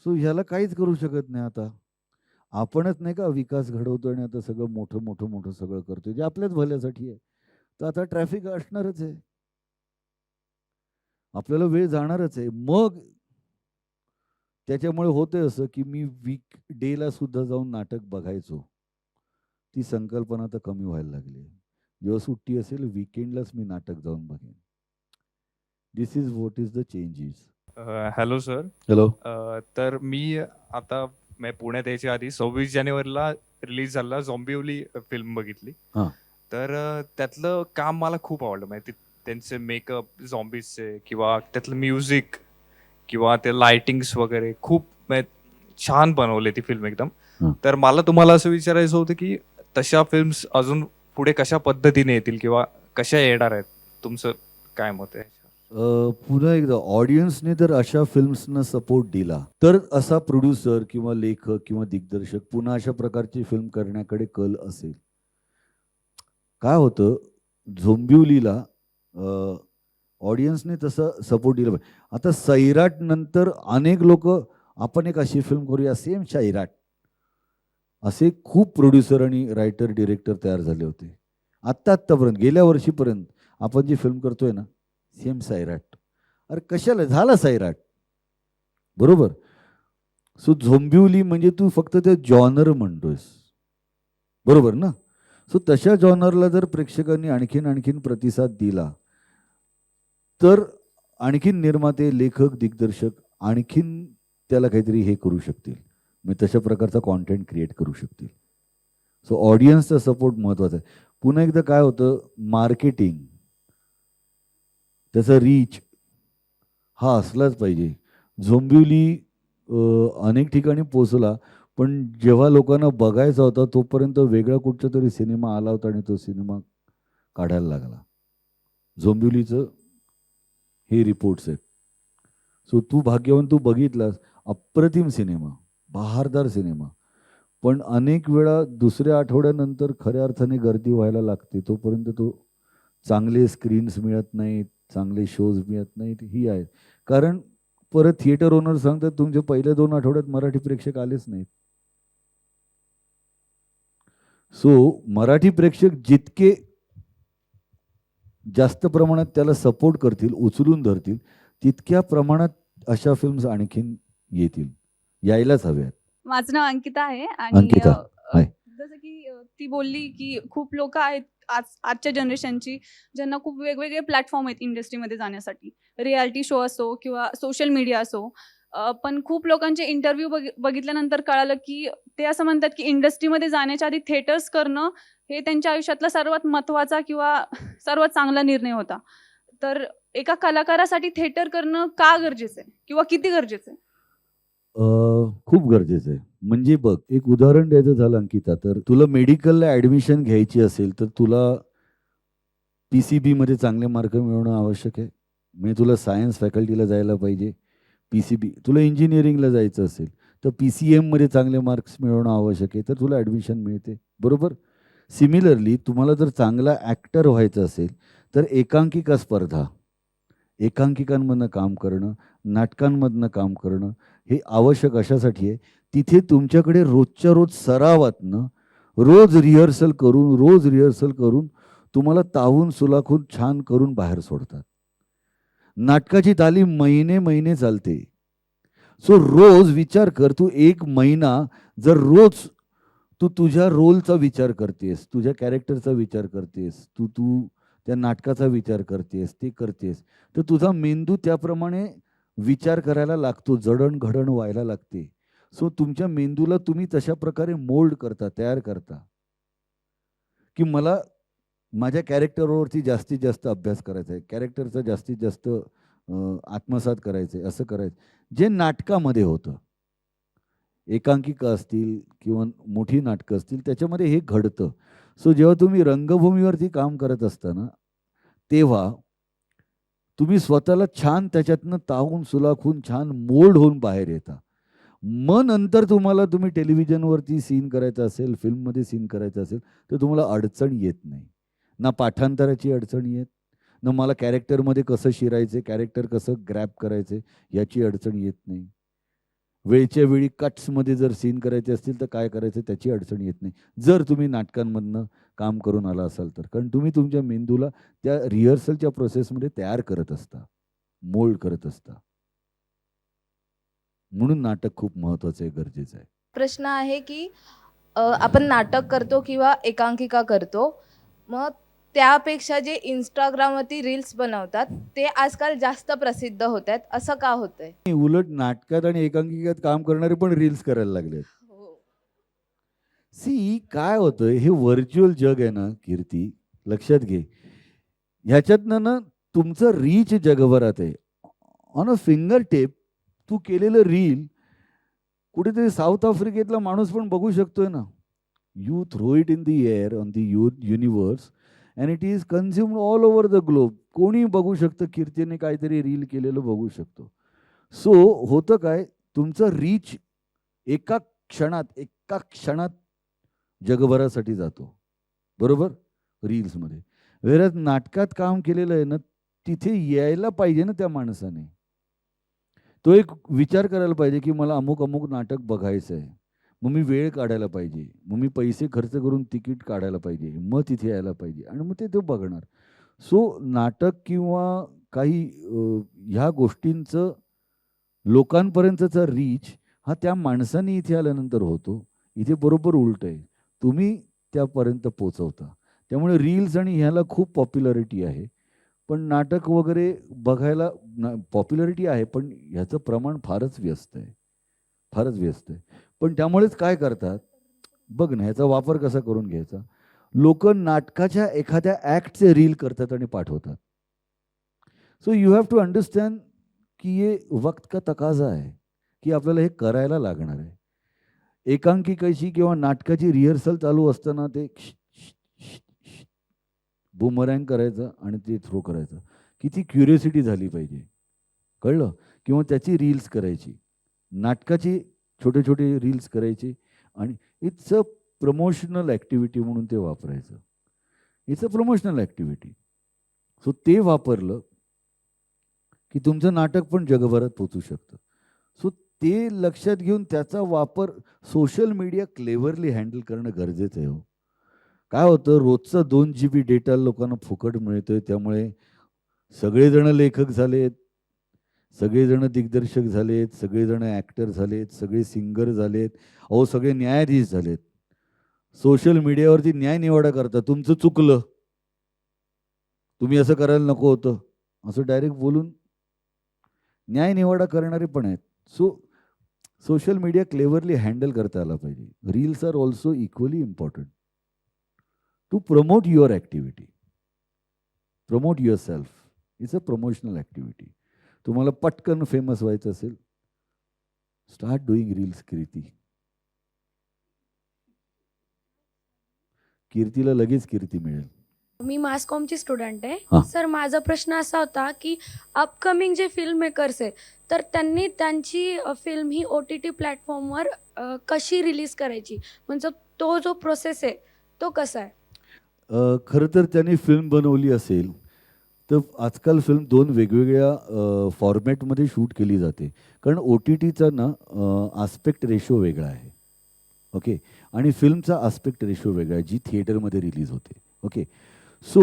सो ह्याला काहीच करू शकत नाही आता. आपणच नाही का विकास घडवतोय आणि आता सगळं मोठं सगळं करतोय, जे आपल्याच भल्यासाठी आहे. तर आता ट्रॅफिक असणारच आहे. आपल्याला वेळ जाणारच आहे. मग त्याच्यामुळे होतंय असं, की मी वीकडेला सुद्धा जाऊन नाटक बघायचो. ती संकल्पना आता कमी व्हायला लागली आहे. जेव्हा सुट्टी असेल वीकेंडलाच मी नाटक जाऊन बघेन. This is what is the changes. Hello sir. Hello. तर मी आता पुण्यात यायच्या आधी 26 जानेवारीला रिलीज झालेला झॉम्बिवली फिल्म बघितली. हां. तर त्यातलं काम मला खूप आवडलं. म्हणजे त्यांचे मेकअप झॉम्बीजचे किंवा त्यातलं म्युझिक किंवा ते लाइटिंग्स वगैरे खूप छान बनवले ती फिल्म एकदम. हं. तर मला तुम्हाला असं विचारायचं होतं की तशा फिल्म्स अजून पुढे कशा पद्धतीने येतील किंवा कशा येणार आहेत, तुमचं काय मत आहे? पुन्हा एकदा ऑडियन्सने जर अशा फिल्म्सना सपोर्ट दिला तर असा प्रोड्युसर किंवा लेखक किंवा दिग्दर्शक पुन्हा अशा प्रकारची फिल्म करण्याकडे कल असेल. काय होतं, झोंबिवलीला ऑडियन्सने तसं सपोर्ट दिला पाहिजे. आता सैराट नंतर अनेक लोक आपण एक अशी फिल्म करूया सेम सैराट, असे खूप प्रोड्युसर आणि रायटर डिरेक्टर तयार झाले होते. आत्तापर्यंत गेल्या वर्षीपर्यंत आपण जी फिल्म करतोय ना सेम सैराट. अरे कशाला झाला सैराट, बरोबर. सो झोंबिवली म्हणजे तू फक्त ते जॉनर म्हणतोयस, बरोबर ना. सो तशा जॉनरला जर प्रेक्षकांनी आणखीन प्रतिसाद दिला तर आणखीन निर्माते, लेखक, दिग्दर्शक आणखीन त्याला काहीतरी हे करू शकतील, म्हणजे तशा प्रकारचा कॉन्टेंट क्रिएट करू शकतील. सो ऑडियन्सचा सपोर्ट महत्त्वाचा आहे. पुन्हा एकदा काय होतं, मार्केटिंग, त्याचा रीच हा असलाच पाहिजे. झोंबिवली अनेक ठिकाणी पोचला, पण जेव्हा लोकांना बघायचा होता तोपर्यंत वेगळा कुठचा तरी सिनेमा आला होता आणि तो सिनेमा काढायला लागला. झोंबिवलीचं हे रिपोर्ट्स आहेत. सो तू भाग्यवान, तू बघितलास, अप्रतिम सिनेमा, बहारदार सिनेमा. पण अनेक वेळा दुसऱ्या आठवड्यानंतर खऱ्या अर्थाने गर्दी व्हायला लागते, तोपर्यंत तो चांगले स्क्रीन्स मिळत नाहीत, चांगले शोज मिळत नाहीत. ही आहे कारण परत थिएटर ओनर सांगतात तुमचे पहिले 2 आठवड्यात मराठी प्रेक्षक आलेच नाहीत. सो मराठी प्रेक्षक जितके जास्त प्रमाणात त्याला सपोर्ट करतील, उचलून धरतील, तितक्या प्रमाणात अशा फिल्म्स आणखीन येतील, यायलाच हव्यात. माझं नाव अंकिता आहे आणि अंकिता, हाय. जसं की ती बोलली की खूप लोक आहेत आजच्या जनरेशनची ज्यांना खूप वेगवेगळे प्लॅटफॉर्म आहेत इंडस्ट्रीमध्ये जाण्यासाठी, रियालिटी शो असो किंवा सोशल मीडिया असो. पण खूप लोकांचे इंटरव्ह्यू बघितल्यानंतर कळालं की ते असं म्हणतात की इंडस्ट्रीमध्ये जाण्याच्या आधी थिएटर्स करणं हे त्यांच्या आयुष्यातला सर्वात महत्त्वाचा किंवा सर्वात चांगला निर्णय होता. तर एका कलाकारासाठी थिएटर करणं का गरजेचं आहे किंवा किती गरजेचं आहे? खूप गरजेचं आहे. म्हणजे बघ, एक उदाहरण द्यायचं झालं अंकिता, तर तुला मेडिकलला ॲडमिशन घ्यायची असेल तर तुला PCB मध्ये चांगले मार्क मिळवणं आवश्यक आहे. म्हणजे तुला सायन्स फॅकल्टीला जायला पाहिजे. PCB, तुला इंजिनिअरिंगला जायचं असेल तर PCM मध्ये चांगले मार्क्स मिळवणं आवश्यक आहे, तर तुला ॲडमिशन मिळते, बरोबर. सिमिलरली तुम्हाला जर चांगला ॲक्टर व्हायचं असेल तर एकांकिका स्पर्धा, एकांकिकांमधनं काम करणं, नाटकांमधनं काम करणं हे आवश्यक अशासाठी आहे. तिथे तुमच्याकडे रोजच्या रोज सरावातनं रोज रिहर्सल करून तुम्हाला तावून सुलाखून छान करून बाहेर सोडतात. नाटकाची तालीम महिने चालते. सो रोज विचार कर, तू 1 महिना जर रोज तू तुझ्या रोलचा विचार करतेस, तुझ्या कॅरेक्टरचा विचार करतेस, तू त्या नाटकाचा विचार करतेस, ते करतेस, तर तुझा मेंदू त्याप्रमाणे विचार करायला लागतो, जडणघडण व्हायला लागते. सो तुमच्या मेंदूला तुम्ही तशा प्रकारे मोल्ड करता, तयार करता की मला माझ्या कॅरेक्टरवरती जास्तीत जास्त अभ्यास करायचा आहे, कॅरेक्टरचा जास्तीत जास्त आत्मसात करायचं आहे, असं करायचं. जे नाटकामध्ये होतं, एकांकिका असतील किंवा मोठी नाटकं असतील, त्याच्यामध्ये हे घडतं. सो जेव्हा तुम्ही रंगभूमीवरती काम करत असताना तेव्हा तुम्ही स्वतःला छान त्याच्यातनं तावून सुलाखून छान मोल्ड होऊन बाहेर येता. मग नंतर तुम्ही टेलिव्हिजनवरती सीन करायचा असेल, फिल्ममध्ये सीन करायचं असेल, तर तुम्हाला अडचण येत नाही. ना पाठांतराची अडचण येत, ना मला कॅरेक्टरमध्ये कसं शिरायचं, कॅरेक्टर कसं ग्रॅब करायचं याची अडचण येत नाही. वेळच्या वेळी कट्समध्ये जर सीन करायचे असतील तर काय करायचं त्याची अडचण येत नाही, जर तुम्ही नाटकांमधनं काम करून आला असाल तर. कारण तुम्ही तुमच्या मेंदूला त्या रिहर्सलच्या प्रोसेसमध्ये तयार करत असता, मोल्ड करत असता. म्हणून नाटक खूप महत्त्वाचं आहे, गरजेचं आहे. प्रश्न आहे की आपण नाटक करतो किंवा एकांकिका करतो, मग त्यापेक्षा जे इंस्टाग्रामवरती रील्स बनवतात ते आजकाल जास्त प्रसिद्ध होत आहेत, असं का होतंय? उलट नाटकात आणि एकांकिकात काम करणारे पण रील्स करायला लागलेत. सी काय होतं, हे व्हर्च्युअल जग आहे ना कीर्ती, लक्षात घे. ह्याच्यातनं ना तुमचं रीच जगभरात आहे. ऑन अ फिंगर टेप तू केलेलं रील कुठेतरी साऊथ आफ्रिकेतला माणूस पण बघू शकतोय ना. You throw it in the air on the universe and it is consumed all over the globe. कोणी बघू शकतं, कीर्तीने काहीतरी रील केलेलं बघू शकतो. सो होतं काय, तुमचं रीच एका क्षणात जगभरासाठी जातो, बरोबर, रील्समध्ये. वेळात नाटकात काम केलेलं आहे ना, तिथे यायला पाहिजे ना त्या माणसाने. तो एक विचार करायला पाहिजे की मला अमुक अमुक नाटक बघायचं आहे, मग मी वेळ काढायला पाहिजे, मग मी पैसे खर्च करून तिकीट काढायला पाहिजे, मग तिथे यायला पाहिजे आणि मग ते तो बघणार. सो नाटक किंवा काही ह्या गोष्टींचं लोकांपर्यंतचा रीच हा त्या माणसाने इथे आल्यानंतर होतो. इथे बरोबर उलट आहे, तुम्ही त्यापर्यंत पोचवता. त्यामुळे रील्स आणि ह्याला खूप पॉप्युलॅरिटी आहे. पण नाटक वगैरे बघायला पॉप्युलॅरिटी आहे, पण ह्याचं प्रमाण फारच व्यस्त आहे, फारच व्यस्त आहे. पण त्यामुळेच काय करतात बघ ना, ह्याचा वापर कसा करून घ्यायचा. लोक नाटकाच्या एखाद्या ॲक्टचे रील करतात आणि पाठवतात. So you have to understand की ये वक्त का तकाजा आहे की आपल्याला हे करायला लागणार आहे. एकांकिकेची किंवा नाटकाची रिहर्सल चालू असताना ते बूमरँग करायचं आणि ते थ्रो करायचं. किती क्युरियोसिटी झाली पाहिजे, कळलं. किंवा त्याची रील्स करायची, नाटकाची छोटे छोटे रील्स करायचे आणि इट्स अ प्रमोशनल ॲक्टिव्हिटी म्हणून ते वापरायचं. It's a promotional activity. So ते वापरलं की तुमचं नाटक पण जगभरात पोचू शकतं. सो ते लक्षात घेऊन त्याचा वापर सोशल मीडिया क्लेवरली हँडल करणं गरजेचं आहे. हो, काय होतं, रोजचा 2 GB डेटा लोकांना फुकट मिळतोय, त्यामुळे सगळेजण लेखक झालेत, सगळेजण दिग्दर्शक झालेत, सगळेजण ॲक्टर झालेत, सगळे सिंगर झालेत, अहो सगळे न्यायाधीश झालेत. सोशल मीडियावरती न्यायनिवाडा करता, तुमचं चुकलं, तुम्ही असं करायला नको होतं, असं डायरेक्ट बोलून न्यायनिवाडा करणारे पण आहेत. So social media cleverly handle करता आला पाहिजे. Reels are also equally important to promote your activity, promote yourself. It's a promotional activity. तुम्हाला पटकन फेमस व्हायचं असेल, स्टार्ट डुईंग रील्स. कीर्तीला लगेच कीर्ती मिळेल. मी मास कॉमची स्टुडंट हां. आहे. सर, माझा प्रश्न असा होता की अपकमिंग जे फिल्म मेकर्स आहे, तर त्यांनी त्यांची फिल्म ही OTT प्लॅटफॉर्मवर कशी रिलीज करायची, म्हणजे तो जो प्रोसेस आहे तो कसा आहे? खरं तर त्यांनी फिल्म बनवली असेल तर आजकाल फिल्म 2 वेगवेगळ्या फॉर्मॅटमध्ये शूट केली जाते. कारण OTTचा ना आस्पेक्ट रेशो वेगळा आहे, ओके, आणि फिल्मचा आस्पेक्ट रेशो वेगळा आहे, जी थिएटरमध्ये रिलीज होते, ओके. सो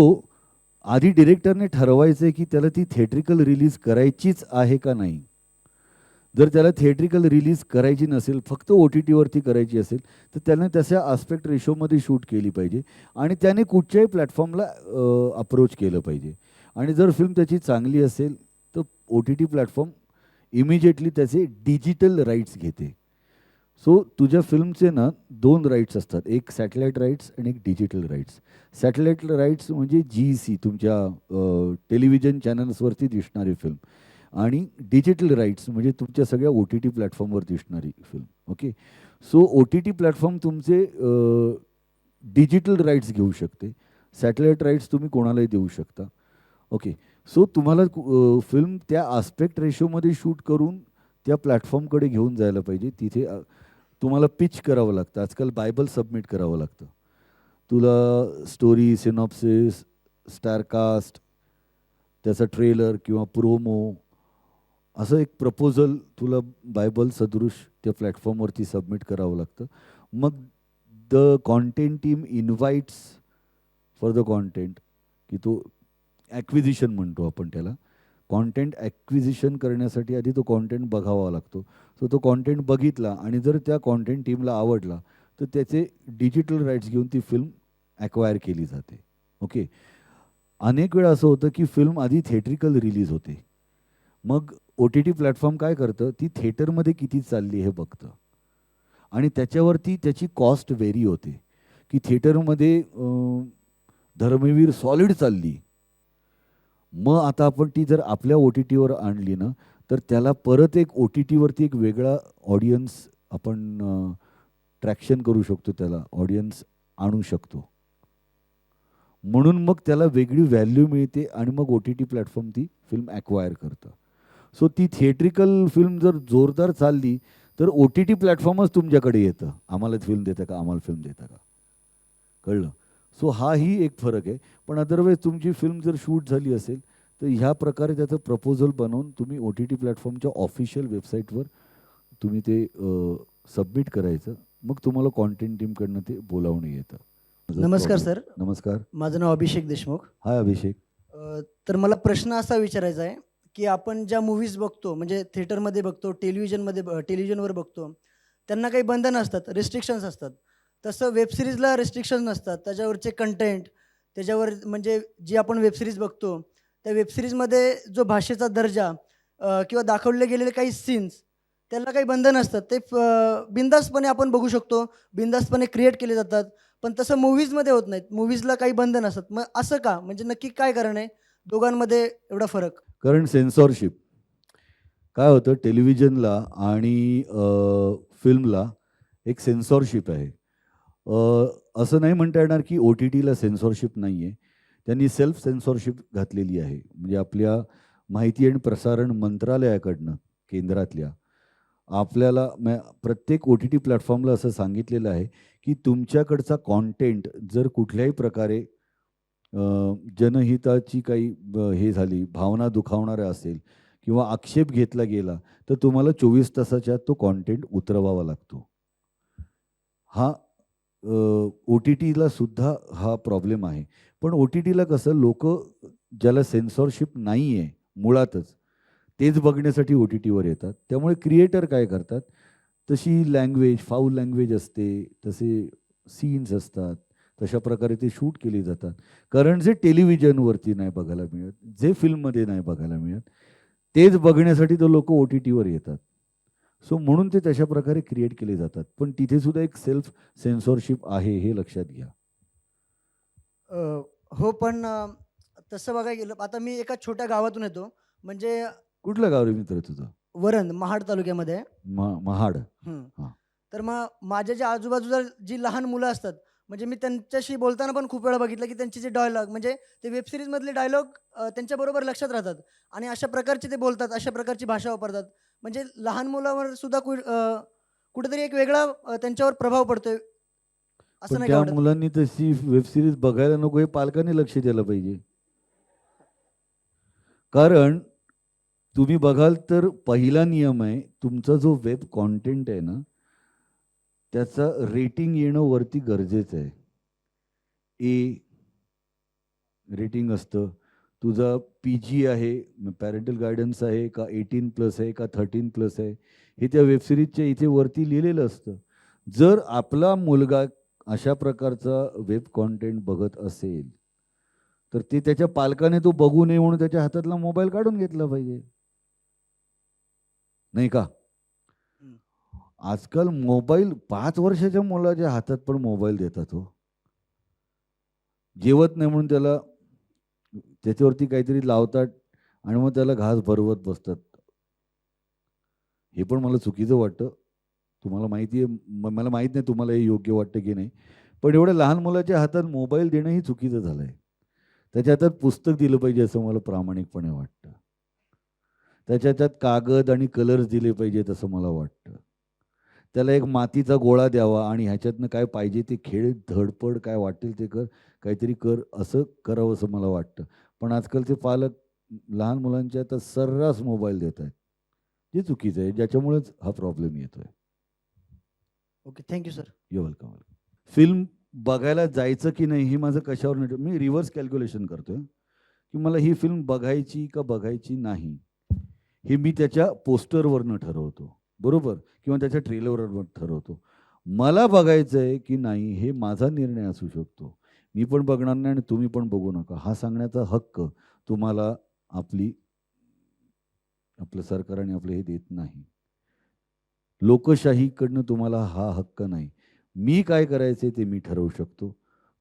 आधी डिरेक्टरने ठरवायचं आहे की त्याला ती थिएट्रिकल रिलीज करायचीच आहे का नाही. जर त्याला थिएट्रिकल रिलीज करायची नसेल, फक्त OTTवरती करायची असेल, तर त्याने तशा आस्पेक्ट रेशोमध्ये शूट केली पाहिजे आणि त्याने कुठच्याही प्लॅटफॉर्मला अप्रोच केलं पाहिजे. आणि जर फिल्म त्याची चांगली असेल तर OTT प्लॅटफॉर्म इमिजिएटली त्याचे डिजिटल राईट्स घेते. सो तुझ्या फिल्मचे ना 2 राईट्स असतात, एक सॅटेलाईट राईट्स आणि एक डिजिटल राईट्स. सॅटेलाईट राईट्स म्हणजे GEC, तुमच्या टेलिव्हिजन चॅनल्सवरती दिसणारी फिल्म, आणि डिजिटल राईट्स म्हणजे तुमच्या सगळ्या OTT प्लॅटफॉर्मवर दिसणारी फिल्म, ओके. सो OTT प्लॅटफॉर्म तुमचे डिजिटल राईट्स घेऊ शकते, सॅटेलाईट राईट्स तुम्ही कोणालाही देऊ शकता. ओके, सो तुम्हाला फिल्म त्या आस्पेक्ट रेशोमध्ये शूट करून त्या प्लॅटफॉर्मकडे घेऊन जायला पाहिजे. तिथे तुम्हाला पिच करावं लागतं. आजकाल बायबल सबमिट करावं लागतं. तुला स्टोरी, सिनॉप्सिस, स्टारकास्ट, त्याचा ट्रेलर किंवा प्रोमो असं एक प्रपोजल तुला बायबल सदृश त्या प्लॅटफॉर्मवरती सबमिट करावं लागतं. मग the content team invites for the content, की तो ॲक्विजिशन म्हणतो आपण त्याला. कॉन्टेंट ॲक्विजिशन करण्यासाठी आधी तो कॉन्टेंट बघावा लागतो. सो तो कॉन्टेंट बघितला आणि जर त्या कॉन्टेंट टीमला आवडला तर त्याचे डिजिटल राईट्स घेऊन ती फिल्म ॲक्वायर केली जाते. ओके, अनेक वेळा असं होतं की फिल्म आधी थिएट्रिकल रिलीज होते, मग OTT प्लॅटफॉर्म काय करतं, ती थिएटरमध्ये किती चालली हे बघतं आणि त्याच्यावरती त्याची कॉस्ट व्हेरी होते. की थिएटरमध्ये धर्मवीर सॉलिड चालली, मग आता आपण ती जर आपल्या OTTवर आणली ना तर त्याला परत एक OTTवरती एक वेगळा ऑडियन्स आपण ट्रॅक्शन करू शकतो, त्याला ऑडियन्स आणू शकतो. म्हणून मग त्याला वेगळी व्हॅल्यू मिळते आणि मग OTT प्लॅटफॉर्म ती फिल्म ॲक्वायर करतं. सो ती थिएट्रिकल फिल्म जर जोरदार चालली तर OTT प्लॅटफॉर्मच तुमच्याकडे येतं, आम्हाला फिल्म देतं का, आम्हाला फिल्म देतं का, कळलं. सो हाही एक फरक आहे. पण अदरवाईज तुमची फिल्म जर शूट झाली असेल तर ह्या प्रकारे त्याचं प्रपोजल बनवून तुम्ही OTT प्लॅटफॉर्मच्या ऑफिशियल वेबसाईटवर तुम्ही ते सबमिट करायचं. मग तुम्हाला कॉन्टेंट टीमकडनं ते बोलावणं येतं. नमस्कार सर. नमस्कार. माझं नाव अभिषेक देशमुख. हाय अभिषेक. तर मला प्रश्न असा विचारायचा आहे की आपण ज्या मूव्हीज बघतो, म्हणजे थिएटरमध्ये बघतो, टेलिव्हिजनवर बघतो, त्यांना काही बंधनं असतात, रिस्ट्रिक्शन्स असतात. तसं वेबसिरीजला रिस्ट्रिक्शन नसतात. त्याच्यावरचे कंटेंट, त्याच्यावर म्हणजे जी आपण वेबसिरीज बघतो त्या वेबसिरीजमध्ये जो भाषेचा दर्जा किंवा दाखवले गेलेले काही सीन्स, त्याला काही बंधन असतात. ते बिनधास्तपणे आपण बघू शकतो, बिनधास्तपणे क्रिएट केले जातात. पण तसं मूव्हीजमध्ये होत नाहीत. मूव्हीजला काही बंधन असतात. मग असं का, म्हणजे नक्की काय कारण आहे दोघांमध्ये एवढा फरक? कारण सेन्सॉरशिप. काय होतं, टेलिव्हिजनला आणि फिल्मला एक सेन्सॉरशिप आहे. असं नाही म्हणता येणार की OTTला सेन्सॉरशिप नाही आहे. त्यांनी सेल्फ सेन्सॉरशिप घातलेली आहे. म्हणजे आपल्या माहिती आणि प्रसारण मंत्रालयाकडनं, केंद्रातल्या, आपल्याला प्रत्येक OTT प्लॅटफॉर्मला असं सांगितलेलं आहे की तुमच्याकडचा कॉन्टेंट जर कुठल्याही प्रकारे जनहिताची काही हे झाली, भावना दुखावणारा असेल किंवा आक्षेप घेतला गेला तर तुम्हाला 24 तासाच्या आत तो कॉन्टेंट उतरवावा लागतो. हा OTTला सुद्धा हा प्रॉब्लेम आहे. पण OTTला कसं, लोक ज्याला सेन्सॉरशिप नाही आहे मुळातच, तेच बघण्यासाठी OTTवर येतात. त्यामुळे क्रिएटर काय करतात, तशी लँग्वेज, फाऊल लँग्वेज असते, तसे सीन्स असतात, तशा प्रकारे ते शूट केली जातात. कारण जे टेलिव्हिजनवरती नाही बघायला मिळत, जे फिल्ममध्ये नाही बघायला मिळत, तेच बघण्यासाठी तर लोक OTTवर येतात. सो म्हणून ते तशा प्रकारे क्रिएट केले जातात. पण तिथे सुद्धा एक सेल्फ सेन्सॉरशिप आहे, हे लक्षात घ्या. हो, पण तसं बघायला गेलं, आता मी एका छोट्या गावातून येतो, म्हणजे कुठलं गाव रे मित्र तुझं? वरंद, महाड तालुक्यामध्ये आहे. महाड. हं. तर मग माझ्या जे आजूबाजूला जी लहान मुलं असतात, म्हणजे मी त्यांच्याशी बोलताना पण खूप वेळा बघितलं की त्यांचे जे डायलॉग, म्हणजे ते वेबसिरीजमधले डायलॉग त्यांच्याबरोबर लक्षात राहतात आणि अशा प्रकारचे ते बोलतात, अशा प्रकारची भाषा वापरतात. म्हणजे लहान मुलावर सुद्धा कुठेतरी एक वेगळा त्यांच्यावर प्रभाव पडतोय, असं पण नाही त्या का वाटत? मुलांनी तशी वेबसिरीज बघायला नको, हे पालकांनी लक्ष द्यायला पाहिजे. कारण तुम्ही बघाल तर पहिला नियम आहे, तुमचा जो वेब कॉन्टेंट आहे ना, त्याचा रेटिंग येणं वरती गरजेचं आहे. ए रेटिंग असतं. तुझा PG आहे, पॅरेंटल गायडन्स आहे का, 18+ आहे का 13+ आहे, हे त्या वेबसिरीजच्या इथे वरती लिहिलेलं असतं. जर आपला मुलगा अशा प्रकारचा वेब कॉन्टेंट बघत असेल तर ते त्याच्या पालकाने तो बघू नये म्हणून त्याच्या हातातला मोबाईल काढून घेतला पाहिजे, नाही का? आजकाल मोबाईल 5 वर्षाच्या मुलाच्या हातात पण मोबाईल देतात हो. जेवत नाही म्हणून त्याच्यावरती काहीतरी लावतात आणि मग त्याला घास भरवत बसतात. हे पण मला चुकीचं वाटतं. तुम्हाला माहिती आहे, मला माहीत नाही तुम्हाला हे योग्य वाटतं की नाही, पण एवढ्या लहान मुलाच्या हातात मोबाईल देणंही चुकीचं झालं आहे. त्याच्या हातात पुस्तक दिलं पाहिजे असं मला प्रामाणिकपणे वाटतं. त्याच्या हातात कागद आणि कलर्स दिले पाहिजेत असं मला वाटतं. त्याला एक मातीचा गोळा द्यावा आणि ह्याच्यातनं काय पाहिजे ते खेळ, धडपड, काय वाटेल ते कर, काहीतरी कर, असं करावं असं मला वाटतं. पण आजकालचे पालक लहान मुलांच्या हातात सर्रास मोबाईल देत आहेत, जे चुकीचं आहे, ज्याच्यामुळेच हा प्रॉब्लेम येतोय. Okay, thank you sir. You welcome. Film बघायला जायचं की नाही हे माझं कशावर नाही, मी रिव्हर्स कॅल्क्युलेशन करतोय की मला ही फिल्म बघायची का बघायची नाही, हे मी त्याच्या पोस्टरवरनं ठरवतो, बरोबर, किंवा त्याच्या ट्रेलरवरनं ठरवतो. मला बघायचं आहे की नाही हे माझा निर्णय असू शकतो. मी पण बघणार नाही आणि तुम्ही पण बघू नका हा सांगण्याचा हक्क तुम्हाला आपलं सरकार आपलं हे देत नाही. लोकशाहीकडनं तुम्हाला हा हक्क नाही. मी काय करायचे ते मी ठरवू शकतो,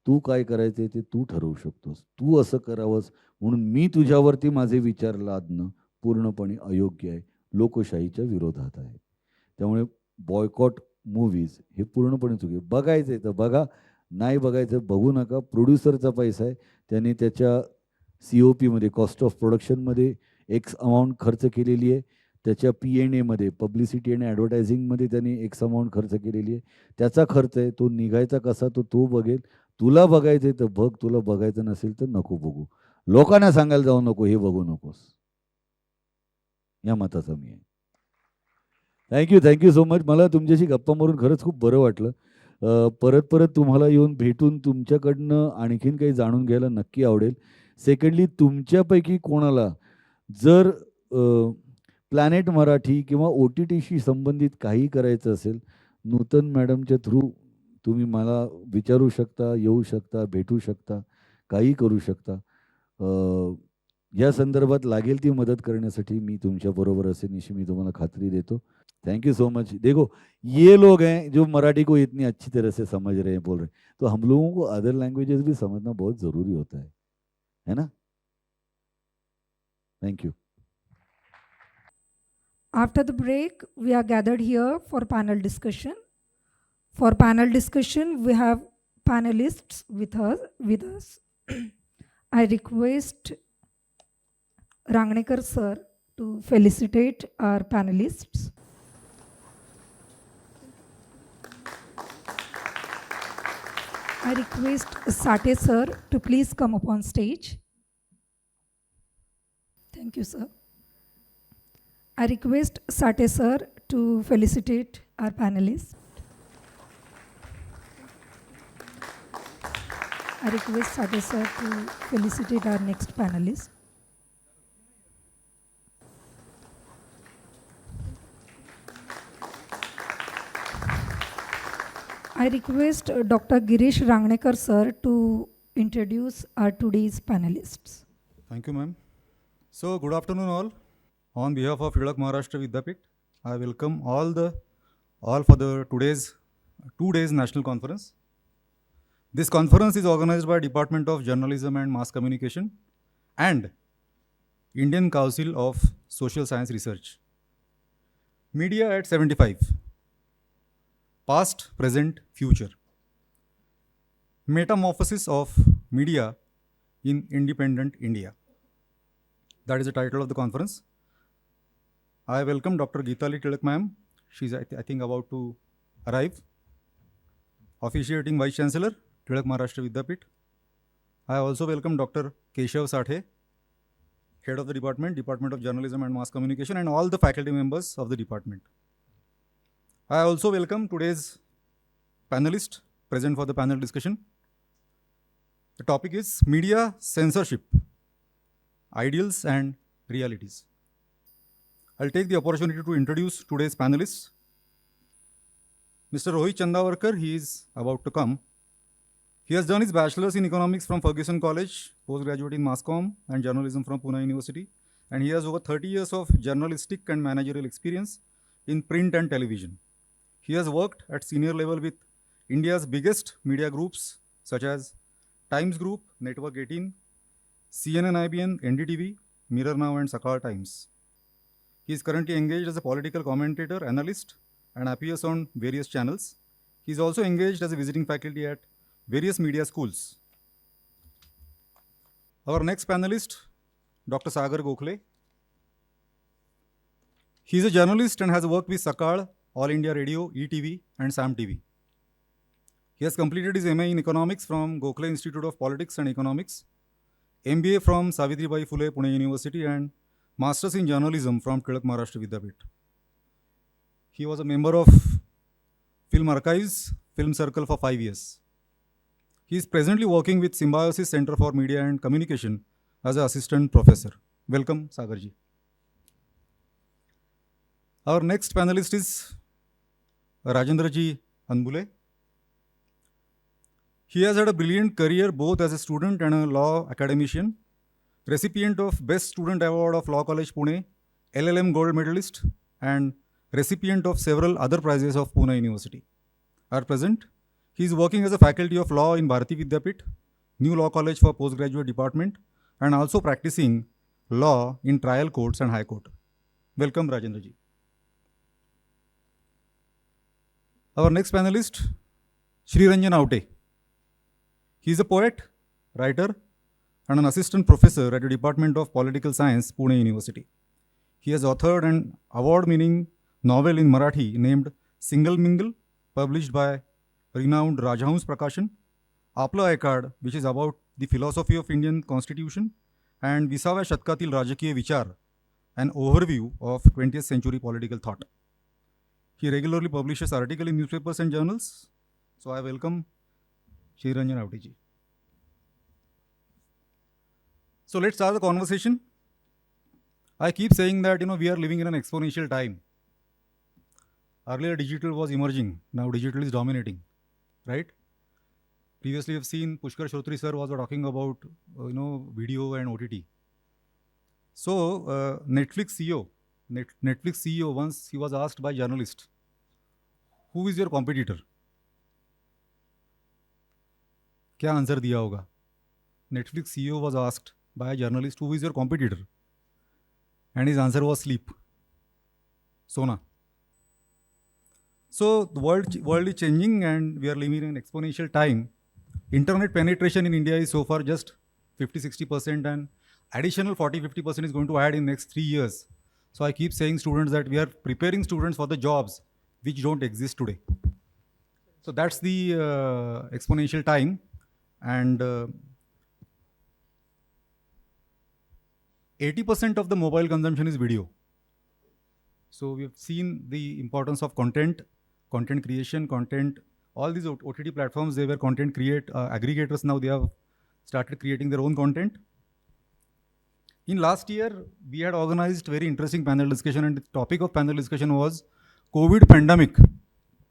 तू काय करायचे ते तू ठरवू शकतोस. तू असं करावंस म्हणून मी तुझ्यावरती माझे विचार लादणं पूर्णपणे अयोग्य आहे, लोकशाहीच्या विरोधात आहे. त्यामुळे बॉयकॉट मूव्हीज हे पूर्णपणे चुकी. बघायचं आहे तर बघा, नाही बघायचं बघू नका. प्रोड्युसरचा पैसा आहे, त्याने त्याच्या COPमध्ये, कॉस्ट ऑफ प्रोडक्शनमध्ये एक्स अमाऊंट खर्च केलेली आहे. त्याच्या P&Aमध्ये, पब्लिसिटी आणि ॲडव्हर्टायझिंगमध्ये त्यांनी एक्स अमाऊंट खर्च केलेली आहे. त्याचा खर्च आहे, तो निघायचा कसा तो बघेल. तुला बघायचं आहे तर बघ, तुला बघायचं नसेल तर नको बघू. लोकांना सांगायला जाऊ नको हे बघू नकोस, या मताचा मी आहे. Thank you so much. मला तुमच्याशी गप्पा मारून खरंच खूप बरं वाटलं. परत तुम्हाला येऊन भेटून तुमच्याकडनं आणखीन काही जाणून घ्यायला नक्की आवडेल. सेकंडली, तुमच्यापैकी कोणाला जर प्लॅनेट मराठी किंवा OTTशी संबंधित काही करायचं असेल, नूतन मॅडमच्या थ्रू तुम्ही मला विचारू शकता, येऊ शकता, भेटू शकता, काही करू शकता. या संदर्भात लागेल ती मदत करण्यासाठी मी तुमच्याबरोबर असेल अशी मी तुम्हाला खात्री देतो. Thank you so much. देखो, ये लोग हैं जो मराठी को इतनी अच्छी तरह से समझ रहे हैं, बोल रहे हैं, तो हम लोगों को अदर लैंग्वेजेस भी समझना बहुत ज़रूरी होता है ना? Thank you. After the break, we are gathered here for panel discussion. For panel discussion, we have panelists with us. I request Rangnekar sir to felicitate our panelists. I request Sate sir to please come up on stage. Thank you, sir. I request Sate sir to felicitate our panelists. I request Sate sir to felicitate our next panelist. I request Dr. Girish Rangnekar sir to introduce our today's panelists. Thank you, ma'am. So, good afternoon all. On behalf of Tilak Maharashtra Vidyapit, I welcome all for the today's 2 days national conference. This conference is organized by Department of Journalism and Mass Communication and Indian Council of Social Science Research. Media at 75. Past, present, future. Metamorphosis of media in independent India. That is the title of the conference. I welcome Dr. Geetali Tilak ma'am. She's I think about to arrive. Officiating Vice Chancellor, Tilak Maharashtra Vidyapit. I also welcome Dr. Keshav Sathe, Head of the Department of Journalism and Mass Communication, and all the faculty members of the department. I also welcome today's panelists present for the panel discussion. The topic is media censorship, ideals and realities. I'll take the opportunity to introduce today's panelists. Mr. Rohit Chandavarkar, he is about to come. He has done his bachelor's in economics from Ferguson College, postgraduate in mass comm and journalism from Pune University, and he has over 30 years of journalistic and managerial experience in print and television. He has worked at senior level with India's biggest media groups such as Times Group, Network 18, CNN, IBN, NDTV, Mirror Now and Sakal Times. He is currently engaged as a political commentator, analyst, and appears on various channels. He is also engaged as a visiting faculty at various media schools. Our next panelist, Dr. Sagar Gokhale. He is a journalist and has worked with Sakal, All India Radio, ETV, and Sam TV. He has completed his MA in Economics from Gokhale Institute of Politics and Economics, MBA from Savitribai Phule Pune University, and Masters in Journalism from Tilak Maharashtra Vidyapith. He was a member of Film Archives, Film Circle for 5 years. He is presently working with Symbiosis Center for Media and Communication as an assistant professor. Welcome, Sagarji. Our next panelist is Rajendraji Anbule. He has had a brilliant career both as a student and a law academician, recipient of Best Student Award of Law College Pune, LLM Gold Medalist, and recipient of several other prizes of Pune University. At present, he is working as a faculty of law in Bharati Vidyapith, New Law College for Postgraduate Department, and also practicing law in trial courts and high court. Welcome, Rajendraji. Our next panelist, Shri Ranjan Aute. He is a poet, writer, and an assistant professor at the Department of Political Science, Pune University. He has authored an award-winning novel in Marathi named Single Mingle, published by renowned Rajahans Prakashan, Apla Aikad, which is about the philosophy of Indian Constitution, and 20व्या शतकातील राजकीय विचार, an overview of 20th century political thought. He regularly publishes articles in newspapers and journals. So I welcome Shri Ranjan Aute ji. So let's start the conversation. I keep saying that we are living in an exponential time. Earlier digital was emerging, now digital is dominating, right? Previously we have seen Pushkar Shrotri sir was talking about video and OTT. So Netflix CEO, once he was asked by journalist, who is your competitor? क्या answer दिया होगा? Netflix CEO was asked by a journalist, who is your competitor? And his answer was sleep. Sona. So the world is changing and we are living in an exponential time. Internet penetration in India is so far just 50-60%, and additional 40-50% is going to add in next 3 years. So I keep saying students that we are preparing students for the jobs which don't exist today. So that's the exponential time. And 80% of the mobile consumption is video. So we've seen the importance of content creation, all these OTT platforms, they were content aggregators. Now they have started creating their own content. In last year, we had organized very interesting panel discussion, and the topic of panel discussion was COVID pandemic,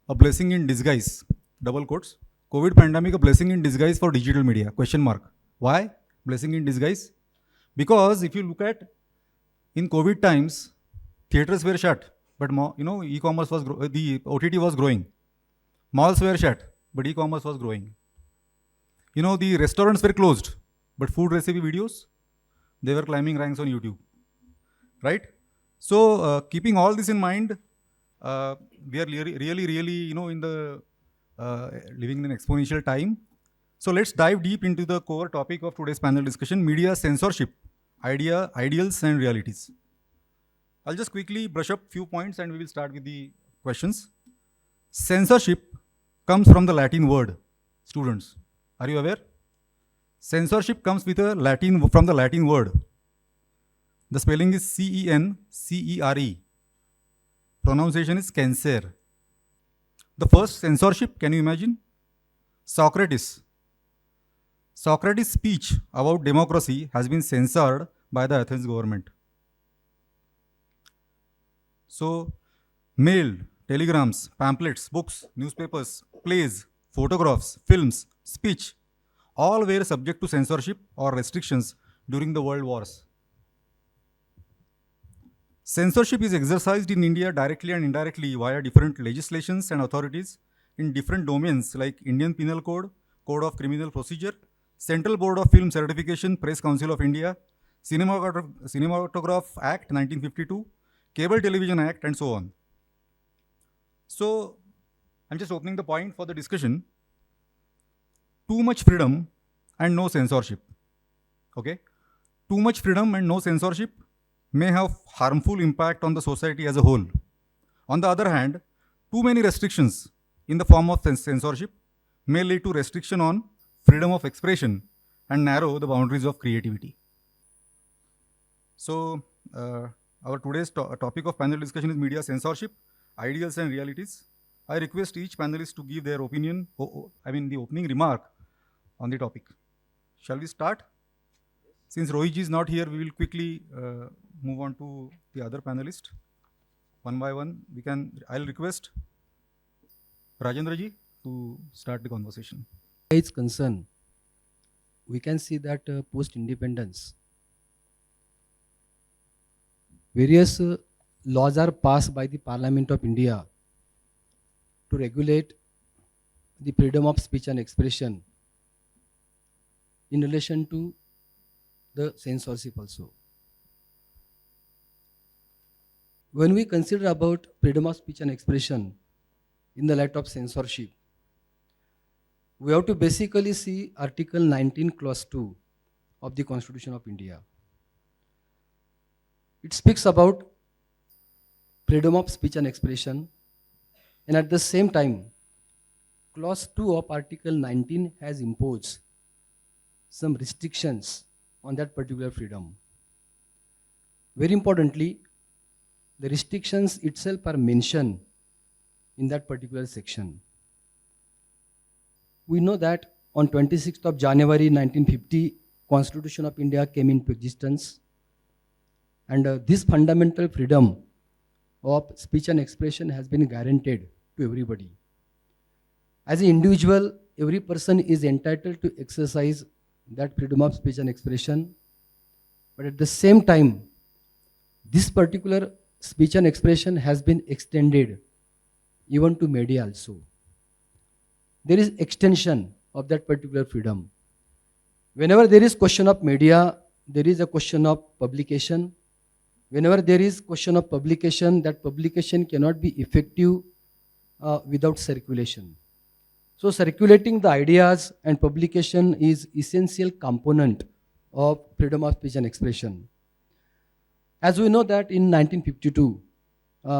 a blessing in disguise, double quotes. COVID pandemic, a blessing in disguise for digital media, question mark. Why blessing in disguise? Because if you look at, in COVID times, theaters were shut, but e-commerce was, the OTT was growing. Malls were shut, but e-commerce was growing. The restaurants were closed, but food recipe videos, they were climbing ranks on YouTube, right? So keeping all this in mind, we are really, in the living in an exponential time. So let's dive deep into the core topic of today's panel discussion: media censorship, ideals and realities. I'll just quickly brush up few points and we will start with the questions. Censorship comes from the Latin word. Students, are you aware? Censorship comes with from the Latin word. The spelling is C-E-N-C-E-R-E. Pronunciation is cancer. The first censorship, can you imagine? Socrates' speech about democracy has been censored by the Athens government. So, mail, telegrams, pamphlets, books, newspapers, plays, photographs, films, speech, all were subject to censorship or restrictions during the world wars. Censorship is exercised in India directly and indirectly via different legislations and authorities in different domains like Indian Penal Code, Code of Criminal Procedure, Central Board of Film Certification, Press Council of India, Cinematograph Act 1952, Cable Television Act, and so on. So I'm just opening the point for the discussion. too much freedom and no censorship. Okay? Too much freedom and no censorship may have harmful impact on the society as a whole. On the other hand, too many restrictions in the form of censorship may lead to restriction on freedom of expression and narrow the boundaries of creativity. So, our today's topic of panel discussion is media censorship, ideals and realities. I request each panelist to give their opinion, the opening remark on the topic. Shall we start? Since Rohit ji is not here, we will quickly move on to the other panelist. One by one, I'll request Rajendra ji to start the conversation. Is concerned, we can see that post-independence, various laws are passed by the Parliament of India to regulate the freedom of speech and expression in relation to the censorship also. When we consider about freedom of speech and expression in the light of censorship, we have to basically see Article 19, Clause 2 of the Constitution of India. It speaks about freedom of speech and expression, and at the same time, Clause 2 of Article 19 has imposed some restrictions on that particular freedom. Very importantly, the restrictions itself are mentioned in that particular section. We know that on 26th of January 1950, Constitution of India came into existence, and this fundamental freedom of speech and expression has been guaranteed to everybody. As an individual, every person is entitled to exercise that freedom of speech and expression, but at the same time, this particular speech and expression has been extended even to media also. There is extension of that particular freedom. Whenever there is question of media, there is a question of publication. Whenever there is question of publication, that publication cannot be effective without circulation. So circulating the ideas and publication is essential component of freedom of speech and expression. As we know that in 1952,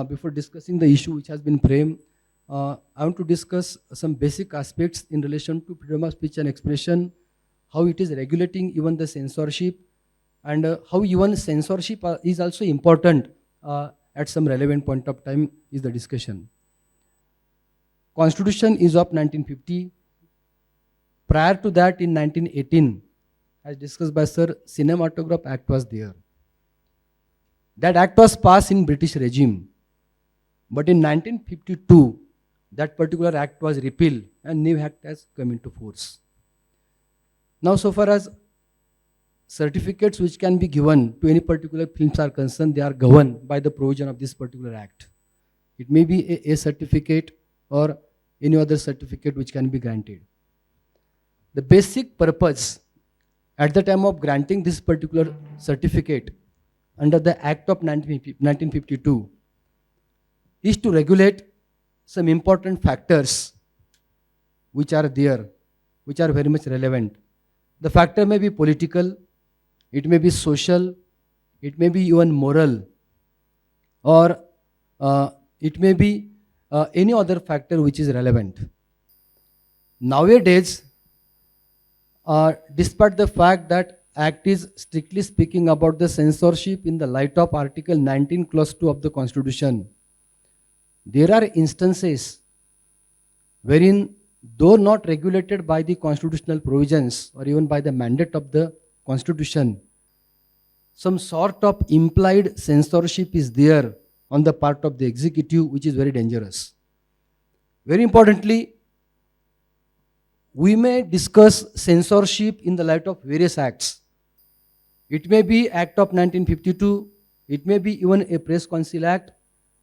before discussing the issue which has been framed, I want to discuss some basic aspects in relation to freedom of speech and expression, how it is regulating even the censorship, and how even censorship is also important at some relevant point of time is the discussion. Constitution is of 1950. Prior to that, in 1918, as discussed by Sir, Cinematograph Act was there. That act was passed in British regime. But in 1952, that particular act was repealed and new act has come into force. Now, so far as certificates which can be given to any particular films are concerned, they are governed by the provision of this particular act. It may be a certificate or any other certificate which can be granted. The basic purpose at the time of granting this particular certificate under the Act of 1952 is to regulate some important factors which are there, which are very much relevant. The factor may be political, it may be social, it may be even moral, or it may be any other factor which is relevant. Nowadays, despite the fact that Act is strictly speaking about the censorship in the light of Article 19, Clause 2 of the Constitution, there are instances wherein, though not regulated by the constitutional provisions or even by the mandate of the Constitution, some sort of implied censorship is there on the part of the executive, which is very dangerous. Very importantly, we may discuss censorship in the light of various acts. It may be Act of 1952, it may be even a Press Council Act,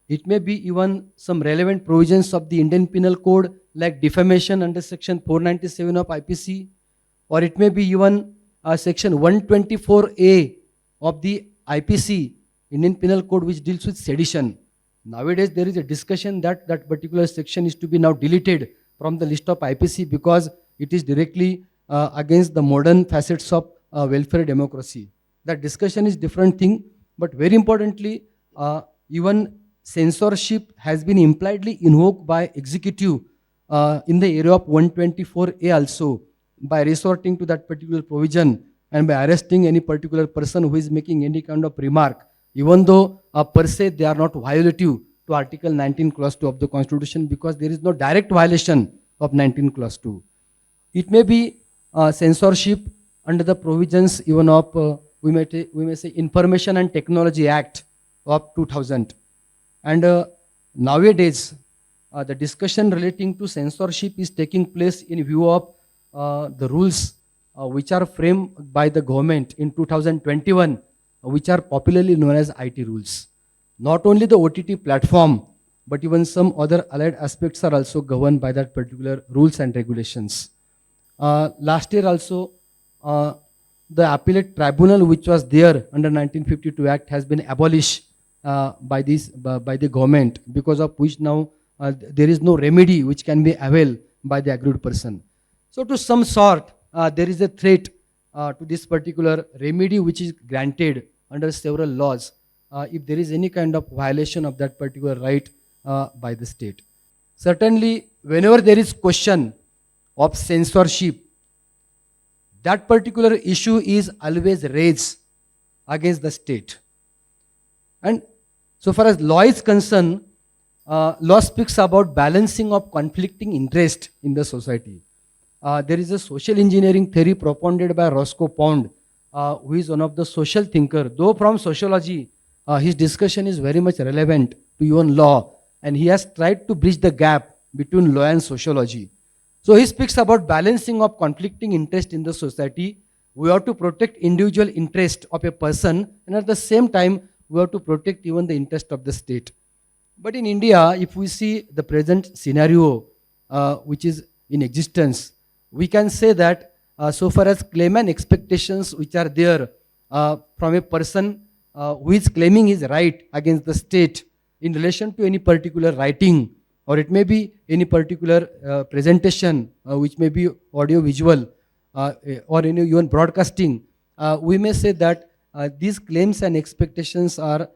it may be even some relevant provisions of the Indian Penal Code like defamation under Section 497 of IPC, or it may be even Section 124A of the IPC, Indian Penal Code, which deals with sedition. Nowadays, there is a discussion that that particular section is to be now deleted from the list of IPC because it is directly against the modern facets of welfare democracy. That discussion is different thing, but very importantly, even censorship has been impliedly invoked by executive in the area of 124A also, by resorting to that particular provision and by arresting any particular person who is making any kind of remark, even though per se they are not violative to Article 19 Clause 2 of the Constitution, because there is no direct violation of 19 Clause 2. It may be censorship under the provisions even of we may say Information and Technology Act of 2000. And nowadays, the discussion relating to censorship is taking place in view of the rules which are framed by the government in 2021, which are popularly known as IT rules. Not only the OTT platform, but even some other allied aspects are also governed by that particular rules and regulations. Last year also, the appellate tribunal which was there under 1952 Act has been abolished by the government, because of which now there is no remedy which can be availed by the aggrieved person. So to some sort, there is a threat to this particular remedy which is granted under several laws if there is any kind of violation of that particular right by the state. Certainly, whenever there is question of censorship, that particular issue is always raised against the state. And so far as law is concerned, law speaks about balancing of conflicting interest in the society. There is a social engineering theory propounded by Roscoe Pound, who is one of the social thinker. Though from sociology, his discussion is very much relevant to even law, and he has tried to bridge the gap between law and sociology. So he speaks about balancing of conflicting interest in the society. We have to protect individual interest of a person, and at the same time, we have to protect even the interest of the state. But in India, if we see the present scenario which is in existence, we can say that so far as claim and expectations which are there from a person who is claiming his right against the state in relation to any particular writing, or it may be any particular presentation which may be audio visual or any even broadcasting, we may say that these claims and expectations are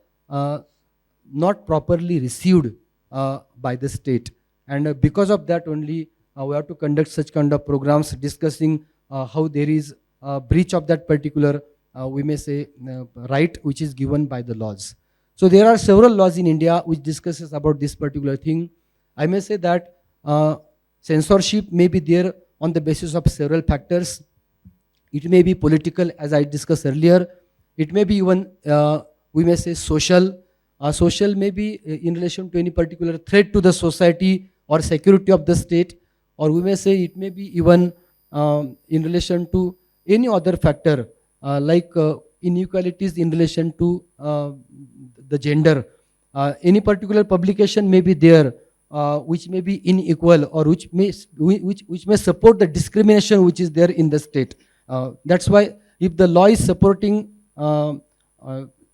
not properly received by the state, and because of that only we have to conduct such kind of programs discussing how there is a breach of that particular we may say right which is given by the laws. So there are several laws in India which discusses about this particular thing. I may say that censorship may be there on the basis of several factors. It may be political, as I discussed earlier. It may be even we may say social. Social may be in relation to any particular threat to the society or security of the state, or we may say it may be even in relation to any other factor like inequalities in relation to the gender. Any particular publication may be there which may be unequal, or which may support the discrimination which is there in the state. That's why if the law is supporting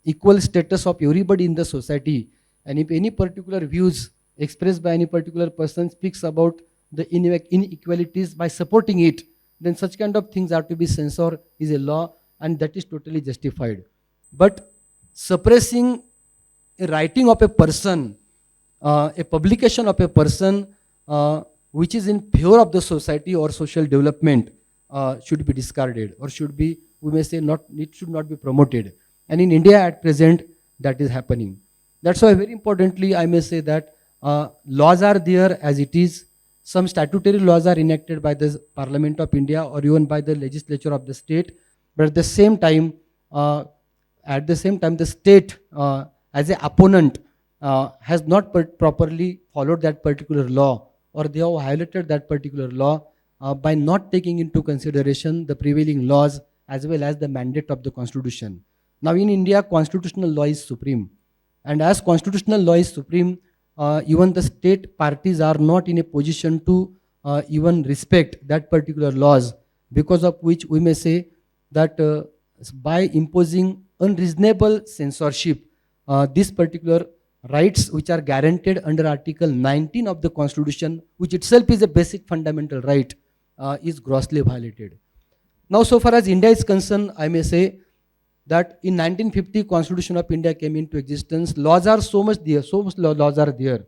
equal status of everybody in the society, and if any particular views expressed by any particular person speaks about the inequalities by supporting it, then such kind of things are to be censored is a law, and that is totally justified. But suppressing a writing of a person, a publication of a person which is in favor of the society or social development should be discarded, or should be, we may say, it should not be promoted. And in India at present, that is happening. That's why very importantly, I may say that laws are there as it is. Some statutory laws are enacted by the Parliament of India or even by the legislature of the state. But at the same time, the state as an opponent has not properly followed that particular law, or they have violated that particular law by not taking into consideration the prevailing laws as well as the mandate of the Constitution. Now in India, constitutional law is supreme. And as constitutional law is supreme, even the state parties are not in a position to even respect that particular laws, because of which we may say that by imposing unreasonable censorship, these particular rights which are guaranteed under Article 19 of the Constitution, which itself is a basic fundamental right, is grossly violated. Now, so far as India is concerned, I may say that in 1950, Constitution of India came into existence. Laws are so much there, so much laws are there.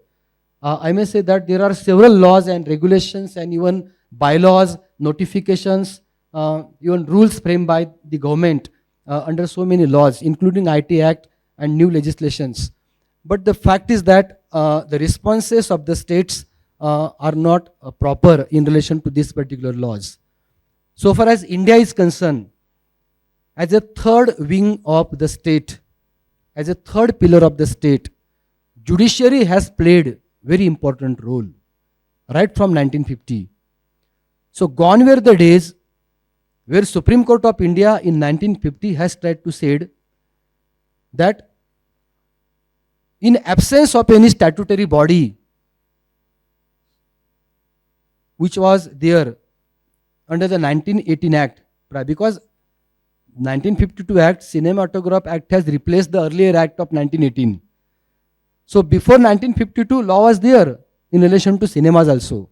I may say that there are several laws and regulations and even bylaws, notifications, even rules framed by the government under so many laws, including IT Act and new legislations. But the fact is that the responses of the states are not proper in relation to these particular laws. So far as India is concerned, as a third wing of the state, as a third pillar of the state, judiciary has played very important role right from 1950. So gone were the days where Supreme Court of India in 1950 has tried to say that in absence of any statutory body which was there under the 1918 Act, because 1952 Act, Cinematograph Act has replaced the earlier Act of 1918. So before 1952, law was there in relation to cinemas also.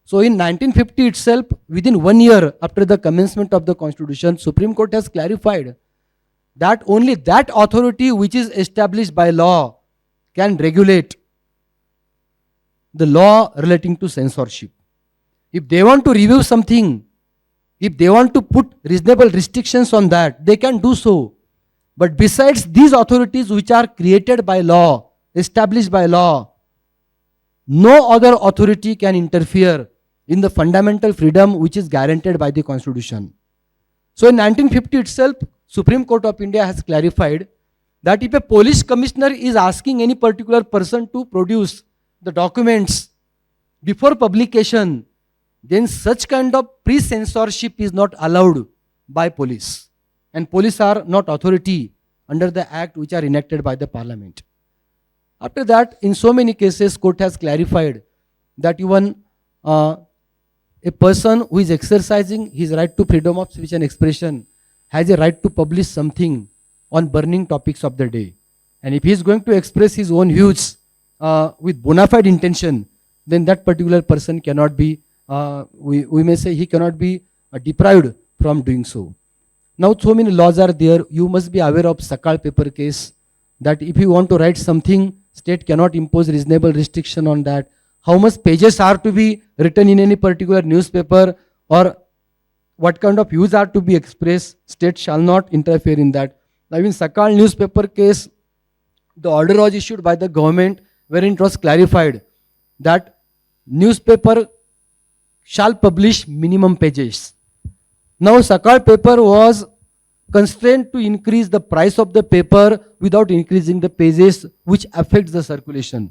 So in 1950 itself, within 1 year after the commencement of the Constitution, Supreme Court has clarified that only that authority which is established by law can regulate the law relating to censorship. If they want to review something, if they want to put reasonable restrictions on that, they can do so. But besides these authorities which are created by law, established by law, no other authority can interfere in the fundamental freedom which is guaranteed by the Constitution. So in 1950 itself, Supreme Court of India has clarified that if a police commissioner is asking any particular person to produce the documents before publication, then such kind of pre-censorship is not allowed by police. And police are not authority under the act which are enacted by the parliament. After that, in so many cases, court has clarified that even a person who is exercising his right to freedom of speech and expression has a right to publish something on burning topics of the day. And if he is going to express his own views with bona fide intention, then that particular person cannot be, we may say he cannot be deprived from doing so. Now so many laws are there. You must be aware of Sakal paper case, that if you want to write something, state cannot impose reasonable restriction on that. How much pages are to be written in any particular newspaper, or what kind of views are to be expressed, state shall not interfere in that. Now in Sakal newspaper case, the order was issued by the government wherein it was clarified that newspaper shall publish minimum pages. Now Sakal paper was constrained to increase the price of the paper without increasing the pages, which affects the circulation.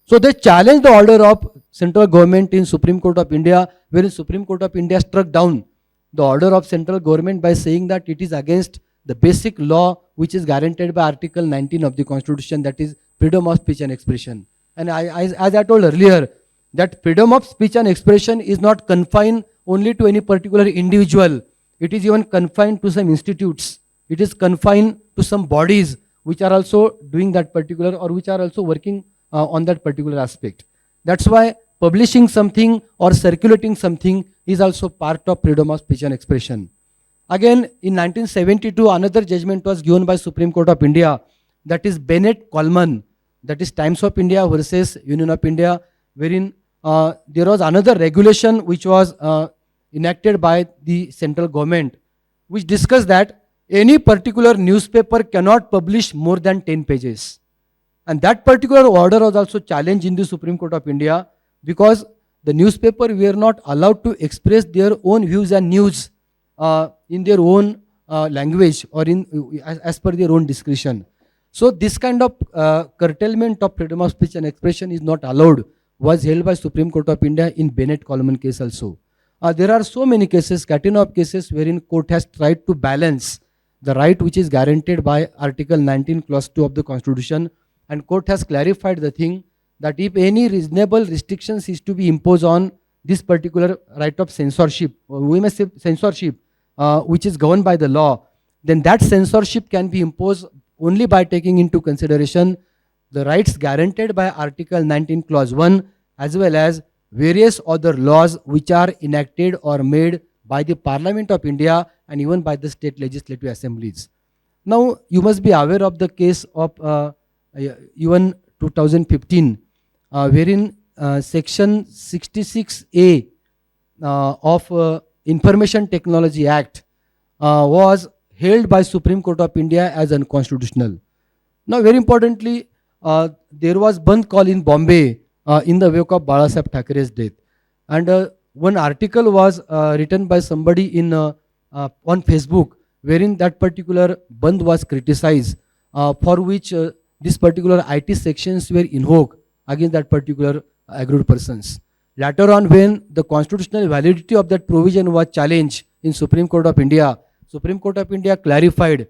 So they challenged the order of central government in Supreme Court of India, wherein Supreme Court of India struck down the order of central government by saying that it is against the basic law which is guaranteed by Article 19 of the Constitution, that is freedom of speech and expression. And as I told earlier, that freedom of speech and expression is not confined only to any particular individual. It is even confined to some institutes. It is confined to some bodies which are also doing that particular, or which are also working on that particular aspect. That's why publishing something or circulating something is also part of freedom of speech and expression. Again, in 1972, another judgment was given by Supreme Court of India, that is Bennett Coleman, that is Times of India versus Union of India, wherein there was another regulation which was enacted by the central government, which discussed that any particular newspaper cannot publish more than 10 pages. And that particular order was also challenged in the Supreme Court of India, because the newspaper were not allowed to express their own views and news in their own language, or as per their own discretion. So this kind of curtailment of freedom of speech and expression is not allowed, was held by Supreme Court of India in Bennett Coleman case also. There are so many cases, catena of cases, wherein court has tried to balance the right which is guaranteed by Article 19 Clause 2 of the Constitution, and court has clarified the thing that if any reasonable restrictions is to be imposed on this particular right of censorship, or we may say censorship, which is governed by the law, then that censorship can be imposed only by taking into consideration the rights guaranteed by Article 19 Clause 1 as well as various other laws which are enacted or made by the Parliament of India and even by the state legislative assemblies. Now, you must be aware of the case of UN 2015, wherein Section 66A of Information Technology Act was held by Supreme Court of India as unconstitutional. Now, very importantly, there was Bandh call in Bombay in the wake of Balasaheb Thackeray's death. And one article was written by somebody on Facebook, wherein that particular Bandh was criticized, for which these particular IT sections were invoked against that particular aggrieved persons. Later on, when the constitutional validity of that provision was challenged in Supreme Court of India, Supreme Court of India clarified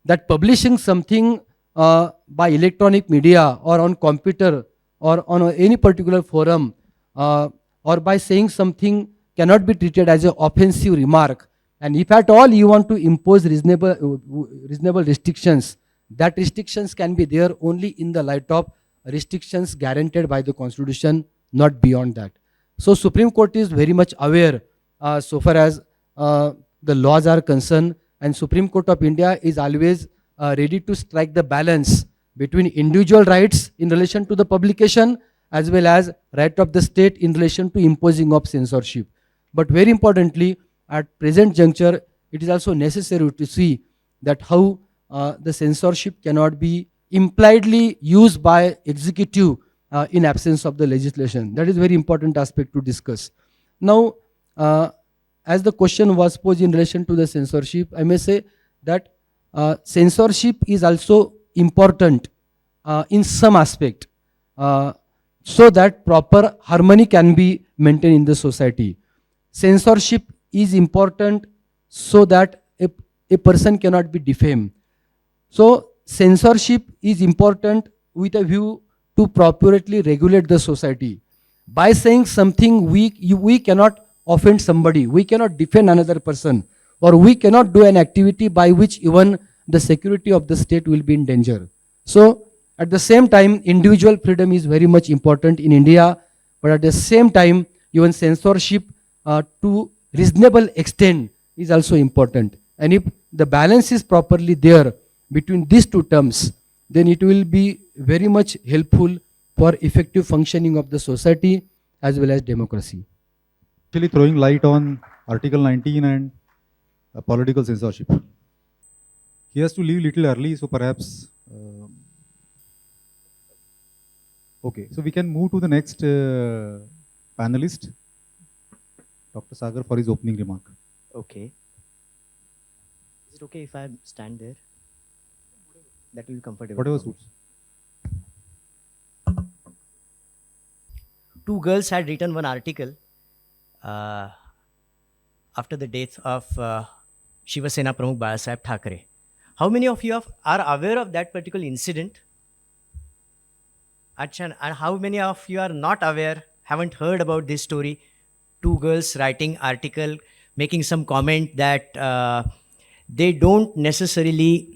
that publishing something by electronic media or on computer or on any particular forum or by saying something cannot be treated as an offensive remark. And if at all you want to impose reasonable restrictions, that restrictions can be there only in the light of restrictions guaranteed by the Constitution, not beyond that. So Supreme Court is very much aware so far as the laws are concerned, and Supreme Court of India is always ready to strike the balance between individual rights in relation to the publication as well as right of the state in relation to imposing of censorship. But very importantly, at present juncture, it is also necessary to see that how the censorship cannot be impliedly used by executive in absence of the legislation. That is a very important aspect to discuss. Now, as the question was posed in relation to the censorship, I may say that censorship is also important in some aspect so that proper harmony can be maintained in the society. Censorship is important so that a person cannot be defamed. So censorship is important with a view to appropriately regulate the society. By saying something we cannot offend somebody, we cannot defend another person, or we cannot do an activity by which even the security of the state will be in danger. So at the same time, individual freedom is very much important in India, but at the same time, even censorship to reasonable extent is also important. And if the balance is properly there between these two terms, then it will be very much helpful for effective functioning of the society as well as democracy. Actually throwing light on Article 19 and political censorship. He has to leave little early, so perhaps okay, so we can move to the next panelist, Dr. Sagar, for his opening remark. Okay. Is it okay if I stand there? That will be comfortable. Whatever suits. Two girls had written one article after the death of Shiva Sena Pramukh Balasaheb Thackeray. How many of you are aware of that particular incident? And how many of you are not aware, haven't heard about this story? Two girls writing article, making some comment that they don't necessarily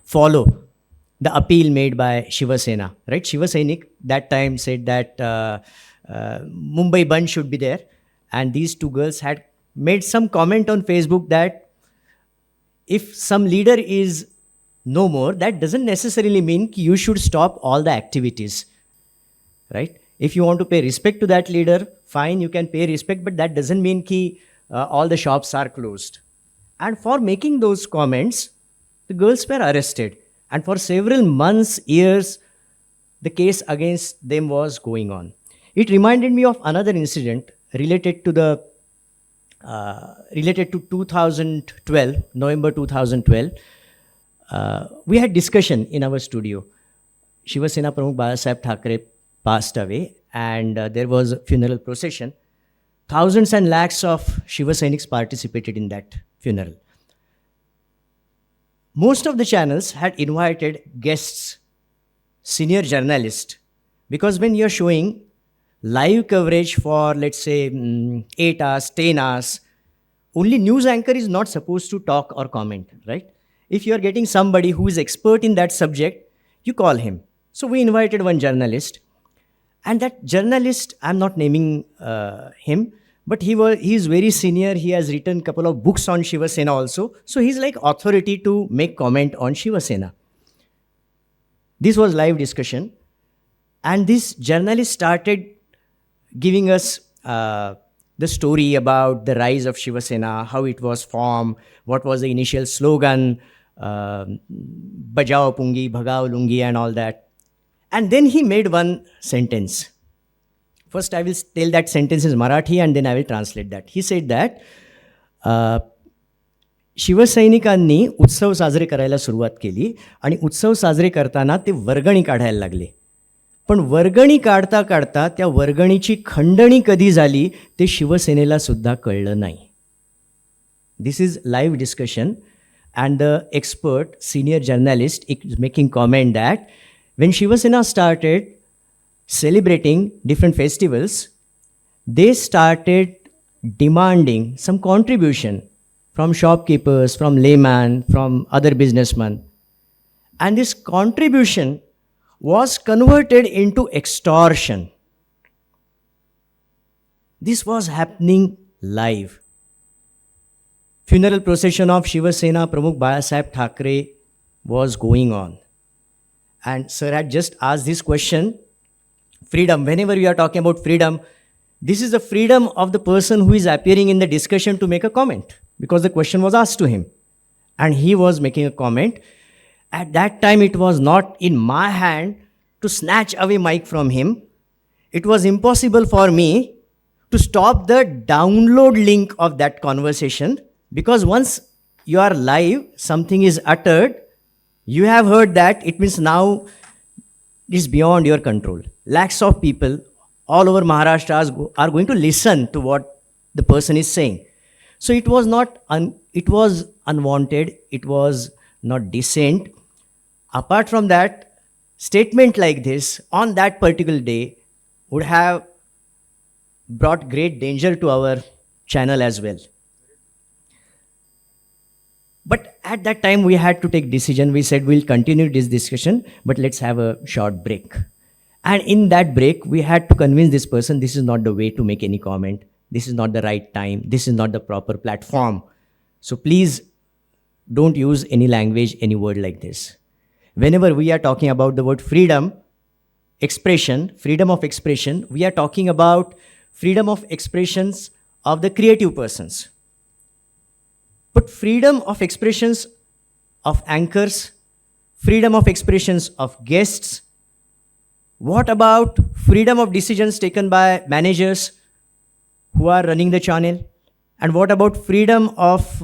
follow the appeal made by Shiva Sena, right? Shiva Sainik that time said that Mumbai Bandh should be there, and these two girls had made some comment on Facebook that if some leader is no more, that doesn't necessarily mean you should stop all the activities, right? If you want to pay respect to that leader, fine, you can pay respect, but that doesn't mean all the shops are closed. And for making those comments, the girls were arrested. And for several months, years, the case against them was going on. It reminded me of another incident related to 2012, November 2012. We had discussion in our studio. Shiva Sena Pramukh Balasaheb Thackeray passed away, and there was a funeral procession. Thousands and lakhs of Shiva Sainiks participated in that funeral. Most of the channels had invited guests, senior journalists, because when you're showing live coverage for, let's say, 8 hours, 10 hours, only news anchor is not supposed to talk or comment, right? If you're getting somebody who is expert in that subject, you call him. So we invited one journalist, And that journalist, I'm not naming him, but he's very senior. He has written a couple of books on Shiva Sena also. So he's like authority to make comment on Shiva Sena. This was live discussion. And this journalist started giving us the story about the rise of Shiva Sena, how it was formed, what was the initial slogan, Bajao Pungi, Bhagao Lungi and all that. And then he made one sentence. First I will tell that sentence in Marathi and then I will translate that. He said that शिवसैनिकांनी उत्सव साजरे करायला सुरुवात केली आणि उत्सव साजरे करताना ते वर्गणी काढायला लागले. पण वर्गणी काढता काढता त्या वर्गणीची खंडणी कधी झाली ते शिवसेनेला सुद्धा कळलं नाही. This is live discussion and the expert senior journalist is making comment that when Shiva Sena started celebrating different festivals, they started demanding some contribution from shopkeepers, from laymen, from other businessmen. And this contribution was converted into extortion. This was happening live. Funeral procession of Shiva Sena Pramukh Balasaheb Thackeray was going on. And sir had just asked this question, freedom. Whenever we are talking about freedom, this is the freedom of the person who is appearing in the discussion to make a comment, because the question was asked to him. And he was making a comment. At that time, it was not in my hand to snatch away mic from him. It was impossible for me to stop the download link of that conversation, because once you are live, something is uttered, you have heard that, it means now it is beyond your control. Lakhs of people all over Maharashtra are going to listen to what the person is saying. So it was not, it was unwanted, it was not decent. Apart from that, statement like this on that particular day would have brought great danger to our channel as well. But at that time, we had to take decision. We said we'll continue this discussion, but let's have a short break. And in that break, we had to convince this person this is not the way to make any comment. This is not the right time. This is not the proper platform. So please don't use any language, any word like this. Whenever we are talking about the word freedom, expression, freedom of expression, we are talking about freedom of expressions of the creative persons. But freedom of expressions of anchors, freedom of expressions of guests, what about freedom of decisions taken by managers who are running the channel? And what about freedom of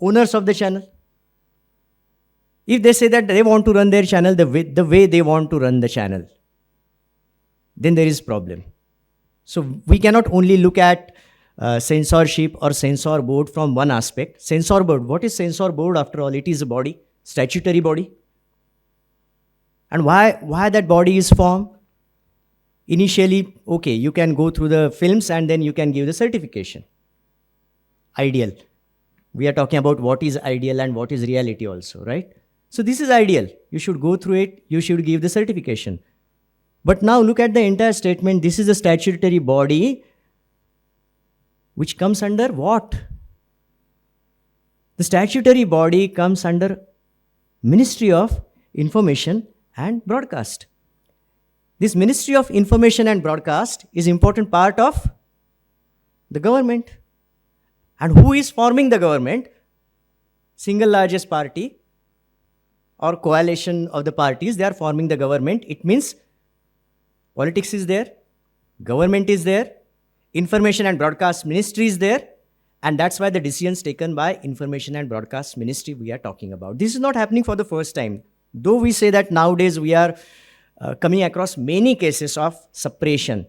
owners of the channel? If they say that they want to run their channel the way they want to run the channel, then there is problem. So we cannot only look at censorship or censor board from one aspect. Censor board, what is censor board after all? It is a body, statutory body. And why that body is formed? Initially, okay, you can go through the films and then you can give the certification. Ideal. We are talking about what is ideal and what is reality also, right? So this is ideal. You should go through it. You should give the certification. But now look at the entire statement. This is a statutory body which comes under what? The statutory body comes under Ministry of Information and Broadcast. This Ministry of Information and Broadcast is important part of the government. And who is forming the government? Single largest party or coalition of the parties, they are forming the government. It means politics is there, government is there, Information and Broadcast Ministry is there, and that's why the decisions taken by Information and Broadcast Ministry we are talking about. This is not happening for the first time. Though we say that nowadays we are coming across many cases of suppression.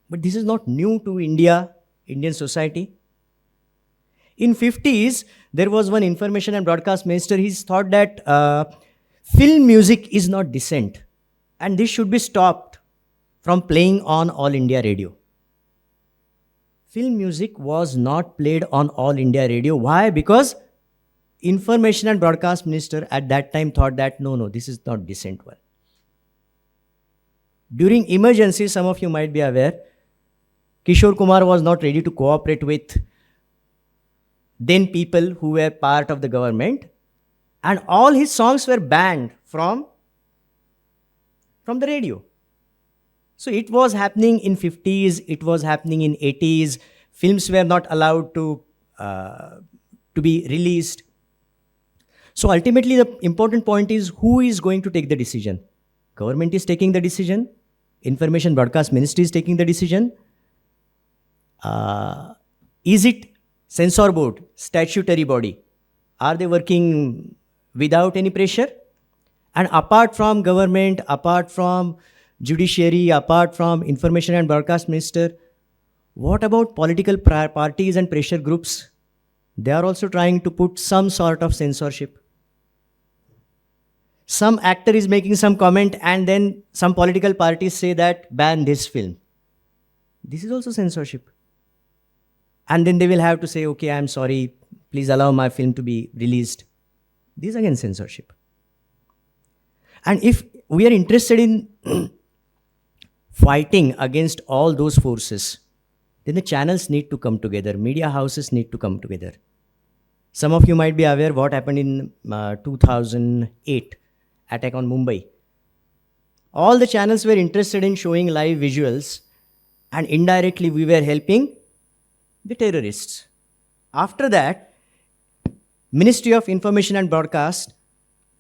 But this is not new to India, Indian society. In 50s, there was one Information and Broadcast Minister. He thought that film music is not decent and this should be stopped from playing on All India Radio. Film music was not played on All India Radio. Why? Because Information and Broadcast Minister at that time thought that no, this is not decent one. During emergency, some of you might be aware, Kishore Kumar was not ready to cooperate with then people who were part of the government, and all his songs were banned from the radio. So it was happening in 50s, it was happening in 80s. Films were not allowed to be released. So ultimately, the important point is who is going to take the decision? Government is taking the decision. Information Broadcast Ministry is taking the decision. Is it censor board, statutory body? Are they working without any pressure? And apart from government, apart from judiciary, apart from Information and Broadcast Minister, what about political parties and pressure groups? They are also trying to put some sort of censorship. Some actor is making some comment and then some political parties say that ban this film. This is also censorship. And then they will have to say, okay, I'm sorry, please allow my film to be released. This is again censorship. And if we are interested in fighting against all those forces, then the channels need to come together, media houses need to come together. Some of you might be aware what happened in 2008, attack on Mumbai. All the channels were interested in showing live visuals, and indirectly we were helping the terrorists. After that, Ministry of Information and Broadcast,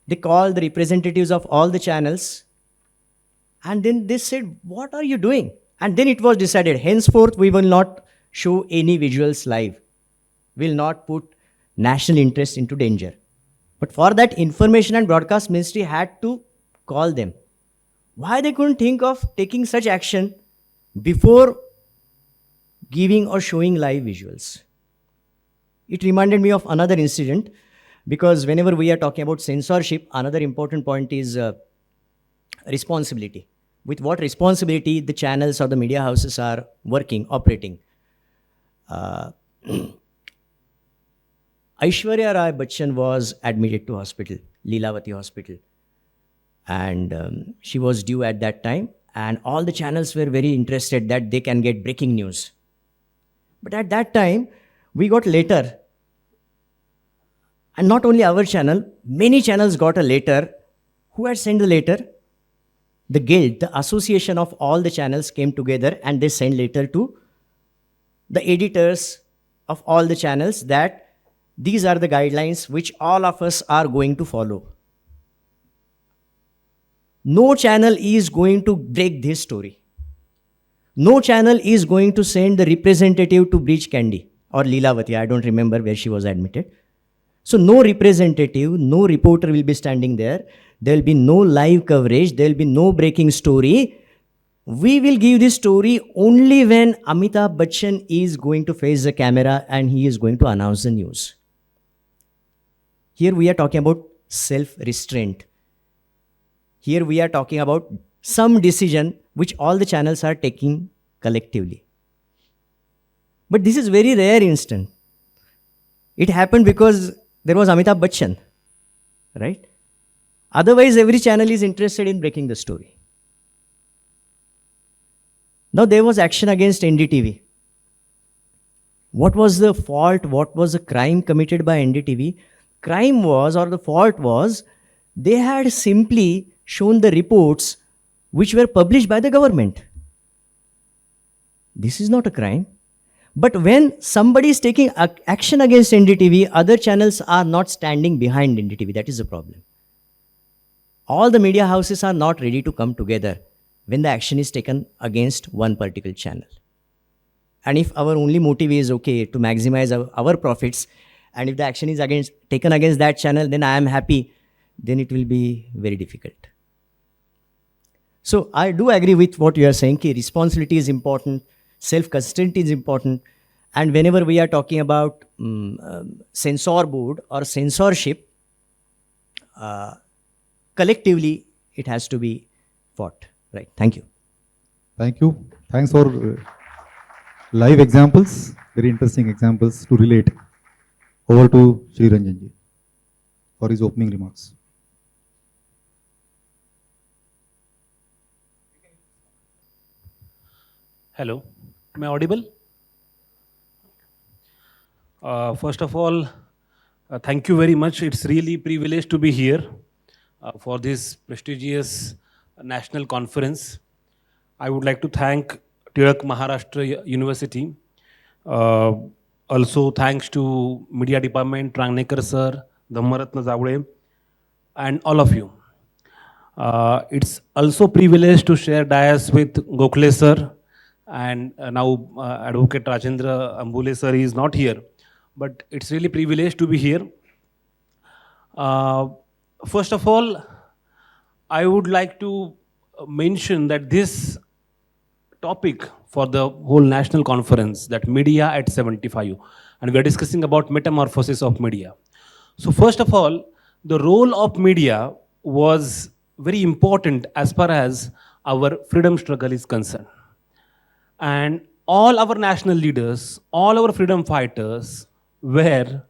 they called the representatives of all the channels, and then they said, what are you doing? And then it was decided, henceforth we will not show any visuals live. We will not put national interest into danger. But for that, Information and Broadcast Ministry had to call them. Why they couldn't think of taking such action before giving or showing live visuals? It reminded me of another incident, because whenever we are talking about censorship, another important point is responsibility. With what responsibility the channels or the media houses are working, operating. Aishwarya Rai Bachchan was admitted to hospital, Leelavati Hospital. And she was due at that time. And all the channels were very interested that they can get breaking news. But at that time, we got letter. And not only our channel, many channels got a letter. Who had sent the letter? The guild, the association of all the channels came together and they sent letter to the editors of all the channels that these are the guidelines which all of us are going to follow. No channel is going to break this story. No channel is going to send the representative to Breach Candy or Leelavati. I don't remember where she was admitted. So no representative, no reporter will be standing there. There will be no live coverage. There will be no breaking story. We will give this story only when Amitabh Bachchan is going to face the camera and he is going to announce the news. Here we are talking about self-restraint. Here we are talking about some decision which all the channels are taking collectively. But this is very rare instant. It happened because there was Amitabh Bachchan, right? Otherwise, every channel is interested in breaking the story. Now, there was action against NDTV. What was the fault? What was the crime committed by NDTV? Crime was, or the fault was, they had simply shown the reports which were published by the government. This is not a crime. But when somebody is taking action against NDTV, other channels are not standing behind NDTV. That is the problem. All the media houses are not ready to come together when the action is taken against one particular channel. And if our only motive is okay to maximize our profits, and if the action is taken against that channel, then I am happy, then it will be very difficult. So I do agree with what you are saying, that responsibility is important, self-constraint is important, and whenever we are talking about censor board or censorship, collectively it has to be fought. Right. Thank you. Thank you. Thanks for live examples, very interesting examples to relate. Over to Sri Ranjanji for his opening remarks. Hello, am I audible? First of all, thank you very much. It's really privileged to be here for this prestigious national conference. I would like to thank Tilak Maharashtra University. Also thanks to Media Department, Rangnekar sir, Dhammaratna Zavde, and all of you. It's also privileged to share dais with Gokhale sir, and now Advocate Rajendra Ambule sir is not here, but it's really privileged to be here. First of all, I would like to mention that this topic for the whole national conference, that media at 75, and we are discussing about metamorphosis of media. So first of all, the role of media was very important as far as our freedom struggle is concerned. And all our national leaders, all our freedom fighters were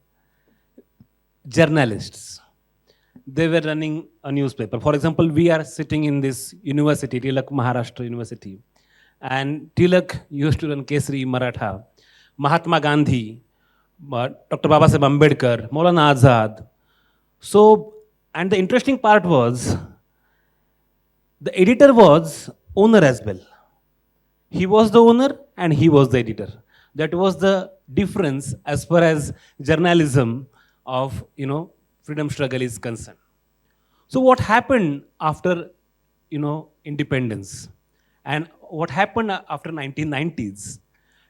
journalists. They were running a newspaper. For example, we are sitting in this university, Tilak Maharashtra University, and Tilak used to run Kesari Maratha, Mahatma Gandhi, Dr. Babasaheb Ambedkar, Maulana Azad. So, and the interesting part was, the editor was owner as well. He was the owner and he was the editor. That was the difference as far as journalism of, freedom struggle is concerned. So what happened after, independence, and what happened after 1990s,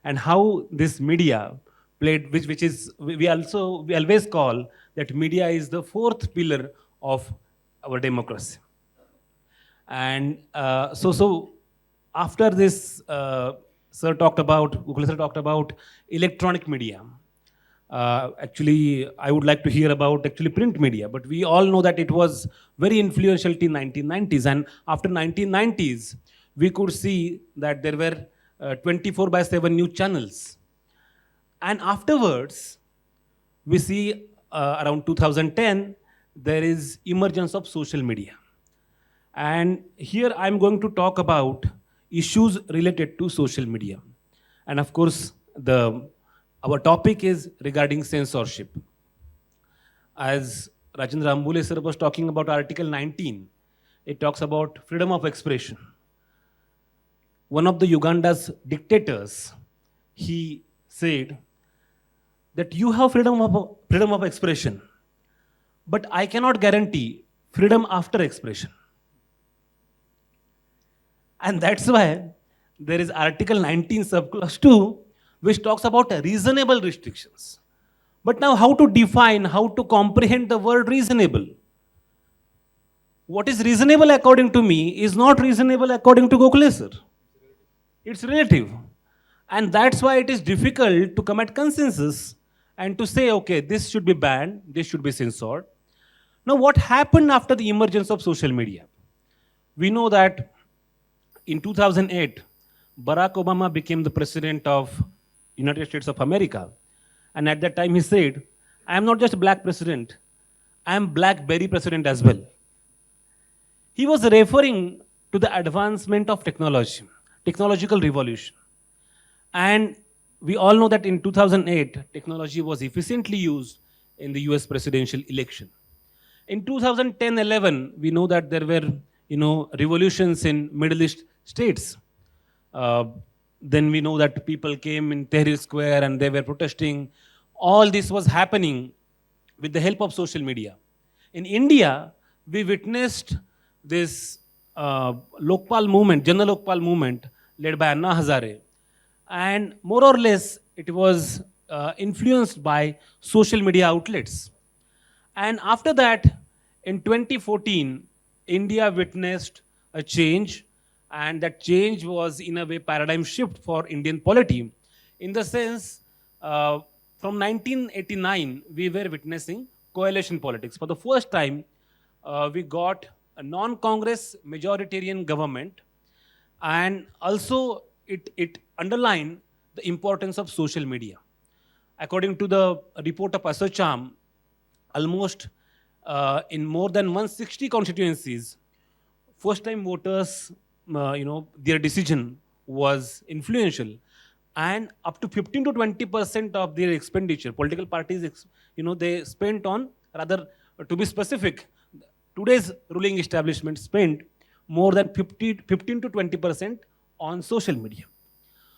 and how this media played, which is, we always call that media is the fourth pillar of our democracy. And so after this, Gokhale sir talked about electronic media. Actually, I would like to hear about print media, but we all know that it was very influential till 1990s. And after 1990s, we could see that there were 24/7 news channels. And afterwards, we see around 2010, there is emergence of social media. And here I'm going to talk about issues related to social media. And of course, our topic is regarding censorship. As Rajendra Ambule sir was talking about Article 19, it talks about freedom of expression. One of the Uganda's dictators, he said that you have freedom of expression, but I cannot guarantee freedom after expression. And that's why there is Article 19 subclause 2, which talks about reasonable restrictions. But now how to define, how to comprehend the word reasonable? What is reasonable according to me is not reasonable according to Gokhale sir. It's relative. And that's why it is difficult to come at consensus and to say, okay, this should be banned, this should be censored. Now what happened after the emergence of social media? We know that in 2008, Barack Obama became the president of United States of America. And at that time he said, I am not just a black president, I am BlackBerry president as well. He was referring to the advancement of technology, technological revolution. And we all know that in 2008, technology was efficiently used in the US presidential election. In 2010-11, we know that there were revolutions in Middle East states. Then we know that people came in Tahrir Square and they were protesting. All this was happening with the help of social media. In India, we witnessed this Lokpal movement, Jana Lokpal movement, led by Anna Hazare. And more or less, it was influenced by social media outlets. And after that, in 2014, India witnessed a change, and that change was in a way paradigm shift for Indian polity. In the sense, from 1989, we were witnessing coalition politics. For the first time, we got a non-Congress majoritarian government, and also it underlined the importance of social media. According to the report of ASSOCHAM, almost in more than 160 constituencies, first-time voters, their decision was influential, and up to 15 to 20% of their expenditure, political parties, they spent on, rather, to be specific, today's ruling establishment spent more than 15 to 20% on social media.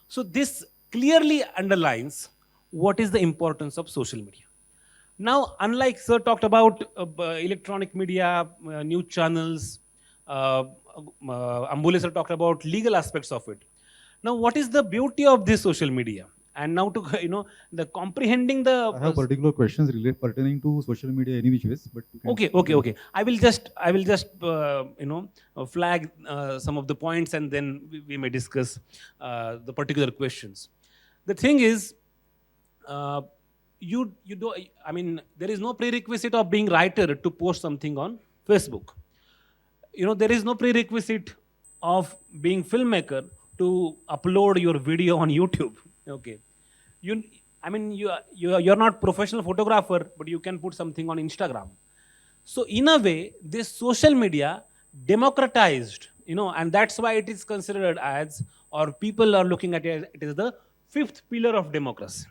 So this clearly underlines what is the importance of social media. Now, unlike sir talked about electronic media, news channels, Ambule sir talked about legal aspects of it. Now, what is the beauty of this social media? And now to, the comprehending the... I have particular questions related pertaining to social media any which ways, but you can Okay. I will just flag some of the points, and then we may discuss the particular questions. The thing is, there is no prerequisite of being writer to post something on Facebook. There is no prerequisite of being filmmaker to upload your video on YouTube. Okay, you're not professional photographer, but you can put something on Instagram. So in a way, this social media democratized, and that's why it is considered as, or people are looking at it as the fifth pillar of democracy.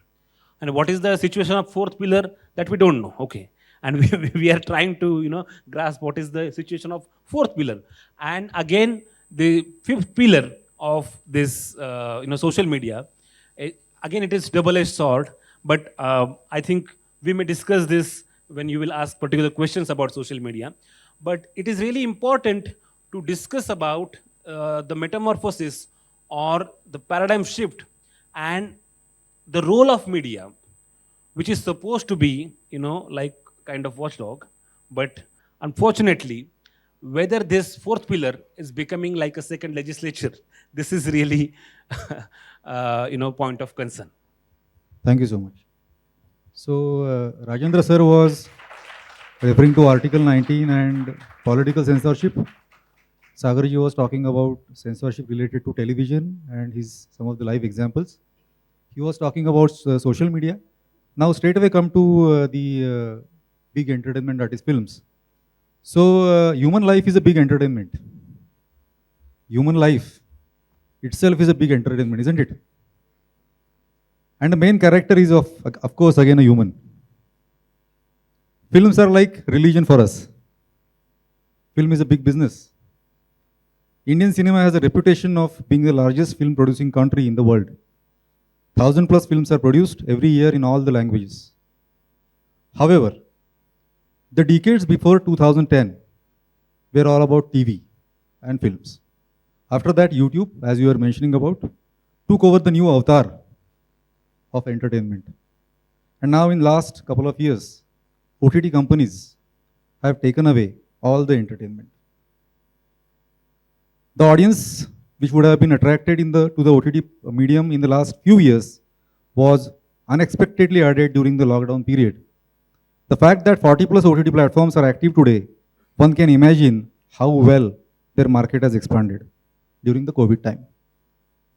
And what is the situation of fourth pillar? That we don't know. Okay, and we are trying to grasp what is the situation of fourth pillar. And again, the fifth pillar of this social media, again, it is double-edged sword, but I think we may discuss this when you will ask particular questions about social media. But it is really important to discuss about the metamorphosis or the paradigm shift and the role of media, which is supposed to be, like kind of watchdog. But unfortunately, whether this fourth pillar is becoming like a second legislature, this is really, point of concern. Thank you so much. So, Rajendra sir was referring to Article 19 and political censorship. Sagarji was talking about censorship related to television and some of the live examples. He was talking about social media. Now, straight away come to the big entertainment, that is films. So, human life is a big entertainment. Human life itself is a big entertainment, isn't it? And the main character is, of course, again a human. Films are like religion for us. Film is a big business. Indian cinema has a reputation of being the largest film producing country in the world. 1,000+ films are produced every year in all the languages. However, the decades before 2010 were all about TV and films. After that, YouTube, as you were mentioning about, took over the new avatar of entertainment. And now in last couple of years, OTT companies have taken away all the entertainment. The audience which would have been attracted to the OTT medium in the last few years was unexpectedly added during the lockdown period. The fact that 40+ OTT platforms are active today, one can imagine how well their market has expanded during the COVID time.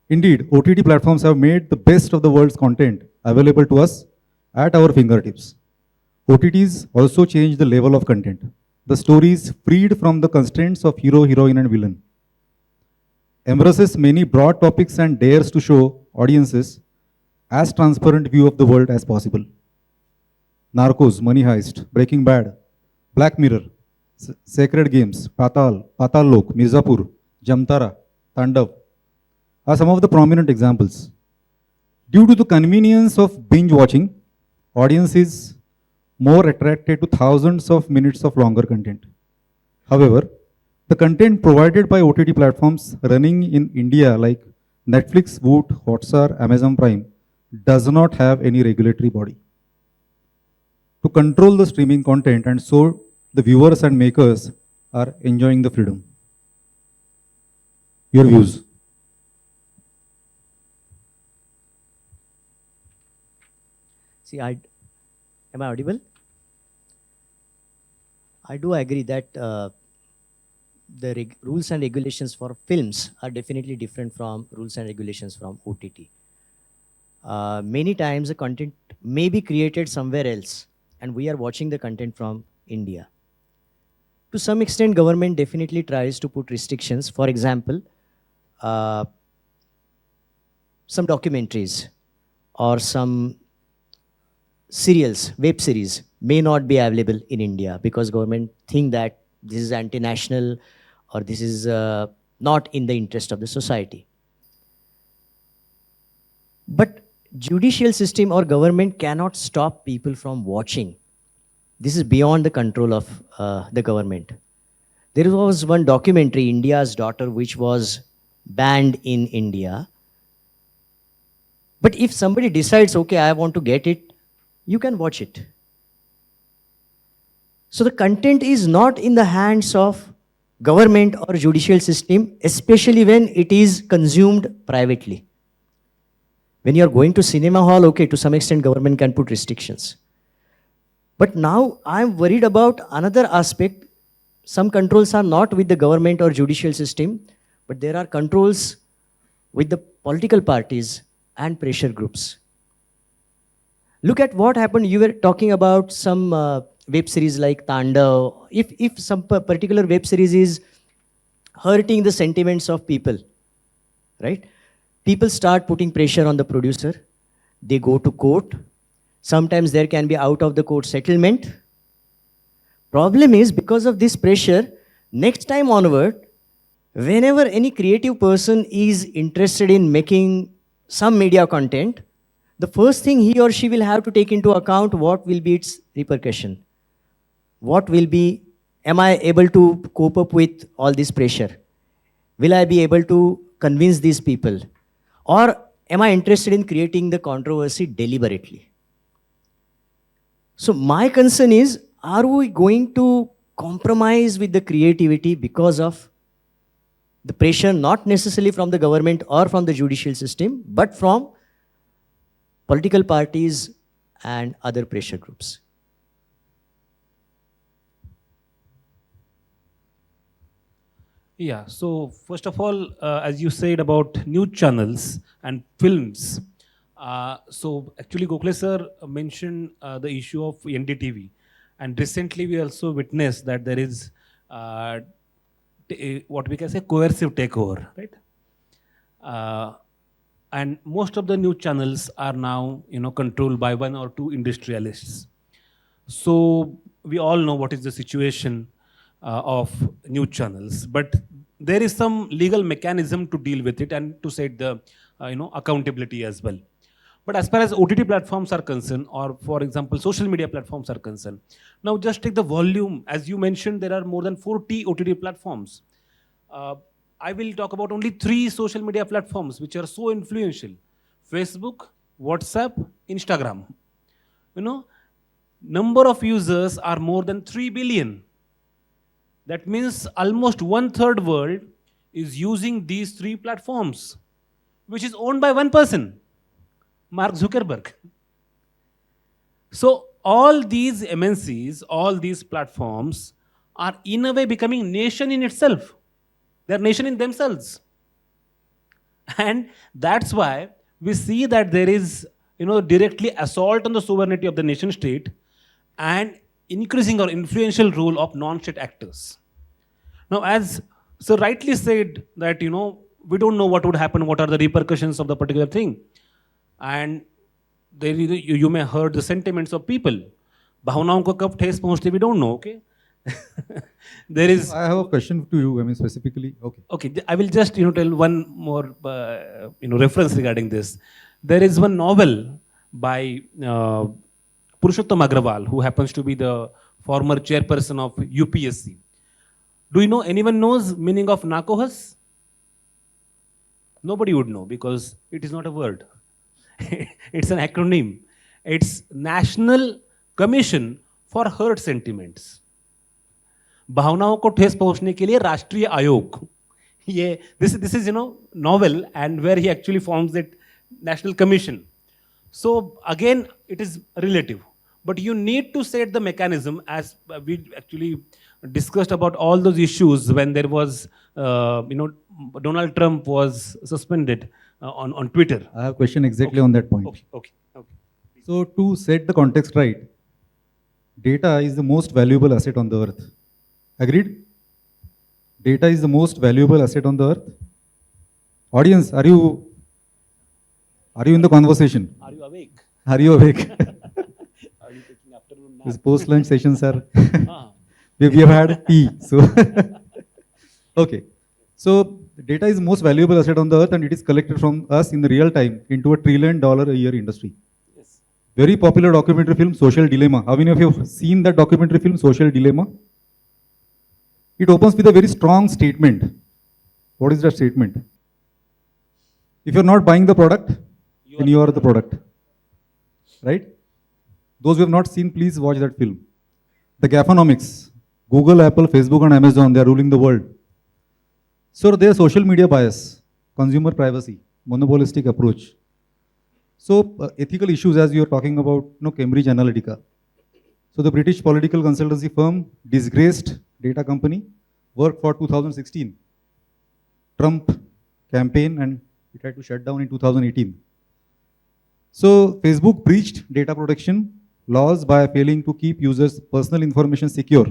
Indeed, OTT platforms have made the best of the world's content available to us at our fingertips. OTTs also change the level of content. The story is freed from the constraints of hero, heroine, and villain. Embraces many broad topics and dares to show audiences as transparent view of the world as possible. Narcos, Money Heist, Breaking Bad, Black Mirror, Sacred Games, Patal Lok, Mirzapur, Jamtara, Tandav are some of the prominent examples. Due to the convenience of binge watching, audience is more attracted to thousands of minutes of longer content. However, the content provided by OTT platforms running in India like Netflix, Voot, Hotstar, Amazon Prime does not have any regulatory body to control the streaming content, and so the viewers and makers are enjoying the freedom. Your views? See, am I audible? I do agree that the rules and regulations for films are definitely different from rules and regulations from OTT. Many times the content may be created somewhere else, and we are watching the content from India. To some extent, government definitely tries to put restrictions. For example, some documentaries or some serials, web series may not be available in India because government think that this is anti-national or this is not in the interest of the society. But judicial system or government cannot stop people from watching. This is beyond the control of the government. There was one documentary, India's Daughter, which was banned in India. But if somebody decides, okay, I want to get it, you can watch it. So the content is not in the hands of government or judicial system, especially when it is consumed privately. When you are going to cinema hall, okay, to some extent government can put restrictions. But now I'm worried about another aspect. Some controls are not with the government or judicial system, but there are controls with the political parties and pressure groups. Look at what happened. You were talking about some web series like Tandav. If some particular web series is hurting the sentiments of people, right? People start putting pressure on the producer. They go to court. Sometimes there can be out of the court settlement. Problem is, because of this pressure, next time onward, whenever any creative person is interested in making some media content, the first thing he or she will have to take into account what will be its repercussion. What will be, am I able to cope up with all this pressure? Will I be able to convince these people? Or am I interested in creating the controversy deliberately? So my concern is, are we going to compromise with the creativity because of the pressure, not necessarily from the government or from the judicial system, but from political parties and other pressure groups? Yeah, so first of all, as you said about news channels and films, so actually Gokhale sir mentioned the issue of NDTV. And recently we also witnessed that there is what we can say coercive takeover, right? And most of the news channels are now, controlled by one or two industrialists. So we all know what is the situation of news channels, but there is some legal mechanism to deal with it and to set the accountability as well. But as far as OTT platforms are concerned, or for example social media platforms are concerned, now just take the volume. As you mentioned, there are more than 40 OTT platforms. I will talk about only 3 social media platforms which are so influential: Facebook, WhatsApp, Instagram. Number of users are more than 3 billion. That means almost 1/3 world is using these 3 platforms, which is owned by one person, Mark Zuckerberg. So all these MNCs, all these platforms are in a way becoming nation in itself. They're nation in themselves. And that's why we see that there is, directly assault on the sovereignty of the nation state and increasing or influential role of non-state actors. Now, as Sir rightly said that, we don't know what would happen, what are the repercussions of the particular thing. And there you may heard the sentiments of people. भावनाओं को कब ठेस पहुंचती, we don't know, okay? There is. I have a question to you, specifically. Okay. Okay, I will just, tell one more, reference regarding this. There is one novel by Purushottam Agrawal, who happens to be the former chairperson of UPSC. Do you know, anyone knows meaning of Nakohas? Nobody would know because it is not a word. It's an acronym. It's National Commission for Hurt Sentiments. भावनाओं को ठेस पहुंचने के लिए राष्ट्रीय आयोग. This is novel, and where he actually forms that National Commission. So again, it is relative, but you need to set the mechanism, as we actually discussed about all those issues when there was, Donald Trump was suspended on Twitter. I have a question exactly on that point. Okay. So to set the context right, data is the most valuable asset on the earth. Agreed? Data is the most valuable asset on the earth. Audience, are you Are you in the conversation? Are you awake? Are you awake? Are you taking afternoon nap? These post-lunch sessions are. Ah. we have had tea, so. Okay. So data is most valuable asset on the earth, and it is collected from us in the real time into $1 trillion a year industry. Yes. Very popular documentary film, Social Dilemma. How many of you have seen that documentary film, Social Dilemma? It opens with a very strong statement. What is that statement? If you're not buying the product, then you are the product. Right? Those who have not seen, please watch that film. The Gaffonomics. Google, Apple, Facebook, and Amazon, they are ruling the world. So their social media bias, consumer privacy, monopolistic approach. So ethical issues, as you are talking about, Cambridge Analytica. So the British political consultancy firm, disgraced data company, worked for 2016 Trump campaign, and it had to shut down in 2018. So Facebook breached data protection laws by failing to keep users' personal information secure,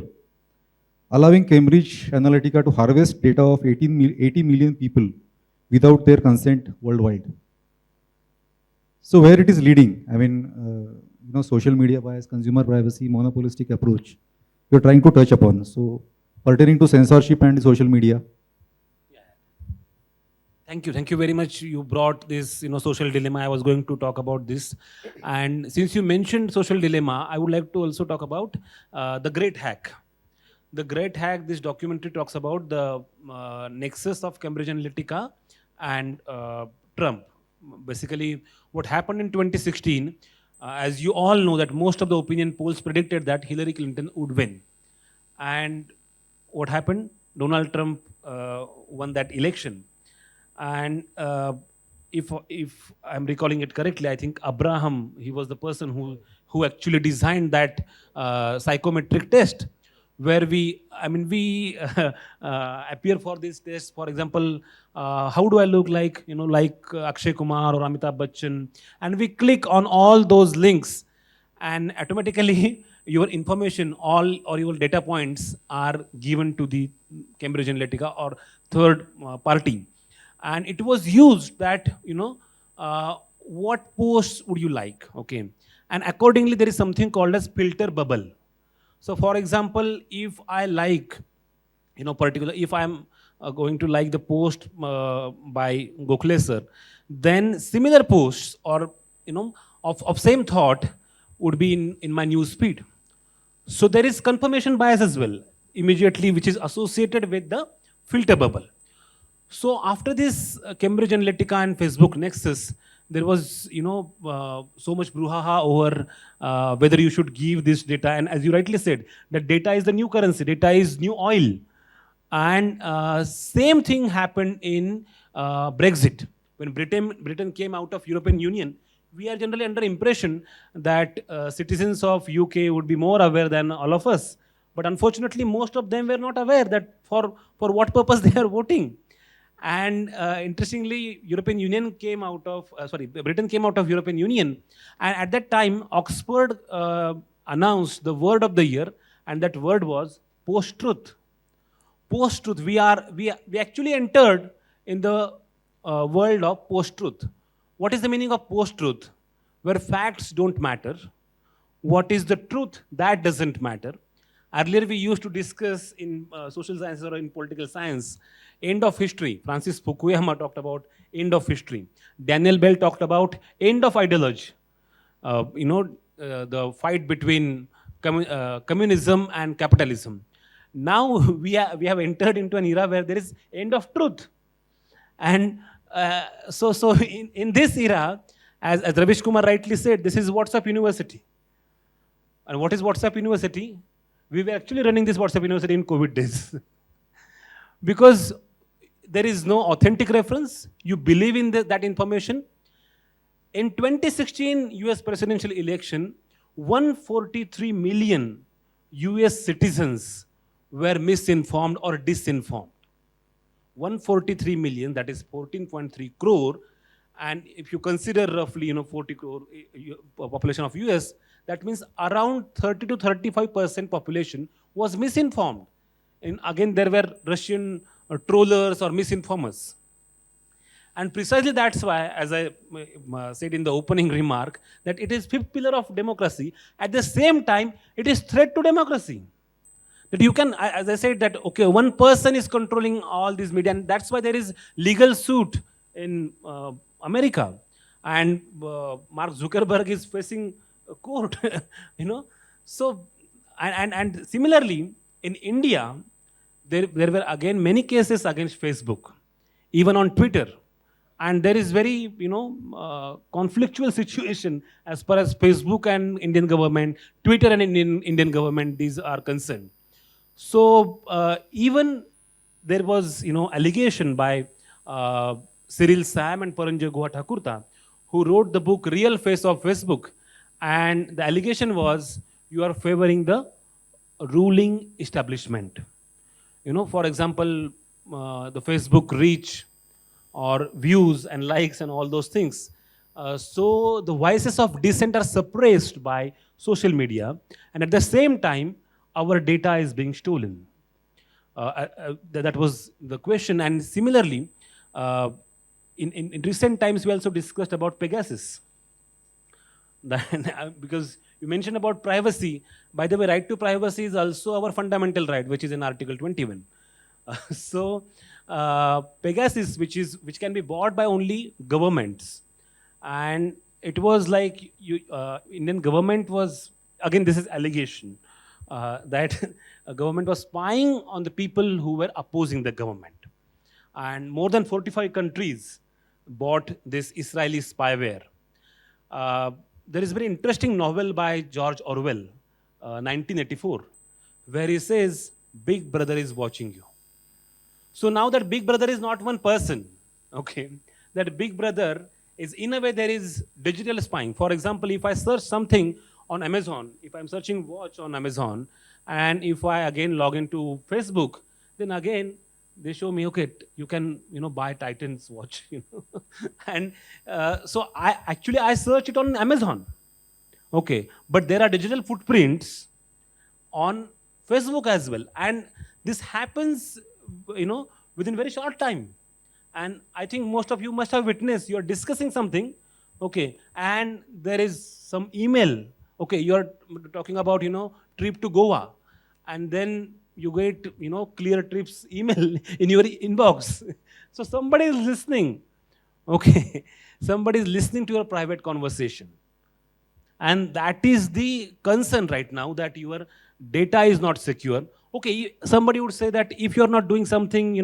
allowing Cambridge Analytica to harvest data of 80 million people without their consent worldwide. So where it is leading, I mean, social media bias, consumer privacy, monopolistic approach, you're trying to touch upon. So pertaining to censorship and social media. Thank you very much. You brought this, social dilemma. I was going to talk about this, and since you mentioned social dilemma, I would like to also talk about the Great Hack. The Great Hack. This documentary talks about the nexus of Cambridge Analytica and Trump. Basically, what happened in 2016, as you all know, that most of the opinion polls predicted that Hillary Clinton would win, and what happened? Donald Trump won that election. And if I'm recalling it correctly, I think Abraham, he was the person who actually designed that psychometric test, where we appear for this test. For example, how do I look like, like Akshay Kumar or Amitabh Bachchan, and we click on all those links, and automatically your information, or your data points are given to the Cambridge Analytica or third party. And it was used that, what posts would you like, okay? And accordingly, there is something called as filter bubble. So for example, if I like, if I'm going to like the post by Gokhale sir, then similar posts or, of same thought would be in my news feed. So there is confirmation bias as well, immediately, which is associated with the filter bubble. So after this Cambridge Analytica and Facebook nexus, there was, so much brouhaha over whether you should give this data. And as you rightly said, that data is the new currency, data is new oil. And same thing happened in Brexit. When Britain came out of European Union, we are generally under impression that citizens of UK would be more aware than all of us. But unfortunately, most of them were not aware that for what purpose they are voting. And interestingly, Britain came out of European Union, and at that time, Oxford announced the word of the year, and that word was post-truth. Post-truth. We actually entered in the world of post-truth. What is the meaning of post-truth? Where facts don't matter. What is the truth? That doesn't matter. Earlier, we used to discuss in social sciences or in political science, end of history. Francis Fukuyama talked about end of history. Daniel Bell talked about end of ideology. The fight between communism and capitalism. Now we have entered into an era where there is end of truth. And so in this era, as Ravish Kumar rightly said, this is WhatsApp University. And what is WhatsApp University? We were actually running this WhatsApp University in COVID days. Because there is no authentic reference. You believe in that information. In 2016 US presidential election, 143 million US citizens were misinformed or disinformed. 143 million, that is 14.3 crore. And if you consider roughly 40 crore population of US, that means around 30 to 35% population was misinformed. And again, there were Russian trollers or misinformers. And precisely that's why, as I said in the opening remark, that it is fifth pillar of democracy. At the same time, it is threat to democracy. That you can, as I said, that okay, one person is controlling all these media, and that's why there is legal suit in America, and Mark Zuckerberg is facing a court, you know. So, and similarly in India, there were again many cases against Facebook, even on Twitter. And there is very, conflictual situation as far as Facebook and Indian government, Twitter and Indian government, these are concerned. So even there was, allegation by Cyril Sam and Paranjay Guha Thakurta, who wrote the book Real Face of Facebook. And the allegation was, you are favoring the ruling establishment. For example, the Facebook reach or views and likes and all those things. So the voices of dissent are suppressed by social media, and at the same time, our data is being stolen. That was the question. And similarly, in recent times, we also discussed about Pegasus. Because you mentioned about privacy. By the way, right to privacy is also our fundamental right, which is in Article 21. So Pegasus, which can be bought by only governments, and it was like Indian government was, again this is allegation, that a government was spying on the people who were opposing the government, and more than 45 countries bought this Israeli spyware. There is a very interesting novel by George Orwell, 1984, where he says, Big Brother is watching you. So now that Big Brother is not one person, okay, that Big Brother is, in a way, there is digital spying. For example, if I search something on Amazon, if I'm searching watch on Amazon, and if I again log into Facebook, then again, they show me, okay, you can, buy Titan's watch, and so I search it on Amazon, okay, but there are digital footprints on Facebook as well, and this happens, within very short time. And I think most of you must have witnessed, you're discussing something, okay, and there is some email, okay, you're talking about, trip to Goa, and then you get, clear trips email in your inbox. So somebody is listening, okay, somebody is listening to your private conversation. And that is the concern right now, that your data is not secure. Okay, somebody would say that if you're not doing something,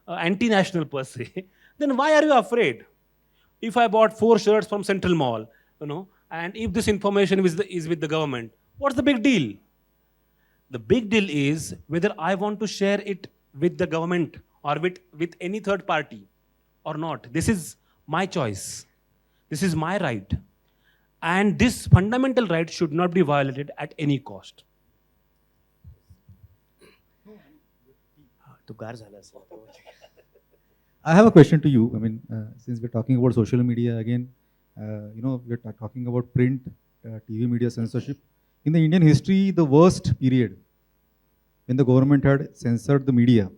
anti-national per se, then why are you afraid? If I bought 4 shirts from Central Mall, and if this information is with the government, what's the big deal? The big deal is whether I want to share it with the government or with any third party or not. This is my choice. This is my right. And this fundamental right should not be violated at any cost. I have a question to you. I mean, since we're talking about social media again, we're talking about print, TV media censorship. In the Indian history, the worst period when the government had censored the media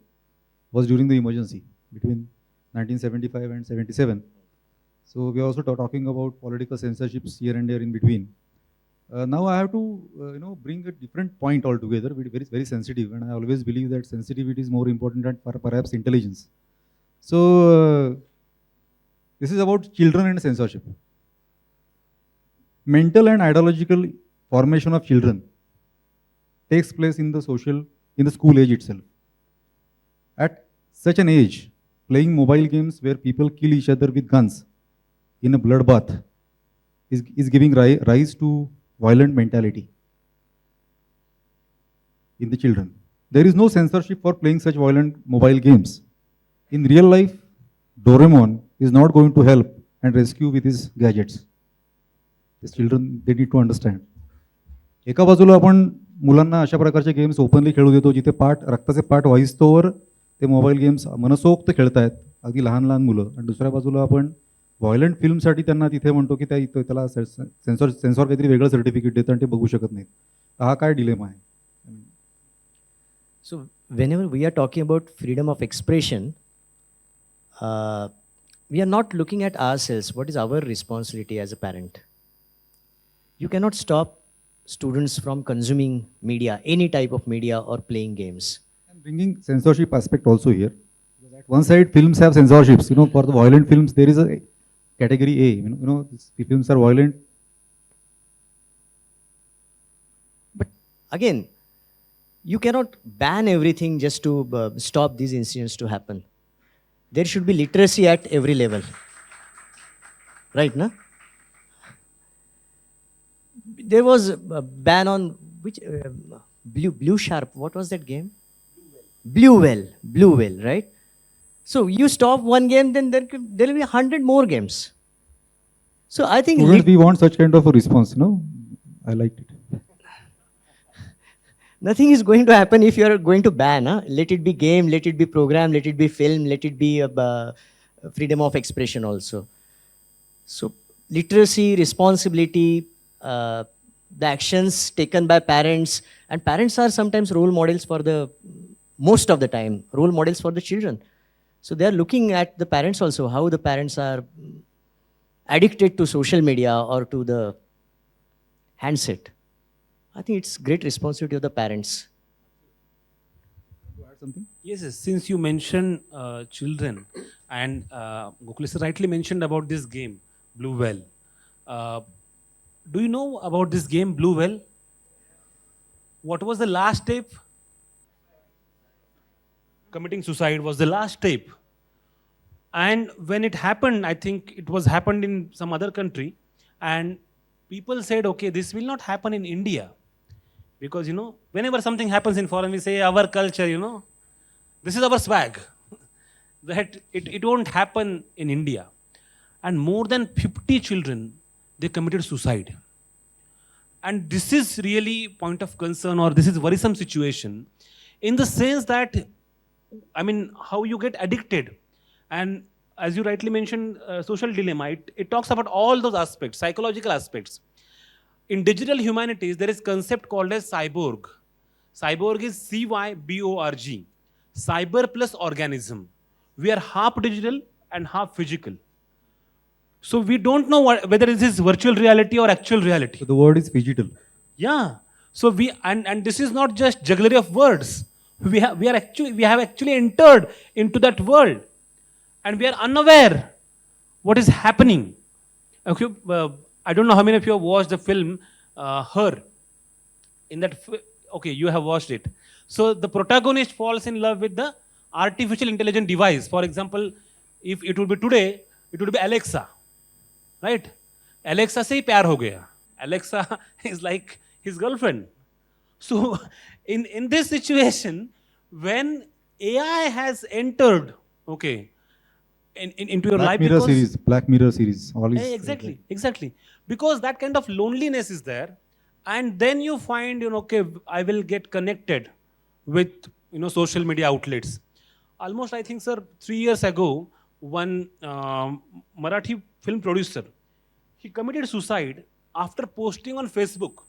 was during the emergency between 1975 and 77. So we are also talking about political censorships here and there in between. Now I have to, bring a different point altogether, very, very sensitive, and I always believe that sensitivity is more important than perhaps intelligence. So this is about children and censorship. Mental and ideological formation of children takes place in the school age itself. At such an age, playing mobile games where people kill each other with guns in a bloodbath is giving rise to violent mentality in the children. There is no censorship for playing such violent mobile games. In real life, Doraemon is not going to help and rescue with his gadgets. These children, they need to understand. एका बाजूला आपण मुलांना अशा प्रकारचे games openly खेळू देतो जिथे रक्ताचे पाठ वाहिस्तोवर ते मोबाईल गेम्स मनसोक्त खेळतायत, अगदी लहान लहान मुलं, आणि दुसऱ्या बाजूला आपण व्हायलंट फिल्मसाठी त्यांना तिथे म्हणतो की त्याला सेन्सॉर काहीतरी वेगळं सर्टिफिकेट देतं आणि ते बघू शकत नाहीत. हा काय डिलेमा आहे? So whenever we are talking about freedom of expression, we are not looking at ourselves. What is our responsibility as a parent? You cannot stop students from consuming media, any type of media, or playing games. And bringing censorship aspect also here. Because at one side, films have censorships. You know, for the violent films, there is a category A. The films are violent. But again, you cannot ban everything just to stop these incidents to happen. There should be literacy at every level. Right, no? There was a ban on which Blue Sharp. What was that game? Blue Whale, right? So you stop one game, then there will be 100 more games. So I think Students, we want such kind of a response. I liked it. nothing is going to happen if you are going to ban. Let it be game, let it be program, let it be film, let it be freedom of expression also. So literacy, responsibility, the actions taken by parents, and parents are sometimes role models for most of the time, role models for the children. So they are looking at the parents also, how the parents are addicted to social media or to the handset. I think it's great responsibility of the parents. Yes, since you mentioned children, and Gokulesh rightly mentioned about this game, Blue Whale. Do you know about this game, Blue Whale? What was the last step? Committing suicide was the last step. And when it happened, I think it was happened in some other country, and people said, okay, this will not happen in India. Because, whenever something happens in foreign, we say our culture, this is our swag. That it won't happen in India. And more than 50 children, they committed suicide. And this is really point of concern, or this is worrisome situation, in the sense that, how you get addicted. And as you rightly mentioned, social dilemma, it talks about all those aspects, psychological aspects. In digital humanities, there is concept called as cyborg. Cyborg is C-Y-B-O-R-G. Cyber plus organism. We are half digital and half physical. So we don't know whether this is virtual reality or actual reality. So the word is digital. Yeah. So and this is not just jugglery of words. We have actually entered into that world, and we are unaware what is happening. Okay, I don't know how many of you have watched the film Her. In that, okay, you have watched it. So the protagonist falls in love with the artificial intelligent device. For example, if it would be today, it would be Alexa, right? Alexa se hi pyar ho gaya. Alexa is like his girlfriend. So in this situation, when AI has entered, okay, into your life, Black Mirror series. All is exactly. Because that kind of loneliness is there, and then you find, okay, I will get connected with, social media outlets. Almost, I think, sir, 3 years ago, one Marathi film producer, he committed suicide after posting on Facebook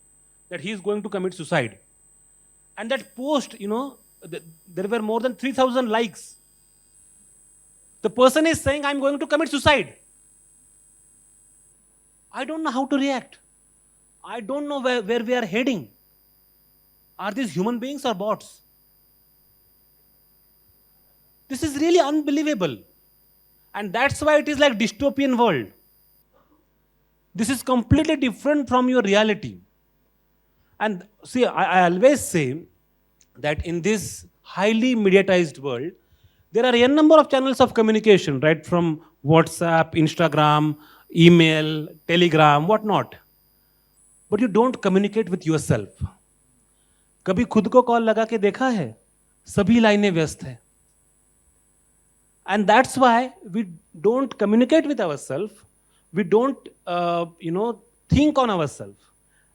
that he is going to commit suicide. And that post, there were more than 3,000 likes. The person is saying, I'm going to commit suicide. I don't know how to react. I don't know where we are heading. Are these human beings or bots? This is really unbelievable. And that's why it is like dystopian world. This is completely different from your reality. And see, I always say that in this highly mediatized world, there are a number of channels of communication, right? From WhatsApp, Instagram, email, Telegram, whatnot. But you don't communicate with yourself. कभी खुद को call लगा के देखा है? सभी लाइनें व्यस्त हैं. And that's why we don't communicate with ourselves. We don't, think on ourselves.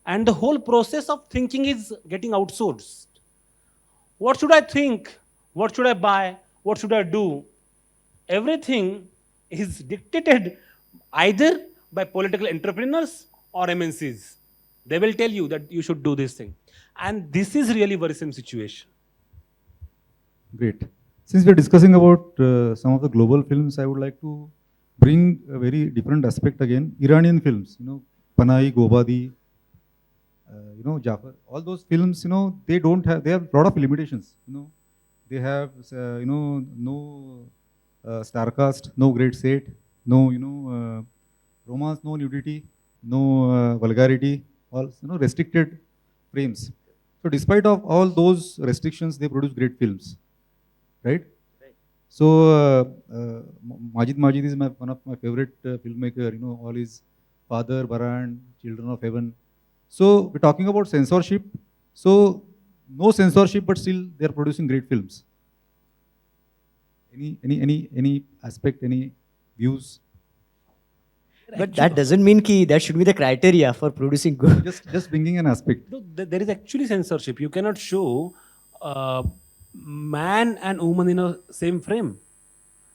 And the whole process of thinking is getting outsourced. What should I think? What should I buy? What should I do? Everything is dictated either by political entrepreneurs or MNCs. They will tell you that you should do this thing. And this is really worrisome situation. Great. Since we are discussing about some of the global films, I would like to bring a very different aspect again. Iranian films, Panahi, Gobadi, Jafar, all those films, they have a lot of limitations. They have, no star cast, no great set, no, romance, no nudity, no vulgarity, all, restricted frames. So despite of all those restrictions, they produce great films, right? So Majid Majid is one of my favorite filmmaker. All his Father, Baran, Children of Heaven. So we're talking about censorship. So no censorship, but still they are producing great films. Any aspect, any views? But that doesn't mean that should be the criteria for producing good. Just bringing an aspect. No, there is actually censorship. You cannot show man and woman in a same frame.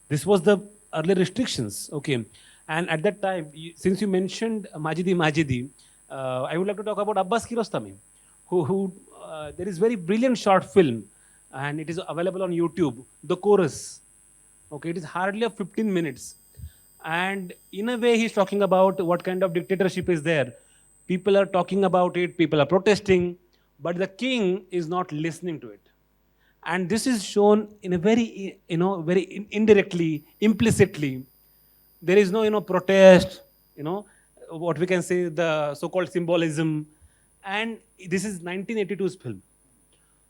This was the early restrictions. Okay, and at that time, since you mentioned Majidi, I would like to talk about Abbas Kiarostami, who there is very brilliant short film, and it is available on YouTube. The Chorus. Okay, it is hardly 15 minutes. And in a way, he's talking about what kind of dictatorship is there. People are talking about it, people are protesting, but the king is not listening to it. And this is shown in a very, very indirectly, implicitly. There is no, protest, what we can say, the so-called symbolism. And this is 1982's film.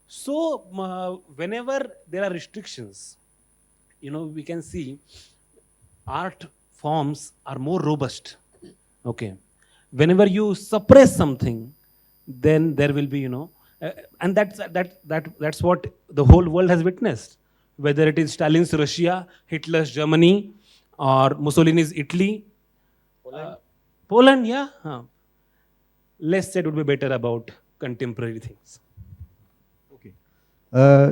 So whenever there are restrictions, we can see art forms are more robust. Okay. Whenever you suppress something, then there will be, and that's what the whole world has witnessed. Whether it is Stalin's Russia, Hitler's Germany, or Mussolini's Italy. Poland, yeah. Less said would be better about contemporary things. Okay.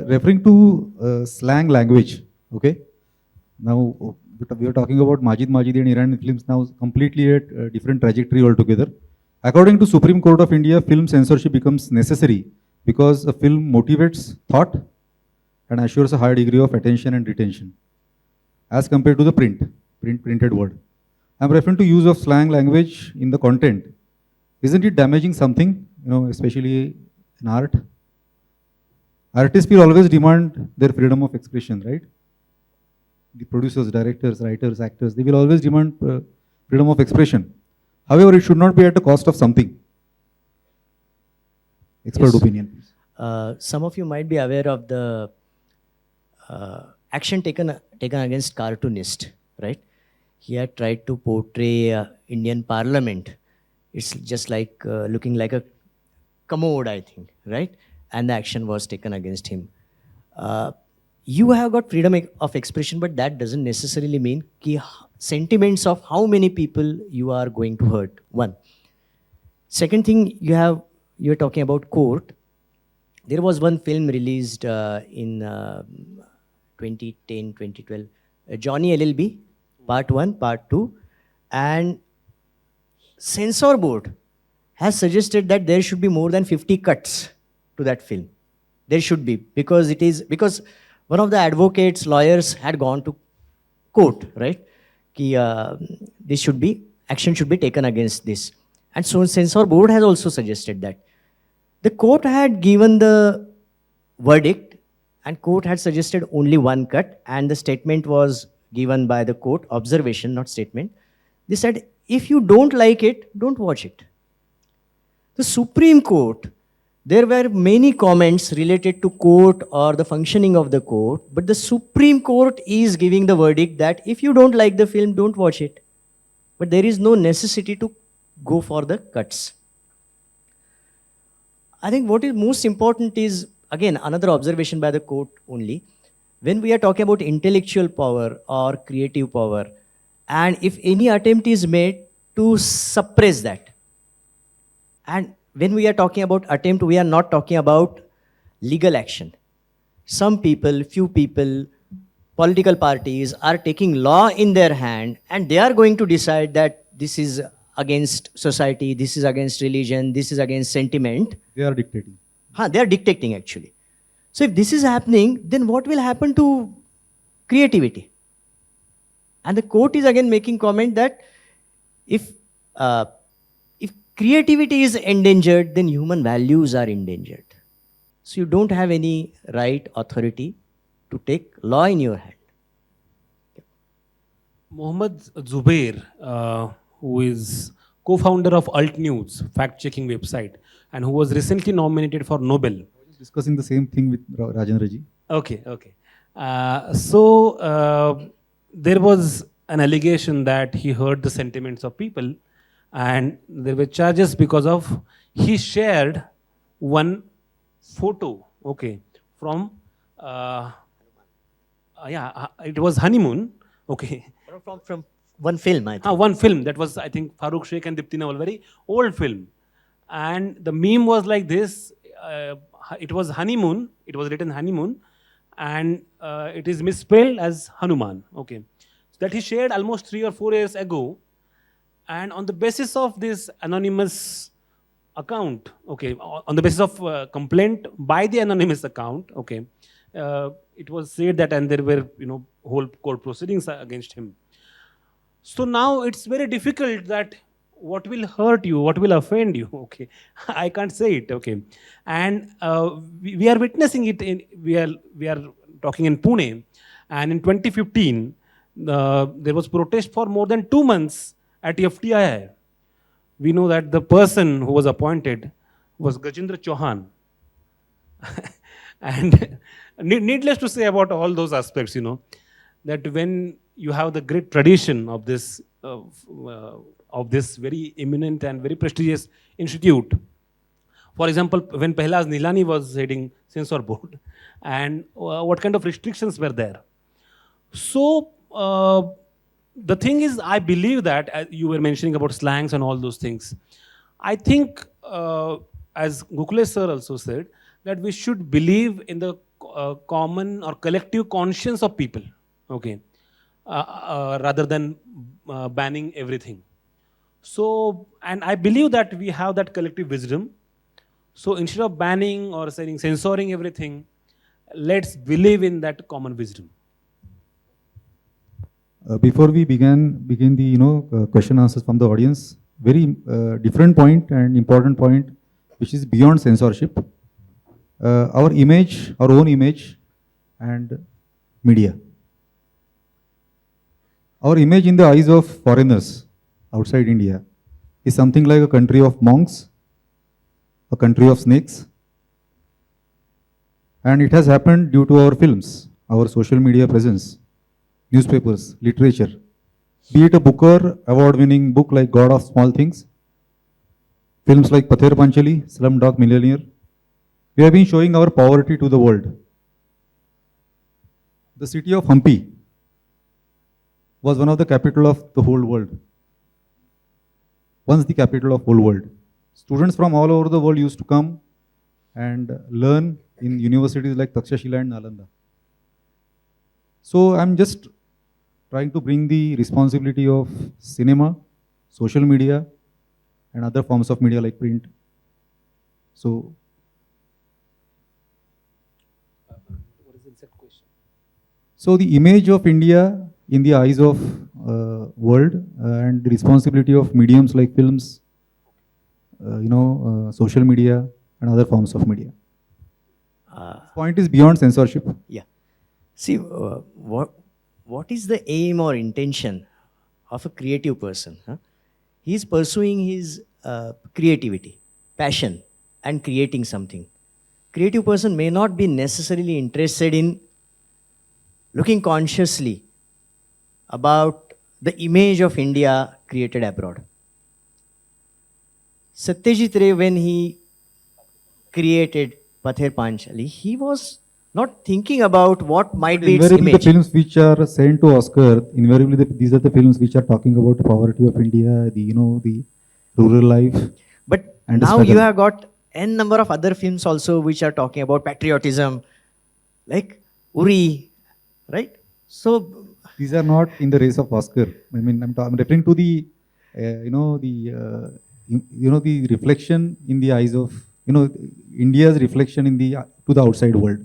Referring to slang language, okay. Now, we are talking about Majid Majidi and Iranian films now completely at a different trajectory altogether. According to Supreme Court of India, film censorship becomes necessary because a film motivates thought and assures a high degree of attention and retention as compared to the printed word. I'm referring to use of slang language in the content. Isn't it damaging something, especially in art? Artists will always demand their freedom of expression, right? The producers, directors, writers, actors, they will always demand freedom of expression. However, it should not be at the cost of something. Expert opinion, please. Some of you might be aware of the action taken against cartoonist, right? He had tried to portray Indian Parliament. It's just like looking like a commode, I think, right? And the action was taken against him. You have got freedom of expression, but that doesn't necessarily mean sentiments of how many people you are going to hurt. One. Second thing, you're talking about court. There was one film released in 2010, 2012, Johnny LLB, Part 1, Part 2, and Censor Board has suggested that there should be more than 50 cuts to that film. There should be, because one of the advocates, lawyers had gone to court, right? Action should be taken against this. And so Censor Board has also suggested that. The court had given the verdict and court had suggested only one cut, and the statement was given by the court, observation, not statement. They said, if you don't like it, don't watch it. The Supreme Court, there were many comments related to court or the functioning of the court, but the Supreme Court is giving the verdict that if you don't like the film, don't watch it. But there is no necessity to go for the cuts. I think what is most important is, again, another observation by the court only. When we are talking about intellectual power or creative power, and if any attempt is made to suppress that, and when we are talking about attempt, we are not talking about legal action. Some people, few people, political parties are taking law in their hand and they are going to decide that this is against society, this is against religion, this is against sentiment. They are dictating. They are dictating actually. So if this is happening, then what will happen to creativity? And the court is again making comment that if creativity is endangered, then human values are endangered. So you don't have any right, authority to take law in your hand. Mohammad Zubair, who is co-founder of Alt News, fact-checking website, and who was recently nominated for Nobel. Discussing the same thing with Rajendra ji. Okay. There was an allegation that he heard the sentiments of people, and there were charges because of he shared one photo, from it was honeymoon, From one film, I think. one film that was, I think, Farooq Sheikh and Dipti Nawal, very old film, and the meme was like this. It was honeymoon. It was written honeymoon, and it is misspelled as Hanuman. So that he shared almost 3 or 4 years ago, and on the basis of this anonymous account, on the basis of complaint by the anonymous account, it was said that, and there were whole court proceedings against him. So now it's very difficult that what will hurt you, what will offend you, I can't say it, and we are witnessing it we are talking in Pune, and in 2015 there was protest for more than 2 months at FTI. We know that the person who was appointed was Gajendra Chauhan. And needless to say about all those aspects, that when you have the great tradition of this very eminent and very prestigious institute. For example, when Pehlaz Nilani was heading censor board, and what kind of restrictions were there. So the thing is, I believe that, as you were mentioning about slangs and all those things, I think, as Gokhale sir also said, that we should believe in the common or collective conscience of people, rather than banning everything. So, and I believe that we have that collective wisdom. So instead of banning or saying censoring everything, let's believe in that common wisdom. Before we begin the question answers from the audience, very different point and important point, which is beyond censorship. Our image, our own image, and media. Our image in the eyes of foreigners outside India is something like a country of monks, a country of snakes, and it has happened due to our films, our social media presence, newspapers, literature. Be it a Booker award-winning book like God of Small Things, films like Pather Panchali, Slumdog Millionaire. We have been showing our poverty to the world. The city of Hampi was one of the capital of the whole world. Once the capital of whole world. Students from all over the world used to come and learn in universities like Takshashila and Nalanda. So I'm just trying to bring the responsibility of cinema, social media, and other forms of media like print. So, the image of India in the eyes of world and the responsibility of mediums like films, social media and other forms of media. Point is beyond censorship. Yeah. See, what is the aim or intention of a creative person? He is pursuing his creativity, passion, and creating something. Creative person may not be necessarily interested in looking consciously about the image of India created abroad. Satyajit Ray, when he created Pather Panchali, he was not thinking about what might be its invariably image. the films which are sent to Oscar, invariably these are the films which are talking about the poverty of India, the rural life. But and the now struggle. you have got n number of other films also which are talking about patriotism, like Uri, right? So these are not in the race of Oscar. I mean, I'm referring to the, the reflection in the eyes of, India's reflection in the to the outside world.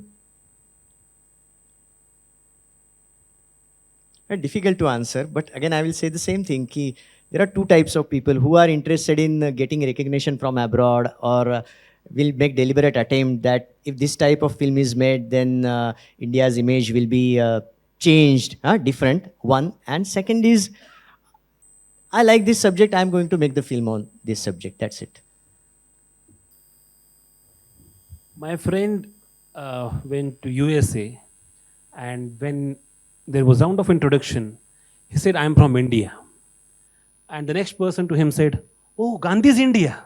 difficult to answer, but again, I will say the same thing. Ki there are two types of people who are interested in getting recognition from abroad, or will make deliberate attempt that if this type of film is made, then India's image will be changed, different. One, and second is, I like this subject, I'm going to make the film on this subject. That's it. My friend went to USA, and when there was round of introduction, he said, "I'm from India." And the next person to him said, "Oh, Gandhi's India."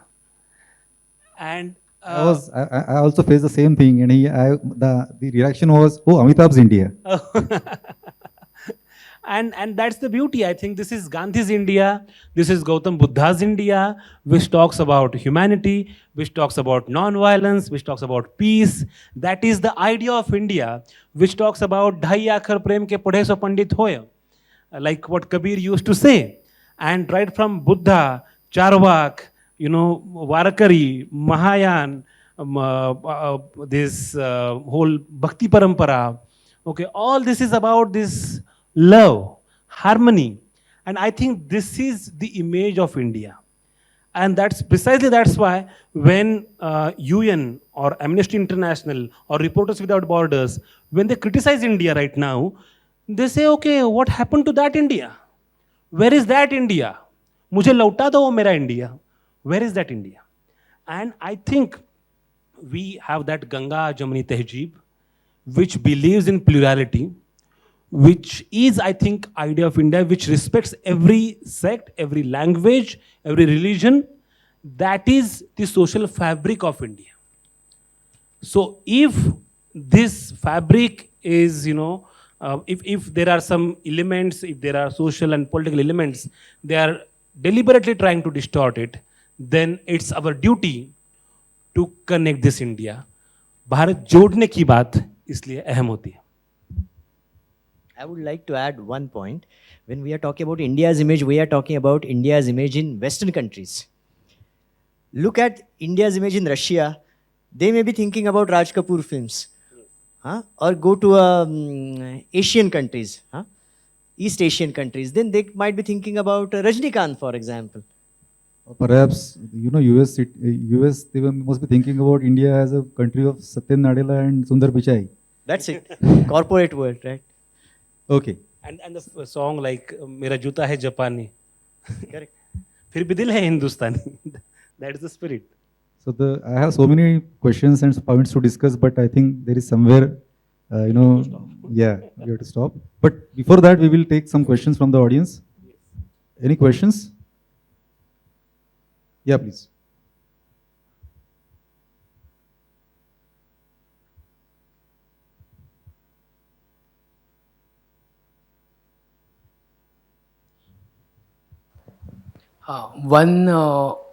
And I also faced the same thing, and the reaction was, "Oh, Amitabh's India." And that's the beauty. I think this is Gandhi's India. This is Gautam Buddha's India, which talks about humanity, which talks about non-violence, which talks about peace. That is the idea of India, which talks about "Dhai akhar prem ke padhe so pandit hoya," like what Kabir used to say. And right from Buddha, Charvak, Varakari, Mahayan, this whole Bhakti Parampara, okay, all this is about this love, harmony. And I think this is the image of India. And that's why when UN or Amnesty International or Reporters Without Borders, when they criticize India right now, they say, okay, what happened to that India? Where is that India? मुझे लौटा दो वो मेरा India. Where is that India? And I think we have that Ganga Jamuni Tehzeeb, which believes in plurality, which is, I think, idea of India, which respects every sect, every language, every religion. That is the social fabric of India. So if this fabric is, if there are some elements, if there are social and political elements, they are deliberately trying to distort it, then it's our duty to connect this India. Bharat जोड़ने की बात इसलिए अहम होती है. I would like to add one point. When we are talking about India's image, we are talking about India's image in Western countries. Look at India's image in Russia. They may be thinking about Raj Kapoor films. Or go to Asian countries, East Asian countries. Then they might be thinking about Rajnikant, for example. Perhaps, US, they must be thinking about India as a country of Satyen Nadella and Sundar Pichai. That's it. Corporate world, right? Okay. And the song like मेरा जूता है जापानी. Correct. फिर भी दिल है हिंदुस्तानी. That is the spirit. So I have so many questions and points to discuss, but I think there is somewhere, yeah, we have to stop. But before that, we will take some questions from the audience. Any questions? Yeah, please. One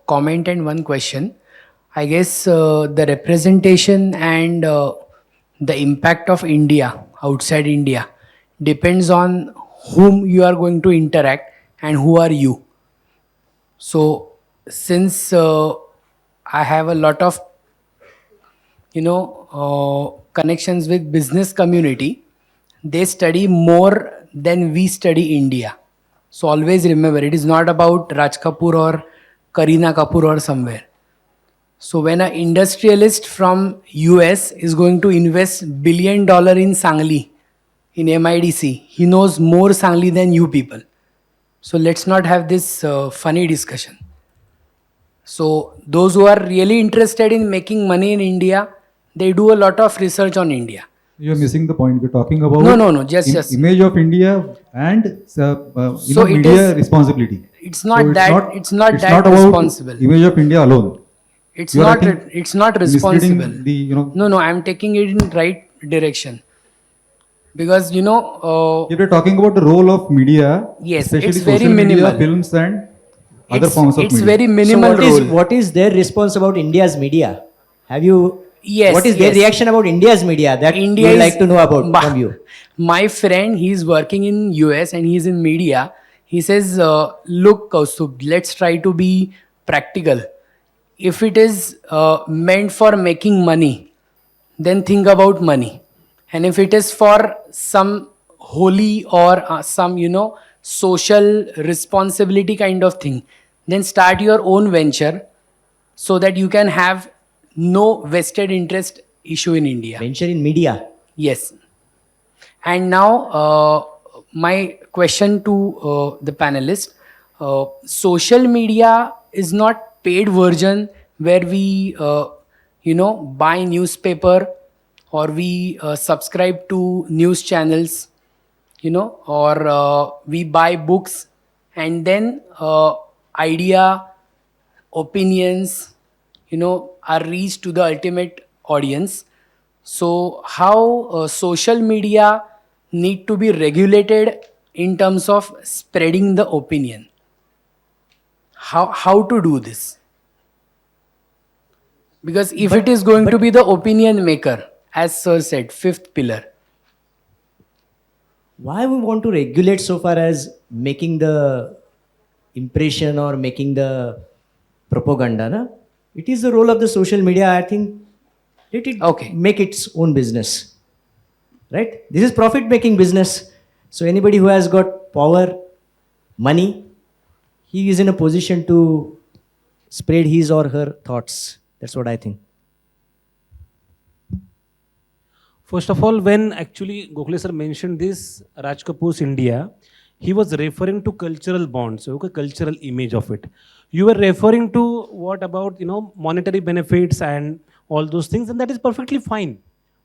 comment and one question. I guess the representation and the impact of India outside India depends on whom you are going to interact and who are you. So since I have a lot of connections with business community, they study more than we study India. So always remember, it is not about Raj Kapoor or Kareena Kapoor or somewhere. So when an industrialist from US is going to invest $1 billion in Sangli, in MIDC, he knows more Sangli than you people. So let's not have this funny discussion. So those who are really interested in making money in India, they do a lot of research on India. You are missing the point. We're talking about No, just image of India and So it media is- responsibility. It's not So that it's not it's that not about responsible. image of India alone. It's You are, I not think, it's not misleading responsible. No, I'm taking it in right direction. Because if we're talking about the role of media, Yes, especially it's very social media, minimal. films and other It's- forms of it's media. very minimal So role. what is their response about India's media? Have you? Yes, What is their yes. reaction about India's media that India we would is- like to know about from you? My friend, he's working in US and he's in media. He says, look, Kaustubh, let's try to be practical. If it is meant for making money, then think about money. And if it is for some holy or some, social responsibility kind of thing, then start your own venture so that you can have no vested interest issue in India. Venture in media. Yes. And now, my question to the panelist: social media is not paid version where we, buy newspaper or we subscribe to news channels, or we buy books, and then idea, opinions, are reached to the ultimate audience. So how social media need to be regulated in terms of spreading the opinion? How to do this? Because if it is going to be the opinion maker, as sir said, fifth pillar. Why we want to regulate so far as making the impression or making the propaganda? Na? It is the role of the social media, I think. Let it make its own business. Right? This is profit making business. So anybody who has got power, money, he is in a position to spread his or her thoughts. That's what I think. First of all, when actually Gokhale sir mentioned this Raj Kapoor's India, he was referring to cultural bonds, okay, cultural image of it. You were referring to what about, monetary benefits and all those things, and that is perfectly fine.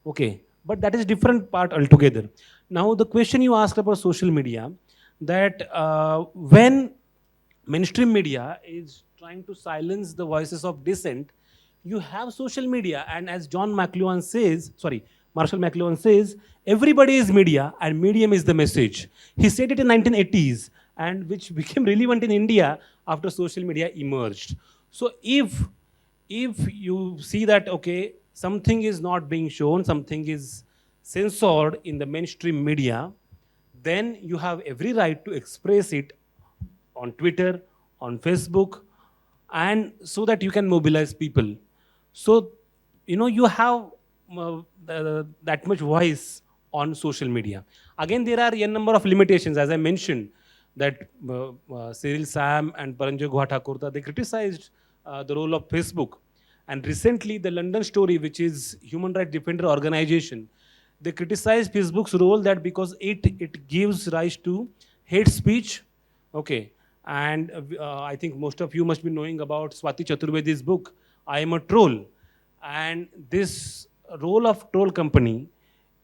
Okay, but that is different part altogether. Now, the question you asked about social media, that when mainstream media is trying to silence the voices of dissent, you have social media, and as Marshall McLuhan says, everybody is media and medium is the message. He said it in 1980s, and which became relevant in India after social media emerged. So if you see that, okay, something is not being shown, something is censored in the mainstream media, then you have every right to express it on Twitter, on Facebook, and so that you can mobilize people. So, you have that much voice on social media. Again, there are a number of limitations, as I mentioned, that Cyril Sam and Paranjoy Guha Thakur, they criticized the role of Facebook. And recently, the London Story, which is human rights defender organization, they criticized Facebook's role that because it gives rise to hate speech. Okay. And I think most of you must be knowing about Swati Chaturvedi's book, I Am a Troll. And this role of troll company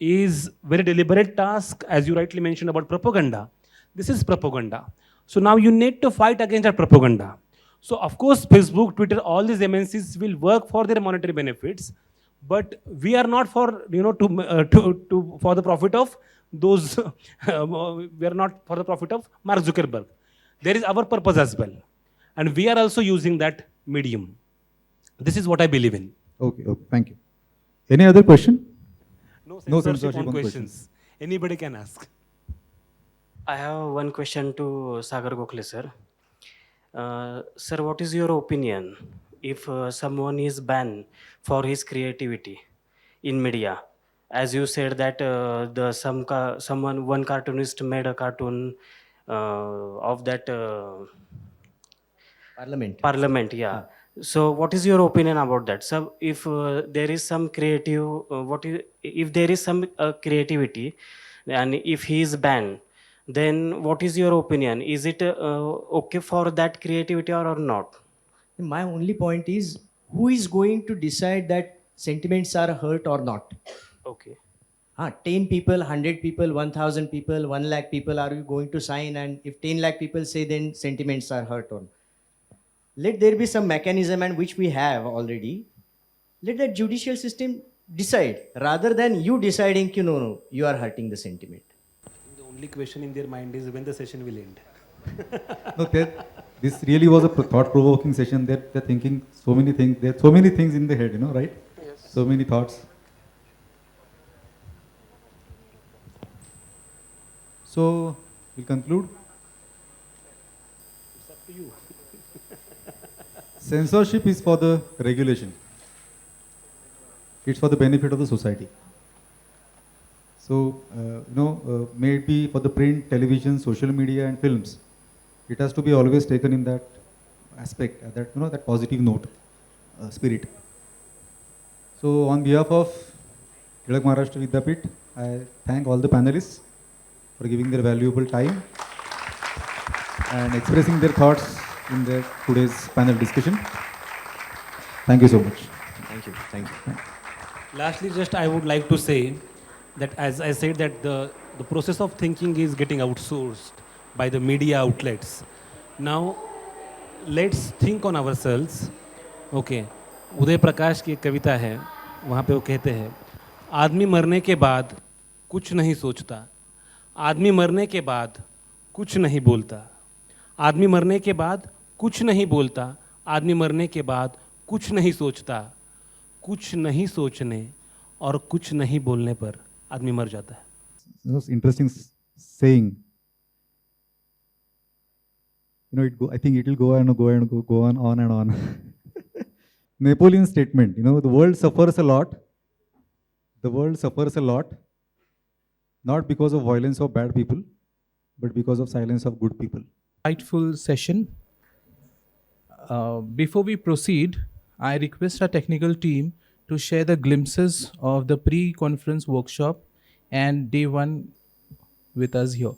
is very deliberate task, as you rightly mentioned about propaganda. This is propaganda. So now you need to fight against that propaganda. So of course, Facebook, Twitter, all these MNCs will work for their monetary benefits, but we are not for, for the profit of those, we are not for the profit of Mark Zuckerberg. There is our purpose as well. And we are also using that medium. This is what I believe in. Okay, thank you. Any other question? No censorship on questions. Anybody can ask. I have one question to Sagar Gokhale sir. Sir, what is your opinion if someone is banned for his creativity in media? As you said that one cartoonist made a cartoon of that Parliament, yeah. So, what is your opinion about that? So, if there is some creative, if there is some creativity, and if he is banned, then what is your opinion? Is it okay for that creativity or not? My only point is, who is going to decide that sentiments are hurt or not? Okay. 10 people, 100 people, 1,000 people, 1 lakh people, are you going to sign? And if 10 lakh people say, then sentiments are hurt on. Let there be some mechanism, and which we have already. Let the judicial system decide, rather than you deciding, no, you are hurting the sentiment. The only question in their mind is when the session will end. No, this really was a thought-provoking session. They're thinking so many things. There are so many things in the head, right? Yes. So many thoughts. So, we'll conclude. It's up to you. Censorship is for the regulation. It's for the benefit of the society. So, maybe for the print, television, social media, and films, it has to be always taken in that aspect, that positive note, spirit. So, on behalf of Tilak Maharashtra Vidyapit, I thank all the panelists for giving their valuable time and expressing their thoughts in their today's panel discussion. Thank you so much. Thank you. Thank you. Lastly, just I would like to say that as I said that the process of thinking is getting outsourced by the media outlets. Now, let's think on ourselves. Okay, Uday Prakash की एक कविता है, वहाँ पे वो कहते हैं, आदमी मरने के बाद कुछ नहीं सोचता, आदमी मरने के बाद कुछ नहीं बोलता, आदमी मरने के बाद कुछ नहीं बोलता, आदमी मरने के बाद कुछ नहीं सोचता, कुछ नहीं सोचने और कुछ नहीं बोलने पर आदमी मर जाता है. Most interesting saying. I think it will go on and on. Napoleon's statement, the world suffers a lot. The world suffers a lot, not because of violence of bad people, but because of silence of good people. Insightful session. Before we proceed, I request our technical team to share the glimpses of the pre-conference workshop and day one with us here.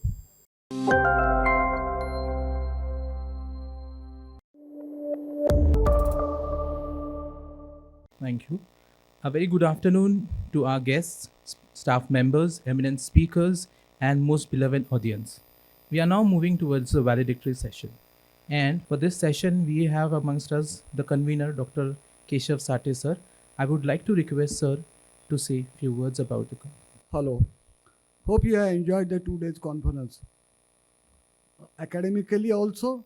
Thank you. A very good afternoon to our guests, staff members, eminent speakers, and most beloved audience. We are now moving towards the valedictory session. And for this session, we have amongst us the convener, Dr. Keshav Sate, sir. I would like to request, sir, to say a few words about the conference. Hello. Hope you have enjoyed the 2 days conference. Academically also,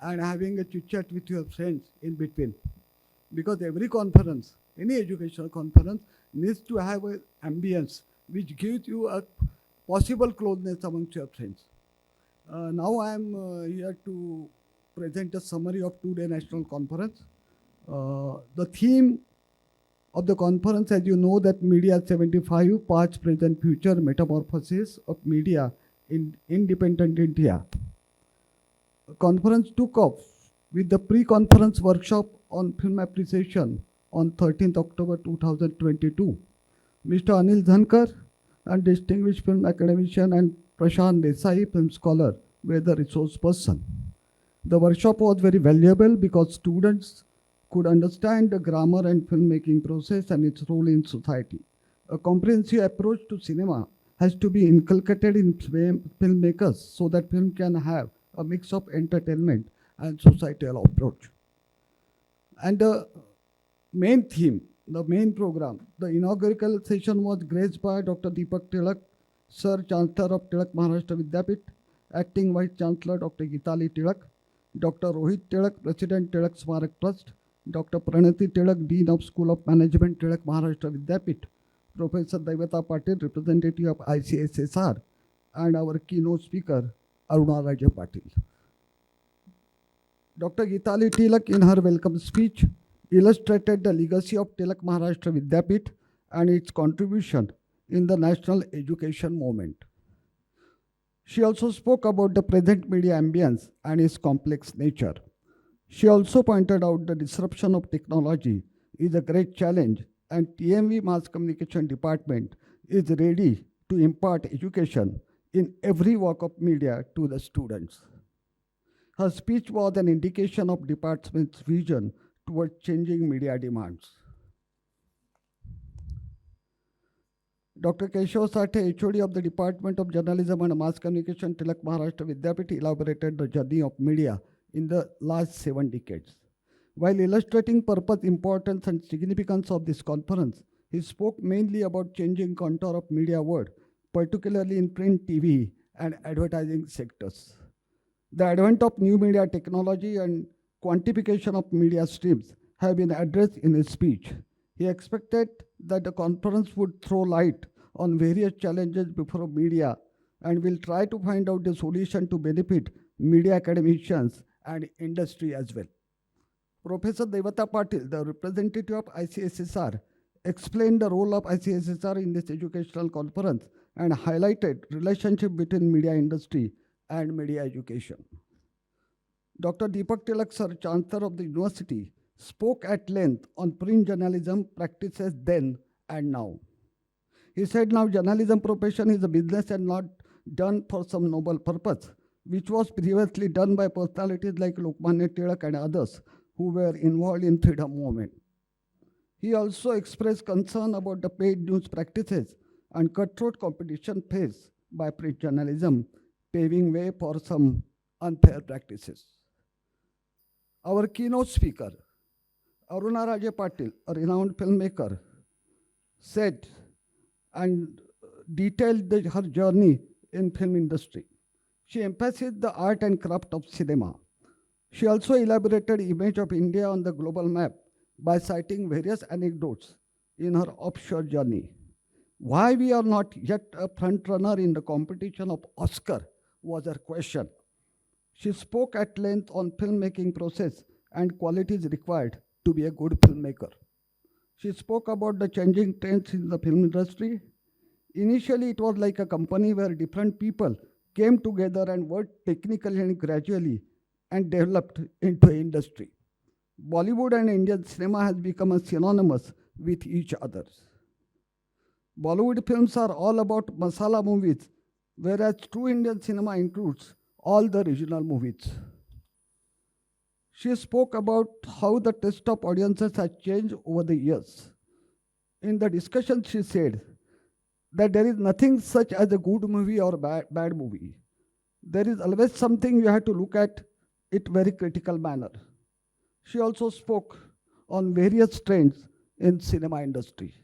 and having a chit chat with your friends in between. Because every conference, any educational conference, needs to have an ambience which gives you a possible closeness amongst your friends. Now I am here to present a summary of 2-day national conference. The theme of the conference, as you know, that Media 75, Past, Present, Future, Metamorphosis of Media in Independent India. The conference took off with the pre-conference workshop on film appreciation on 13th October 2022. Mr. Anil Dhankar, and distinguished film academician, and Prashant Desai, film scholar, were the resource person. The workshop was very valuable because students could understand the grammar and filmmaking process and its role in society. A comprehensive approach to cinema has to be inculcated in filmmakers so that film can have a mix of entertainment and societal approach. And the main theme, the main program, the inaugural session was graced by Dr. Deepak Tilak, Sir Chancellor of Tilak Maharashtra Vidyapit, Acting Vice Chancellor Dr. Geetali Tilak, Dr. Rohit Tilak, President Tilak Smarak Trust, Dr. Pranati Tilak, Dean of School of Management, Tilak Maharashtra Vidyapit, Professor Daivata Patil, representative of ICSSR, and our keynote speaker, Aruna Raja Patil. Dr. Geetali Tilak, in her welcome speech, illustrated the legacy of Tilak Maharashtra Vidyapit and its contribution in the national education movement. She also spoke about the present media ambience and its complex nature. She also pointed out the disruption of technology is a great challenge, and TMV Mass Communication Department is ready to impart education in every walk of media to the students. Her speech was an indication of department's vision towards changing media demands. Dr. Keshav Sate, HOD of the Department of Journalism and Mass Communication, Tilak Maharashtra Vidyapit, elaborated the journey of media in the last 7 decades. While illustrating purpose, importance, and significance of this conference, he spoke mainly about changing contour of media world, particularly in print, TV, and advertising sectors. The advent of new media technology and quantification of media streams have been addressed in his speech. He expected that the conference would throw light on various challenges before media and will try to find out the solution to benefit media academicians and industry as well. Professor Daivata Patil, the representative of ICSSR, explained the role of ICSSR in this educational conference and highlighted relationship between media industry and media education. Dr. Deepak Tilak Sir, Chancellor of the university, spoke at length on print journalism practices then and now. He said now journalism profession is a business and not done for some noble purpose, which was previously done by personalities like Lokmanya Tilak and others who were involved in freedom movement. He also expressed concern about the paid news practices and cutthroat competition faced by print journalism, paving way for some unfair practices. Our keynote speaker, Aruna Raje Patil, a renowned filmmaker, said and detailed her journey in film industry. She emphasized the art and craft of cinema. She also elaborated image of India on the global map by citing various anecdotes in her offshore journey. Why we are not yet a front runner in the competition of Oscar was her question. She spoke at length on filmmaking process and qualities required to be a good filmmaker. She spoke about the changing trends in the film industry. Initially, it was like a company where different people came together and worked technically and gradually and developed into an industry. Bollywood and Indian cinema has become a synonymous with each other. Bollywood films are all about masala movies, whereas true Indian cinema includes all the regional movies. She spoke about how the taste of audiences has changed over the years. In the discussion, she said that there is nothing such as a good movie or bad movie. There is always something you have to look at it very critical manner. She also spoke on various trends in cinema industry.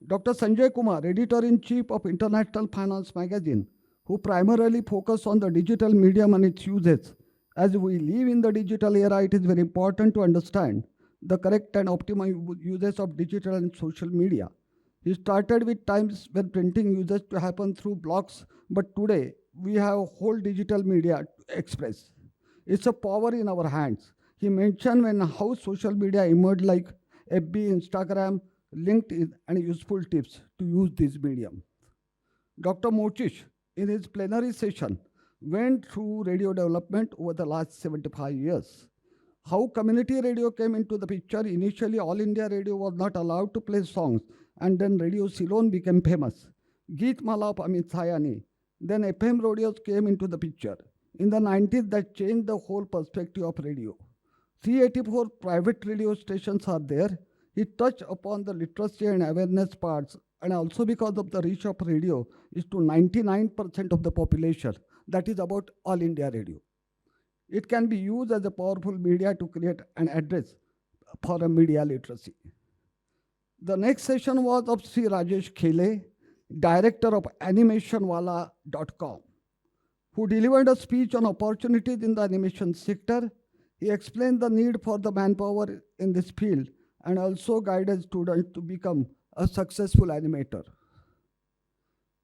Dr. Sanjay Kumar, editor-in-chief of International Finance magazine, who primarily focus on the digital medium and its uses. As we live in the digital era, it is very important to understand the correct and optimal uses of digital and social media. He started with times when printing used to happen through blogs, but today we have whole digital media to express. It's a power in our hands. He mentioned when how social media emerged like FB, Instagram, LinkedIn, and useful tips to use this medium. Dr. Mochish, in his plenary session, went through radio development over the last 75 years. How community radio came into the picture. Initially, All India Radio was not allowed to play songs, and then Radio Ceylon became famous. Geet Mala of Amit Sayani. Then FM radios came into the picture. In the 90s, that changed the whole perspective of radio. 384 private radio stations are there. He touched upon the literacy and awareness parts, and also because of the reach of radio is to 99% of the population. That is about All India Radio. It can be used as a powerful media to create an address for a media literacy. The next session was of Sri Rajesh Khele, director of animationwala.com, who delivered a speech on opportunities in the animation sector. He explained the need for the manpower in this field and also guided students to become a successful animator.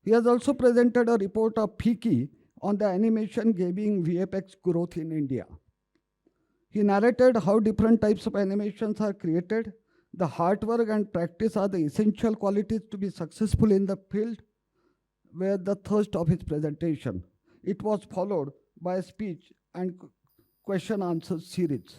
He has also presented a report of FICCI on the animation gaming VFX growth in India. He narrated how different types of animations are created. The hard work and practice are the essential qualities to be successful in the field, were the thrust of his presentation. It was followed by a speech and question-answer series.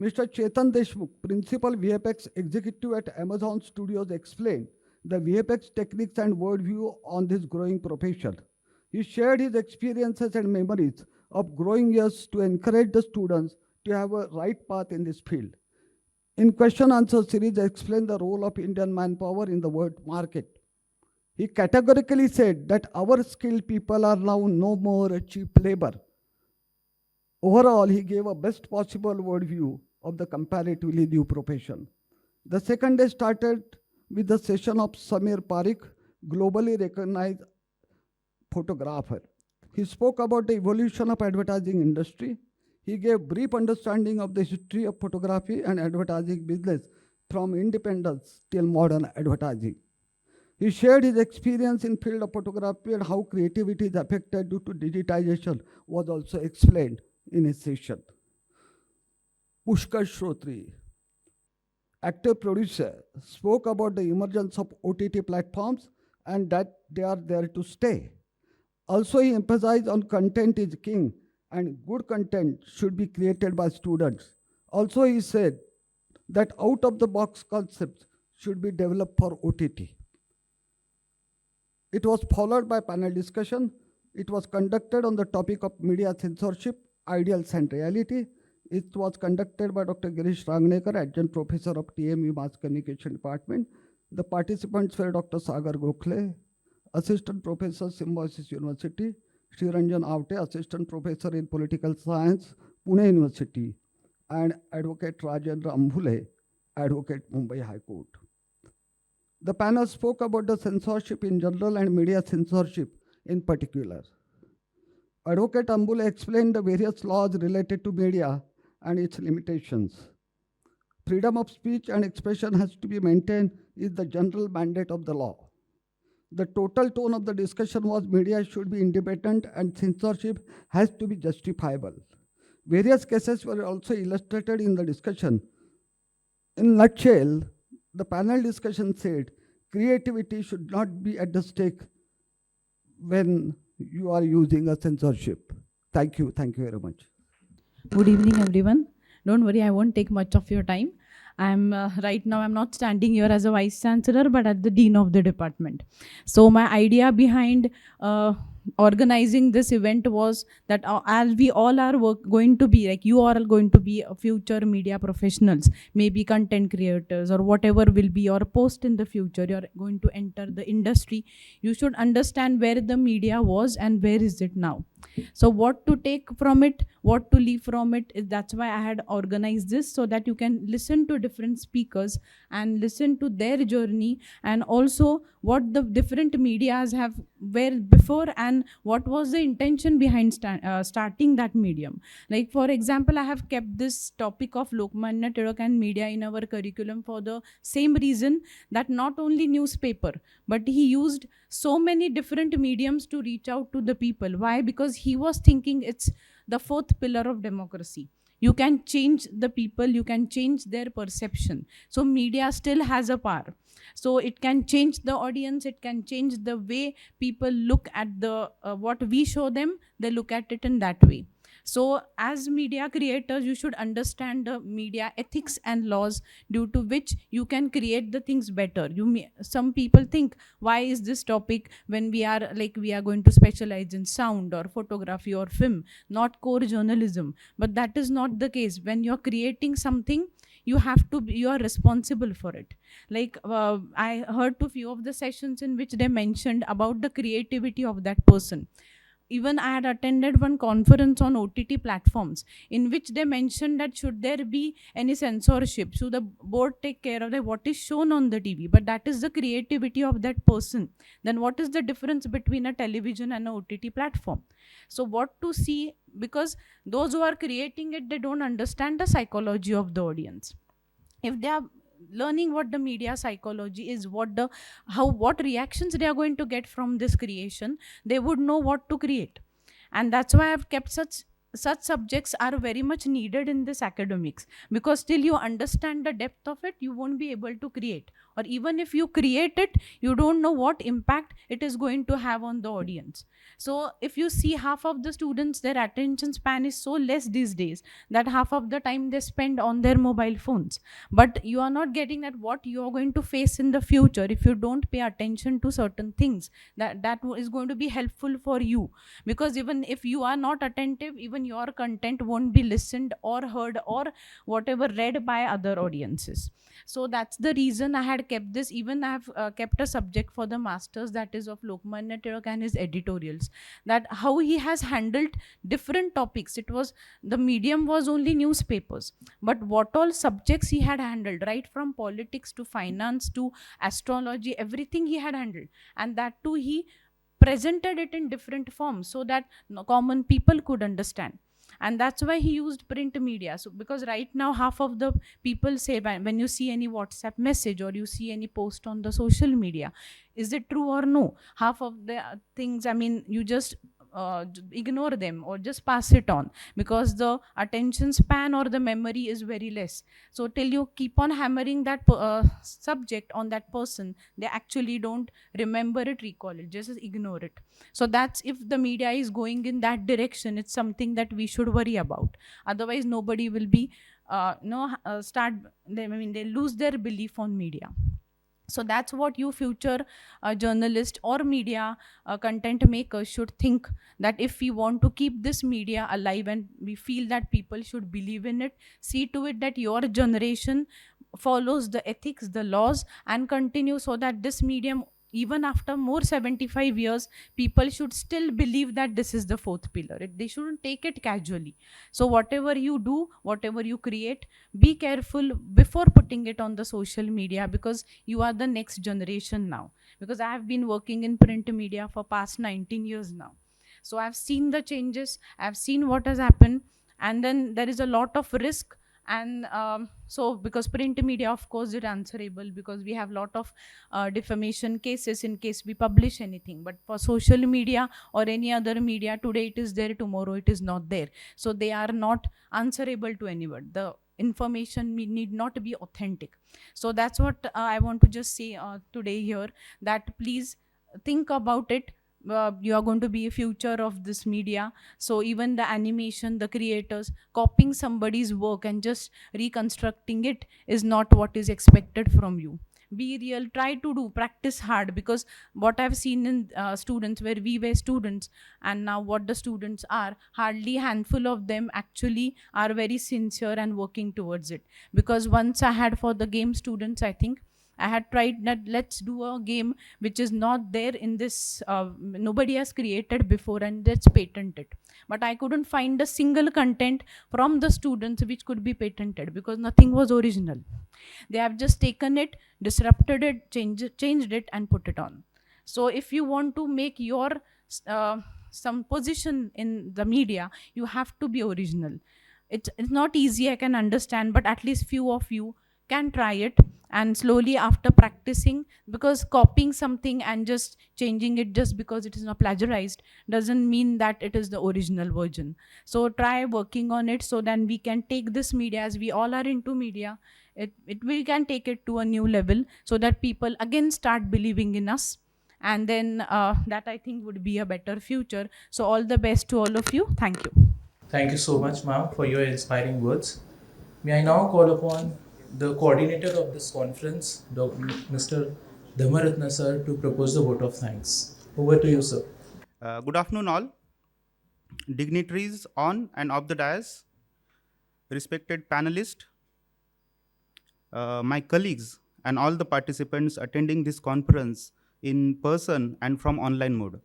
Mr. Chetan Deshmukh, Principal VFX Executive at Amazon Studios, explained the VFX techniques and worldview on this growing profession. He shared his experiences and memories of growing years to encourage the students to have a right path in this field. In question-answer series, explained the role of Indian manpower in the world market. He categorically said that our skilled people are now no more cheap labor. Overall, he gave a best possible worldview of the comparatively new profession. The second day started with the session of Samir Parikh, globally recognized photographer. He spoke about the evolution of advertising industry. He gave brief understanding of the history of photography and advertising business from independence till modern advertising. He shared his experience in field of photography and how creativity is affected due to digitization was also explained in his session. Pushkar Shrotri, active producer, spoke about the emergence of OTT platforms and that they are there to stay. Also, he emphasized on content is king and good content should be created by students. Also, he said that out-of-the-box concepts should be developed for OTT. It was followed by panel discussion. It was conducted on the topic of media censorship, ideals and reality. It was conducted by Dr. Girish Rangnekar, Adjunct Professor of TMU Mass Communication Department. The participants were Dr. Sagar Gokhale, Assistant Professor, Symbiosis University, Sri Ranjan Avte, Assistant Professor in Political Science, Pune University, and Advocate Rajendra Ambule, Advocate Mumbai High Court. The panel spoke about the censorship in general and media censorship in particular. Advocate Ambule explained the various laws related to media and its limitations. Freedom of speech and expression has to be maintained is the general mandate of the law. The total tone of the discussion was media should be independent and censorship has to be justifiable. Various cases were also illustrated in the discussion. In a nutshell, the panel discussion said creativity should not be at the stake when you are using a censorship. Thank you very much. Good evening, everyone. Don't worry, I won't take much of your time. I'm right now, I'm not standing here as a vice chancellor, but as the dean of the department. So my idea behind organizing this event was that as we all are going to be, like you are going to be future media professionals, maybe content creators or whatever will be your post in the future, you're going to enter the industry, you should understand where the media was and where is it now. So what to take from it, what to leave from it, that's why I had organized this, so that you can listen to different speakers and listen to their journey, and also what the different medias have were before and what was the intention behind starting that medium. Like for example, I have kept this topic of Lokmanya Tilak and media in our curriculum for the same reason, that not only newspaper, but he used so many different mediums to reach out to the people. Why? Because he was thinking it's the fourth pillar of democracy. You can change the people, you can change their perception. So media still has a power. So it can change the audience, it can change the way people look at the what we show them, they look at it in that way. So as media creators, you should understand the media ethics and laws due to which you can create the things better. Some people think, why is this topic when we are going to specialize in sound or photography or film, not core journalism? But that is not the case. When you're creating something, you are responsible for it. Like I heard to few of the sessions in which they mentioned about the creativity of that person. Even I had attended one conference on OTT platforms in which they mentioned that should there be any censorship, should the board take care of what is shown on the TV, but that is the creativity of that person. Then what is the difference between a television and an OTT platform? So what to see, because those who are creating it, they don't understand the psychology of the audience. If they are learning what the media psychology is, what reactions they are going to get from this creation, they would know what to create. And that's why I've kept such subjects are very much needed in this academics, because till you understand the depth of it, you won't be able to create. Or even if you create it, you don't know what impact it is going to have on the audience. So if you see half of the students, their attention span is so less these days that half of the time they spend on their mobile phones. But you are not getting at what you are going to face in the future if you don't pay attention to certain things. That is going to be helpful for you, because even if you are not attentive, even your content won't be listened or heard or whatever read by other audiences. So that's the reason I had kept this. Even I have kept a subject for the masters, that is of Lokmanya Tilak and his editorials, that how he has handled different topics. It was, the medium was only newspapers, but what all subjects he had handled, right from politics to finance to astrology, everything he had handled. And that too he presented it in different forms so that common people could understand. And that's why he used print media. So because right now half of the people say, when you see any WhatsApp message or you see any post on the social media, is it true or no? Half of the things, I mean, you just ignore them or just pass it on, because the attention span or the memory is very less. So till you keep on hammering that subject on that person, they actually don't remember it, recall it, just ignore it. So that's, if the media is going in that direction, it's something that we should worry about. Otherwise nobody will be they lose their belief on media. So that's what you future journalists or media content makers should think, that if we want to keep this media alive and we feel that people should believe in it, see to it that your generation follows the ethics, the laws, and continue, so that this medium, even after more 75 years, people should still believe that this is the fourth pillar. They shouldn't take it casually. So whatever you do, whatever you create, be careful before putting it on the social media, because you are the next generation now. Because I have been working in print media for past 19 years now. So I've seen the changes, I've seen what has happened, and then there is a lot of risk. And so because print media, of course, is answerable, because we have lot of defamation cases in case we publish anything. But for social media or any other media, today it is there, tomorrow it is not there. So they are not answerable to anyone. The information need not be authentic. So that's what I want to just say today here, that please think about it. You are going to be a future of this media. So even the animation, the creators, copying somebody's work and just reconstructing it is not what is expected from you. Be real, try to do, practice hard, because what I've seen in students, where we were students and now what the students are, hardly handful of them actually are very sincere and working towards it. Because once I had, for the game students, I think I had tried that, let's do a game which is not there in this, nobody has created before, and let's patent it. But I couldn't find a single content from the students which could be patented, because nothing was original. They have just taken it, disrupted it, changed it and put it on. So if you want to make your some position in the media, you have to be original. It's not easy, I can understand, but at least few of you can try it, and slowly after practicing, because copying something and just changing it just because it is not plagiarized doesn't mean that it is the original version. So try working on it, so then we can take this media, as we all are into media, we can take it to a new level, so that people again start believing in us. And then that I think would be a better future. So all the best to all of you. Thank you. Thank you so much, ma'am, for your inspiring words. May I now call upon the coordinator of this conference, Mr. Dhammaratna sir, to propose the vote of thanks. Over to you, sir. Good afternoon, all. Dignitaries on and off the dais, respected panelists, my colleagues, and all the participants attending this conference in person and from online mode.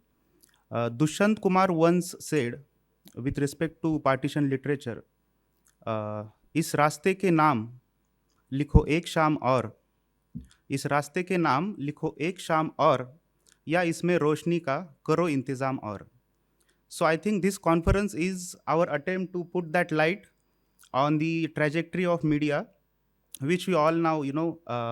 Dushyant Kumar once said, with respect to partition literature, इस रास्ते के नाम लिखो एक शाम और, इस रास्ते के नाम लिखो एक शाम और, या इसमें रोशनी का करो इंतज़ाम और. So I think this conference is our attempt to put that light on the trajectory of media, which we all now,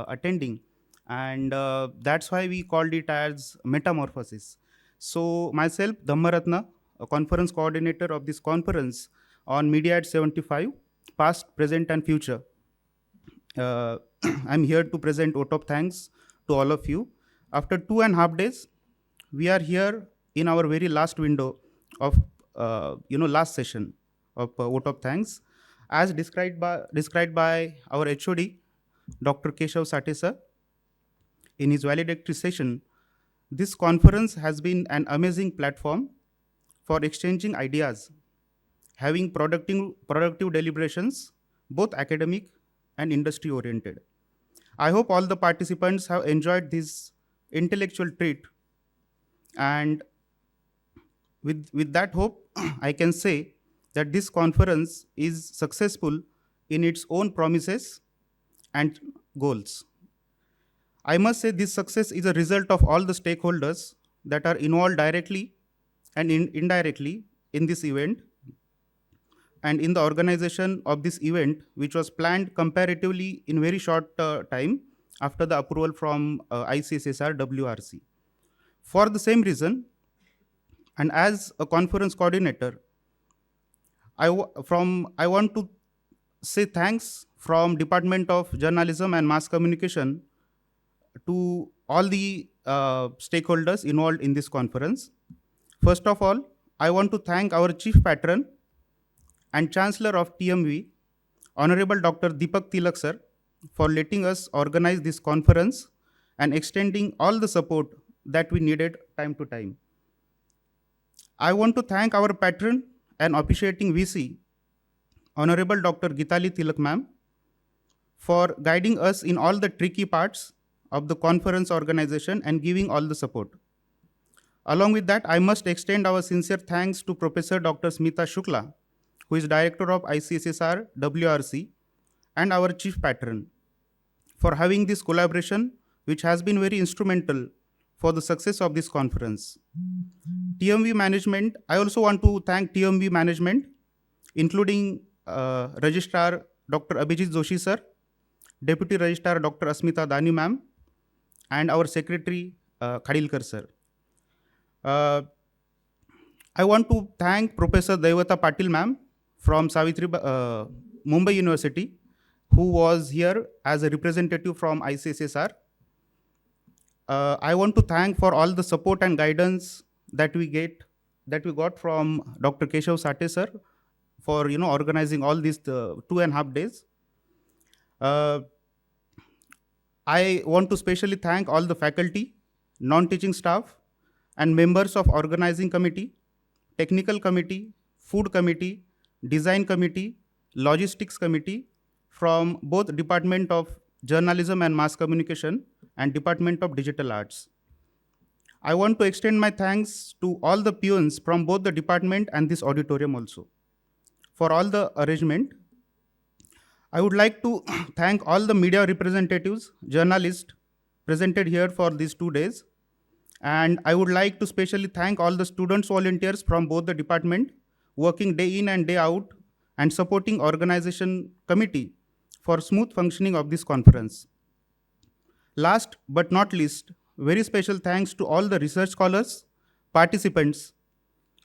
attending. And that's why we called it as metamorphosis. So myself, Dhammaratna, a conference coordinator of this conference on Media at 75, past, present and future. I'm here to present vote of thanks to all of you. After 2.5 days, we are here in our very last window of, last session of vote of thanks. As described by our HOD, Dr. Keshav Sate sir, in his valedictory session, this conference has been an amazing platform for exchanging ideas, having productive deliberations, both academic and industry oriented. I hope all the participants have enjoyed this intellectual treat, and with that hope, I can say that this conference is successful in its own promises and goals. I must say this success is a result of all the stakeholders that are involved directly and indirectly in this event and in the organization of this event, which was planned comparatively in very short time after the approval from ICSSR WRC. For the same reason, And as a conference coordinator, I want to say thanks from Department of Journalism and Mass Communication to all the stakeholders involved in this conference. First of all, I want to thank our Chief Patron and Chancellor of TMV, Honorable Dr. Deepak Tilak sir, for letting us organize this conference and extending all the support that we needed time to time. I want to thank our patron and officiating VC, Honorable Dr. Geetali Tilak ma'am, for guiding us in all the tricky parts of the conference organization and giving all the support. Along with that, I must extend our sincere thanks to Professor Dr. Smita Shukla, who is Director of ICSSR WRC and our Chief Patron, for having this collaboration, which has been very instrumental for the success of this conference. TMV management, I also want to thank TMV management, including Registrar Dr. Abhijit Joshi sir, Deputy Registrar Dr. Asmita Dani ma'am, and our Secretary Khadilkar sir. I want to thank Professor Daivata Patil ma'am from Savitri Mumbai University, who was here as a representative from ICSSR. I want to thank for all the support and guidance that we got from Dr. Keshav Sate sir for organizing all these 2.5 days. I want to specially thank all the faculty, non-teaching staff, and members of organizing committee, technical committee, food committee, design committee, logistics committee from both Department of Journalism and Mass Communication and Department of Digital Arts. I want to extend my thanks to all the peons from both the department and this auditorium also for all the arrangement. I would like to thank all the media representatives, journalists presented here for these 2 days. And I would like to specially thank all the students volunteers from both the department working day in and day out and supporting organization committee for smooth functioning of this conference. Last but not least, very special thanks to all the research scholars, participants,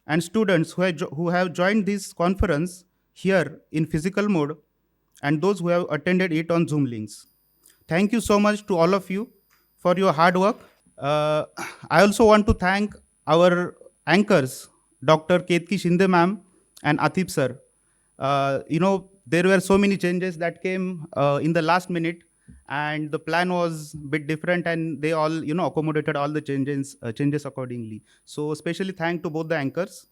and students who have joined this conference here in physical mode and those who have attended it on Zoom links. Thank you so much to all of you for your hard work. I also want to thank our anchors, Dr. Ketki Shinde ma'am and Atif sir. There were so many changes that came in the last minute, and the plan was a bit different, and they all accommodated all the changes accordingly. So especially thank to both the anchors.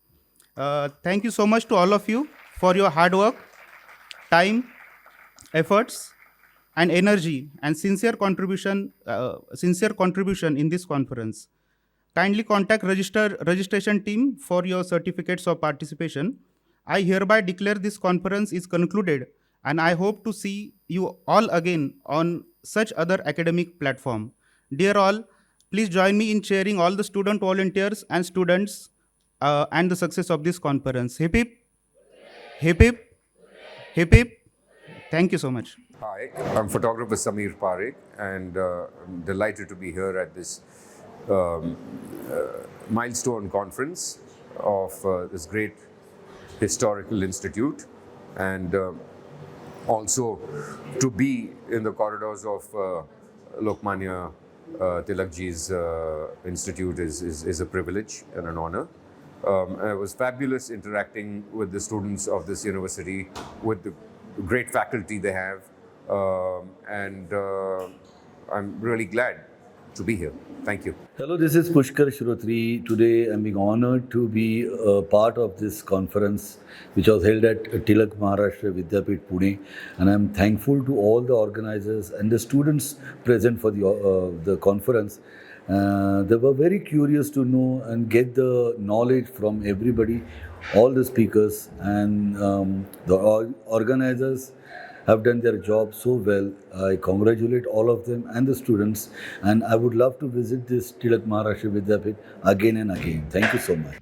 Thank you so much to all of you for your hard work, time, efforts, and energy and sincere contribution in this conference. Kindly contact registration team for your certificates of participation. I hereby declare this conference is concluded, and I hope to see you all again on such other academic platform. Dear all, please join me in cheering all the student volunteers and students and the success of this conference. Hip hip, hip hip, hip hip. Thank you so much. Hi, I'm photographer Samir Parekh, and I'm delighted to be here at this milestone conference of this great historical institute, and also to be in the corridors of Lokmanya Tilakji's institute is a privilege and an honor. It was fabulous interacting with the students of this university, with the great faculty they have. And I'm really glad to be here. Thank you. Hello, this is Pushkar Shrotri. Today I'm being honored to be a part of this conference which was held at Tilak Maharashtra Vidyapit Pune, and I'm thankful to all the organizers and the students present for the conference. They were very curious to know and get the knowledge from everybody, all the speakers, and the organizers have done their job so well. I congratulate all of them and the students, and I would love to visit this Tilak Maharashtra Vidyapit again and again. Thank you so much.